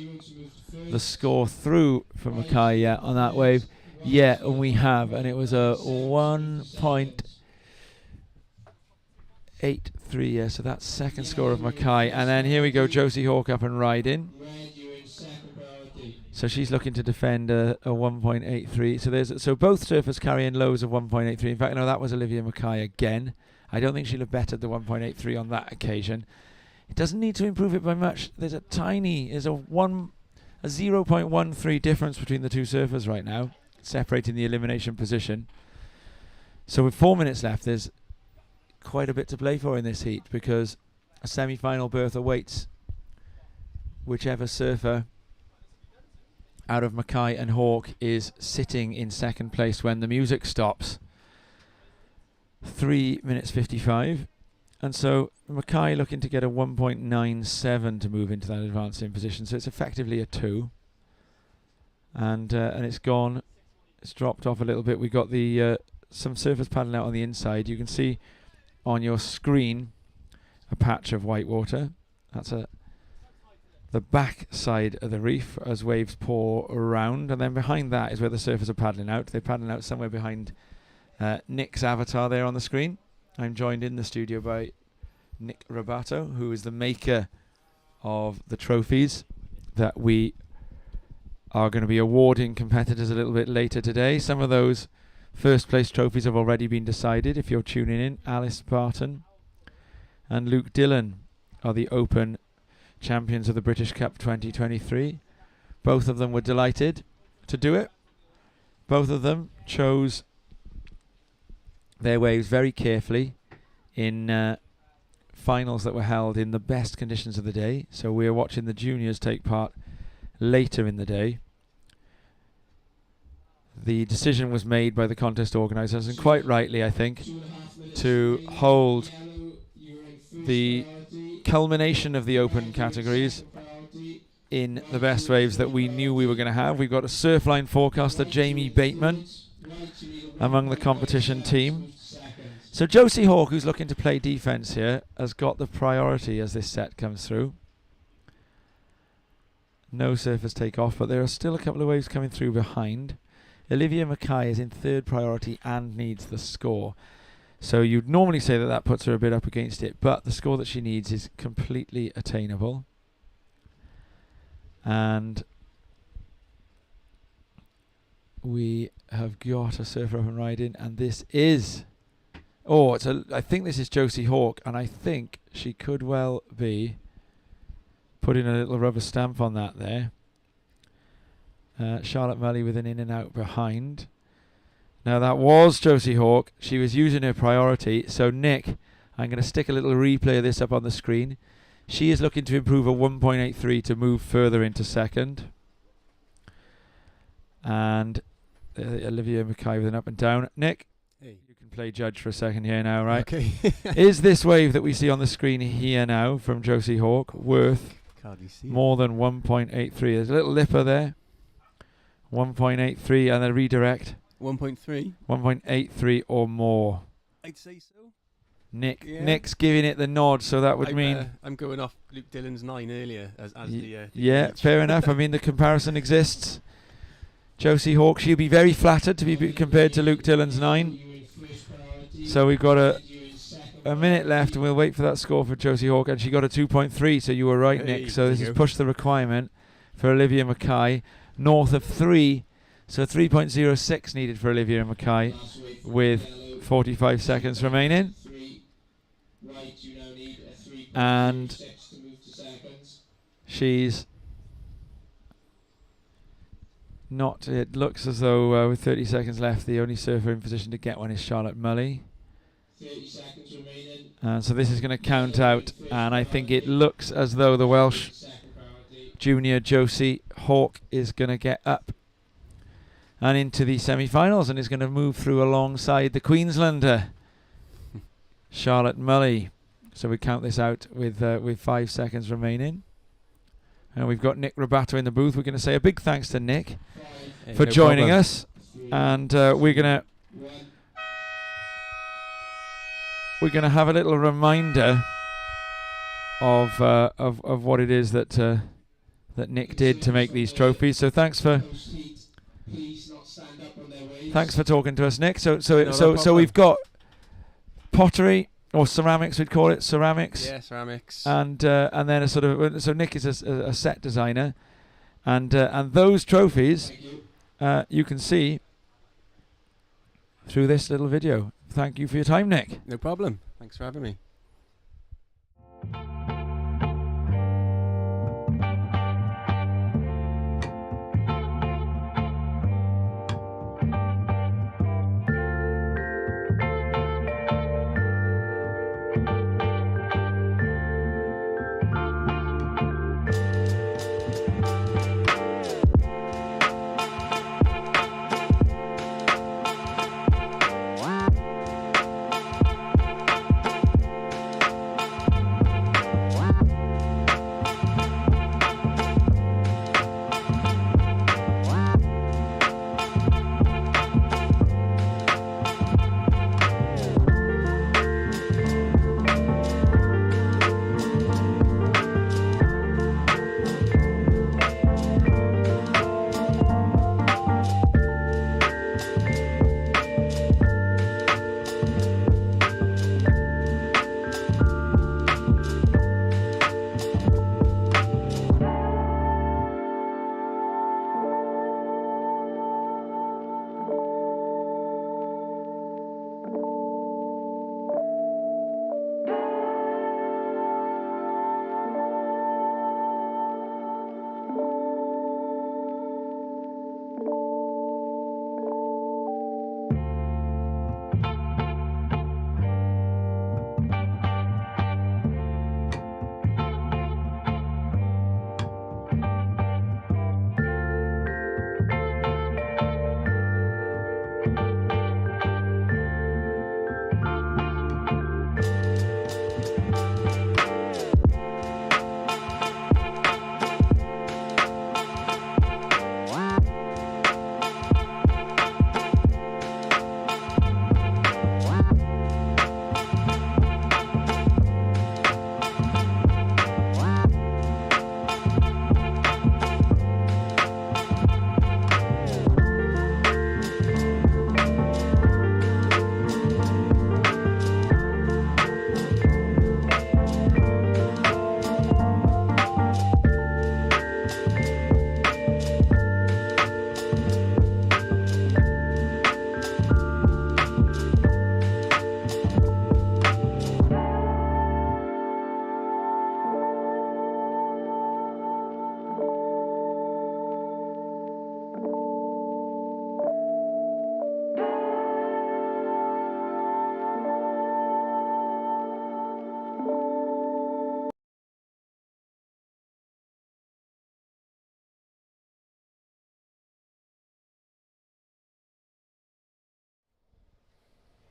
the score through for Mackay yet on that wave. Yeah, and we have, and it was a 1.83. Yeah, so that's second score of Mackay. And then here we go, Josie Hawk up and riding. So she's looking to defend a 1.83. So both surfers carrying lows of 1.83. In fact, no, that was Olivia Mackay again. I don't think she'll have bettered the 1.83 on that occasion. It doesn't need to improve it by much. There's a 0.13 difference between the two surfers right now, separating the elimination position. So with 4 minutes left, there's quite a bit to play for in this heat, because a semi-final berth awaits whichever surfer out of Mackay and Hawk is sitting in second place when the music stops. 3 minutes 55. And so Mackay looking to get a 1.97 to move into that advancing position. So it's effectively a 2. And it's gone. It's dropped off a little bit. We got the some surfers paddling out on the inside. You can see on your screen a patch of white water. That's the back side of the reef as waves pour around, and then behind that is where the surfers are paddling out. They're paddling out somewhere behind Nick's avatar there on the screen. I'm joined in the studio by Nick Robato, who is the maker of the trophies that we are going to be awarding competitors a little bit later today. Some of those first place trophies have already been decided. If you're tuning in, Alice Barton and Luke Dillon are the Open champions of the British Cup 2023. Both of them were delighted to do it. Both of them chose their waves very carefully in finals that were held in the best conditions of the day. So we are watching the juniors take part later in the day. The decision was made by the contest organisers, and quite rightly, I think, to hold the culmination of the Open categories in the best waves that we knew we were going to have. We've got a Surfline forecaster, Jamie Bateman, among the competition team. So Josie Hawk, who's looking to play defence here, has got the priority as this set comes through. No surfers take off, but there are still a couple of waves coming through behind. Olivia Mackay is in third priority and needs the score. So you'd normally say that that puts her a bit up against it, but the score that she needs is completely attainable. And we have got a surfer up and riding, and this is... Oh, I think this is Josie Hawk, and I think she could well be putting a little rubber stamp on that there. Charlotte Mully with an in and out behind. Now that was Josie Hawk. She was using her priority. So Nick, I'm going to stick a little replay of this up on the screen. She is looking to improve a 1.83 to move further into second. And Olivia Mackay with an up and down. Nick, hey. You can play judge for a second here now, right? Okay. Is this wave that we see on the screen here now from Josie Hawk worth more than 1.83? There's a little lipper there. 1.83 and a redirect. 1.3. 1.83 or more. I'd say so. Nick, yeah. Nick's giving it the nod, so that would mean... I'm going off Luke Dillon's 9 earlier as the... yeah, fair enough. I mean, the comparison exists. Josie Hawk, she'll be very flattered to be compared to Luke Dillon's 9. So we've got a minute left, and we'll wait for that score for Josie Hawk, and she got a 2.3, so you were right, hey, Nick. So this has pushed the requirement for Olivia Mackay north of 3. So 3.06 needed for Olivia Mackay with 45 seconds remaining. And she's not, it looks as though with 30 seconds left, the only surfer in position to get one is Charlotte Mully. 30 seconds remaining. And so this is going to count out, and I think it looks as though the Welsh junior Josie Hawk is going to get up and into the semi-finals and is going to move through alongside the Queenslander Charlotte Mully. So we count this out with 5 seconds remaining. And we've got Nick Robato in the booth. We're going to say a big thanks to Nick for joining us. And we're going to we're going to have a little reminder of what it is that that Nick did to make these trophies. So thanks for talking to us, Nick. So we've got pottery or ceramics, we'd call it ceramics. Yeah, ceramics. And then a sort of, so Nick is a set designer, and those trophies you can see through this little video. Thank you for your time, Nick. No problem. Thanks for having me.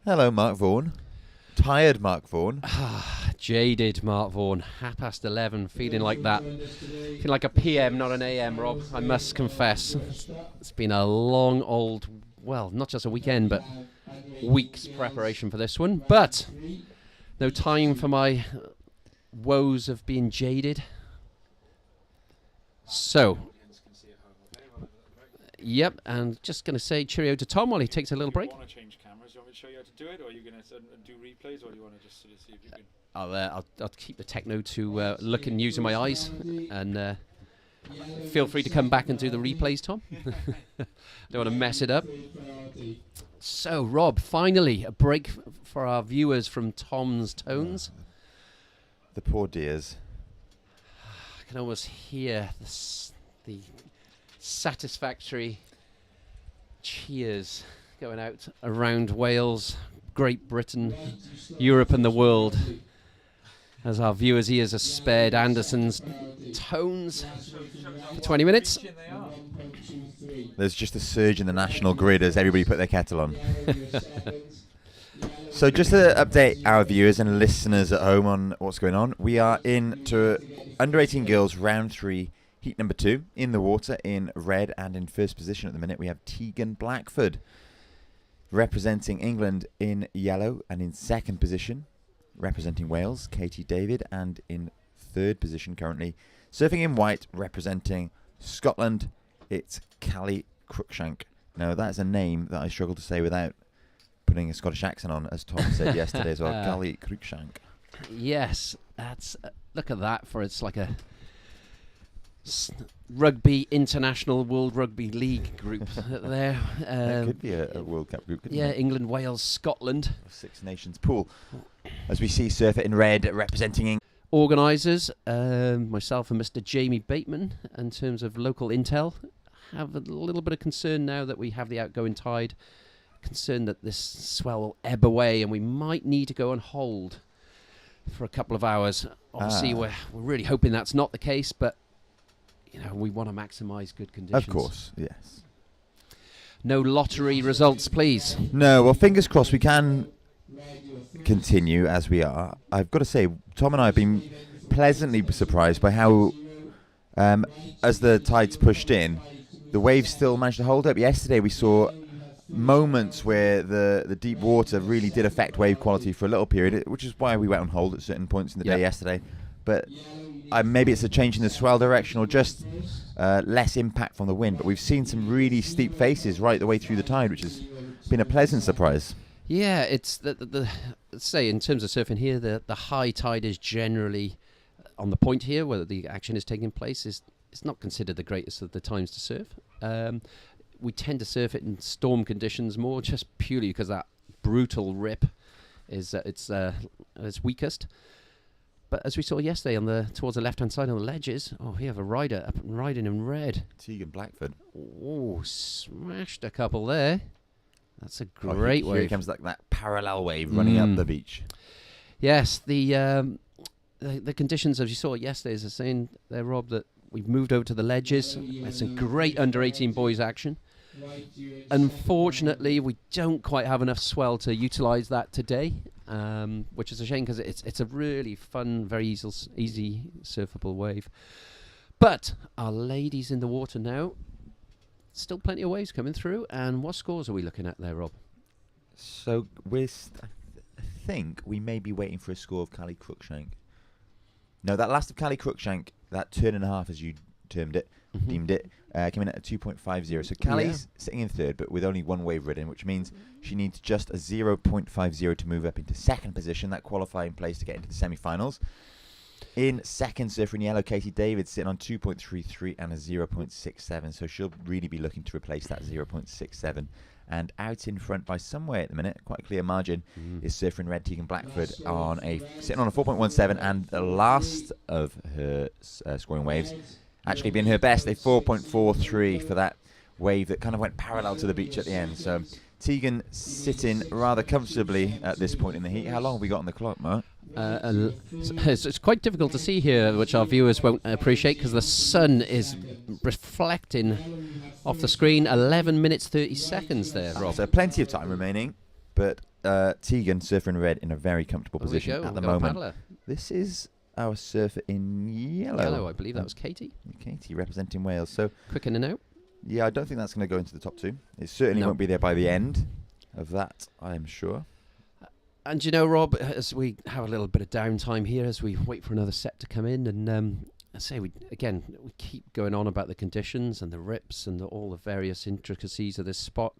Hello, Mark Vaughan. Tired Mark Vaughan. Jaded Mark Vaughan. 11:30, feeling like that. Feeling like a PM, not an AM, Rob. I must confess. It's been a long old, well, not just a weekend, but weeks preparation for this one. But no time for my woes of being jaded. So, yep, and just going to say cheerio to Tom while he takes a little break. Want to change cameras? Do you want me to show you how to do it, or are you going to do replays, or do you want to just sort of see if you can? I'll keep the techno to look and using my eyes, and feel free to come back and do the replays, Tom. Don't want to mess it up. So, Rob, finally a break for our viewers from Tom's tones. The poor dears. I can almost hear the satisfactory cheers going out around Wales, Great Britain, Europe and the world, as our viewers' ears are spared Anderson's tones for 20 minutes. There's just a surge in the national grid as everybody put their kettle on. So just to update our viewers and listeners at home on what's going on, we are into under 18 girls round 3, heat number 2, in the water in red, and in first position at the minute we have Tegan Blackford representing England in yellow, and in second position representing Wales, Katie David, and in third position currently, surfing in white, representing Scotland, it's Callie Cruikshank. Now, that's a name that I struggle to say without putting a Scottish accent on, as Tom said yesterday as well. Callie Cruikshank. Yes, that's look at that for it's like a rugby international World Rugby League group there. That could be a World Cup group, couldn't it? England, Wales, Scotland. Six Nations pool. As we see surfer in red representing Organisers, myself and Mr. Jamie Bateman, in terms of local intel, have a little bit of concern now that we have the outgoing tide. Concerned that this swell will ebb away and we might need to go on hold for a couple of hours. Obviously, we're really hoping that's not the case, but we want to maximise good conditions. Of course, yes. No lottery results, please. No, well, fingers crossed we can continue as we are. I've got to say, Tom and I have been pleasantly surprised by how, as the tides pushed in, the waves still managed to hold up. Yesterday we saw moments where the deep water really did affect wave quality for a little period, which is why we went on hold at certain points in the day yesterday. But maybe it's a change in the swell direction or just less impact from the wind. But we've seen some really steep faces right the way through the tide, which has been a pleasant surprise. Yeah, it's let's say in terms of surfing here, the high tide is generally on the point here where the action is taking place. It's not considered the greatest of the times to surf. We tend to surf it in storm conditions more, just purely because that brutal rip is it's weakest. But as we saw yesterday towards the left-hand side on the ledges, we have a rider up and riding in red. Tegan Blackford. Oh, smashed a couple there. That's a great wave. Here comes that parallel wave running up the beach. Yes, the conditions, as you saw yesterday, as I was saying there, Rob, that we've moved over to the ledges. Had some great under-18 boys action. Unfortunately, we don't quite have enough swell to utilise that today, which is a shame because it's a really fun, very easy surfable wave. But our ladies in the water now, still plenty of waves coming through. And what scores are we looking at there, Rob? So I think we may be waiting for a score of Callie Cruikshank. No, that last of Callie Cruikshank, that turn and a half as you deemed it, came in at a 2.50. So Callie's sitting in third, but with only one wave ridden, which means she needs just a 0.50 to move up into second position, that qualifying place to get into the semi-finals. In second, surfer in yellow, Katie David, sitting on 2.33 and a 0.67. So she'll really be looking to replace that 0.67. And out in front by some way at the minute, quite a clear margin, is surfer in red, Tegan Blackford, sitting on a 4.17, and the last of her scoring waves actually being her best, a 4.43 for that wave that kind of went parallel to the beach at the end. So Tegan sitting rather comfortably at this point in the heat. How long have we got on the clock, Mark? It's quite difficult to see here, which our viewers won't appreciate because the sun is reflecting off the screen. 11 minutes 30 seconds there, Rob. So plenty of time remaining, but Tegan, surfer in red, in a very comfortable position at the moment. This is our surfer in yellow. I believe that was Katie. Katie representing Wales. So quick in and out. Yeah, I don't think that's going to go into the top two. It certainly won't be there by the end of that, I am sure. And Rob, as we have a little bit of downtime here as we wait for another set to come in, and I say we keep going on about the conditions and the rips and all the various intricacies of this spot.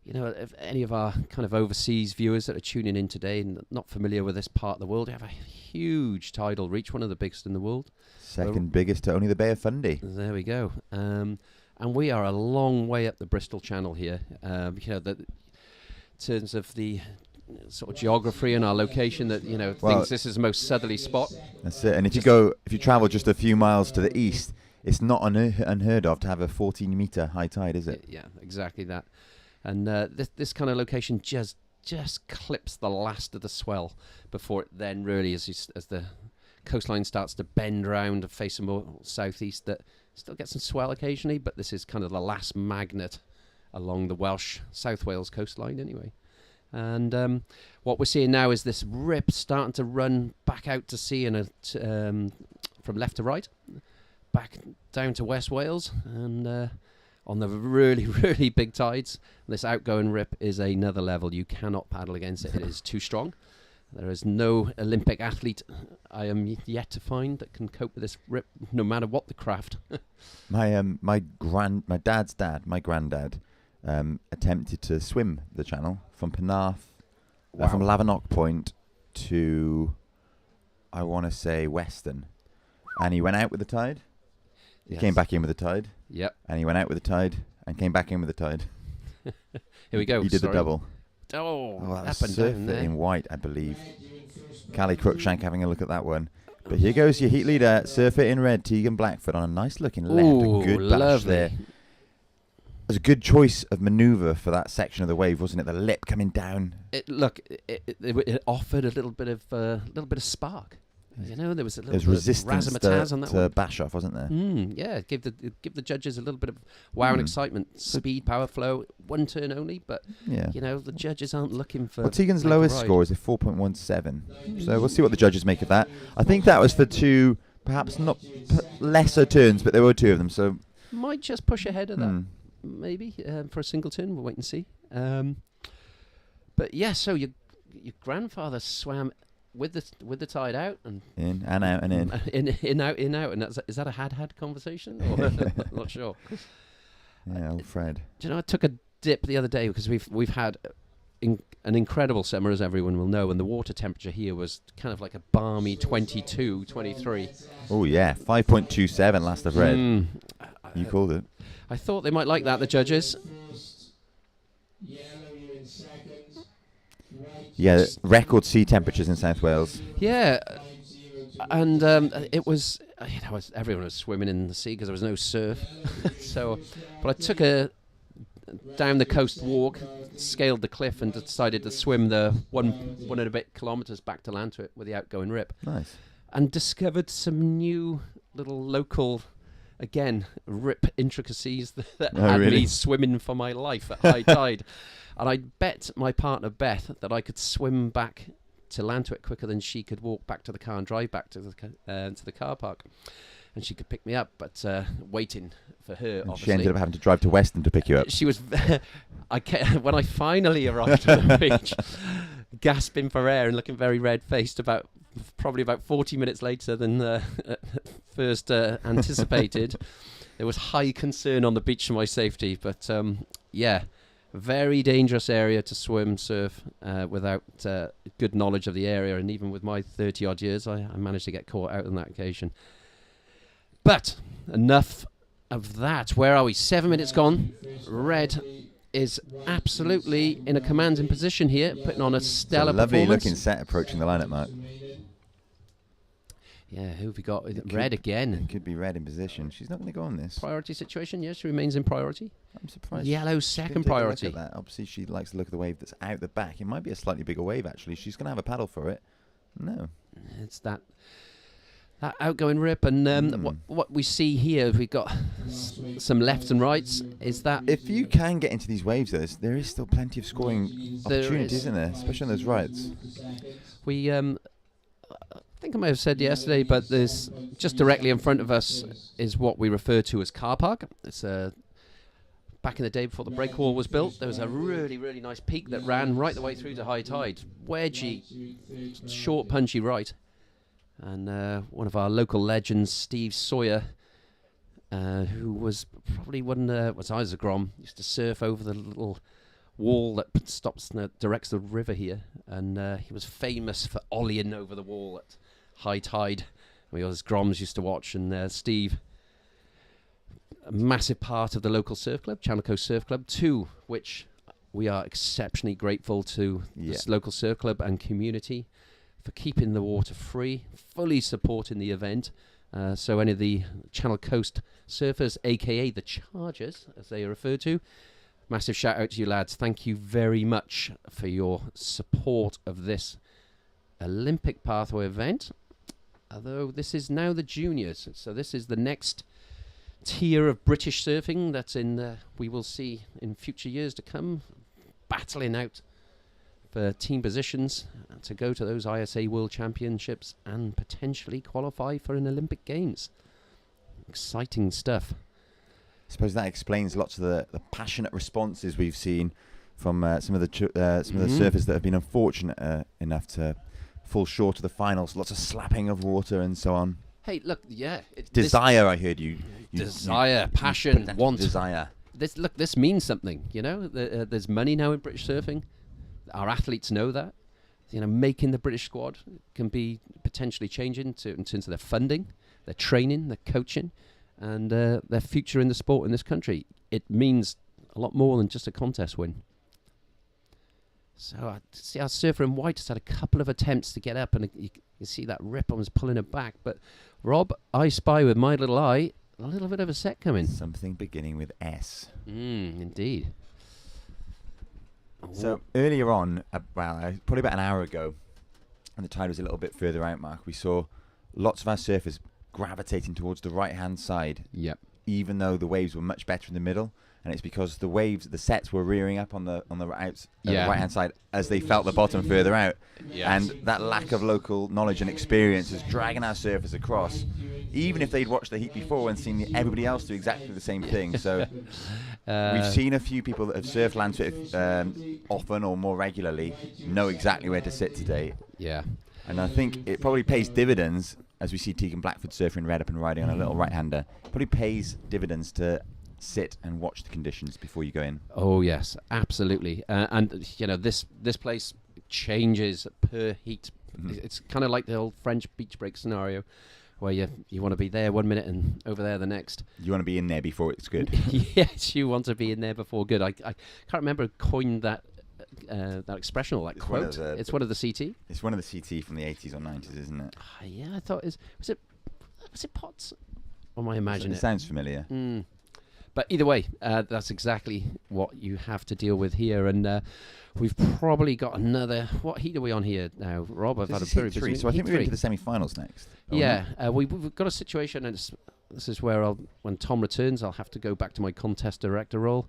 If any of our kind of overseas viewers that are tuning in today and not familiar with this part of the world, we have a huge tidal reach, one of the biggest in the world. Second biggest to only the Bay of Fundy. There we go. And we are a long way up the Bristol Channel here. In terms of the sort of geography and our location, that thinks this is the most southerly spot. That's it. And if you travel just a few miles to the east, it's not unheard of to have a 14-meter high tide, is it? Yeah, exactly that. And this kind of location just clips the last of the swell before it then really, as the coastline starts to bend round and face more southeast, that still gets some swell occasionally, but this is kind of the last magnet along the Welsh, South Wales coastline anyway. And what we're seeing now is this rip starting to run back out to sea from left to right, back down to West Wales, and on the really, really big tides, this outgoing rip is another level. You cannot paddle against it. It is too strong. There is no Olympic athlete I am yet to find that can cope with this rip, no matter what the craft. My dad's dad, my granddad, attempted to swim the channel from Penarth, from Lavernock Point to, I want to say, Weston, and he went out with the tide. He came back in with the tide. Yep. And he went out with the tide and came back in with the tide. Here we go. He did the double. Oh, that's up and down there. in white, I believe. Callie Cruikshank having a look at that one. But here goes your heat leader, surfer in red, Tegan Blackford on a nice looking left. Ooh, A good bash lovely. there. It was a good choice of manoeuvre for that section of the wave, wasn't it? The lip coming down. It offered a little bit of spark. You know, there was a little There's bit resistance of razzmatazz on that to one. bash off, wasn't there? Yeah, give the judges a little bit of wow and excitement. Speed, power, flow, one turn only, but you know, the judges aren't looking for. Well, Tegan's lowest score is a 4.17, so we'll see what the judges make of that. I think that was for two, perhaps not lesser turns, but there were two of them, so might just push ahead of that, maybe for a single turn. We'll wait and see. But yeah, so your grandfather swam with the tide out and in and out and in, in out, and is that a had conversation? Or I'm not sure. Yeah, old Fred. Do you know, I took a dip the other day because we've had an incredible summer, as everyone will know, and the water temperature here was kind of like a balmy 22, 23. Oh yeah, 5.27 last I've read. You called it. I thought they might like that, the judges. Yeah, record sea temperatures in South Wales. Yeah, and it was, everyone was swimming in the sea because there was no surf. But I took a down the coast walk, scaled the cliff, and decided to swim the one and a bit kilometres back to land to it with the outgoing rip. Nice. And discovered some new little local, again, rip intricacies that had me swimming for my life at high tide. And I bet my partner Beth that I could swim back to land to it quicker than she could walk back to the car and drive back to the car park. And she could pick me up, but waiting for her, And obviously. she ended up having to drive to Weston to pick you up. She was... when I finally arrived at the beach, gasping for air and looking very red-faced, probably about 40 minutes later than first anticipated. There was high concern on the beach for my safety, but yeah... Very dangerous area to swim, surf, without good knowledge of the area. And even with my 30-odd years, I managed to get caught out on that occasion. But enough of that. Where are we? 7 minutes gone. Red is absolutely in a commanding position here, putting on a stellar performance. Lovely-looking set approaching the lineup, Mark. Yeah, who have we got? Red again. It could be Red in position. She's not going to go on this. Priority situation, yes, she remains in priority. I'm surprised. Yellow second priority. Look at that. Obviously, she likes the look of the wave that's out the back. It might be a slightly bigger wave, actually. She's going to have a paddle for it. No. It's that outgoing rip. And what we see here, we've got some lefts and rights. Is that... If you can get into these waves, there is still plenty of scoring opportunities, isn't there? Especially on those rights. We... I think I may have said yesterday, but there's just directly in front of us is what we refer to as car park. It's back in the day before the breakwall was built, there was a really, really nice peak that ran right the way through to high tide. Wedgy, short, punchy right. And one of our local legends, Steve Sawyer, who was probably was I was a Grom, used to surf over the little wall that directs the river here, and he was famous for ollieing over the wall at high tide. We all as Groms used to watch, and Steve, a massive part of the local surf club, Channel Coast Surf Club, to which we are exceptionally grateful to this local surf club and community for keeping the water free, fully supporting the event. So any of the Channel Coast surfers, aka the Chargers, as they are referred to, massive shout out to you lads. Thank you very much for your support of this Olympic pathway event. Although this is now the juniors, so this is the next tier of British surfing that's we will see in future years to come, battling out for team positions to go to those ISA World Championships and potentially qualify for an Olympic Games. Exciting stuff. I suppose that explains lots of the passionate responses we've seen from some of the surfers that have been unfortunate enough to fall short of the finals. Lots of slapping of water and so on. Hey, look, yeah. Desire, I heard you. Desire, passion, want. Desire. This means something, you know. There's money now in British surfing. Our athletes know that. You know, making the British squad can be potentially changing in terms of their funding, their training, their coaching, and their future in the sport in this country. It means a lot more than just a contest win. So I see our surfer in white has had a couple of attempts to get up, and you can see that rip was pulling her back. But Rob, I spy with my little eye a little bit of a set coming. Something beginning with S. Indeed. So earlier on, probably about an hour ago, and the tide was a little bit further out, Mark, we saw lots of our surfers gravitating towards the right-hand side. Yep. Even though the waves were much better in the middle, and it's because the sets were rearing up on the right-hand side as they felt the bottom further out. Yes. And that lack of local knowledge and experience is dragging our surfers across, even if they'd watched the heat before and seen everybody else do exactly the same thing. So we've seen a few people that have surfed land surf often or more regularly know exactly where to sit today. Yeah. And I think it probably pays dividends, as we see Tegan Blackford surfing red up and riding on a little right-hander. Probably pays dividends to sit and watch the conditions before you go in. Oh yes, absolutely. And you know, this place changes per heat. It's kind of like the old French beach break scenario, where you want to be there 1 minute and over there the next. You want to be in there before it's good. Yes, you want to be in there before good. I can't remember who coined that expression or that quote. It's one of the CT. It's one of the CT from the 80s or 90s, isn't it? Yeah, I thought was it Potts? Or am I imagining it? Sounds familiar. But either way, that's exactly what you have to deal with here. And we've probably got another... What heat are we on here now, Rob? I've had a very busy... So I think we're into the semi-finals next. Yeah, we've got a situation, and this is where when Tom returns, I'll have to go back to my contest director role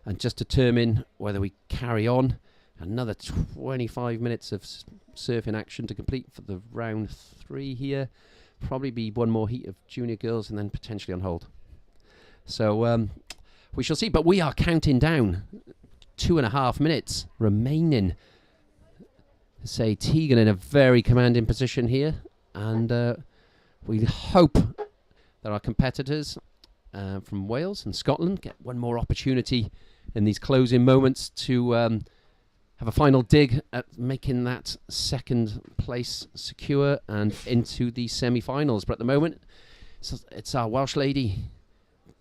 and just determine whether we carry on. Another 25 minutes of surfing action to complete for the round 3 here. Probably be one more heat of junior girls and then potentially on hold. So we shall see. But we are counting down 2.5 minutes remaining. Say Tegan in a very commanding position here. And we hope that our competitors from Wales and Scotland get one more opportunity in these closing moments to have a final dig at making that second place secure and into the semi-finals. But at the moment, it's our Welsh lady,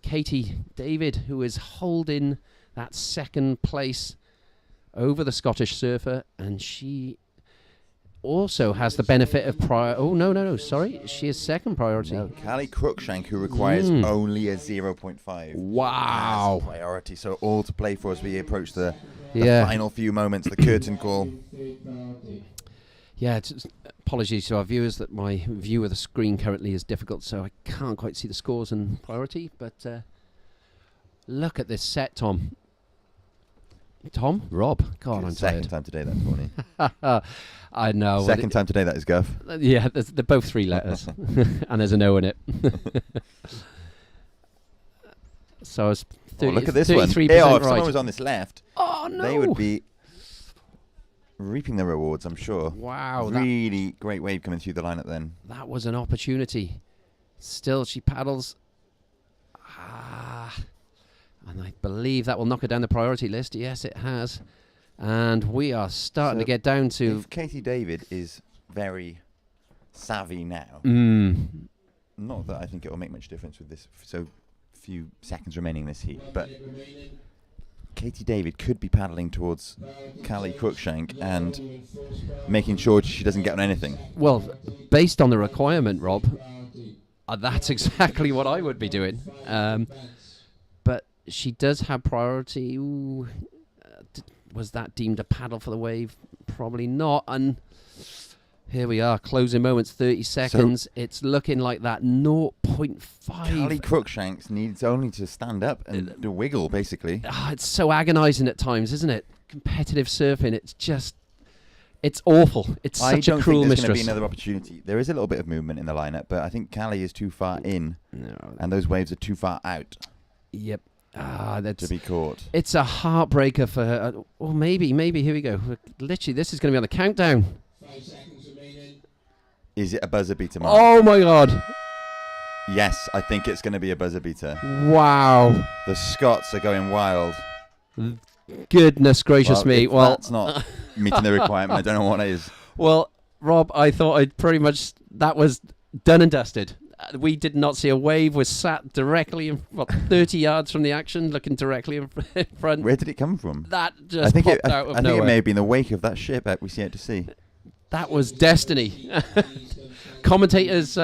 Katie David, who is holding that second place over the Scottish surfer, and she also has the benefit of she is second priority. No, Callie Cruikshank, who requires only a 0.5. Wow. Priority, so all to play for as we approach the final few moments, the curtain call. Yeah, apologies to our viewers that my view of the screen currently is difficult, so I can't quite see the scores and priority, but look at this set, Tom. Rob. God, I'm Second tired. time today, that's funny. I know. Second time today, that is Guff. Yeah, they're both 3 letters, and there's an O in it. So it's 30, look at this one. 33% If right. someone was on this left, no. They would be reaping the rewards, I'm sure. Wow. Really great wave coming through the lineup then. That was an opportunity. Still, she paddles. And I believe that will knock her down the priority list. Yes, it has. And we are starting to get down to... If Katie David is very savvy now, not that I think it will make much difference with this so few seconds remaining in this heat, but Katie David could be paddling towards Callie Cruikshank and making sure she doesn't get on anything. Well, based on the requirement, Rob, that's exactly what I would be doing. But she does have priority. Was that deemed a paddle for the wave? Probably not. And here we are, closing moments, 30 seconds. So it's looking like that 0.5. Callie Cruikshanks needs only to stand up and do wiggle, basically. It's so agonising at times, isn't it? Competitive surfing, it's awful. It's such a cruel mistress. I don't think there's going to be another opportunity. There is a little bit of movement in the lineup, but I think Callie is too far in, and those waves are too far out. Yep. To be caught. It's a heartbreaker for her. Or maybe, here we go. Literally, this is going to be on the countdown. 5 seconds remaining. Is it a buzzer beater, Mark? Oh my God! Yes, I think it's going to be a buzzer beater. Wow! The Scots are going wild. Goodness gracious me! If Well, that's not meeting the requirement, I don't know what is. Well, Rob, I thought I'd pretty much that was done and dusted. We did not see a wave. We're sat directly in 30 yards from the action, looking directly in front. Where did it come from? That just popped out of I think nowhere. it may have been the wake of that ship we see out to sea. That was destiny. Commentator's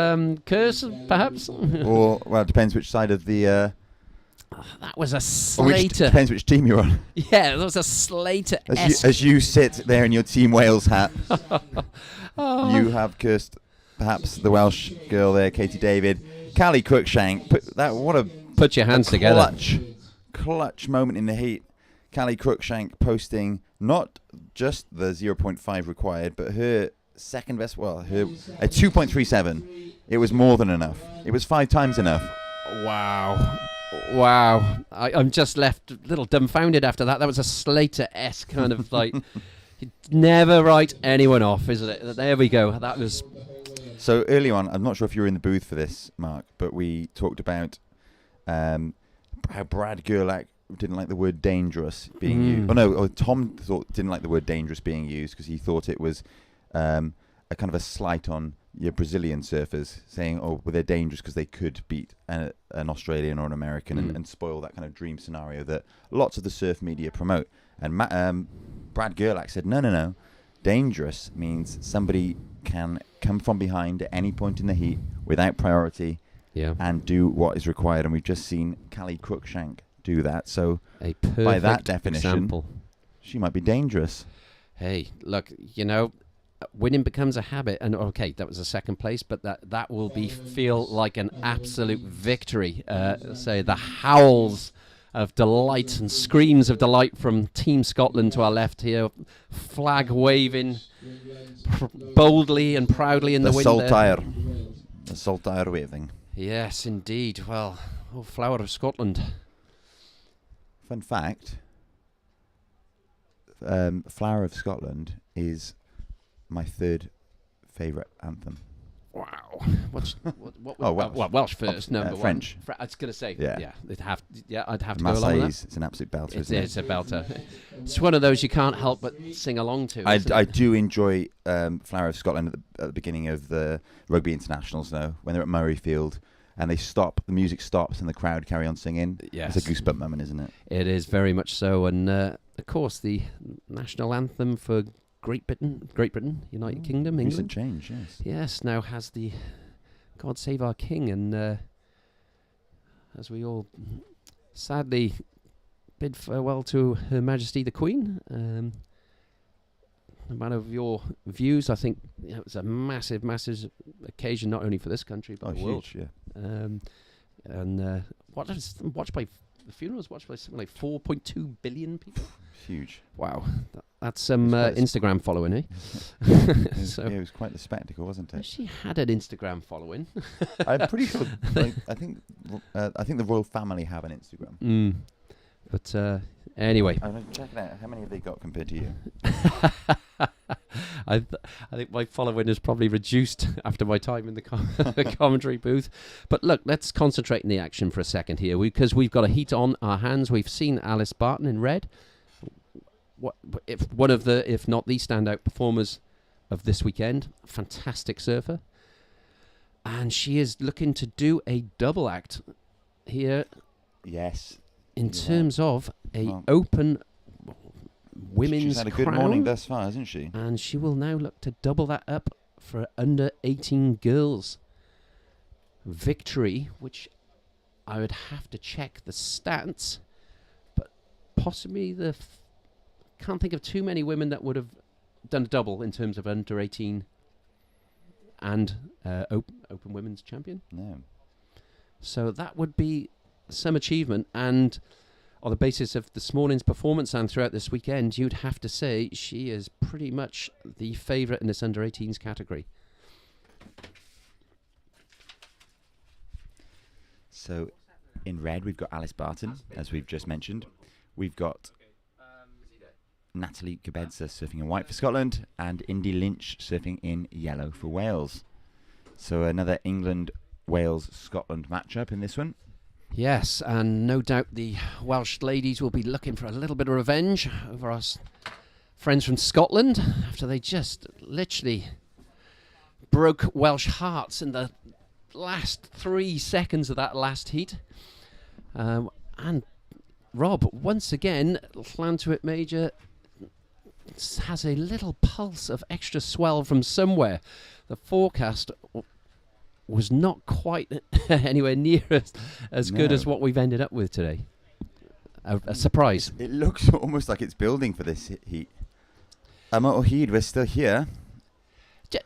curse, perhaps? Or, well, it depends which side of the... that was a Slater. Depends which team you're on. Yeah, that was a Slater. As you sit there in your Team Wales hat, you have cursed perhaps the Welsh girl there, Katie David. Callie Cruikshank. Put your hands together. Clutch moment in the heat. Callie Cruikshank posting not just the 0.5 required, but her second best, her a 2.37. It was more than enough. It was 5 times enough. Wow. I'm just left a little dumbfounded after that. That was a Slater-esque kind of like... Never write anyone off, isn't it? There we go. That was... So early on, I'm not sure if you were in the booth for this, Mark, but we talked about how Brad Gerlach didn't like the word dangerous being used. Tom didn't like the word dangerous being used because he thought it was a kind of a slight on your Brazilian surfers, saying, they're dangerous because they could beat an Australian or an American and spoil that kind of dream scenario that lots of the surf media promote. And Brad Gerlach said, no. Dangerous means somebody can come from behind at any point in the heat without priority and do what is required. And we've just seen Callie Cruikshank do that. So by that definition, example. She might be dangerous. Hey, look, winning becomes a habit. And okay, that was a second place, but that will feel like an absolute victory. Say the howls of delight and screams of delight from Team Scotland to our left here, flag waving boldly and proudly in the wind. The saltire waving. Yes, indeed. Well, flower of Scotland. Fun fact, Flower of Scotland is my third favourite anthem. Wow. Welsh. Welsh first, number one. French. I was going to say, Yeah. I'd have to go along with that. It's an absolute belter, It's a belter. It's one of those you can't help but sing along to. I do enjoy Flower of Scotland at the beginning of the rugby internationals, though, when they're at Murrayfield and they stop, the music stops and the crowd carry on singing. Yes. It's a goosebump moment, isn't it? It is very much so. And, of course, the national anthem for Great Britain, United Kingdom, England. Recent change, yes. Yes, now has the God Save Our King, and as we all sadly bid farewell to Her Majesty the Queen. No matter of your views, I think it was a massive, massive occasion, not only for this country but the world. Huge, yeah. And watched by the funeral was watched by something like 4.2 billion people. Huge. Wow, that's some Instagram following, eh? It was quite the spectacle, wasn't it? She had an Instagram following. I'm pretty sure. I think the royal family have an Instagram. But anyway, I'm checking out how many have they got compared to you. I think my following is probably reduced after my time in the commentary booth. But look, let's concentrate in the action for a second here, because we've got a heat on our hands. We've seen Alice Barton in red. One of the, if not the standout performers of this weekend, fantastic surfer, and she is looking to do a double act here. Yes. In terms of open women's She's had a good morning thus far, hasn't she? And she will now look to double that up for under 18 girls victory, which I would have to check the stats, but possibly can't think of too many women that would have done a double in terms of under 18 and open women's champion. No. So that would be some achievement, and on the basis of this morning's performance and throughout this weekend, you'd have to say she is pretty much the favourite in this under 18s category. So in red we've got Alice Barton, as we've just mentioned. We've got Natalie Cabedza surfing in white for Scotland, and Indy Lynch surfing in yellow for Wales. So another England-Wales-Scotland matchup in this one. Yes, and no doubt the Welsh ladies will be looking for a little bit of revenge over us friends from Scotland after they just literally broke Welsh hearts in the last 3 seconds of that last heat. And Rob, once again, Llantuit Major has a little pulse of extra swell from somewhere. The forecast was not quite anywhere near as good as what we've ended up with today. A surprise. It looks almost like it's building for this heat. O'Heed, we're still here.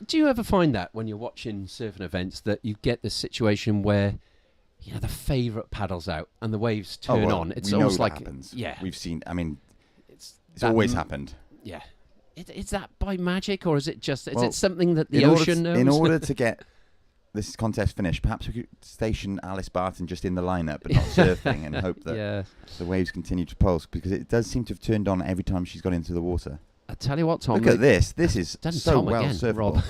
Do you ever find that when you're watching surfing events that you get this situation where the favourite paddles out and the waves turn on? It's almost like happens. Yeah, we've seen. I mean, it's always happened. Yeah, is that by magic or is it just it something that the ocean knows? In order to get this contest finished, perhaps we could station Alice Barton just in the lineup, but not surfing, and hope that the waves continue to pulse, because it does seem to have turned on every time she's got into the water. I tell you what, Tom. Look at this. This is so Tom well again, surfable. Rob.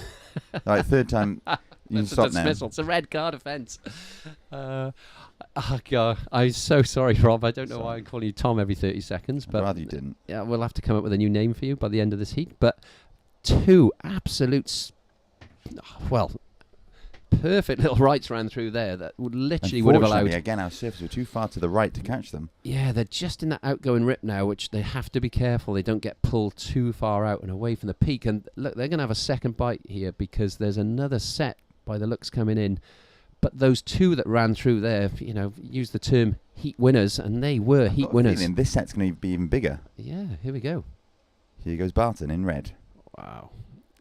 All right, third time. You can stop now. It's a red card offence. Oh God, I'm so sorry, Rob. I don't know why I'm calling you Tom every 30 seconds, but I'd rather you didn't. Yeah, we'll have to come up with a new name for you by the end of this heat. But two absolute, perfect little rights ran through there that would have allowed. Again, our surfers were too far to the right to catch them. Yeah, they're just in that outgoing rip now, which they have to be careful they don't get pulled too far out and away from the peak. And look, they're going to have a second bite here because there's another set by the looks coming in. But those two that ran through there, use the term heat winners, and they were heat winners. This set's going to be even bigger. Yeah, here we go. Here goes Barton in red. Wow.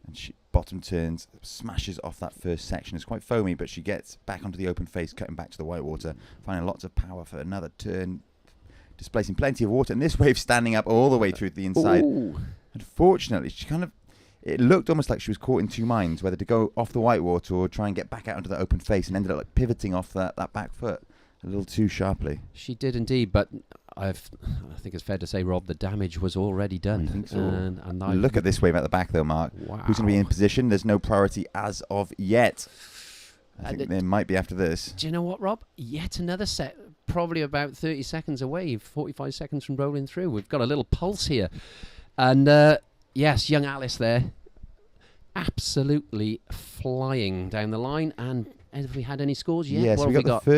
And she bottom turns, smashes off that first section. It's quite foamy, but she gets back onto the open face, cutting back to the white water, finding lots of power for another turn, displacing plenty of water. And this wave standing up all the way through the inside. Ooh. Unfortunately, it looked almost like she was caught in two minds, whether to go off the white water or try and get back out onto the open face, and ended up pivoting off that back foot a little too sharply. She did indeed, but I think it's fair to say, Rob, the damage was already done. I think so. And look at this wave at the back, though, Mark. Wow. Who's going to be in position? There's no priority as of yet. I think there might be after this. Do you know what, Rob? Yet another set, probably about 30 seconds away, 45 seconds from rolling through. We've got a little pulse here. And, yes, young Alice there, absolutely flying down the line. And have we had any scores yet? Yes, we got the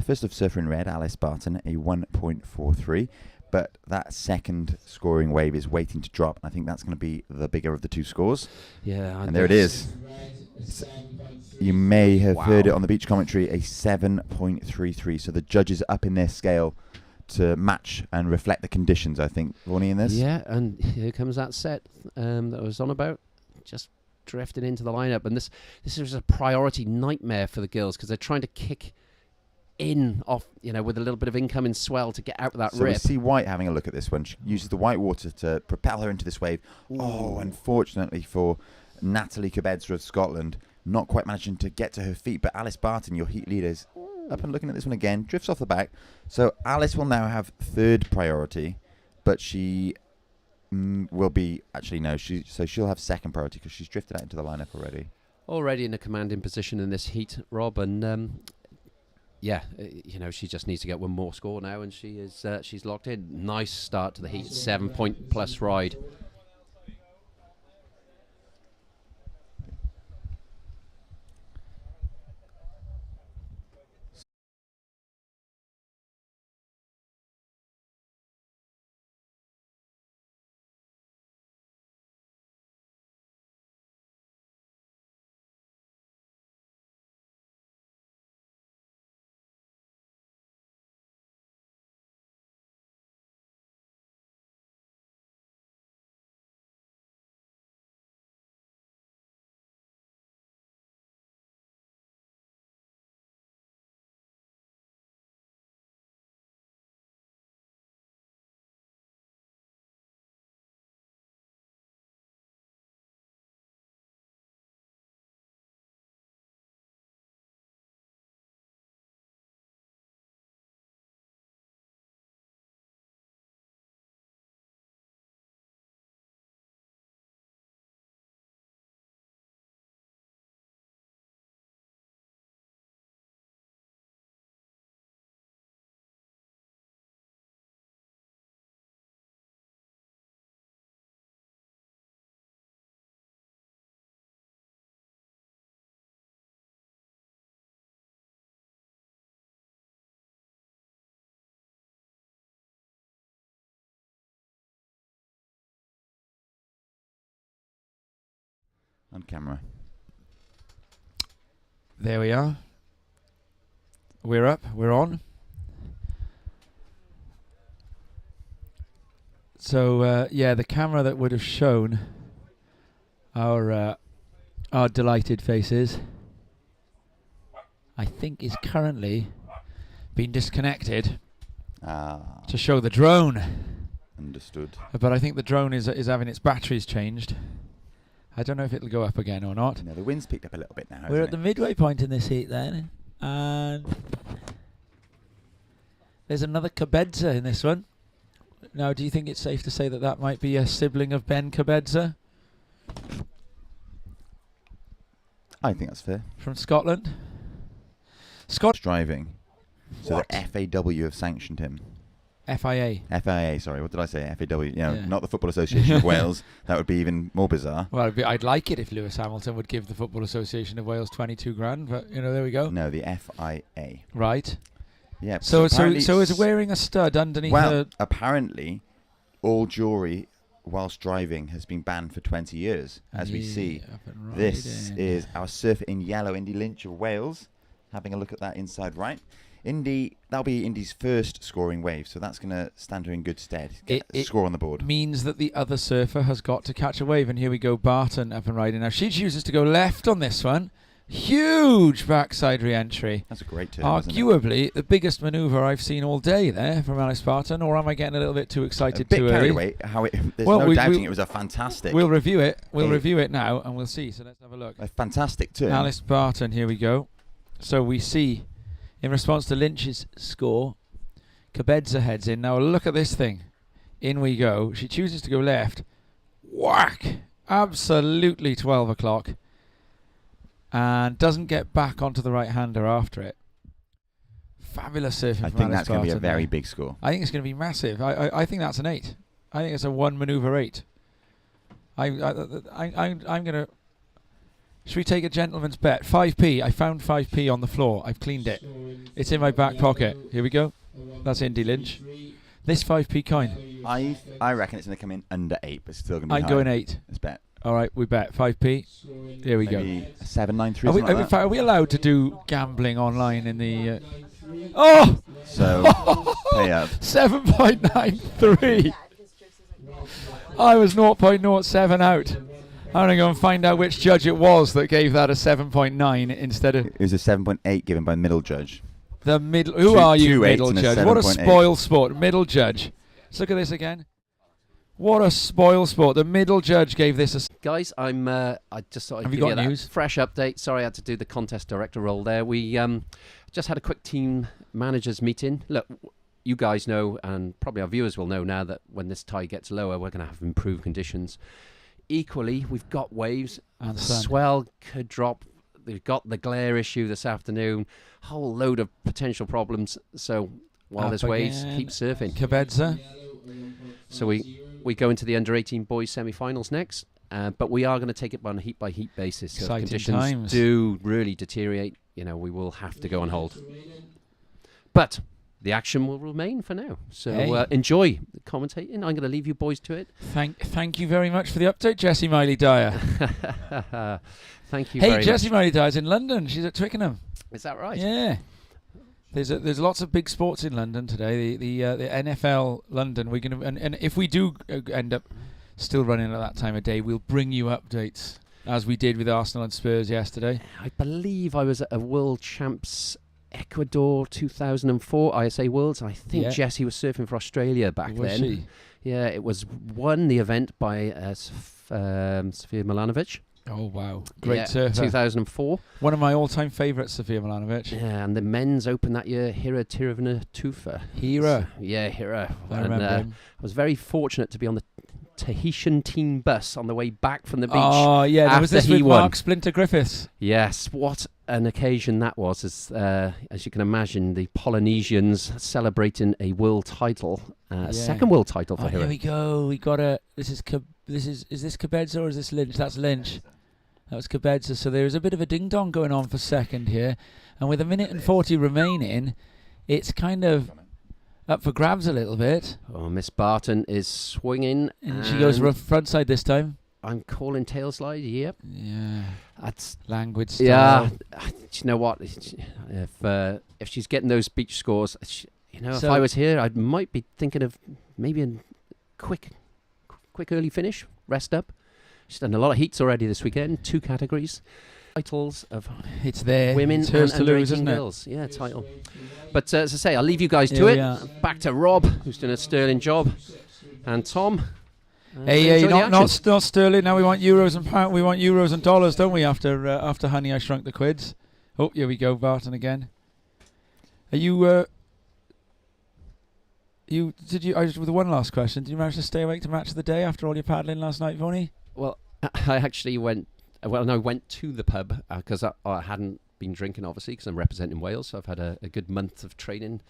first of Surfer in Red, Alice Barton, a 1.43. But that second scoring wave is waiting to drop, and I think that's going to be the bigger of the two scores. Yeah, and there it is. You may have heard it on the beach commentary, a 7.33. So the judges are up in their scale to match and reflect the conditions, I think, Ronnie, in this. Yeah, and here comes that set that I was on about. Just drifted into the lineup, and this is a priority nightmare for the girls because they're trying to kick in off, with a little bit of incoming swell to get out of that rip. We see White having a look at this one. She uses the white water to propel her into this wave. Ooh. Oh, unfortunately for Natalie Kebedza of Scotland, not quite managing to get to her feet. But Alice Barton, your heat leaders, up and looking at this one again, drifts off the back. So Alice will now have third priority, but she will be she'll have second priority because she's drifted out into the lineup already. Already in a commanding position in this heat, Rob, and she just needs to get one more score now, and she's locked in. Nice start to the heat, 7-point plus ride. On camera. There we are. We're up. We're on. So yeah, the camera that would have shown our delighted faces, I think, is currently being disconnected to show the drone. Understood. But I think the drone is having its batteries changed. I don't know if it'll go up again or not. No, the wind's picked up a little bit now. We're at the midway point in this heat then, and there's another Cabedza in this one. Now, do you think it's safe to say that that might be a sibling of Ben Cabedza? I think that's fair. From Scotland? Driving. So What? the FAW have sanctioned him. FIA. FIA, sorry, what did I say? FAW, not the Football Association of Wales. That would be even more bizarre. Well, I'd like it if Lewis Hamilton would give the Football Association of Wales 22 grand, but, there we go. No, the FIA. Right. Yeah. So is wearing a stud underneath apparently, all jewellery whilst driving has been banned for 20 years, as we see. This is our surfer in yellow, Indy Lynch of Wales. Having a look at that inside right. That'll be Indy's first scoring wave, so that's going to stand her in good stead. It score on the board. Means that the other surfer has got to catch a wave, and here we go, Barton up and riding. Now, she chooses to go left on this one. Huge backside re-entry. That's a great turn, arguably the biggest manoeuvre I've seen all day there from Alice Barton, or am I getting a little bit too excited too early? Carried away. There's no doubting it was a fantastic... We'll review it. We'll review it now, and we'll see. So let's have a look. A fantastic turn. Alice Barton, here we go. So we see... In response to Lynch's score, Cabedza heads in. Now look at this thing. In we go. She chooses to go left. Whack! Absolutely 12 o'clock. And doesn't get back onto the right-hander after it. Fabulous surfing. I think that's going to be a very big score. I think it's going to be massive. I think that's an 8. I think it's a 1 manoeuvre 8. I'm going to... Should we take a gentleman's bet? 5p. I found 5p on the floor. I've cleaned it. It's in my back pocket. Here we go. That's Indy Lynch. This 5p coin. I reckon it's going to come in under 8, but still going to be I'm high. going 8. Let's bet. All right, we bet 5p. Here we Maybe go. 793. In fact, are we allowed to do gambling online in the? Oh! So pay up. 7.93. I was 0.07 out. I'm going to go and find out which judge it was that gave that a 7.9 instead of... It was a 7.8 given by middle judge. The middle... Who are you, middle judge? What a spoil sport. Middle judge. Let's look at this again. What a spoil sport. The middle judge gave this a... Guys, I just thought I'd Have you give got you news? that fresh update. Sorry, I had to do the contest director role there. We just had a quick team managers meeting. Look, you guys know, and probably our viewers will know now, that when this tide gets lower, we're going to have improved conditions. Equally, we've got waves. And swell could drop. We've got the glare issue this afternoon. Whole load of potential problems. So while there's waves, keep surfing. Cabedza. So we go into the under-18 boys semi-finals next. But we are going to take it on a heat-by-heat basis. So if conditions do really deteriorate, we will have to go on hold. But the action will remain for now. So enjoy the commentating. I'm going to leave you boys to it. Thank you very much for the update, Jessie Miley Dyer. Thank you very much. Hey, Jessie Miley Dyer's in London. She's at Twickenham. Is that right? Yeah. There's lots of big sports in London today. The NFL London. We're going to and if we do end up still running at that time of day, we'll bring you updates as we did with Arsenal and Spurs yesterday. I believe I was at a World Champs Ecuador 2004 ISA Worlds. I think Jessie was surfing for Australia back then. She? Yeah, it was won the event by Sofia Milanovic. Oh wow, great surfer. 2004. One of my all-time favourites, Sofia Milanovic. Yeah, and the men's open that year, Hira Tiruvanatufa. Hira. Yeah, Hira. I remember him. I was very fortunate to be on the Tahitian team bus on the way back from the beach. Oh yeah, there was this with Mark Splinter Griffiths. Yes, what an occasion that was! As you can imagine, the Polynesians celebrating a world title, second world title for Hira. Here we go. We got a. Is this Cabedza or is this Lynch? That's Lynch. That was Cabedza. So there is a bit of a ding dong going on for second here, and with 1:40 remaining, it's kind of up for grabs a little bit. Oh, Miss Barton is swinging. And she goes frontside this time. I'm calling tail slide. Yep. Yeah. That's language style. Yeah. You know what? If she's getting those beach scores, if I was here, I might be thinking of maybe a quick early finish, rest up. She's done a lot of heats already this weekend. 2 categories. Titles of women it's hers and to under lose, 18 isn't it? girls. Yeah, title. But as I say, I'll leave you guys to it. Back to Rob, who's done a sterling job, and Tom. Hey, not sterling. Now we want euros and pound. We want euros and dollars, don't we? After Honey, I Shrunk the Quids. Oh, here we go, Barton again. Are you? With the one last question, did you manage to stay awake to match of the day after all your paddling last night, Vonnie? Well, I actually went. Well, no, I went to the pub because I hadn't been drinking, obviously, because I'm representing Wales. So I've had a good month of training.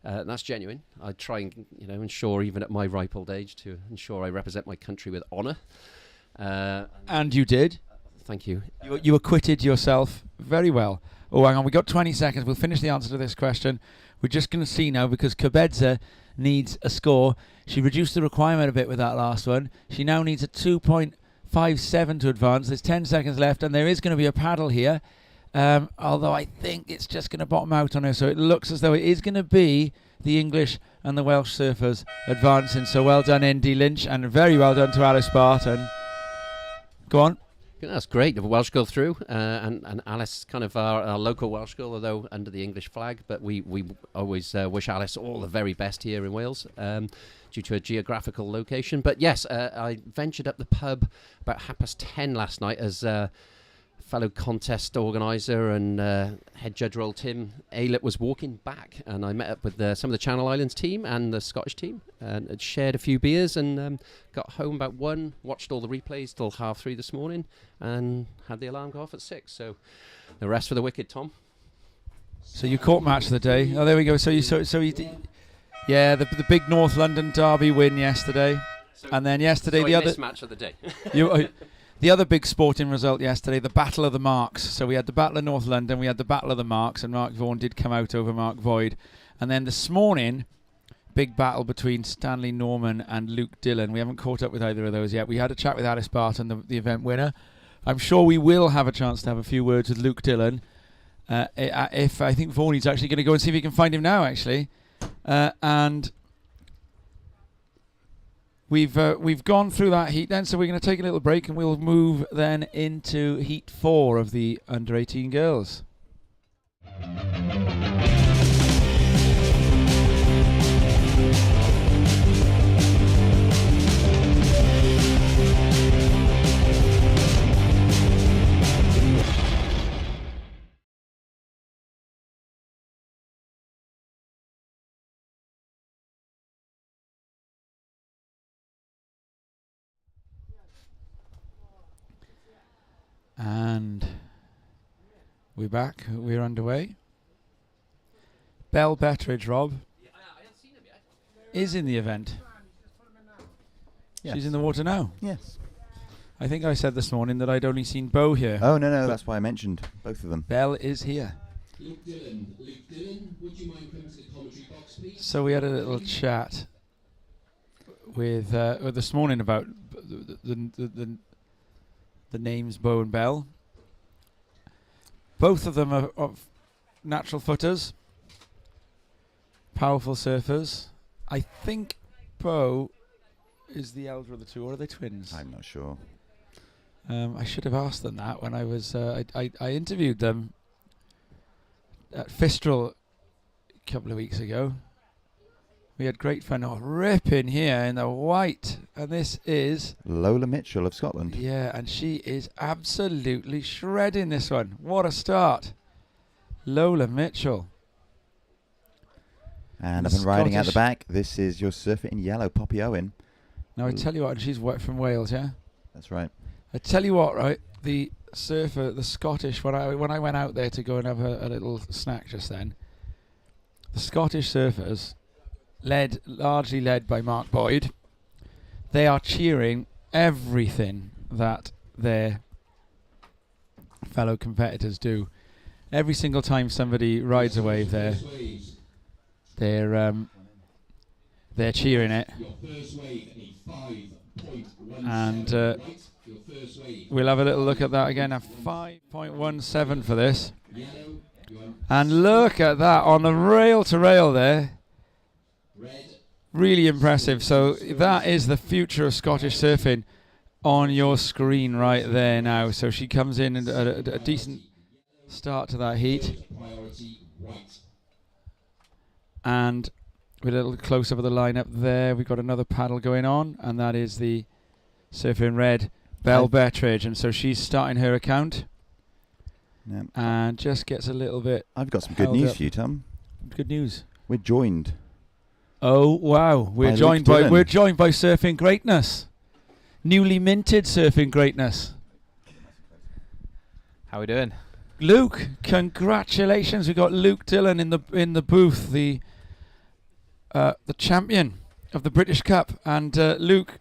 And that's genuine. I try and ensure, even at my ripe old age, to ensure I represent my country with honour. And you did. Thank you. You acquitted yourself very well. Oh, hang on, we got 20 seconds. We'll finish the answer to this question. We're just going to see now, because Kebedza needs a score. She reduced the requirement a bit with that last one. She now needs a 2.57 to advance. There's 10 seconds left, and there is going to be a paddle here. Although I think it's just going to bottom out on her, so it looks as though it is going to be the English and the Welsh surfers advancing. So well done, Indy Lynch, and very well done to Alice Barton. Go on. Yeah, that's great. The Welsh girl through, and Alice, kind of our local Welsh girl, although under the English flag. But we always wish Alice all the very best here in Wales, due to a geographical location. But yes, I ventured up the pub about 10:30 last night as fellow contest organiser and head judge role Tim Aylett was walking back, and I met up with some of the Channel Islands team and the Scottish team, and shared a few beers, and got home about 1, watched all the replays till 3:30 this morning, and had the alarm go off at 6. So the rest for the wicked, Tom. So you caught match of the day. Oh, there we go. Yeah, the big North London derby win yesterday, and then yesterday the other match of the day. The other big sporting result yesterday, the Battle of the Marks. So we had the Battle of North London, we had the Battle of the Marks, and Mark Vaughan did come out over Mark Void. And then this morning, big battle between Stanley Norman and Luke Dillon. We haven't caught up with either of those yet. We had a chat with Alice Barton, the event winner. I'm sure we will have a chance to have a few words with Luke Dillon. If I think Vaughan's actually going to go and see if he can find him now, actually. And we've gone through that heat then, so we're going to take a little break, and we'll move then into heat 4 of the under 18 girls. And we're back. We're underway. Belle Bettridge, Rob, is in the event. Yes. She's in the water now. Yes. I think I said this morning that I'd only seen Bo here. Oh, no, that's why I mentioned both of them. Belle is here. Luke Dillon, would you mind coming to the commentary box, please? So we had a little chat with this morning about the names Bo and Belle. Both of them are natural footers, powerful surfers. I think Bo is the elder of the two, or are they twins? I'm not sure. I should have asked them that when I was. I interviewed them at Fistral a couple of weeks ago. We had great fun. Oh, ripping here in the white. And this is Lola Mitchell of Scotland. Yeah, and she is absolutely shredding this one. What a start. Lola Mitchell. And up and riding out the back, this is your surfer in yellow, Poppy Owen. Now, I tell you what, and she's from Wales, yeah? That's right. I tell you what, right? The surfer, the Scottish, when I went out there to go and have a little snack just then, the Scottish surfers, largely led by Mark Boyd, they are cheering everything that their fellow competitors do. Every single time somebody rides a wave there, they're cheering it. And we'll have a little look at that again. A 5.17 for this. And look at that on the rail to rail there. Really impressive. So that is the future of Scottish surfing on your screen right there now. So she comes in at a decent start to that heat. And with a little close up of the lineup there, we've got another paddle going on, and that is the surfer in red, Belle Bettridge. And so she's starting her account. Yep. And just gets a little bit. I've got some good news for you, Tom. Good news. We're joined. Oh wow! We're joined by surfing greatness, newly minted surfing greatness. How we doing, Luke? Congratulations! We got Luke Dillon in the booth, the champion of the British Cup, and Luke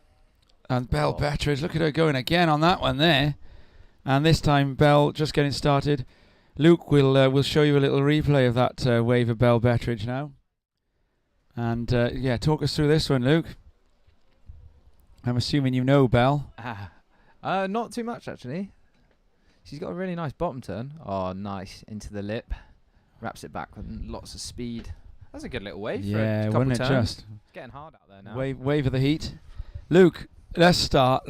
and Belle Bettridge. Look at her going again on that one there. And this time, Belle just getting started. Luke will show you a little replay of that wave of Belle Bettridge now. And talk us through this one, Luke. I'm assuming you know Belle. Not too much, actually. She's got a really nice bottom turn. Oh, nice. Into the lip. Wraps it back with lots of speed. That's a good little wave for a couple wasn't it turns. just? It's getting hard out there now. Wave of the heat. Luke, let's start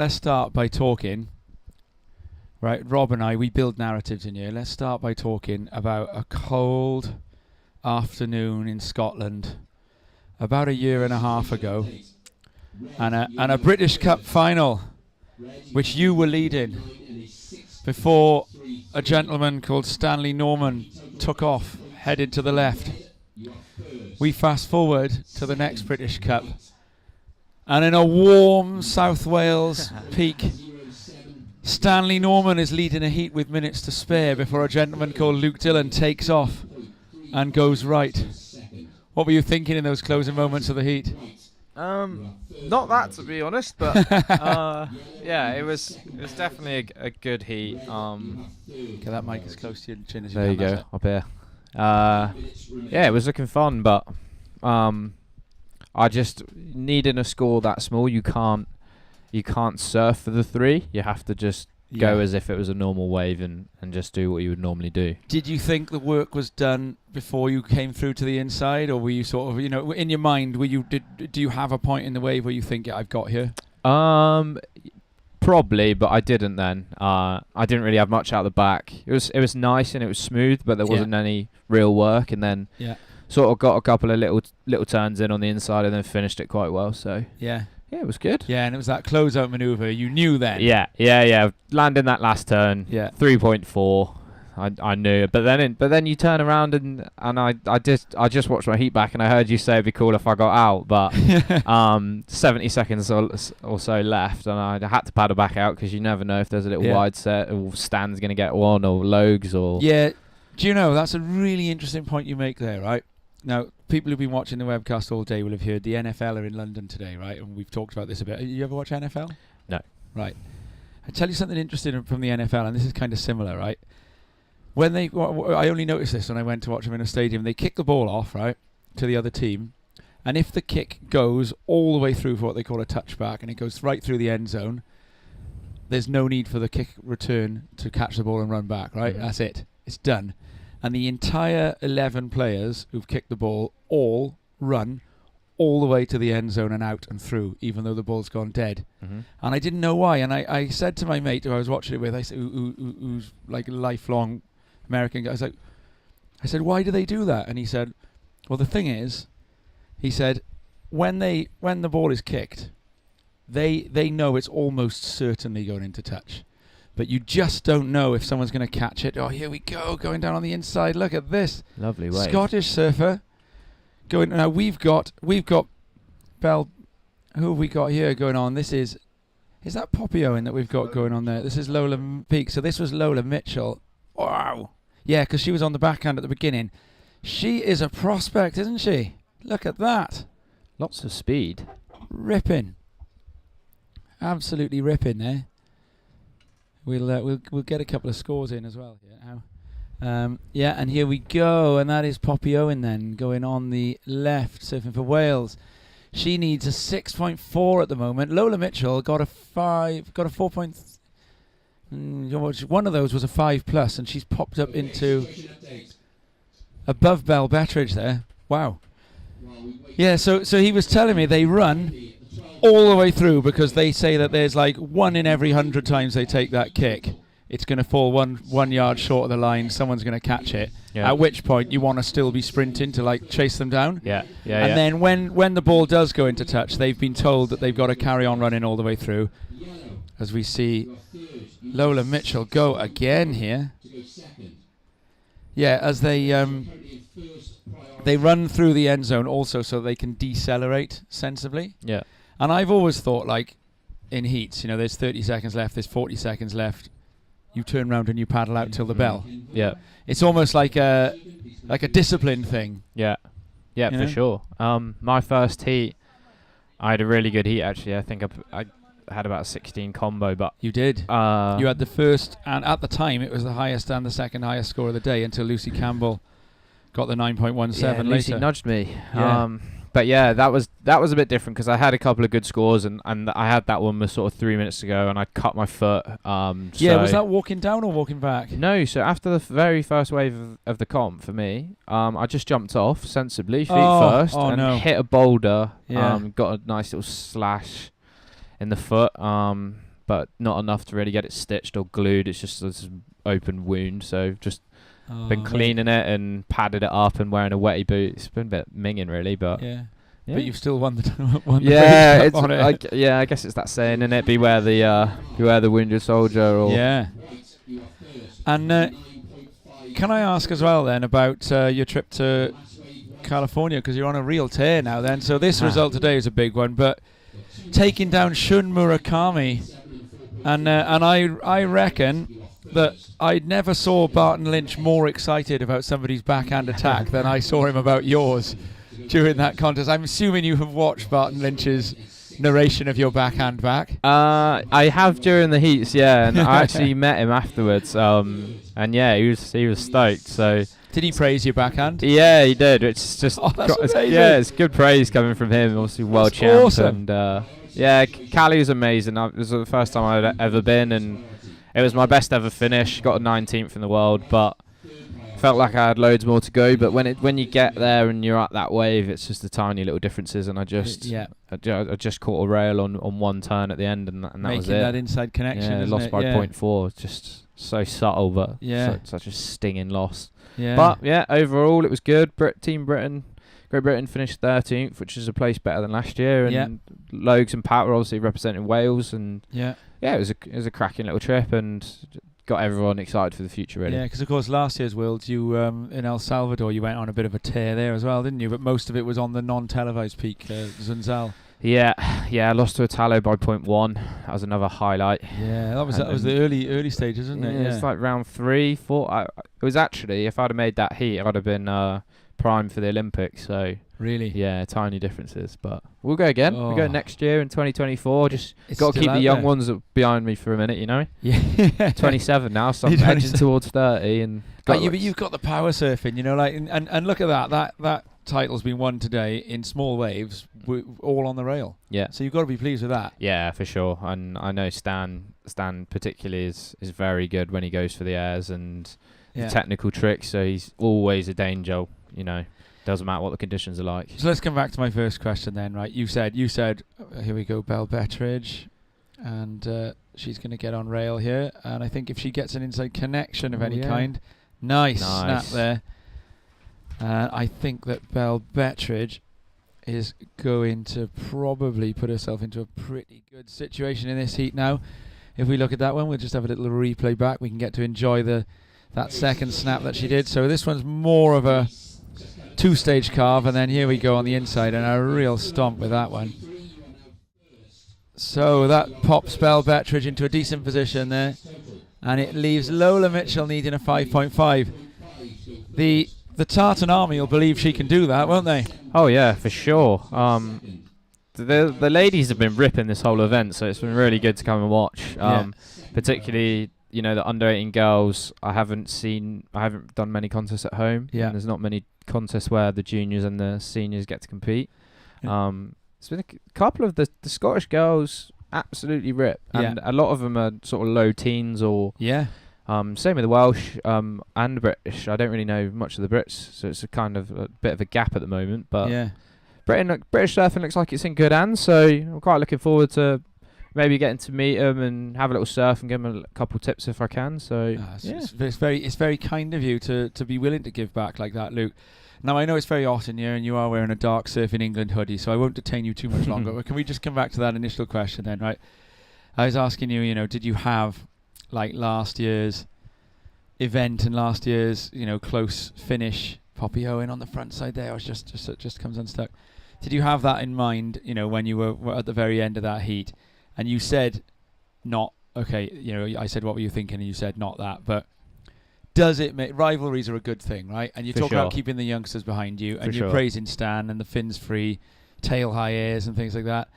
by talking. Right, Rob and I, we build narratives in here. Let's start by talking about a cold afternoon in Scotland about a year and a half ago, and a British Cup final, which you were leading before a gentleman called Stanley Norman took off, headed to the left. We fast forward to the next British Cup, and in a warm South Wales peak, Stanley Norman is leading a heat with minutes to spare before a gentleman called Luke Dillon takes off and goes right. What were you thinking in those closing moments of the heat? Not that, to be honest, but yeah, it was definitely a good heat. Get that mic as close to your chin as you there can. You go, up here. Yeah, it was looking fun, but I just needed a score that small. You can't surf for the 3. You have to just go as if it was a normal wave and just do what you would normally do. Did you think the work was done before you came through to the inside, or were you sort of, in your mind, do you have a point in the wave where you think, yeah, I've got here? Probably, but I didn't then. I didn't really have much out the back. It was nice and it was smooth, but there wasn't any real work, and then sort of got a couple of little turns in on the inside and then finished it quite well. So yeah, it was good. Yeah, and it was that closeout maneuver. You knew then. Yeah. Landing that last turn. 3.4. I knew, but then you turn around and I just watched my heat back, and I heard you say it'd be cool if I got out, but 70 seconds or so left, and I had to paddle back out because you never know if there's a little wide set or Stan's going to get one, or Logs, or Do you know, that's a really interesting point you make there, right? Now, people who've been watching the webcast all day will have heard the NFL are in London today, right? And we've talked about this a bit. You ever watch NFL? No. Right. I'll tell you something interesting from the NFL, and this is kind of similar, right? When I only noticed this when I went to watch them in a stadium. They kick the ball off, right, to the other team, and if the kick goes all the way through for what they call a touchback, and it goes right through the end zone, there's no need for the kick return to catch the ball and run back, right? Mm-hmm. That's it. It's done. And the entire 11 players who've kicked the ball all run all the way to the end zone and out and through, even though the ball's gone dead. Mm-hmm. And I didn't know why. And I said to my mate who I was watching it with, who's like a lifelong American guy, I said, why do they do that? And he said, well, the thing is, he said, when the ball is kicked, they know it's almost certainly going into touch. But you just don't know if someone's going to catch it. Oh, here we go, going down on the inside. Look at this. Lovely wave. Scottish surfer. Going now. We've got Belle. Who have we got here going on? This is that Poppy Owen that we've got going on there? This is Lola Peak. So this was Lola Mitchell. Wow. Yeah, because she was on the backhand at the beginning. She is a prospect, isn't she? Look at that. Lots of speed. Ripping. Absolutely ripping there. We'll get a couple of scores in as well here now. And here we go, and that is Poppy Owen then going on the left, surfing for Wales. She needs a 6.4 at the moment. Lola Mitchell got a 4. One of those was a 5+, and she's popped up into above Bell Betteridge there. Wow. Yeah, so he was telling me they run all the way through because they say that there's like 1 in every 100 times they take that kick, it's going to fall one yard short of the line. Someone's going to catch it. Yeah. At which point you want to still be sprinting to like chase them down. And then when the ball does go into touch, they've been told that they've got to carry on running all the way through. As we see Lola Mitchell go again here. Yeah, as they run through the end zone also so they can decelerate sensibly. Yeah. And I've always thought, like, in heats, there's 30 seconds left, there's 40 seconds left. You turn around and you paddle out till the bell. Yeah. It's almost like a discipline thing. Yeah. Yeah, for sure. My first heat, I had a really good heat, actually. I think I had about a 16 combo, but... You did. You had the first, and at the time, it was the highest and the second highest score of the day until Lucy Campbell got the 9.17 later. Lucy nudged me. Yeah. But yeah, that was a bit different because I had a couple of good scores and I had that one was sort of 3 minutes ago and I cut my foot. Was that walking down or walking back? No, so after the very first wave of the comp for me, I just jumped off sensibly, feet first, and hit a boulder. Got a nice little slash in the foot, but not enough to really get it stitched or glued. It's just this open wound, so just... been cleaning it and padded it up and wearing a wetty boot. It's been a bit minging, really, but but you've still won the on it. I guess it's that saying, innit? Beware the wounded soldier. Or And can I ask as well then about your trip to California, because you're on a real tear now. Then so this result today is a big one, but taking down Shun Murakami, and I reckon that I never saw Barton Lynch more excited about somebody's backhand attack than I saw him about yours during that contest. I'm assuming you have watched Barton Lynch's narration of your backhand back. I have during the heats, and I actually met him afterwards. And he was stoked. So did he praise your backhand? Yeah, he did. It's just it's good praise coming from him. Obviously, world champ. Awesome. And Cali was amazing. It was the first time I'd ever been, and it was my best ever finish. Got a 19th in the world, but felt like I had loads more to go. But when you get there and you're at that wave, it's just the tiny little differences. And I just caught a rail on one turn at the end, and that was it. Making that inside connection. Yeah, lost by 0.4. Just so subtle, but such a stinging loss. Yeah. But overall it was good. Team Britain, Great Britain finished 13th, which is a place better than last year. And Logs and Pat were obviously representing Wales, and it was a cracking little trip and got everyone excited for the future, really. Yeah, because of course last year's Worlds, you in El Salvador, you went on a bit of a tear there as well, didn't you? But most of it was on the non-televised peak, Zunzal. Yeah, I lost to Italo by 0.1. That was another highlight. Yeah, that was the early stages, wasn't it? Yeah, it's like round 3, 4. It was actually, if I'd have made that heat, I'd have been prime for the Olympics. So really, tiny differences, but we'll go again. We'll go next year in 2024. Just got to keep the young ones behind me for a minute, Yeah, 27 now, so I'm edging towards 30, and but you've got the power surfing, and look at that title's been won today in small waves, all on the rail. Yeah, so you've got to be pleased with that. Yeah, for sure. And I know Stan particularly is very good when he goes for the airs and the technical tricks. So he's always a danger. Doesn't matter what the conditions are like. So let's come back to my first question then, right? You said, here we go, Bell Betteridge, and she's going to get on rail here, and I think if she gets an inside connection of any kind, nice snap there. I think that Bell Betteridge is going to probably put herself into a pretty good situation in this heat now. If we look at that one, we'll just have a little replay back. We can get to enjoy that second snap that she did. So this one's more of a two-stage carve, and then here we go on the inside, and a real stomp with that one. So that pops Bell Betteridge into a decent position there, and it leaves Lola Mitchell needing a 5.5. The Tartan Army will believe she can do that, won't they? Oh yeah, for sure. The ladies have been ripping this whole event, so it's been really good to come and watch. Particularly, the under 18 girls. I haven't done many contests at home. Yeah, and there's not many contests where the juniors and the seniors get to compete. It's been a couple of the Scottish girls absolutely rip, and a lot of them are sort of low teens or same with the Welsh and the British. I don't really know much of the Brits, so it's a kind of a bit of a gap at the moment. But British surfing looks like it's in good hands, so I'm quite looking forward to maybe getting to meet them and have a little surf and give them a couple tips if I can. So it's very kind of you to be willing to give back like that, Luke. Now I know it's very hot in here, and you are wearing a dark Surfing England hoodie, so I won't detain you too much longer. But can we just come back to that initial question then, right? I was asking you, did you have like last year's event and last year's, close finish, Poppy Owen on the front side there, or just comes unstuck. Did you have that in mind, when you were at the very end of that heat? And you said not, okay, I said, what were you thinking? And you said not that. But does it make, rivalries are a good thing, right? And you talk about keeping the youngsters behind you, and you're praising Stan and the fins free, tail high airs and things like that.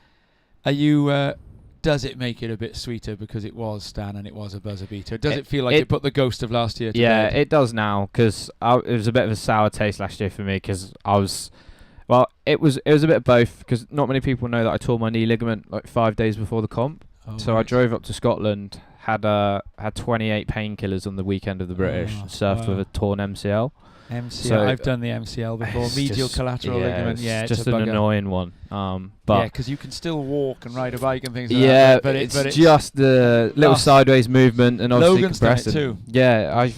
Are you, does it make it a bit sweeter because it was Stan and it was a buzzer beater? Does it feel like it put the ghost of last year to bed? It does now, because it was a bit of a sour taste last year for me, because I was... Well, it was a bit of both, because not many people know that I tore my knee ligament like 5 days before the comp. So I drove up to Scotland, had 28 painkillers on the weekend of the British, surfed with a torn MCL. So I've done the MCL before, medial collateral ligament. It's just an annoying one. But because you can still walk and ride a bike and things like that. But it's just the little sideways movement and obviously Logan's compressing. done it too. Yeah,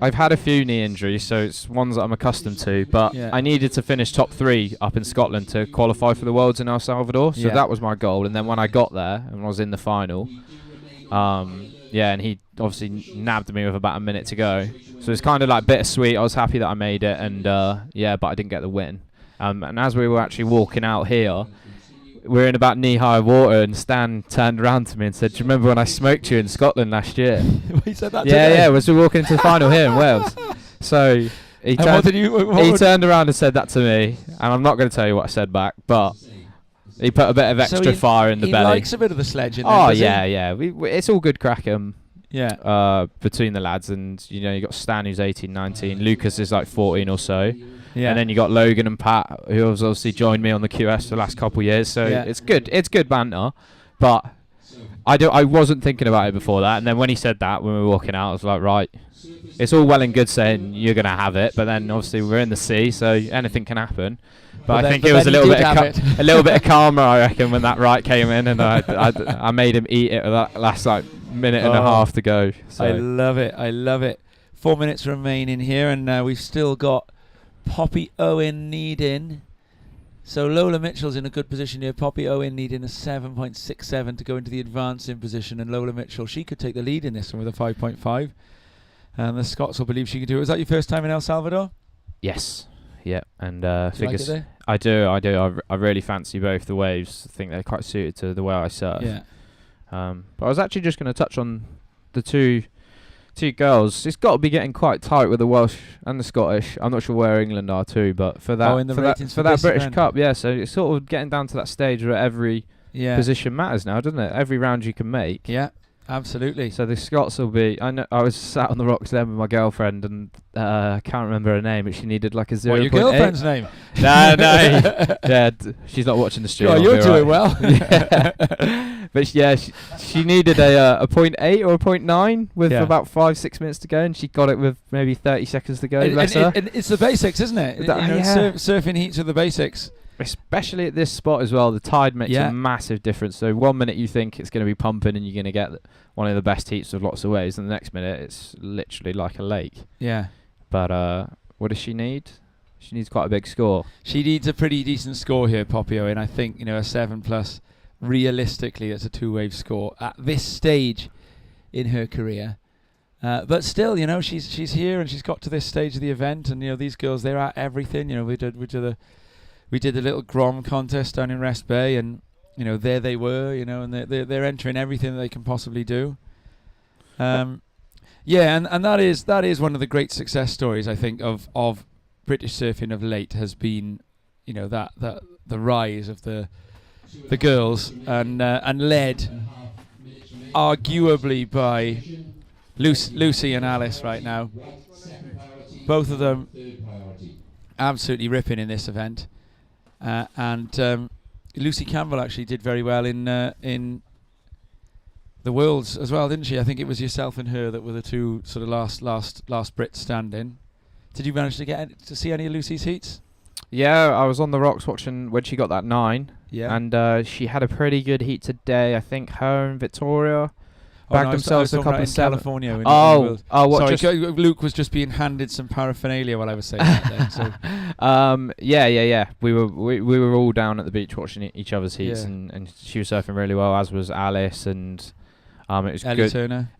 I've had a few knee injuries, so it's ones that I'm accustomed to. But I needed to finish top 3 up in Scotland to qualify for the Worlds in El Salvador. So that was my goal. And then when I got there and was in the final, and he obviously nabbed me with about a minute to go. So it's kind of like bittersweet. I was happy that I made it, and but I didn't get the win. And as we were actually walking out here, we were in about knee-high water, and Stan turned around to me and said, "Do you remember when I smoked you in Scotland last year?" He said that today? Yeah, was we walking into the final here in Wales. So he turned around and said that to me, and I'm not going to tell you what I said back, but he put a bit of extra fire in the belly. He likes a bit of the sledging. It's all good crack. Between the lads, and you got Stan who's 18, 19, Lucas is like 14 or so. And then you got Logan and Pat, who has obviously joined me on the QS for the last couple of years. So it's good banter. But I wasn't thinking about it before that. And then when he said that, when we were walking out, I was like, right, it's all well and good saying you're going to have it, but then obviously we're in the sea, so anything can happen. But I think it was a little bit of karma, I reckon, when that right came in, and I made him eat it that last minute and a half to go. So. I love it. 4 minutes remaining here, and we've still got Poppy Owen needing. So Lola Mitchell's in a good position here. Poppy Owen needing a 7.67 to go into the advancing position, and Lola Mitchell, she could take the lead in this one with a 5.5. And the Scots will believe she can do it. Was that your first time in El Salvador? Yes. Yeah, and figures. Like I do. I really fancy both the waves. I think they're quite suited to the way I surf. Yeah. But I was actually just going to touch on the two girls. It's got to be getting quite tight with the Welsh and the Scottish. I'm not sure where England are too, but for that British event. Cup, so it's sort of getting down to that stage where every position matters now, doesn't it? Every round you can make. Yeah. Absolutely. So the Scots will be... I know I was sat on the rocks then with my girlfriend, and I can't remember her name, but she needed like a 0.8. What, your girlfriend's name? No. Yeah, she's not watching the stream. Oh, you're doing well. But she needed a 0.8 or a 0.9 with about 5-6 minutes to go, and she got it with maybe 30 seconds to go. And it's the basics, isn't it? Surfing heats are the basics. Especially at this spot as well, the tide makes a massive difference. So 1 minute you think it's going to be pumping and you're going to get one of the best heats with lots of waves, and the next minute it's literally like a lake. Yeah. But what does she need? She needs quite a big score. She needs a pretty decent score here, Poppy Owen. I think a 7+. Realistically, it's a 2-wave score at this stage in her career. But still, she's here and she's got to this stage of the event, and these girls, they're at everything. We did the little Grom contest down in Rest Bay, and there they were, and they're entering everything that they can possibly do. And that is one of the great success stories, I think, of British surfing of late, has been that the rise of the girls, and led arguably by Lucy and Alice right now. Both of them absolutely ripping in this event. And Lucy Campbell actually did very well in the Worlds as well, didn't she? I think it was yourself and her that were the two sort of last Brits standing. Did you manage to get to see any of Lucy's heats? Yeah, I was on the rocks watching when she got that 9. Yeah. And she had a pretty good heat today. I think her and Victoria bagged I was themselves a talking couple about of in 7. California. What? Sorry, Luke was just being handed some paraphernalia while I was saying that. Then, so. Yeah. We were all down at the beach watching each other's heats, and she was surfing really well, as was Alice, and it was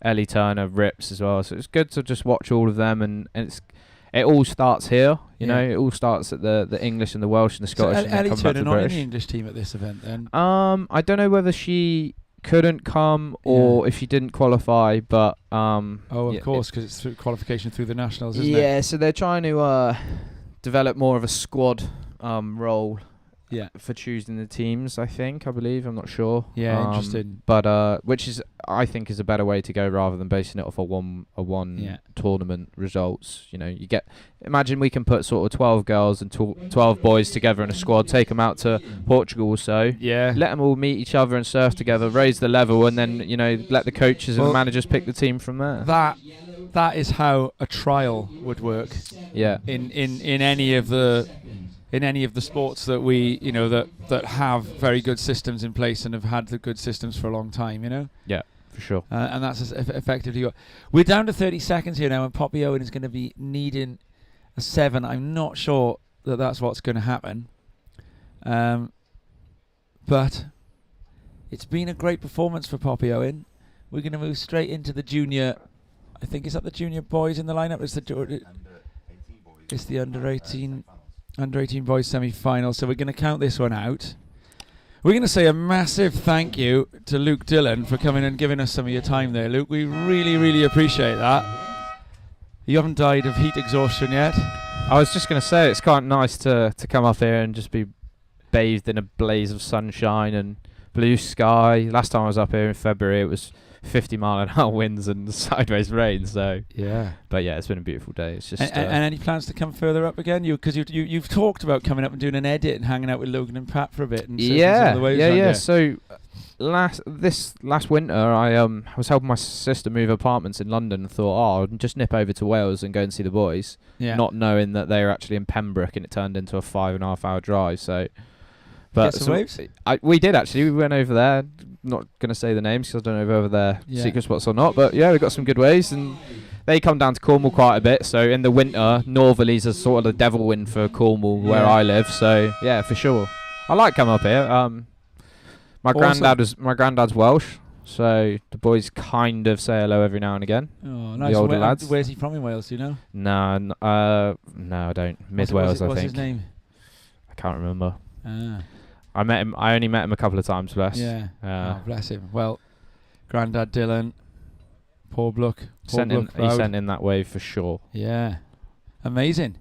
Ellie Turner rips as well. So it was good to just watch all of them, and it all starts here. You know, it all starts at the English and the Welsh and the Scottish. So and Ellie Turner not in British. the English team at this event then? I don't know whether she couldn't come or if she didn't qualify, but of course, because it's through qualification through the nationals, isn't it? Yeah, so they're trying to develop more of a squad role. Yeah, for choosing the teams, I believe. I'm not sure. Yeah, interesting. But which is, I think, is a better way to go rather than basing it off a one tournament results. You know, imagine we can put sort of 12 girls and 12 boys together in a squad, take them out to Portugal or so. Yeah. Let them all meet each other and surf together, raise the level, and then let the coaches and the managers pick the team from there. That is how a trial would work. Yeah. In any of the sports that we, that have very good systems in place and have had the good systems for a long time, Yeah, for sure. And that's effectively what. We're down to 30 seconds here now, and Poppy Owen is going to be needing a 7. I'm not sure that that's what's going to happen. But it's been a great performance for Poppy Owen. We're going to move straight into the junior. I think, is that the junior boys in the lineup? It's the under 18 boys semi-final, so we're going to count this one out. We're going to say a massive thank you to Luke Dillon for coming and giving us some of your time there, Luke. We really, really appreciate that. You haven't died of heat exhaustion yet. I was just going to say, it's quite nice to come up here and just be bathed in a blaze of sunshine and blue sky. Last time I was up here in February, it was 50-mile-an-hour winds and sideways rain. So yeah, but yeah, it's been a beautiful day. It's just and any plans to come further up again? Because you've talked about coming up and doing an edit and hanging out with Logan and Pat for a bit. And yeah. So last winter, I was helping my sister move apartments in London and thought, I'll just nip over to Wales and go and see the boys. Yeah. Not knowing that they were actually in Pembroke, and it turned into a 5.5-hour drive. So. But some waves? We did actually. We went over there. Not going to say the names because I don't know if they're secret spots or not. But yeah, we got some good waves, and they come down to Cornwall quite a bit. So in the winter, northerlies are sort of the devil wind for Cornwall where I live. So yeah, for sure. I like coming up here. My granddad's Welsh, so the boys kind of say hello every now and again. Oh, nice. The older lads. Where's he from in Wales? Do you know? No, I don't. Mid Wales, I think. What's his name? I can't remember. Ah. I only met him a couple of times, bless. Yeah. Bless him. Well, Grandad Dillon, Paul Blook. He sent in that wave for sure. Yeah. Amazing.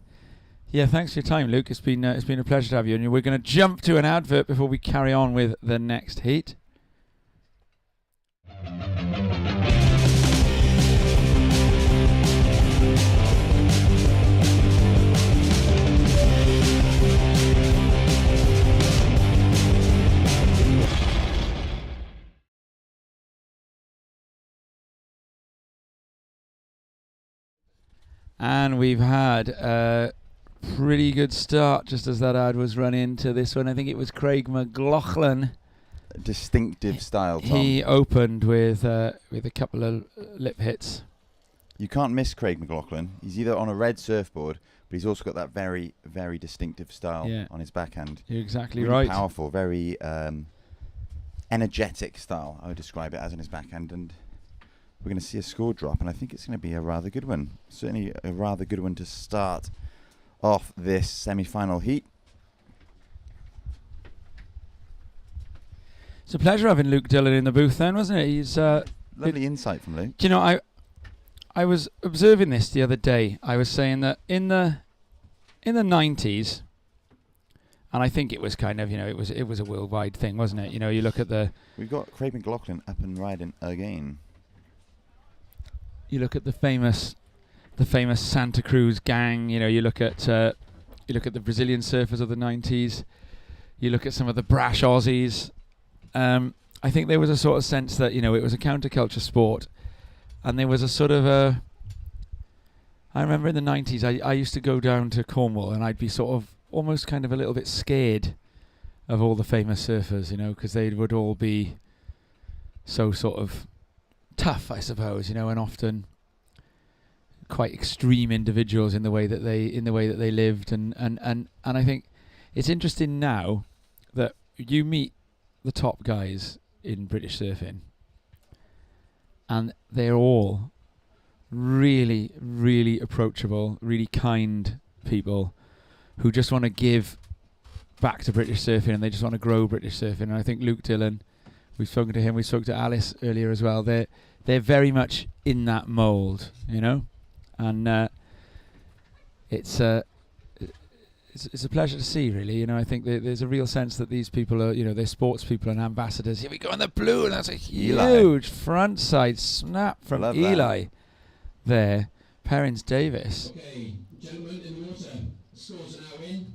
Yeah, thanks for your time, Luke. It's been a pleasure to have you. And we're going to jump to an advert before we carry on with the next heat. And we've had a pretty good start just as that ad was run into this one. I think it was Craig McLaughlin. Distinctive style, Tom. He opened with a couple of lip hits. You can't miss Craig McLaughlin. He's either on a red surfboard, but he's also got that very, very distinctive style on his backhand. You're exactly really right. Powerful, very energetic style, I would describe it as, on his backhand. And we're going to see a score drop, and I think it's going to be a rather good one. Certainly a rather good one to start off this semi-final heat. It's a pleasure having Luke Dillon in the booth then, wasn't it? He's lovely insight from Luke. Do you know, I was observing this the other day. I was saying that in the 90s, and I think it was kind of, it was a worldwide thing, wasn't it? You look at we've got Craig McLaughlin up and riding again. You look at the famous Santa Cruz gang. You look at the Brazilian surfers of the 90s. You look at some of the brash Aussies. I think there was a sort of sense that, you know, it was a counterculture sport, and there was a sort of a. I remember in the 90s, I used to go down to Cornwall, and I'd be sort of almost kind of a little bit scared of all the famous surfers, you know, because they would all be so sort of tough, I suppose, you know, and often quite extreme individuals in the way that they lived, and I think it's interesting now that you meet the top guys in British surfing, and they're all really, really approachable, really kind people who just want to give back to British surfing, and they just want to grow British surfing. And I think Luke Dillon, we've spoken to him, we spoke to Alice earlier as well, they're very much in that mould, you know, and it's a pleasure to see, really. You know, I think there's a real sense that these people are, you know, they're sports people and ambassadors. Here we go in the blue, and that's a huge front side snap from Eli there. Perrins Davis. Okay, gentlemen in the water, scores are now in.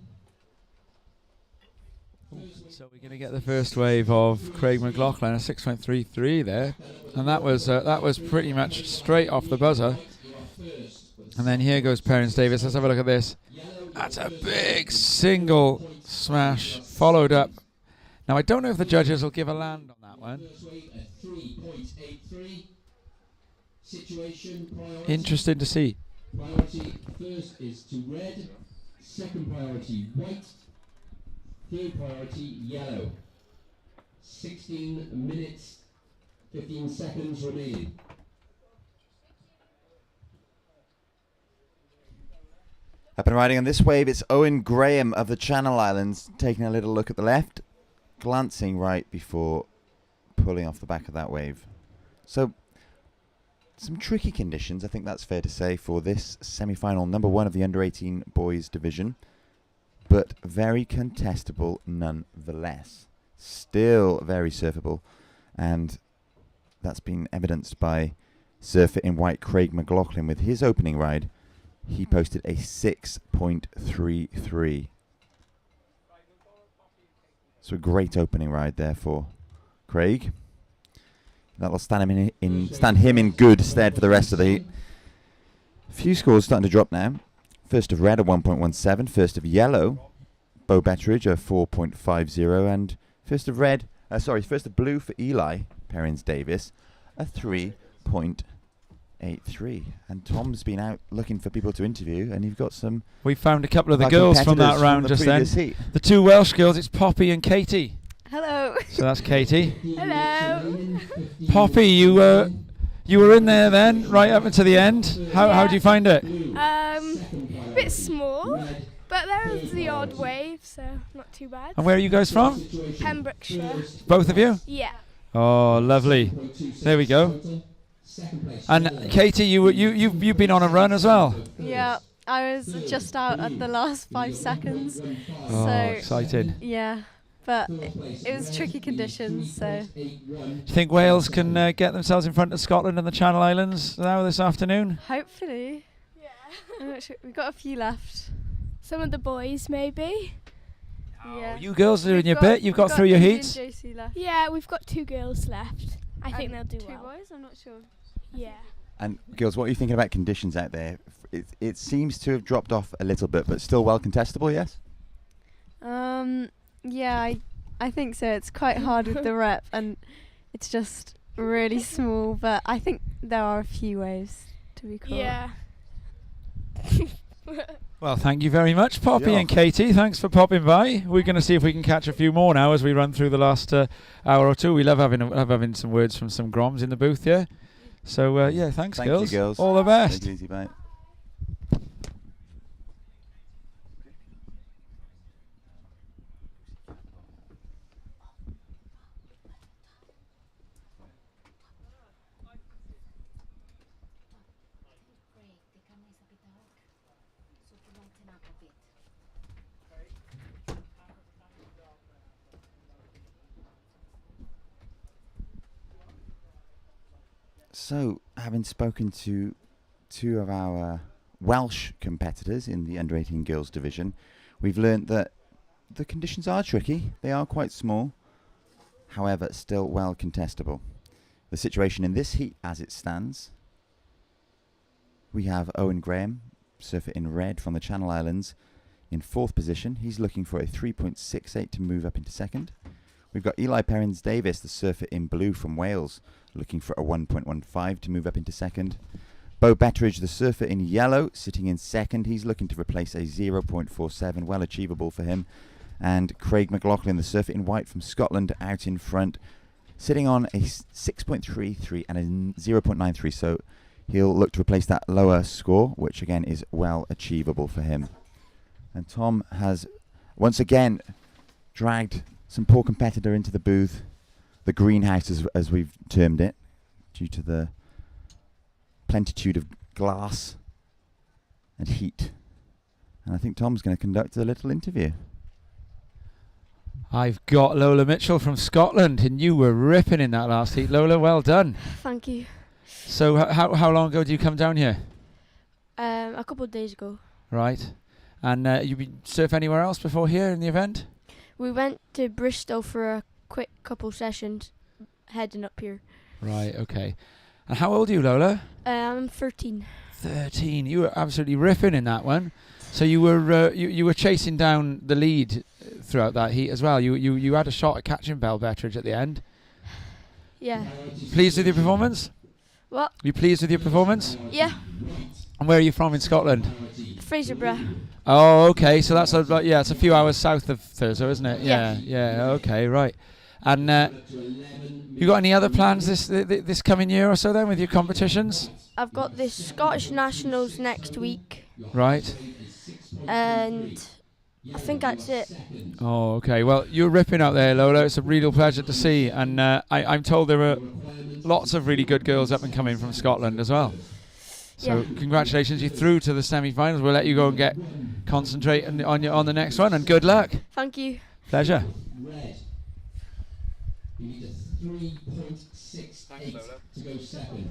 So we're going to get the first wave of Craig McLaughlin, a 6.33 there, and that was pretty much straight off the buzzer. And then here goes Perrins Davis. Let's have a look at this. That's a big single smash, followed up. Now I don't know if the judges will give a land on that one. Interesting to see. Priority first is to red, second priority white, third priority yellow. 16 minutes, 15 seconds remaining. Up and riding on this wave, it's Owen Graham of the Channel Islands taking a little look at the left, glancing right before pulling off the back of that wave. So, some tricky conditions, I think that's fair to say, for this semi-final number 1 of the under-18 boys division, but very contestable nonetheless. Still very surfable, and that's been evidenced by surfer in white Craig McLaughlin with his opening ride. He posted a 6.33. So a great opening ride there for Craig. That'll stand him in good stead for the rest of the heat. A few scores starting to drop now. First of red, a 1.17. First of yellow, Bo Betteridge, a 4.50. And first of blue for Eli Perrins Davis, a 3.83. And Tom's been out looking for people to interview, and you've got some. We found a couple of the girls from that round just then. Heat. The two Welsh girls, it's Poppy and Katie. Hello. So that's Katie. Hello. Poppy, you were in there then, right up until the end. How do you find it? A bit small, but there was the odd wave, so not too bad. And where are you guys from? Pembrokeshire. Both of you? Yeah. Oh, lovely. There we go. And Katie, you've been on a run as well. Yeah, I was just out at the last 5 seconds. Oh, so exciting. Yeah, but it was tricky conditions. So. Do you think Wales can get themselves in front of Scotland and the Channel Islands now this afternoon? Hopefully. Yeah. I'm not sure. We've got a few left. Some of the boys, maybe. Yeah. You girls are doing your bit. You've got through your heats. Yeah, we've got 2 girls left. I think they'll do 2 well. boys? I'm not sure. Yeah. And girls, what are you thinking about conditions out there? It seems to have dropped off a little bit, but still well contestable, yes? Yeah, I think so. It's quite hard with the rep, and it's just really small, but I think there are a few ways to be caught. Yeah. Well, thank you very much, Poppy and Katie. Thanks for popping by. We're going to see if we can catch a few more now as we run through the last hour or two. We love having some words from some Groms in the booth, yeah? So, thanks, Thank girls. you, girls. All the best. Take it easy, bye. So, having spoken to 2 of our Welsh competitors in the under-18 girls division, we've learnt that the conditions are tricky. They are quite small. however, still well contestable. The situation in this heat as it stands, we have Owen Graham, surfer in red from the Channel Islands, in 4th position. He's looking for a 3.68 to move up into 2nd. We've got Eli Perrins-Davis, the surfer in blue from Wales, looking for a 1.15 to move up into 2nd. Bo Betteridge, the surfer in yellow, sitting in 2nd. He's looking to replace a 0.47, well achievable for him. And Craig McLaughlin, the surfer in white from Scotland, out in front, sitting on a 6.33 and a 0.93. So he'll look to replace that lower score, which again is well achievable for him. And Tom has once again dragged some poor competitor into the booth, the greenhouse as we've termed it, due to the plentitude of glass and heat. And I think Tom's going to conduct a little interview. I've got Lola Mitchell from Scotland, and you were ripping in that last heat. Lola, well done. Thank you. So how long ago did you come down here? A couple of days ago. Right. And you been surf anywhere else before here in the event? We went to Bristol for a quick couple sessions, heading up here. Right, okay. And how old are you, Lola? I'm 13. 13. You were absolutely ripping in that one. So you were you were chasing down the lead throughout that heat as well. You had a shot at catching Bell Betteridge at the end. Yeah. Pleased with your performance? What? You pleased with your performance? Yeah. And where are you from in Scotland? Fraserburgh. Oh, okay. So that's it's a few hours south of Thurso, isn't it? Yeah. Yeah. Okay, right. And you got any other plans this coming year or so then with your competitions? I've got the Scottish Nationals next week. Right. And I think that's it. Oh, okay. Well, you're ripping out there, Lola. It's a real pleasure to see. And I'm told there are lots of really good girls up and coming from Scotland as well. So congratulations, you're through to the semi-finals. We'll let you go and concentrate on the next one, and good luck. Thank you. Pleasure. Red. You need a 3.68 to go second.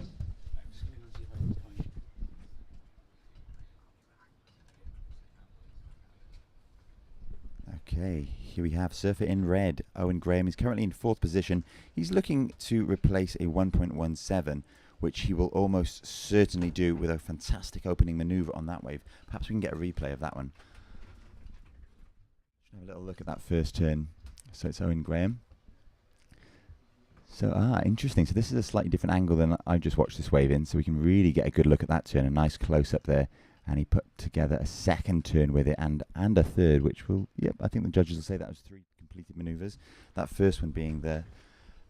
Okay, here we have surfer in red. Owen Graham is currently in 4th position. He's looking to replace a 1.17, which he will almost certainly do with a fantastic opening manoeuvre on that wave. Perhaps we can get a replay of that one. Have a little look at that first turn. So it's Owen Graham. So, interesting. So this is a slightly different angle than I just watched this wave in, so we can really get a good look at that turn, a nice close-up there. And he put together a second turn with it and a third, which will, I think the judges will say that was 3 completed manoeuvres. That first one being the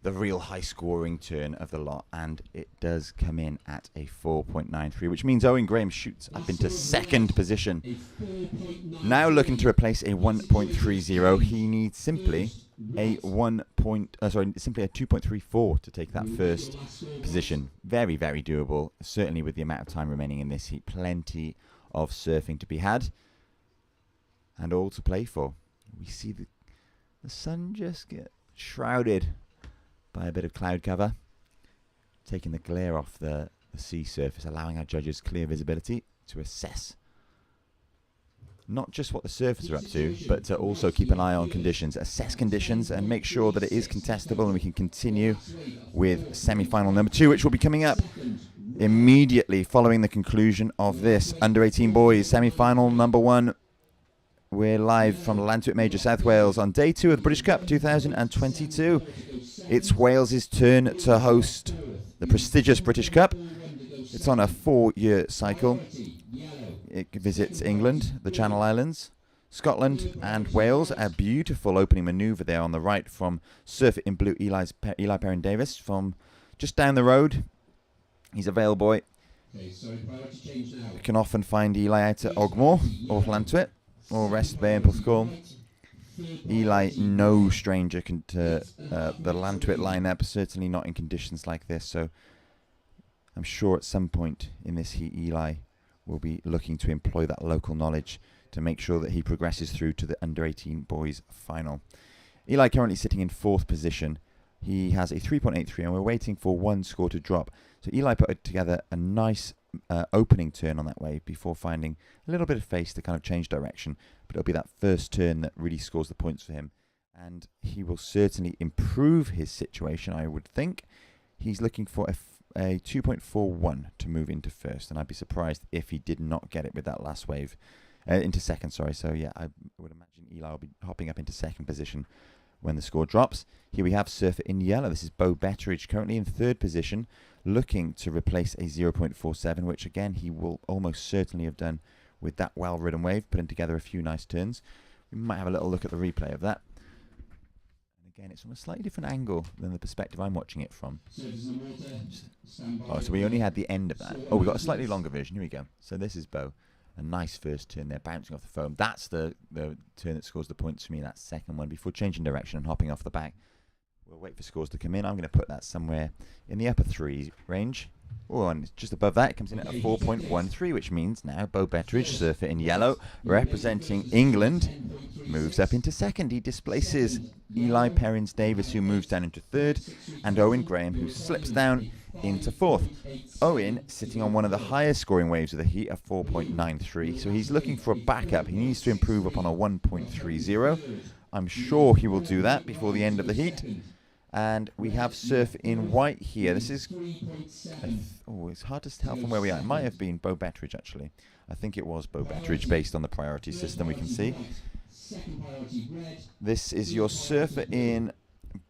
real high-scoring turn of the lot, and it does come in at a 4.93, which means Owen Graham shoots up into 2nd position. Now looking to replace a 1.30, he needs simply a 2.34 to take that first position. Very, very doable. Certainly with the amount of time remaining in this heat, plenty of surfing to be had, and all to play for. We see the sun just get shrouded by a bit of cloud cover, taking the glare off the sea surface, allowing our judges clear visibility to assess not just what the surfers are up to, but to also keep an eye on conditions, assess conditions, and make sure that it is contestable, and we can continue with semi-final number 2, which will be coming up immediately following the conclusion of this under-18 boys semi-final number 1. We're live from Llantuit Major, South Wales, on day 2 of the British Cup 2022. It's Wales's turn to host the prestigious British Cup. It's on a 4-year cycle. It visits England, the Channel Islands, Scotland, and Wales. A beautiful opening manoeuvre there on the right from surfer in blue Eli Perrins-Davis from just down the road. He's a Vale boy. You can often find Eli out at Ogmore or Llantuit or Rest Bay and Porthcawl. Eli, no stranger to the Llantuit lineup, certainly not in conditions like this. So I'm sure at some point in this heat, Eli will be looking to employ that local knowledge to make sure that he progresses through to the under-18 boys final. Eli currently sitting in 4th position. He has a 3.83, and we're waiting for one score to drop. So Eli put together a nice opening turn on that wave before finding a little bit of face to kind of change direction. But it'll be that first turn that really scores the points for him. and he will certainly improve his situation, I would think. He's looking for a 2.41 to move into first, and I'd be surprised if he did not get it with that last wave. Into second, sorry. So, yeah, I would imagine Eli will be hopping up into second position when the score drops. Here we have Surfer in yellow. This is Bo Betteridge, currently in third position, looking to replace a 0.47, which, again, he will almost certainly have done with that well-ridden wave, putting together a few nice turns. We might have a little look at the replay of that. And again, it's from a slightly different angle than the perspective I'm watching it from. Oh, so we only had the end of that. Oh, we got a slightly longer version. Here we go. So this is Bo. A nice first turn there, bouncing off the foam. That's the turn that scores the points for me, that second one, before changing direction and hopping off the back. We'll wait for scores to come in. I'm going to put that somewhere in the upper 3 range. Oh, and just above that, it comes in at a 4.13, which means now Bo Betteridge, surfer in yellow, representing England, moves up into second. He displaces Eli Perrins-Davis, who moves down into third, and Owen Graham, who slips down into fourth. Owen sitting on one of the highest scoring waves of the heat, a 4.93, so he's looking for a backup. He needs to improve upon a 1.30. I'm sure he will do that before the end of the heat. And we have surf in white here. This is... it's hard to tell from where we are. It might have been Bo Betteridge, actually. I think it was Bo Betteridge, based on the priority system we can see. This is your surfer in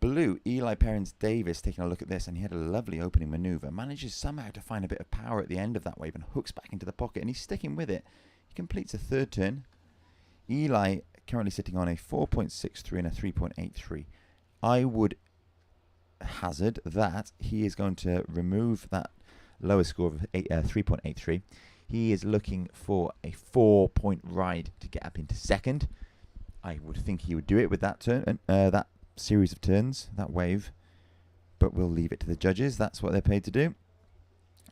blue, Eli Perrins-Davis, taking a look at this, and he had a lovely opening maneuver. Manages somehow to find a bit of power at the end of that wave and hooks back into the pocket, and he's sticking with it. He completes a third turn. Eli currently sitting on a 4.63 and a 3.83. I would hazard that he is going to remove that lower score of 3.83. He is looking for a 4-point ride to get up into second. I would think he would do it with that turn, that series of turns, that wave, but we'll leave it to the judges. That's what they're paid to do.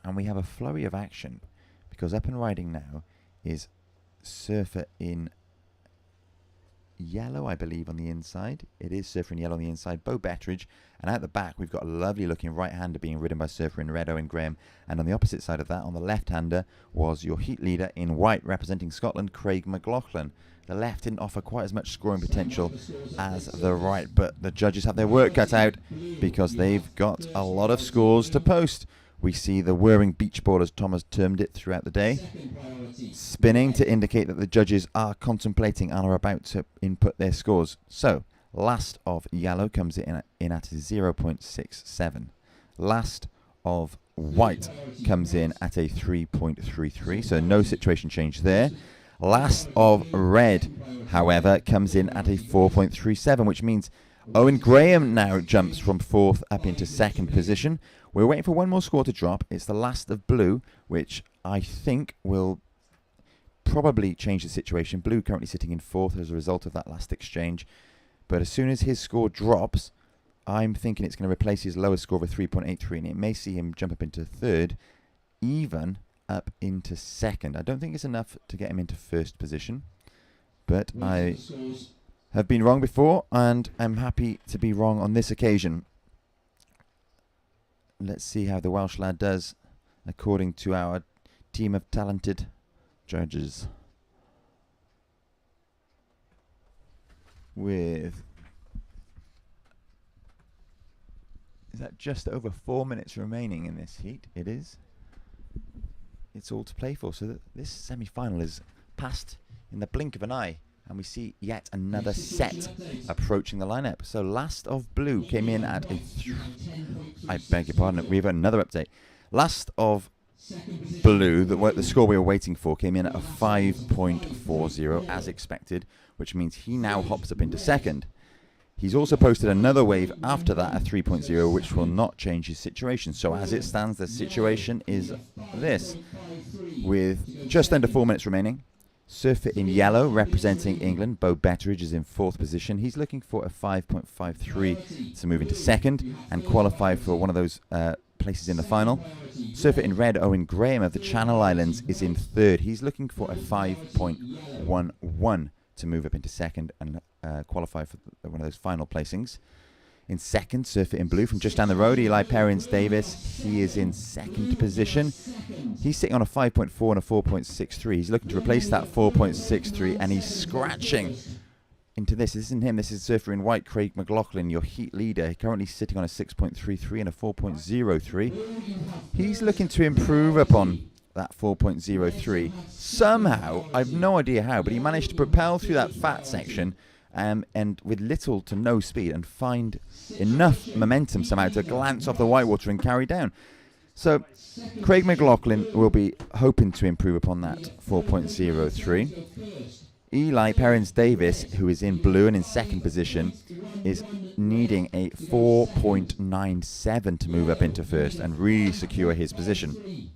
And we have a flurry of action, because up and riding now is surfer in yellow, I believe, on the inside. It is surfer in yellow on the inside, Bo Betteridge, and out the back we've got a lovely looking right-hander being ridden by surfer in red, Owen Graham, and on the opposite side of that, on the left-hander, was your heat leader in white representing Scotland, Craig McLaughlin. The left didn't offer quite as much scoring potential as the right, but the judges have their work cut out because they've got a lot of scores to post. We see the whirring beach ball, as Tom has termed it, throughout the day, spinning to indicate that the judges are contemplating and are about to input their scores. So, last of yellow comes in at 0.67. Last of white comes in at a 3.33, so no situation change there. Last of red, however, comes in at a 4.37, which means Owen Graham now jumps from fourth up into second position. We're waiting for one more score to drop. It's the last of blue, which I think will probably change the situation. Blue currently sitting in fourth as a result of that last exchange. But as soon as his score drops, I'm thinking it's going to replace his lowest score of 3.83, and it may see him jump up into third, even up into second. I don't think it's enough to get him into first position, but I have been wrong before, and I'm happy to be wrong on this occasion. Let's see how the Welsh lad does, according to our team of talented judges. With... is that just over 4 minutes remaining in this heat? It is. It's all to play for. So this semi-final is passed in the blink of an eye, and we see yet another set approaching the lineup. So last of blue came in at a... I beg your pardon, we have another update. Last of blue, the score we were waiting for, came in at a 5.40 as expected, which means he now hops up into second. He's also posted another wave after that, a 3.0, which will not change his situation. So as it stands, the situation is this. With just under 4 minutes remaining, surfer in yellow, representing England, Bo Betteridge, is in fourth position. He's looking for a 5.53 to move into second and qualify for one of those places in the final. Surfer in red, Owen Graham of the Channel Islands, is in third. He's looking for a 5.11 to move up into second and qualify for one of those final placings. In second, surfer in blue from just down the road, Eli Perrins-Davis. He is in second position. He's sitting on a 5.4 and a 4.63. He's looking to replace that 4.63, and he's scratching into this. This isn't him. This is surfer in white, Craig McLaughlin, your heat leader, currently sitting on a 6.33 and a 4.03. He's looking to improve upon that 4.03. Somehow, I've no idea how, but he managed to propel through that fat section and with little to no speed and find enough momentum somehow to glance off the whitewater and carry down. So Craig McLaughlin will be hoping to improve upon that 4.03. Eli Perrins-Davis, who is in blue and in second position, is needing a 4.97 to move up into first and really secure his position.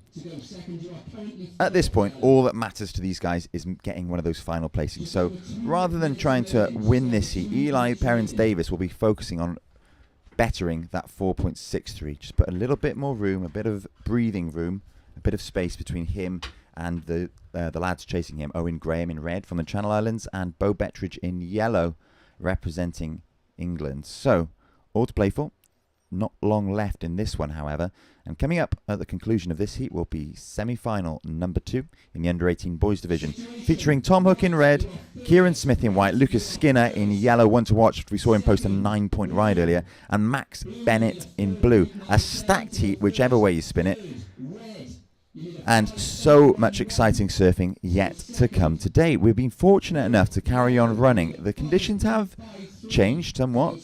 At this point, all that matters to these guys is getting one of those final placings. So rather than trying to win this heat, Eli Perrins-Davis will be focusing on bettering that 4.63. Just put a little bit more room, a bit of breathing room, a bit of space between him and the lads chasing him. Owen Graham in red from the Channel Islands and Bo Bettridge in yellow representing England. So, all to play for. Not long left in this one, however. And coming up at the conclusion of this heat will be semi-final number 2 in the under-18 boys division, featuring Tom Hook in red, Kieran Smith in white, Lucas Skinner in yellow, one to watch. We saw him post a 9-point ride earlier, and Max Bennett in blue. A stacked heat, whichever way you spin it. And so much exciting surfing yet to come today. We've been fortunate enough to carry on running. The conditions have changed somewhat.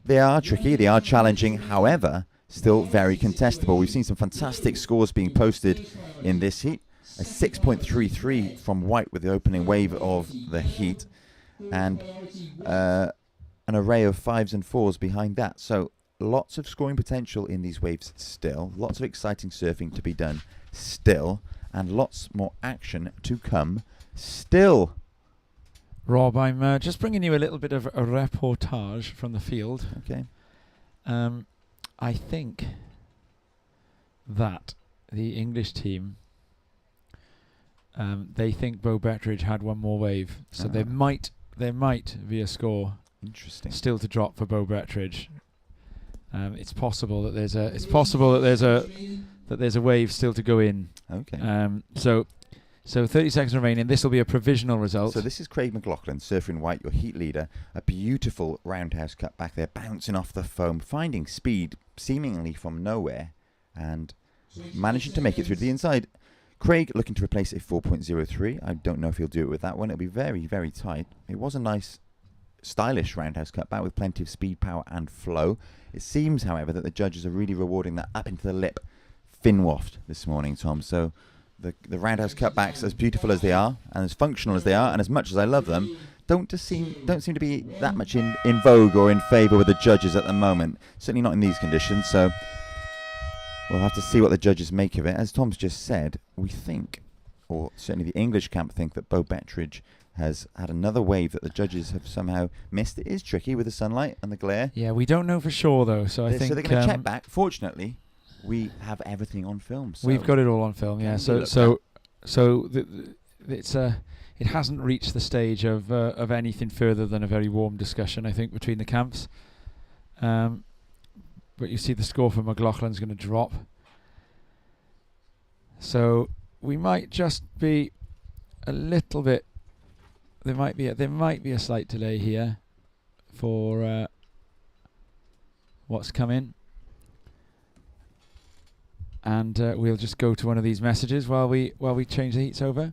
They are tricky, they are challenging, however, still very contestable. We've seen some fantastic scores being posted in this heat. A 6.33 from white with the opening wave of the heat, and an array of 5s and 4s behind that. So lots of scoring potential in these waves still, lots of exciting surfing to be done still, and lots more action to come still. Rob, I'm just bringing you a little bit of a reportage from the field. Okay. I think that the English team, they think Bo Bettridge had one more wave, so there might be a score. Interesting. Still to drop for Bo Bettridge. It's possible that there's a wave still to go in. Okay. So 30 seconds remaining. This will be a provisional result. So this is Craig McLaughlin, surfer in white, your heat leader. A beautiful roundhouse cut back there, bouncing off the foam, finding speed seemingly from nowhere, and managing to make it through to the inside. Craig looking to replace a 4.03. I don't know if he'll do it with that one. It'll be very, very tight. It was a nice, stylish roundhouse cut back with plenty of speed, power, and flow. It seems, however, that the judges are really rewarding that up into the lip fin waft this morning, Tom. So the roundhouse cutbacks, as beautiful as they are, and as functional as they are, and as much as I love them, don't seem to be that much in vogue or in favour with the judges at the moment. Certainly not in these conditions. So we'll have to see what the judges make of it. As Tom's just said, we think, or certainly the English camp think, that Bo Bettridge has had another wave that the judges have somehow missed. It is tricky with the sunlight and the glare. Yeah, we don't know for sure though. So I think so they're going to check back. Fortunately, we have everything on film. So we've got it all on film. Yeah. It hasn't reached the stage of anything further than a very warm discussion, I think, between the camps. But you see the score for McLaughlin's going to drop. So we might just be a little bit. There might be a slight delay here for what's coming. And we'll just go to one of these messages while we change the heats over.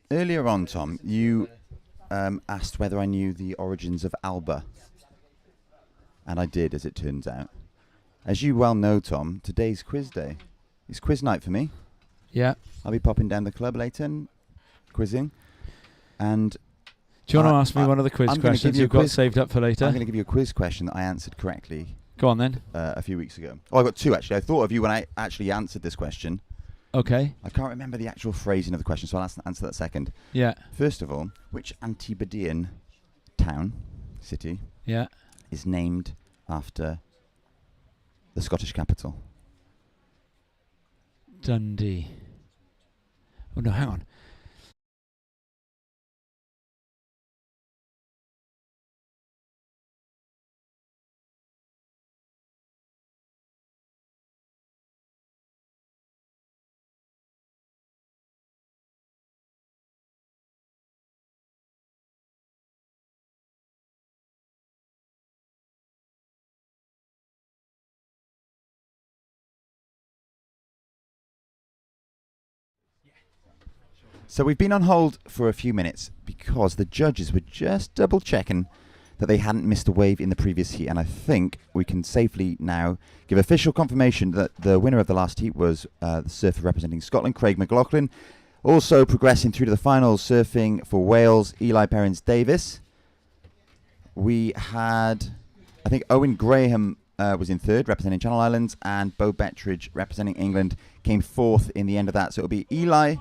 Earlier on, Tom, you asked whether I knew the origins of Alba. And I did, as it turns out. As you well know, Tom, today's quiz day. It's quiz night for me. Yeah. I'll be popping down the club later and quizzing. And do you want to ask me one of the quiz questions you've got saved up for later? I'm going to give you a quiz question that I answered correctly. Go on then. A few weeks ago. Oh, I got two actually. I thought of you when I actually answered this question. Okay. I can't remember the actual phrasing of the question, so I'll answer that second. Yeah. First of all, which Antipodean town, city, is named after the Scottish capital? Dundee. Oh no, hang on. So we've been on hold for a few minutes because the judges were just double checking that they hadn't missed a wave in the previous heat, and I think we can safely now give official confirmation that the winner of the last heat was the surfer representing Scotland, Craig McLaughlin. Also progressing through to the finals, surfing for Wales, Eli Perrins-Davis. We had, I think Owen Graham was in third, representing Channel Islands, and Bo Bettridge, representing England, came fourth in the end of that. So it'll be Eli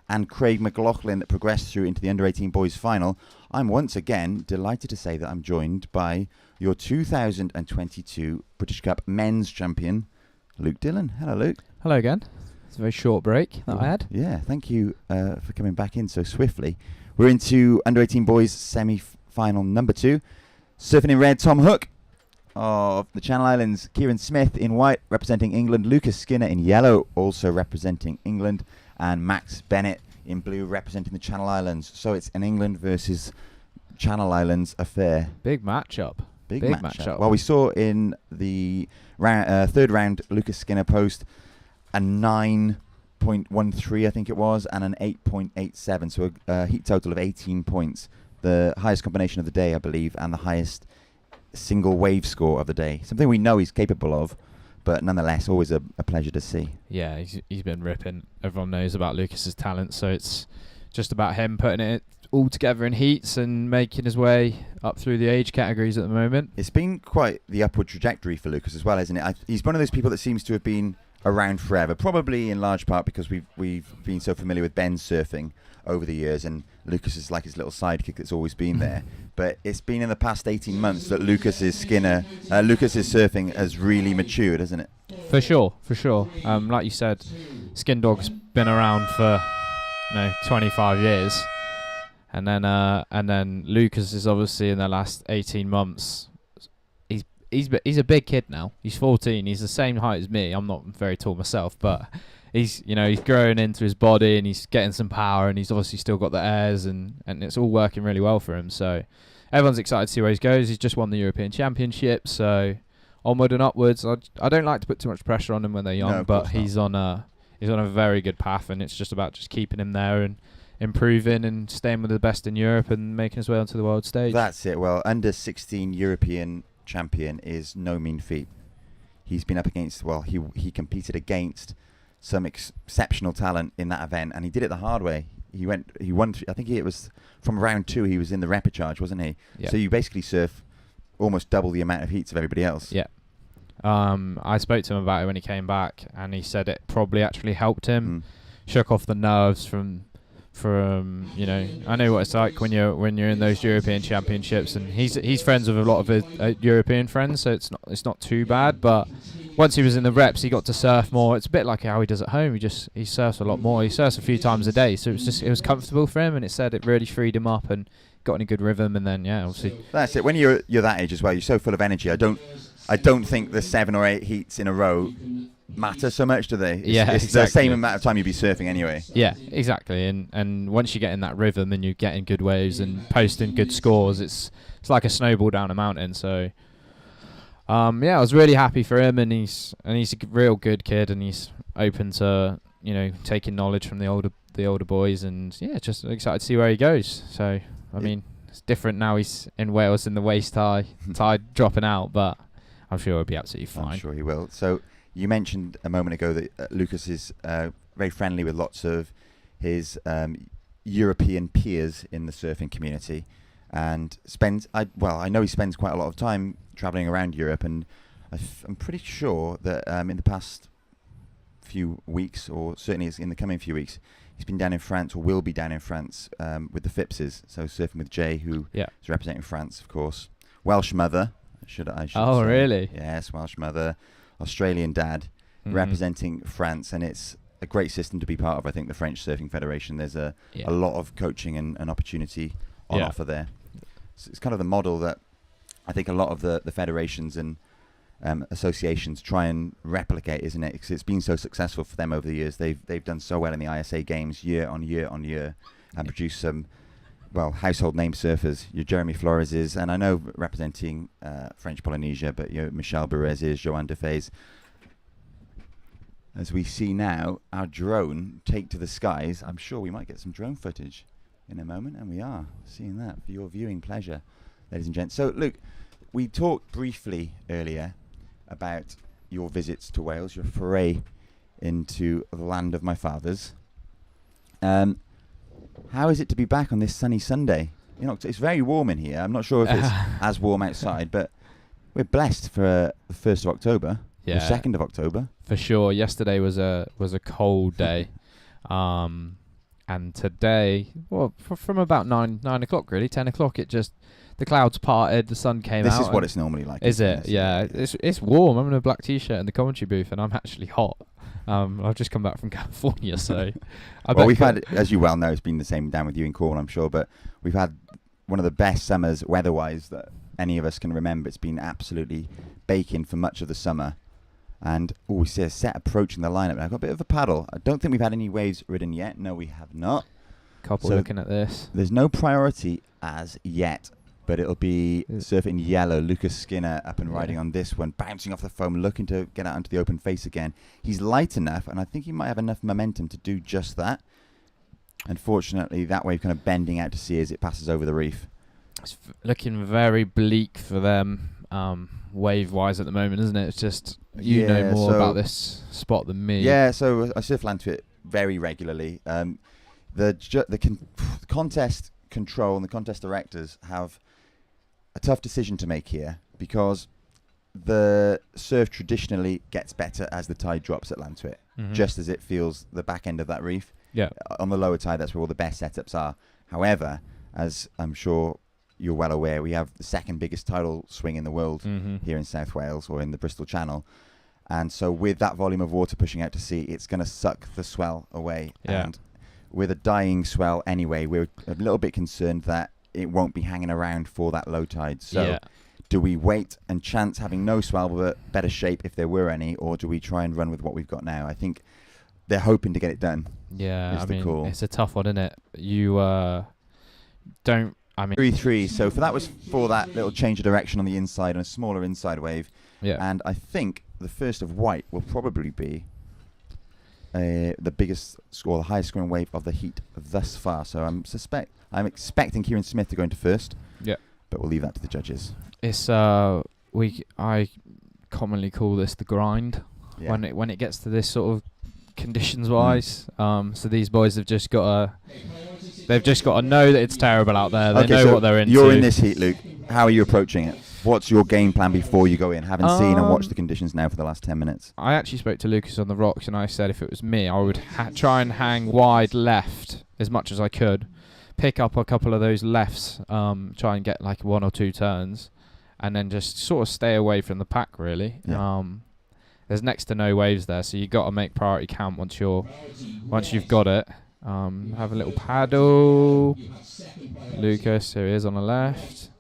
and Craig McLaughlin that progressed through into the under-18 boys final. I'm once again delighted to say that I'm joined by your 2022 British Cup men's champion, Luke Dillon. Hello, Luke. Hello again. It's a very short break that I had. Yeah, thank you for coming back in so swiftly. We're into under-18 boys semi-final number 2. Surfing in red, Tom Hook of the Channel Islands, Kieran Smith in white, representing England, Lucas Skinner in yellow, also representing England, and Max Bennett in blue, representing the Channel Islands. So it's an England versus Channel Islands affair. Big matchup. Big matchup. Well, we saw in the third round, Lucas Skinner post a 9.13, I think it was, and an 8.87. So a heat total of 18 points. The highest combination of the day, I believe, and the highest single wave score of the day. Something we know he's capable of, but nonetheless, always a pleasure to see. Yeah, he's been ripping. Everyone knows about Lucas's talent, so it's just about him putting it all together in heats and making his way up through the age categories at the moment. It's been quite the upward trajectory for Lucas as well, isn't it? He's one of those people that seems to have been around forever, probably in large part because we've been so familiar with Ben's surfing over the years, and Lucas is like his little sidekick that's always been there. But it's been in the past 18 months that Lucas's surfing has really matured, hasn't it? For sure. Like you said, Skin Dog's been around for 25 years, and then Lucas is obviously in the last 18 months. He's a big kid now. He's 14. He's the same height as me. I'm not very tall myself, but he's growing into his body and he's getting some power, and he's obviously still got the airs, and it's all working really well for him. So everyone's excited to see where he goes. He's just won the European Championship, so onward and upwards. I don't like to put too much pressure on him when they're young, but he's on a very good path, and it's just about just keeping him there and improving and staying with the best in Europe and making his way onto the world stage. That's it. Well, under 16 European champion is no mean feat. He's been up against, he competed against some exceptional talent in that event, and he did it the hard way. He won. I think it was from round 2. He was in the repechage, wasn't he? Yeah. So you basically surf almost double the amount of heats of everybody else. Yeah. I spoke to him about it when he came back, and he said it probably actually helped him, shook off the nerves from I know what it's like when you're in those European Championships, and he's friends with a lot of his European friends, so it's not too bad. But once he was in the reps, he got to surf more. It's a bit like how he does at home. He surfs a lot more. He surfs a few times a day, so it was comfortable for him, and it said it really freed him up and got in a good rhythm. And then obviously that's it. When you're that age as well, you're so full of energy. I don't think the 7 or 8 heats in a row matter so much, do they? It's exactly. The same amount of time you'd be surfing anyway. Yeah, exactly. And once you get in that rhythm and you get in good waves and posting good scores, it's like a snowball down a mountain. So I was really happy for him, and he's a real good kid, and he's open to taking knowledge from the older boys, and just excited to see where he goes. So I mean, it's different now. He's in Wales in the waist high, tide dropping out, but I'm sure he'll be absolutely fine. I'm sure he will. So you mentioned a moment ago that Lucas is very friendly with lots of his European peers in the surfing community, and I know he spends quite a lot of time traveling around Europe, and I'm pretty sure that in the past few weeks, or certainly in the coming few weeks, he's been down in France, or will be down in France with the Phippses, so surfing with Jay, who is representing France, of course. Welsh mother, I should oh, say. really? Yes, Welsh mother, Australian dad, representing France, and it's a great system to be part of. I think the French Surfing Federation, there's a lot of coaching and opportunity on offer there. So it's kind of the model that I think a lot of the federations and associations try and replicate, isn't it? Because it's been so successful for them over the years. They've done so well in the ISA games year on year on year, and produced some household name surfers. Your Jeremy Flores's, and I know representing French Polynesia, but Michel Berez's, Joanne Defay's. As we see now, our drone take to the skies. I'm sure we might get some drone footage in a moment, and we are seeing that for your viewing pleasure, ladies and gents. So, Luke, we talked briefly earlier about your visits to Wales, your foray into the land of my fathers. How is it to be back on this sunny Sunday? It's very warm in here. I'm not sure if it's as warm outside, but we're blessed for the 1st of October. Yeah. The 2nd of October. For sure. Yesterday was a cold day. And today, from about 9 o'clock, really, 10 o'clock, the clouds parted, the sun came out. This is what it's normally like. Is it? Yeah. It's warm. I'm in a black t-shirt in the commentary booth, and I'm actually hot. I've just come back from California, so... we've had, as you well know, it's been the same down with you in Cornwall, I'm sure, but we've had one of the best summers weather-wise that any of us can remember. It's been absolutely baking for much of the summer. And we see a set approaching the lineup. I've got a bit of a paddle. I don't think we've had any waves ridden yet. No, we have not. Couple looking at this. There's no priority as yet, but it'll be surfing yellow. Lucas Skinner up and riding on this one, bouncing off the foam, looking to get out onto the open face again. He's light enough, and I think he might have enough momentum to do just that. Unfortunately, that wave kind of bending out to sea as it passes over the reef. It's looking very bleak for them. Wave-wise at the moment, isn't it? It's just you know more about this spot than me. Yeah, so I surf Llantuit very regularly. The contest control and the contest directors have a tough decision to make here, because the surf traditionally gets better as the tide drops at Llantuit, just as it feels the back end of that reef. Yeah. On the lower tide, that's where all the best setups are. However, as I'm sure you're well aware, we have the second biggest tidal swing in the world here in South Wales, or in the Bristol Channel. And so with that volume of water pushing out to sea, it's going to suck the swell away. Yeah. And with a dying swell anyway, we're a little bit concerned that it won't be hanging around for that low tide. So do we wait and chance having no swell but better shape if there were any, or do we try and run with what we've got now? I think they're hoping to get it done. Yeah, it's a tough one, isn't it? You don't... 3-3, so that was for that little change of direction on the inside and a smaller inside wave. Yeah. And I think the first of white will probably be the biggest score, the highest scoring wave of the heat thus far. So I'm expecting Kieran Smith to go into first. Yeah. But we'll leave that to the judges. It's I commonly call this the grind. Yeah. When it gets to this sort of conditions wise. So these boys have just got to know that it's terrible out there. They know what they're into. You're in this heat, Luke. How are you approaching it? What's your game plan before you go in, having seen and watched the conditions now for the last 10 minutes? I actually spoke to Lucas on the rocks, and I said if it was me, I would try and hang wide left as much as I could, pick up a couple of those lefts, try and get like 1 or 2 turns, and then just sort of stay away from the pack, really. Yeah. There's next to no waves there, so you've got to make priority count once you've got it. Have a little paddle. Lucas, here he is on the left.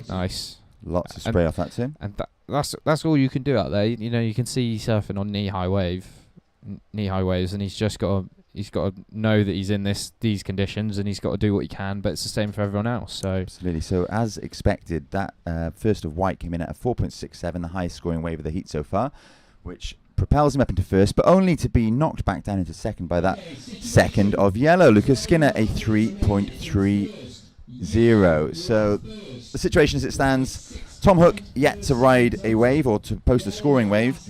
Nice. Lots of spray off that, Tim. And that's all you can do out there. You can see surfing on knee-high waves, and he's got to know that he's in these conditions, and he's got to do what he can. But it's the same for everyone else. So absolutely. So as expected, that first of white came in at a 4.67, the highest scoring wave of the heat so far, which propels him up into first, but only to be knocked back down into second by that second of yellow. Lucas Skinner, a 3.30. So the situation as it stands, Tom Hook yet to ride a wave or to post a scoring wave,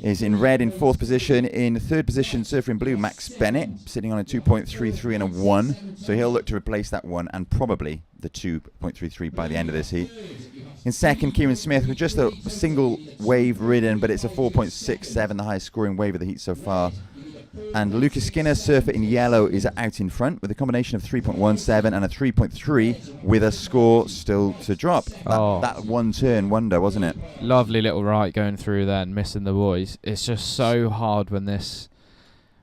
is in red in 4th position. In 3rd position, surfer in blue, Max Bennett, sitting on a 2.33 and a 1. So he'll look to replace that 1 and probably the 2.33 by the end of this heat. In 2nd, Kieran Smith with just a single wave ridden, but it's a 4.67, the highest scoring wave of the heat so far. And Lucas Skinner, surfer in yellow, is out in front with a combination of 3.17 and a 3.3 with a score still to drop. That one turn wonder, wasn't it? Lovely little right going through there and missing the boys. It's just so hard when this...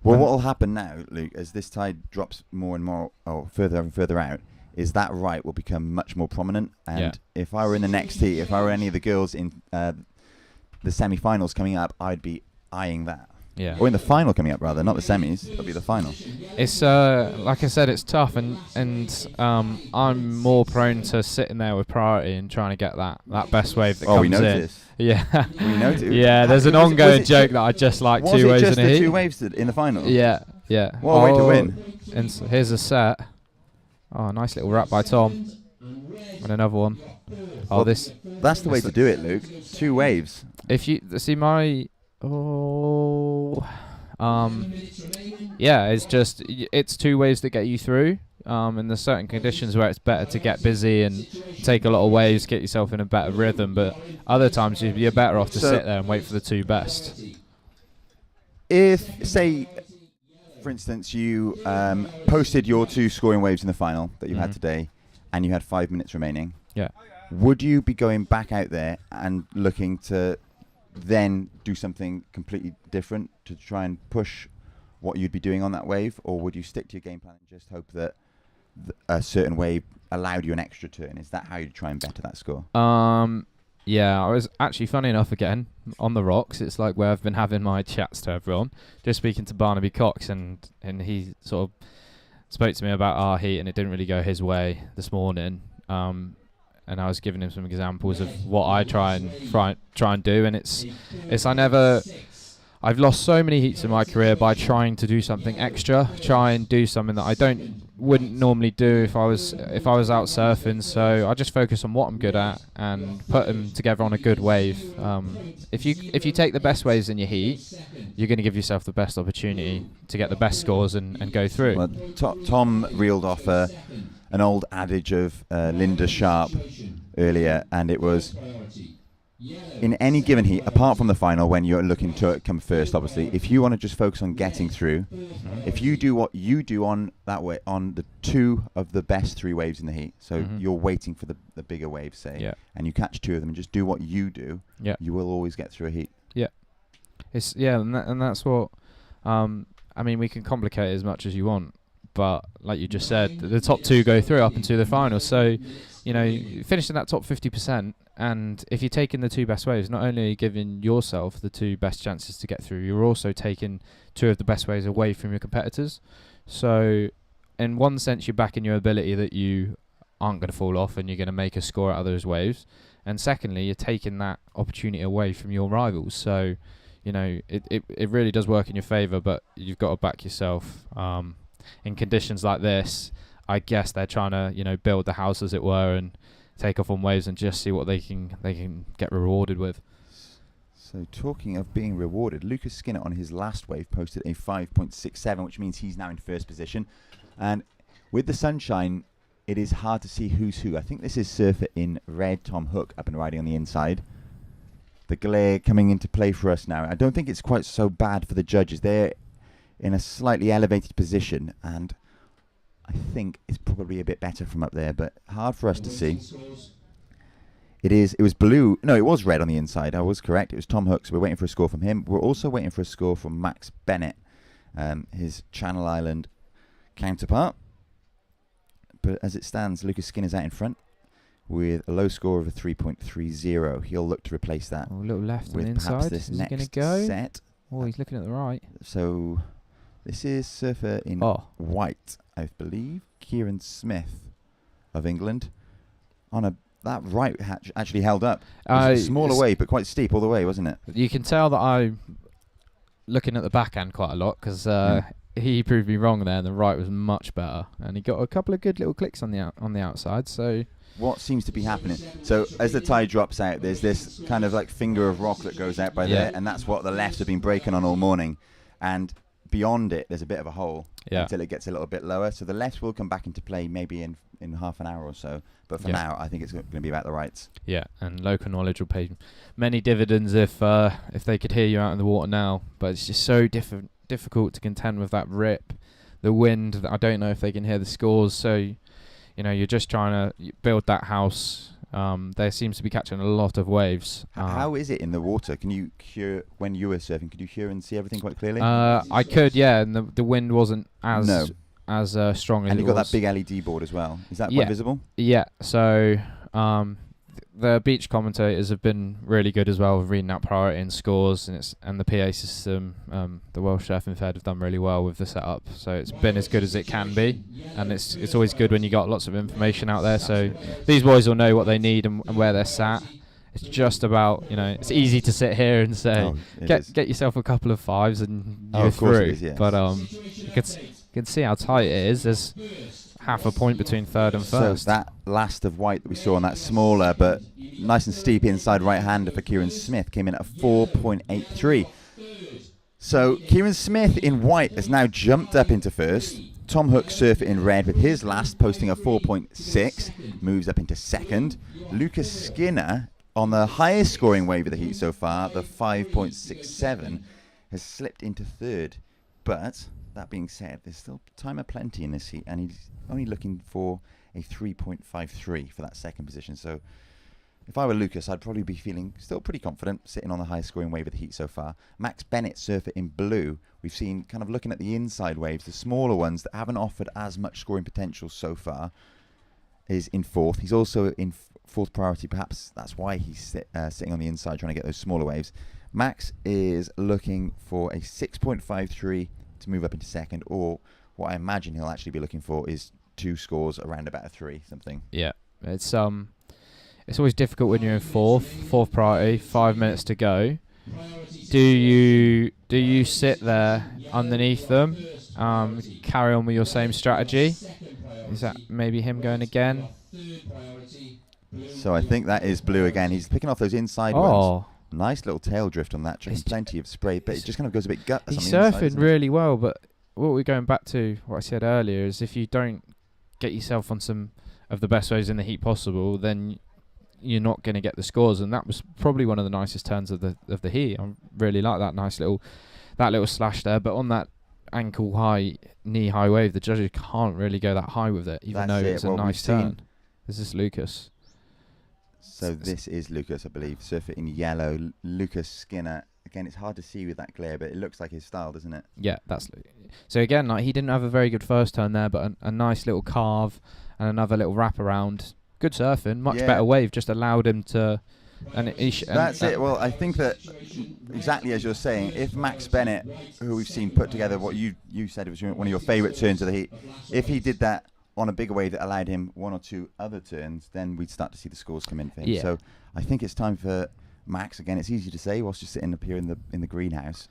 Well, what will happen now, Luke, as this tide drops more and more, further and further out, is that right will become much more prominent. And if I were in the next heat, if I were any of the girls in the semi-finals coming up, I'd be eyeing that. Yeah. Or in the final coming up, rather, not the semis. It'll be the final. It's like I said, it's tough, and I'm more prone to sitting there with priority and trying to get that best wave that comes we in. noticed. Yeah. We noticed. Yeah, there's an ongoing joke that I just like 2 waves in a heat. Was it just the 2 waves in the final? Yeah. What a way to win. And here's a set. Oh, nice little wrap by Tom. And another one. That's the way to do it, Luke. 2 waves. If you see my... it's 2 waves that get you through. And there's certain conditions where it's better to get busy and take a lot of waves, get yourself in a better rhythm. But other times you're better off to sit there and wait for the 2 best. If, say, for instance, you posted your 2 scoring waves in the final that you had today, and you had 5 minutes remaining. Yeah. Would you be going back out there and looking to then do something completely different to try and push what you'd be doing on that wave, or would you stick to your game plan and just hope that a certain wave allowed you an extra turn? Is that how you try and better that score? Yeah, I was actually, funny enough, again on the rocks. It's like where I've been having my chats to everyone, just speaking to Barnaby Cox, and he sort of spoke to me about our heat, and it didn't really go his way this morning. And I was giving him some examples of what I try and do, and I've lost so many heats in my career by trying to do something extra, try and do something that I wouldn't normally do if I was out surfing. So I just focus on what I'm good at and put them together on a good wave. If you take the best waves in your heat, you're going to give yourself the best opportunity to get the best scores and go through. Well, Tom reeled off an old adage of Linda Sharp earlier, and it was, in any given heat, apart from the final when you're looking to come first, obviously, if you want to just focus on getting through, if you do what you do on that way, on the 2 of the best 3 waves in the heat, so you're waiting for the bigger waves, say, and you catch 2 of them and just do what you do, you will always get through a heat. And that's what I mean, we can complicate it as much as you want, but like you just said, the top 2 go through up into the final. So, finish in that top 50%, and if you're taking the 2 best waves, not only are you giving yourself the 2 best chances to get through, you're also taking 2 of the best waves away from your competitors. So, in one sense, you're backing your ability that you aren't going to fall off and you're going to make a score out of those waves. And secondly, you're taking that opportunity away from your rivals. So, it really does work in your favour, but you've got to back yourself. In conditions like this, I guess they're trying to, build the house, as it were, and take off on waves and just see what they can get rewarded with. So talking of being rewarded, Lucas Skinner on his last wave posted a 5.67, which means he's now in first position. And with the sunshine, it is hard to see who's who. I think this is surfer in red, Tom Hook, up and riding on the inside. The glare coming into play for us now. I don't think it's quite so bad for the judges. They're in a slightly elevated position, and I think it's probably a bit better from up there, but hard for us to see. It was blue. No, it was red on the inside. I was correct. It was Tom Hook, so we're waiting for a score from him. We're also waiting for a score from Max Bennett, his Channel Island counterpart. But as it stands, Lucas Skinner's out in front with a low score of a 3.30. He'll look to replace that. A little left with on the perhaps inside. this Is he going next to go? set. Oh, he's looking at the right. So this is surfer in white, I believe. Kieran Smith of England. That right hatch actually held up. It was a smaller wave, but quite steep all the way, wasn't it? You can tell that looking at the backhand quite a lot because he proved me wrong there, and the right was much better, and he got a couple of good little clicks on the outside. So what seems to be happening? So as the tide drops out, there's this kind of like finger of rock that goes out by there, and that's what the lefts have been breaking on all morning. And beyond it, there's a bit of a hole until it gets a little bit lower. So the lefts will come back into play maybe in half an hour or so. But for now, I think it's going to be about the rights. Yeah, and local knowledge will pay many dividends if they could hear you out in the water now. But it's just so difficult to contend with that rip, the wind. I don't know if they can hear the scores. So, you're just trying to build that house. There seems to be catching a lot of waves. How is it in the water? Can you hear when you were surfing? Could you hear and see everything quite clearly? I could, yeah, and the wind wasn't as strong as and it you got was. that big LED board as well. Is that quite visible? Yeah. So the beach commentators have been really good as well with reading out priority and scores, and the PA system. The Welsh Surfing Fed have done really well with the setup, so it's been as good as it can be, and it's always good when you got lots of information out there. So these boys will know what they need and where they're sat. It's just about, it's easy to sit here and say, get yourself a couple of fives and you're through. But you can see how tight it is. There's half a point between third and first. So that last of white that we saw on that smaller but nice and steep inside right-hander for Kieran Smith came in at a 4.83. So Kieran Smith in white has now jumped up into first. Tom Hook surfer in red with his last posting a 4.6, moves up into second. Lucas Skinner on the highest scoring wave of the heat so far, the 5.67, has slipped into third. But that being said, there's still time aplenty in this heat, and he's only looking for a 3.53 for that second position. So if I were Lucas, I'd probably be feeling still pretty confident, sitting on the highest scoring wave of the heat so far. Max Bennett, surfer in blue, we've seen kind of looking at the inside waves, the smaller ones that haven't offered as much scoring potential so far, is in fourth. He's also in fourth priority. Perhaps that's why he's sitting on the inside trying to get those smaller waves. Max is looking for a 6.53 to move up into second, or what I imagine he'll actually be looking for is 2 scores around about a 3 something. Yeah, it's always difficult when you're in fourth priority, 5 minutes to go. Do you sit there underneath them, carry on with your same strategy? Is that maybe him going again? So I think that is blue again. He's picking off those inside ones. Nice little tail drift on that, plenty of spray, but it just kind of goes a bit gutless. He's surfing really well, but what we're going back to, what I said earlier, is if you don't get yourself on some of the best waves in the heat possible, then you're not going to get the scores. And that was probably one of the nicest turns of the heat. I really like that little slash there, but on that ankle high, knee high wave, the judges can't really go that high with it, even though it's a nice turn. This is Lucas. So this is Lucas, I believe. Surfer in yellow. Lucas Skinner. Again, it's hard to see with that glare, but it looks like his style, doesn't it? Yeah, so again, like, he didn't have a very good first turn there, but a nice little carve and another little wrap around. Good surfing, much better wave, just allowed him to. That's it. Well, I think that exactly as you're saying, if Max Bennett, who we've seen put together what you said it was one of your favourite turns of the heat, if he did that on a bigger wave that allowed him 1 or 2 other turns, then we'd start to see the scores come in for him. Yeah. So I think it's time for Max. Again, it's easy to say whilst you're sitting up here in the greenhouse,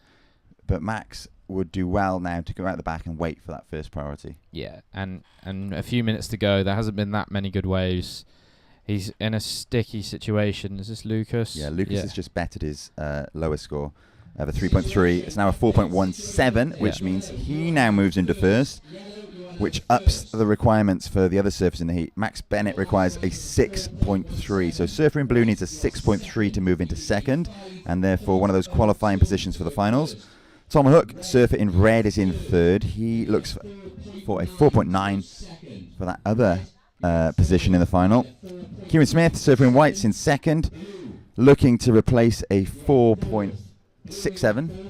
but Max would do well now to go out the back and wait for that first priority. Yeah, and a few minutes to go. There hasn't been that many good waves. He's in a sticky situation. Is this Lucas? Yeah, Lucas has just bettered his lowest score of a 3.3. It's now a 4.17, which means he now moves into first, which ups the requirements for the other surfers in the heat. Max Bennett requires a 6.3. So surfer in blue needs a 6.3 to move into second, and therefore one of those qualifying positions for the finals. Tom Hook, surfer in red, is in third. He looks for a 4.9 for that other position in the final. Kieran Smith, surfer in white's in second, looking to replace a 4.67.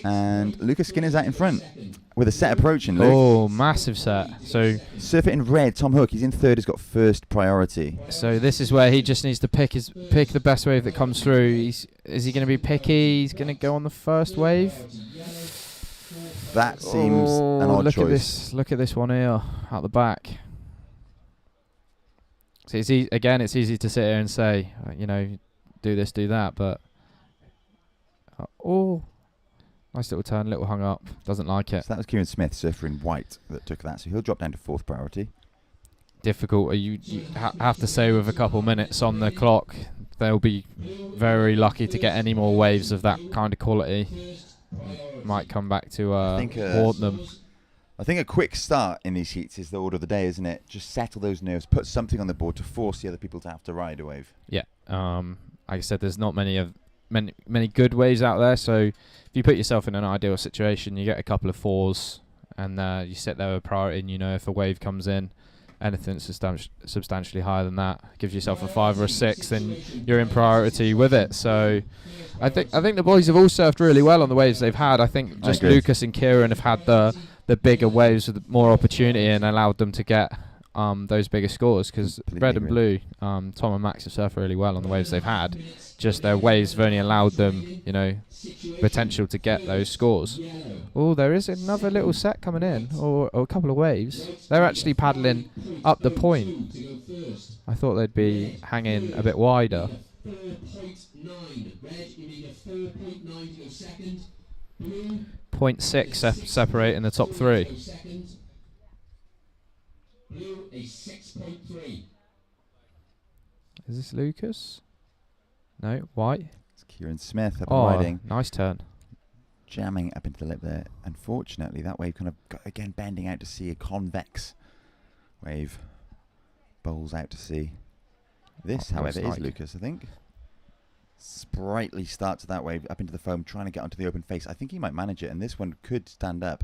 And Lucas Skinner's out in front with a set approaching. Luke. Oh, massive set. So surfer in red, Tom Hook, he's in third, he's got first priority. So this is where he just needs to pick the best wave that comes through. Is he going to be picky? He's going to go on the first wave. That seems an odd choice. Look at this one here, out the back. So it's easy to sit here and say, do this, do that, but Nice little turn, little hung up. Doesn't like it. So that was Kieran Smith, surfer in white, that took that. So he'll drop down to 4th priority. Difficult. You have to say with a couple minutes on the clock, they'll be very lucky to get any more waves of that kind of quality. Might come back to haunt them. I think a quick start in these heats is the order of the day, isn't it? Just settle those nerves, put something on the board to force the other people to have to ride a wave. Yeah. Like I said, there's not many good waves out there. So if you put yourself in an ideal situation, you get a couple of 4s, and you sit there with priority, and you know if a wave comes in, anything substantially higher than that, gives yourself a 5 or a 6, then you're in priority with it. So I think the boys have all surfed really well on the waves they've had. I think just Lucas and Kieran have had the bigger waves with more opportunity and allowed them to get those bigger scores, because red and blue, Tom and Max have surfed really well on the waves they've had. Just their waves have only allowed them, potential to get those scores. Oh, there is another little set coming in, or a couple of waves. They're actually paddling up the point. I thought they'd be hanging a bit wider. 0.6 separating the top 3. Is this Lucas? No, white. It's Kieran Smith up and riding. Nice turn. Jamming up into the lip there. Unfortunately, that wave kind of got, again, bending out to sea. A convex wave bowls out to sea. This, however, is Lucas, I think. Sprightly start to that wave up into the foam, trying to get onto the open face. I think he might manage it, and this one could stand up.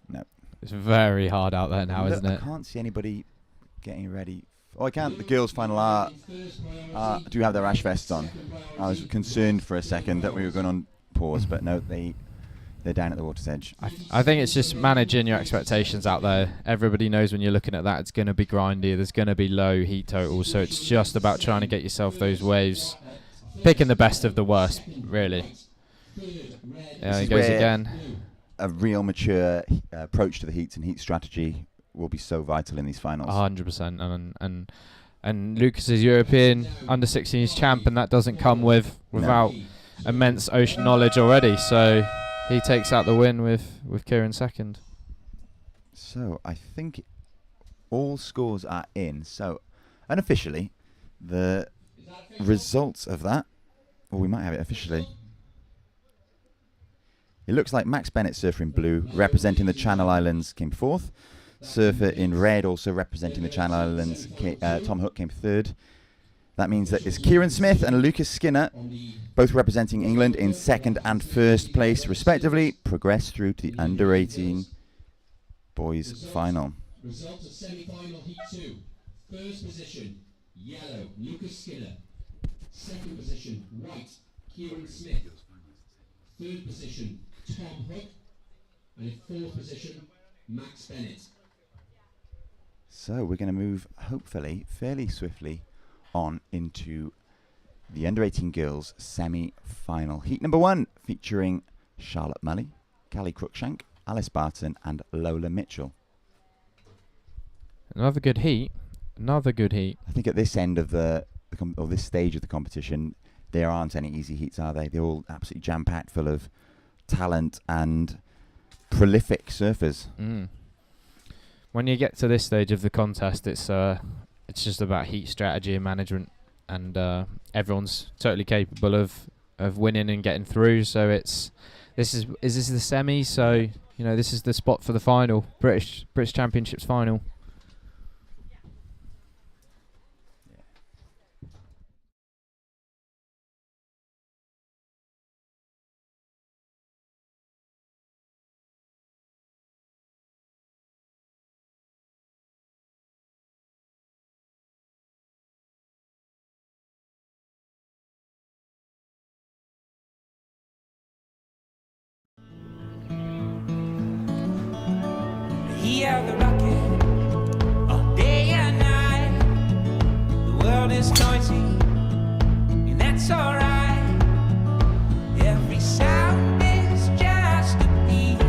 No. It's very hard out there now, isn't it? I can't see anybody getting ready. Oh, I can't. The girls' final are do have their ash vests on. I was concerned for a second that we were going on pause, but no, they're down at the water's edge. I think it's just managing your expectations out there. Everybody knows when you're looking at that, it's going to be grindy. There's going to be low heat totals, so it's just about trying to get yourself those waves, picking the best of the worst, really. Yeah, he goes again. A real mature approach to the heats and heat strategy will be so vital in these finals. 100%, and Lucas is European under-16s champ, and that doesn't come without immense ocean knowledge already. So he takes out the win with Kieran second. So I think all scores are in. So unofficially, the results of that, or we might have it officially. It looks like Max Bennett, surfer in blue, representing the Channel Islands, came 4th. Surfer in red, also representing the Channel Islands, Tom Hook, came 3rd. That means that it's Kieran Smith and Lucas Skinner, both representing England, in 2nd and 1st place, respectively, progress through to the under-18 boys final. Results of semi-final heat 2. First position, yellow, Lucas Skinner. Second position, white, Kieran Smith. Third position, Tom Hook. And in 4th position, Max Bennett. So we're going to move, hopefully, fairly swiftly on into the under-18 girls semi-final. Heat number 1, featuring Charlotte Mully, Callie Cruikshank, Alice Barton, and Lola Mitchell. Another good heat. I think at this end of or this stage of the competition, there aren't any easy heats, are they? They're all absolutely jam-packed, full of talent and prolific surfers. When you get to this stage of the contest, it's just about heat strategy and management, and everyone's totally capable of winning and getting through. So is this the semi? So this is the spot for the final, British Championships final. Yeah, the rocket all day and night. The world is noisy, and that's alright. Every sound is just a piece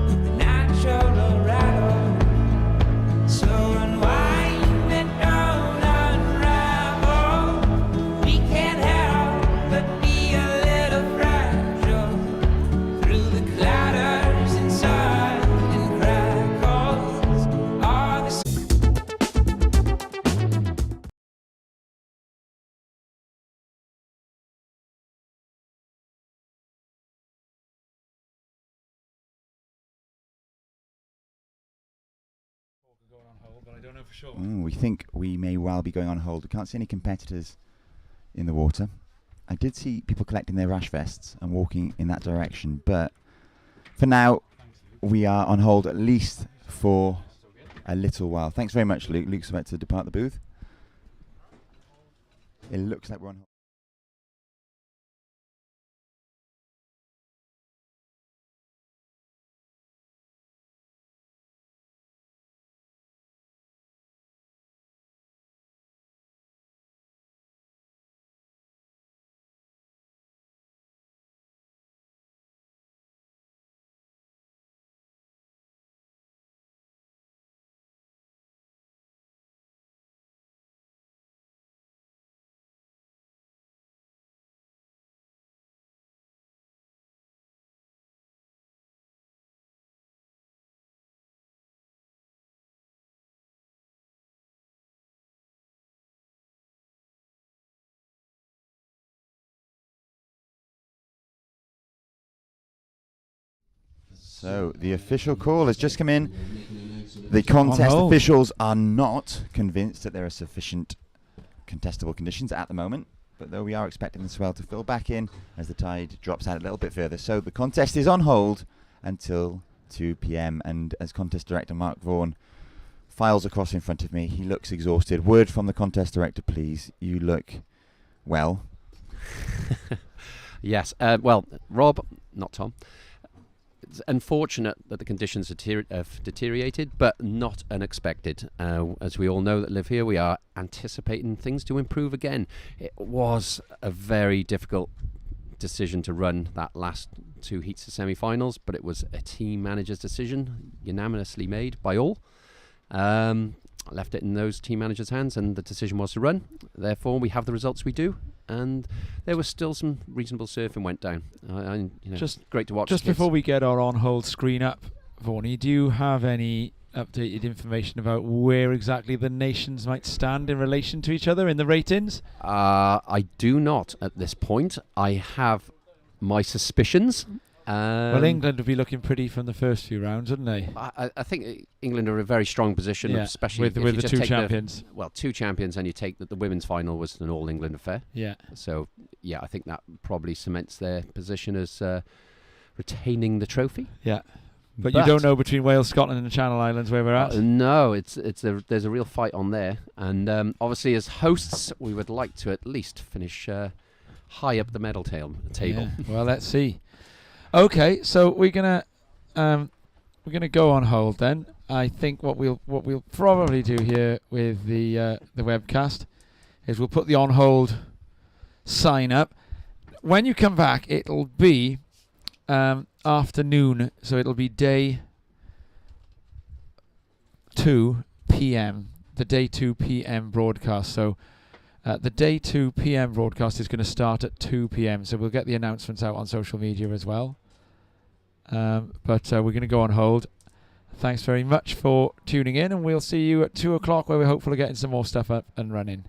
of the natural rattle. So unwind and don't unravel. We can't help but be a little frightened. hold, but I don't know for sure. We think we may well be going on hold. We can't see any competitors in the water. I did see people collecting their rash vests and walking in that direction, but for now, we are on hold at least for a little while. Thanks very much, Luke. Luke's about to depart the booth. It looks like we're on hold. So the official call has just come in. The contest officials are not convinced that there are sufficient contestable conditions at the moment, but though we are expecting the swell to fill back in as the tide drops out a little bit further. So the contest is on hold until 2 p.m. and as contest director Mark Vaughan files across in front of me, he looks exhausted. Word from the contest director, please. You look well. Yes. Well, Rob, not Tom. It's unfortunate that the conditions have deteriorated, but not unexpected. As we all know that live here, we are anticipating things to improve again. It was a very difficult decision to run that last 2 heats of semi-finals, but it was a team manager's decision, unanimously made by all. Left it in those team managers' hands, and the decision was to run. Therefore, we have the results we do. And there was still some reasonable surfing went down. Just great to watch. Just before we get our on-hold screen up, Vaughnie, do you have any updated information about where exactly the nations might stand in relation to each other in the ratings? I do not at this point. I have my suspicions. Well, England would be looking pretty from the first few rounds, wouldn't they? I think England are in a very strong position, especially with the 2 champions. Well, 2 champions, and you take that the women's final was an all-England affair. Yeah. So, yeah, I think that probably cements their position as retaining the trophy. Yeah. But you don't know between Wales, Scotland, and the Channel Islands where we're at? No, there's a real fight on there, and obviously as hosts, we would like to at least finish high up the medal table. Yeah. Well, let's see. Okay, so we're gonna go on hold then. I think what we'll probably do here with the webcast is we'll put the on hold sign up. When you come back, it'll be afternoon, so it'll be day 2 p.m. The day 2 p.m. broadcast. So the day 2 p.m. broadcast is going to start at 2 p.m. So we'll get the announcements out on social media as well. But we're going to go on hold. Thanks very much for tuning in, and we'll see you at 2 o'clock where we're hopeful of getting some more stuff up and running.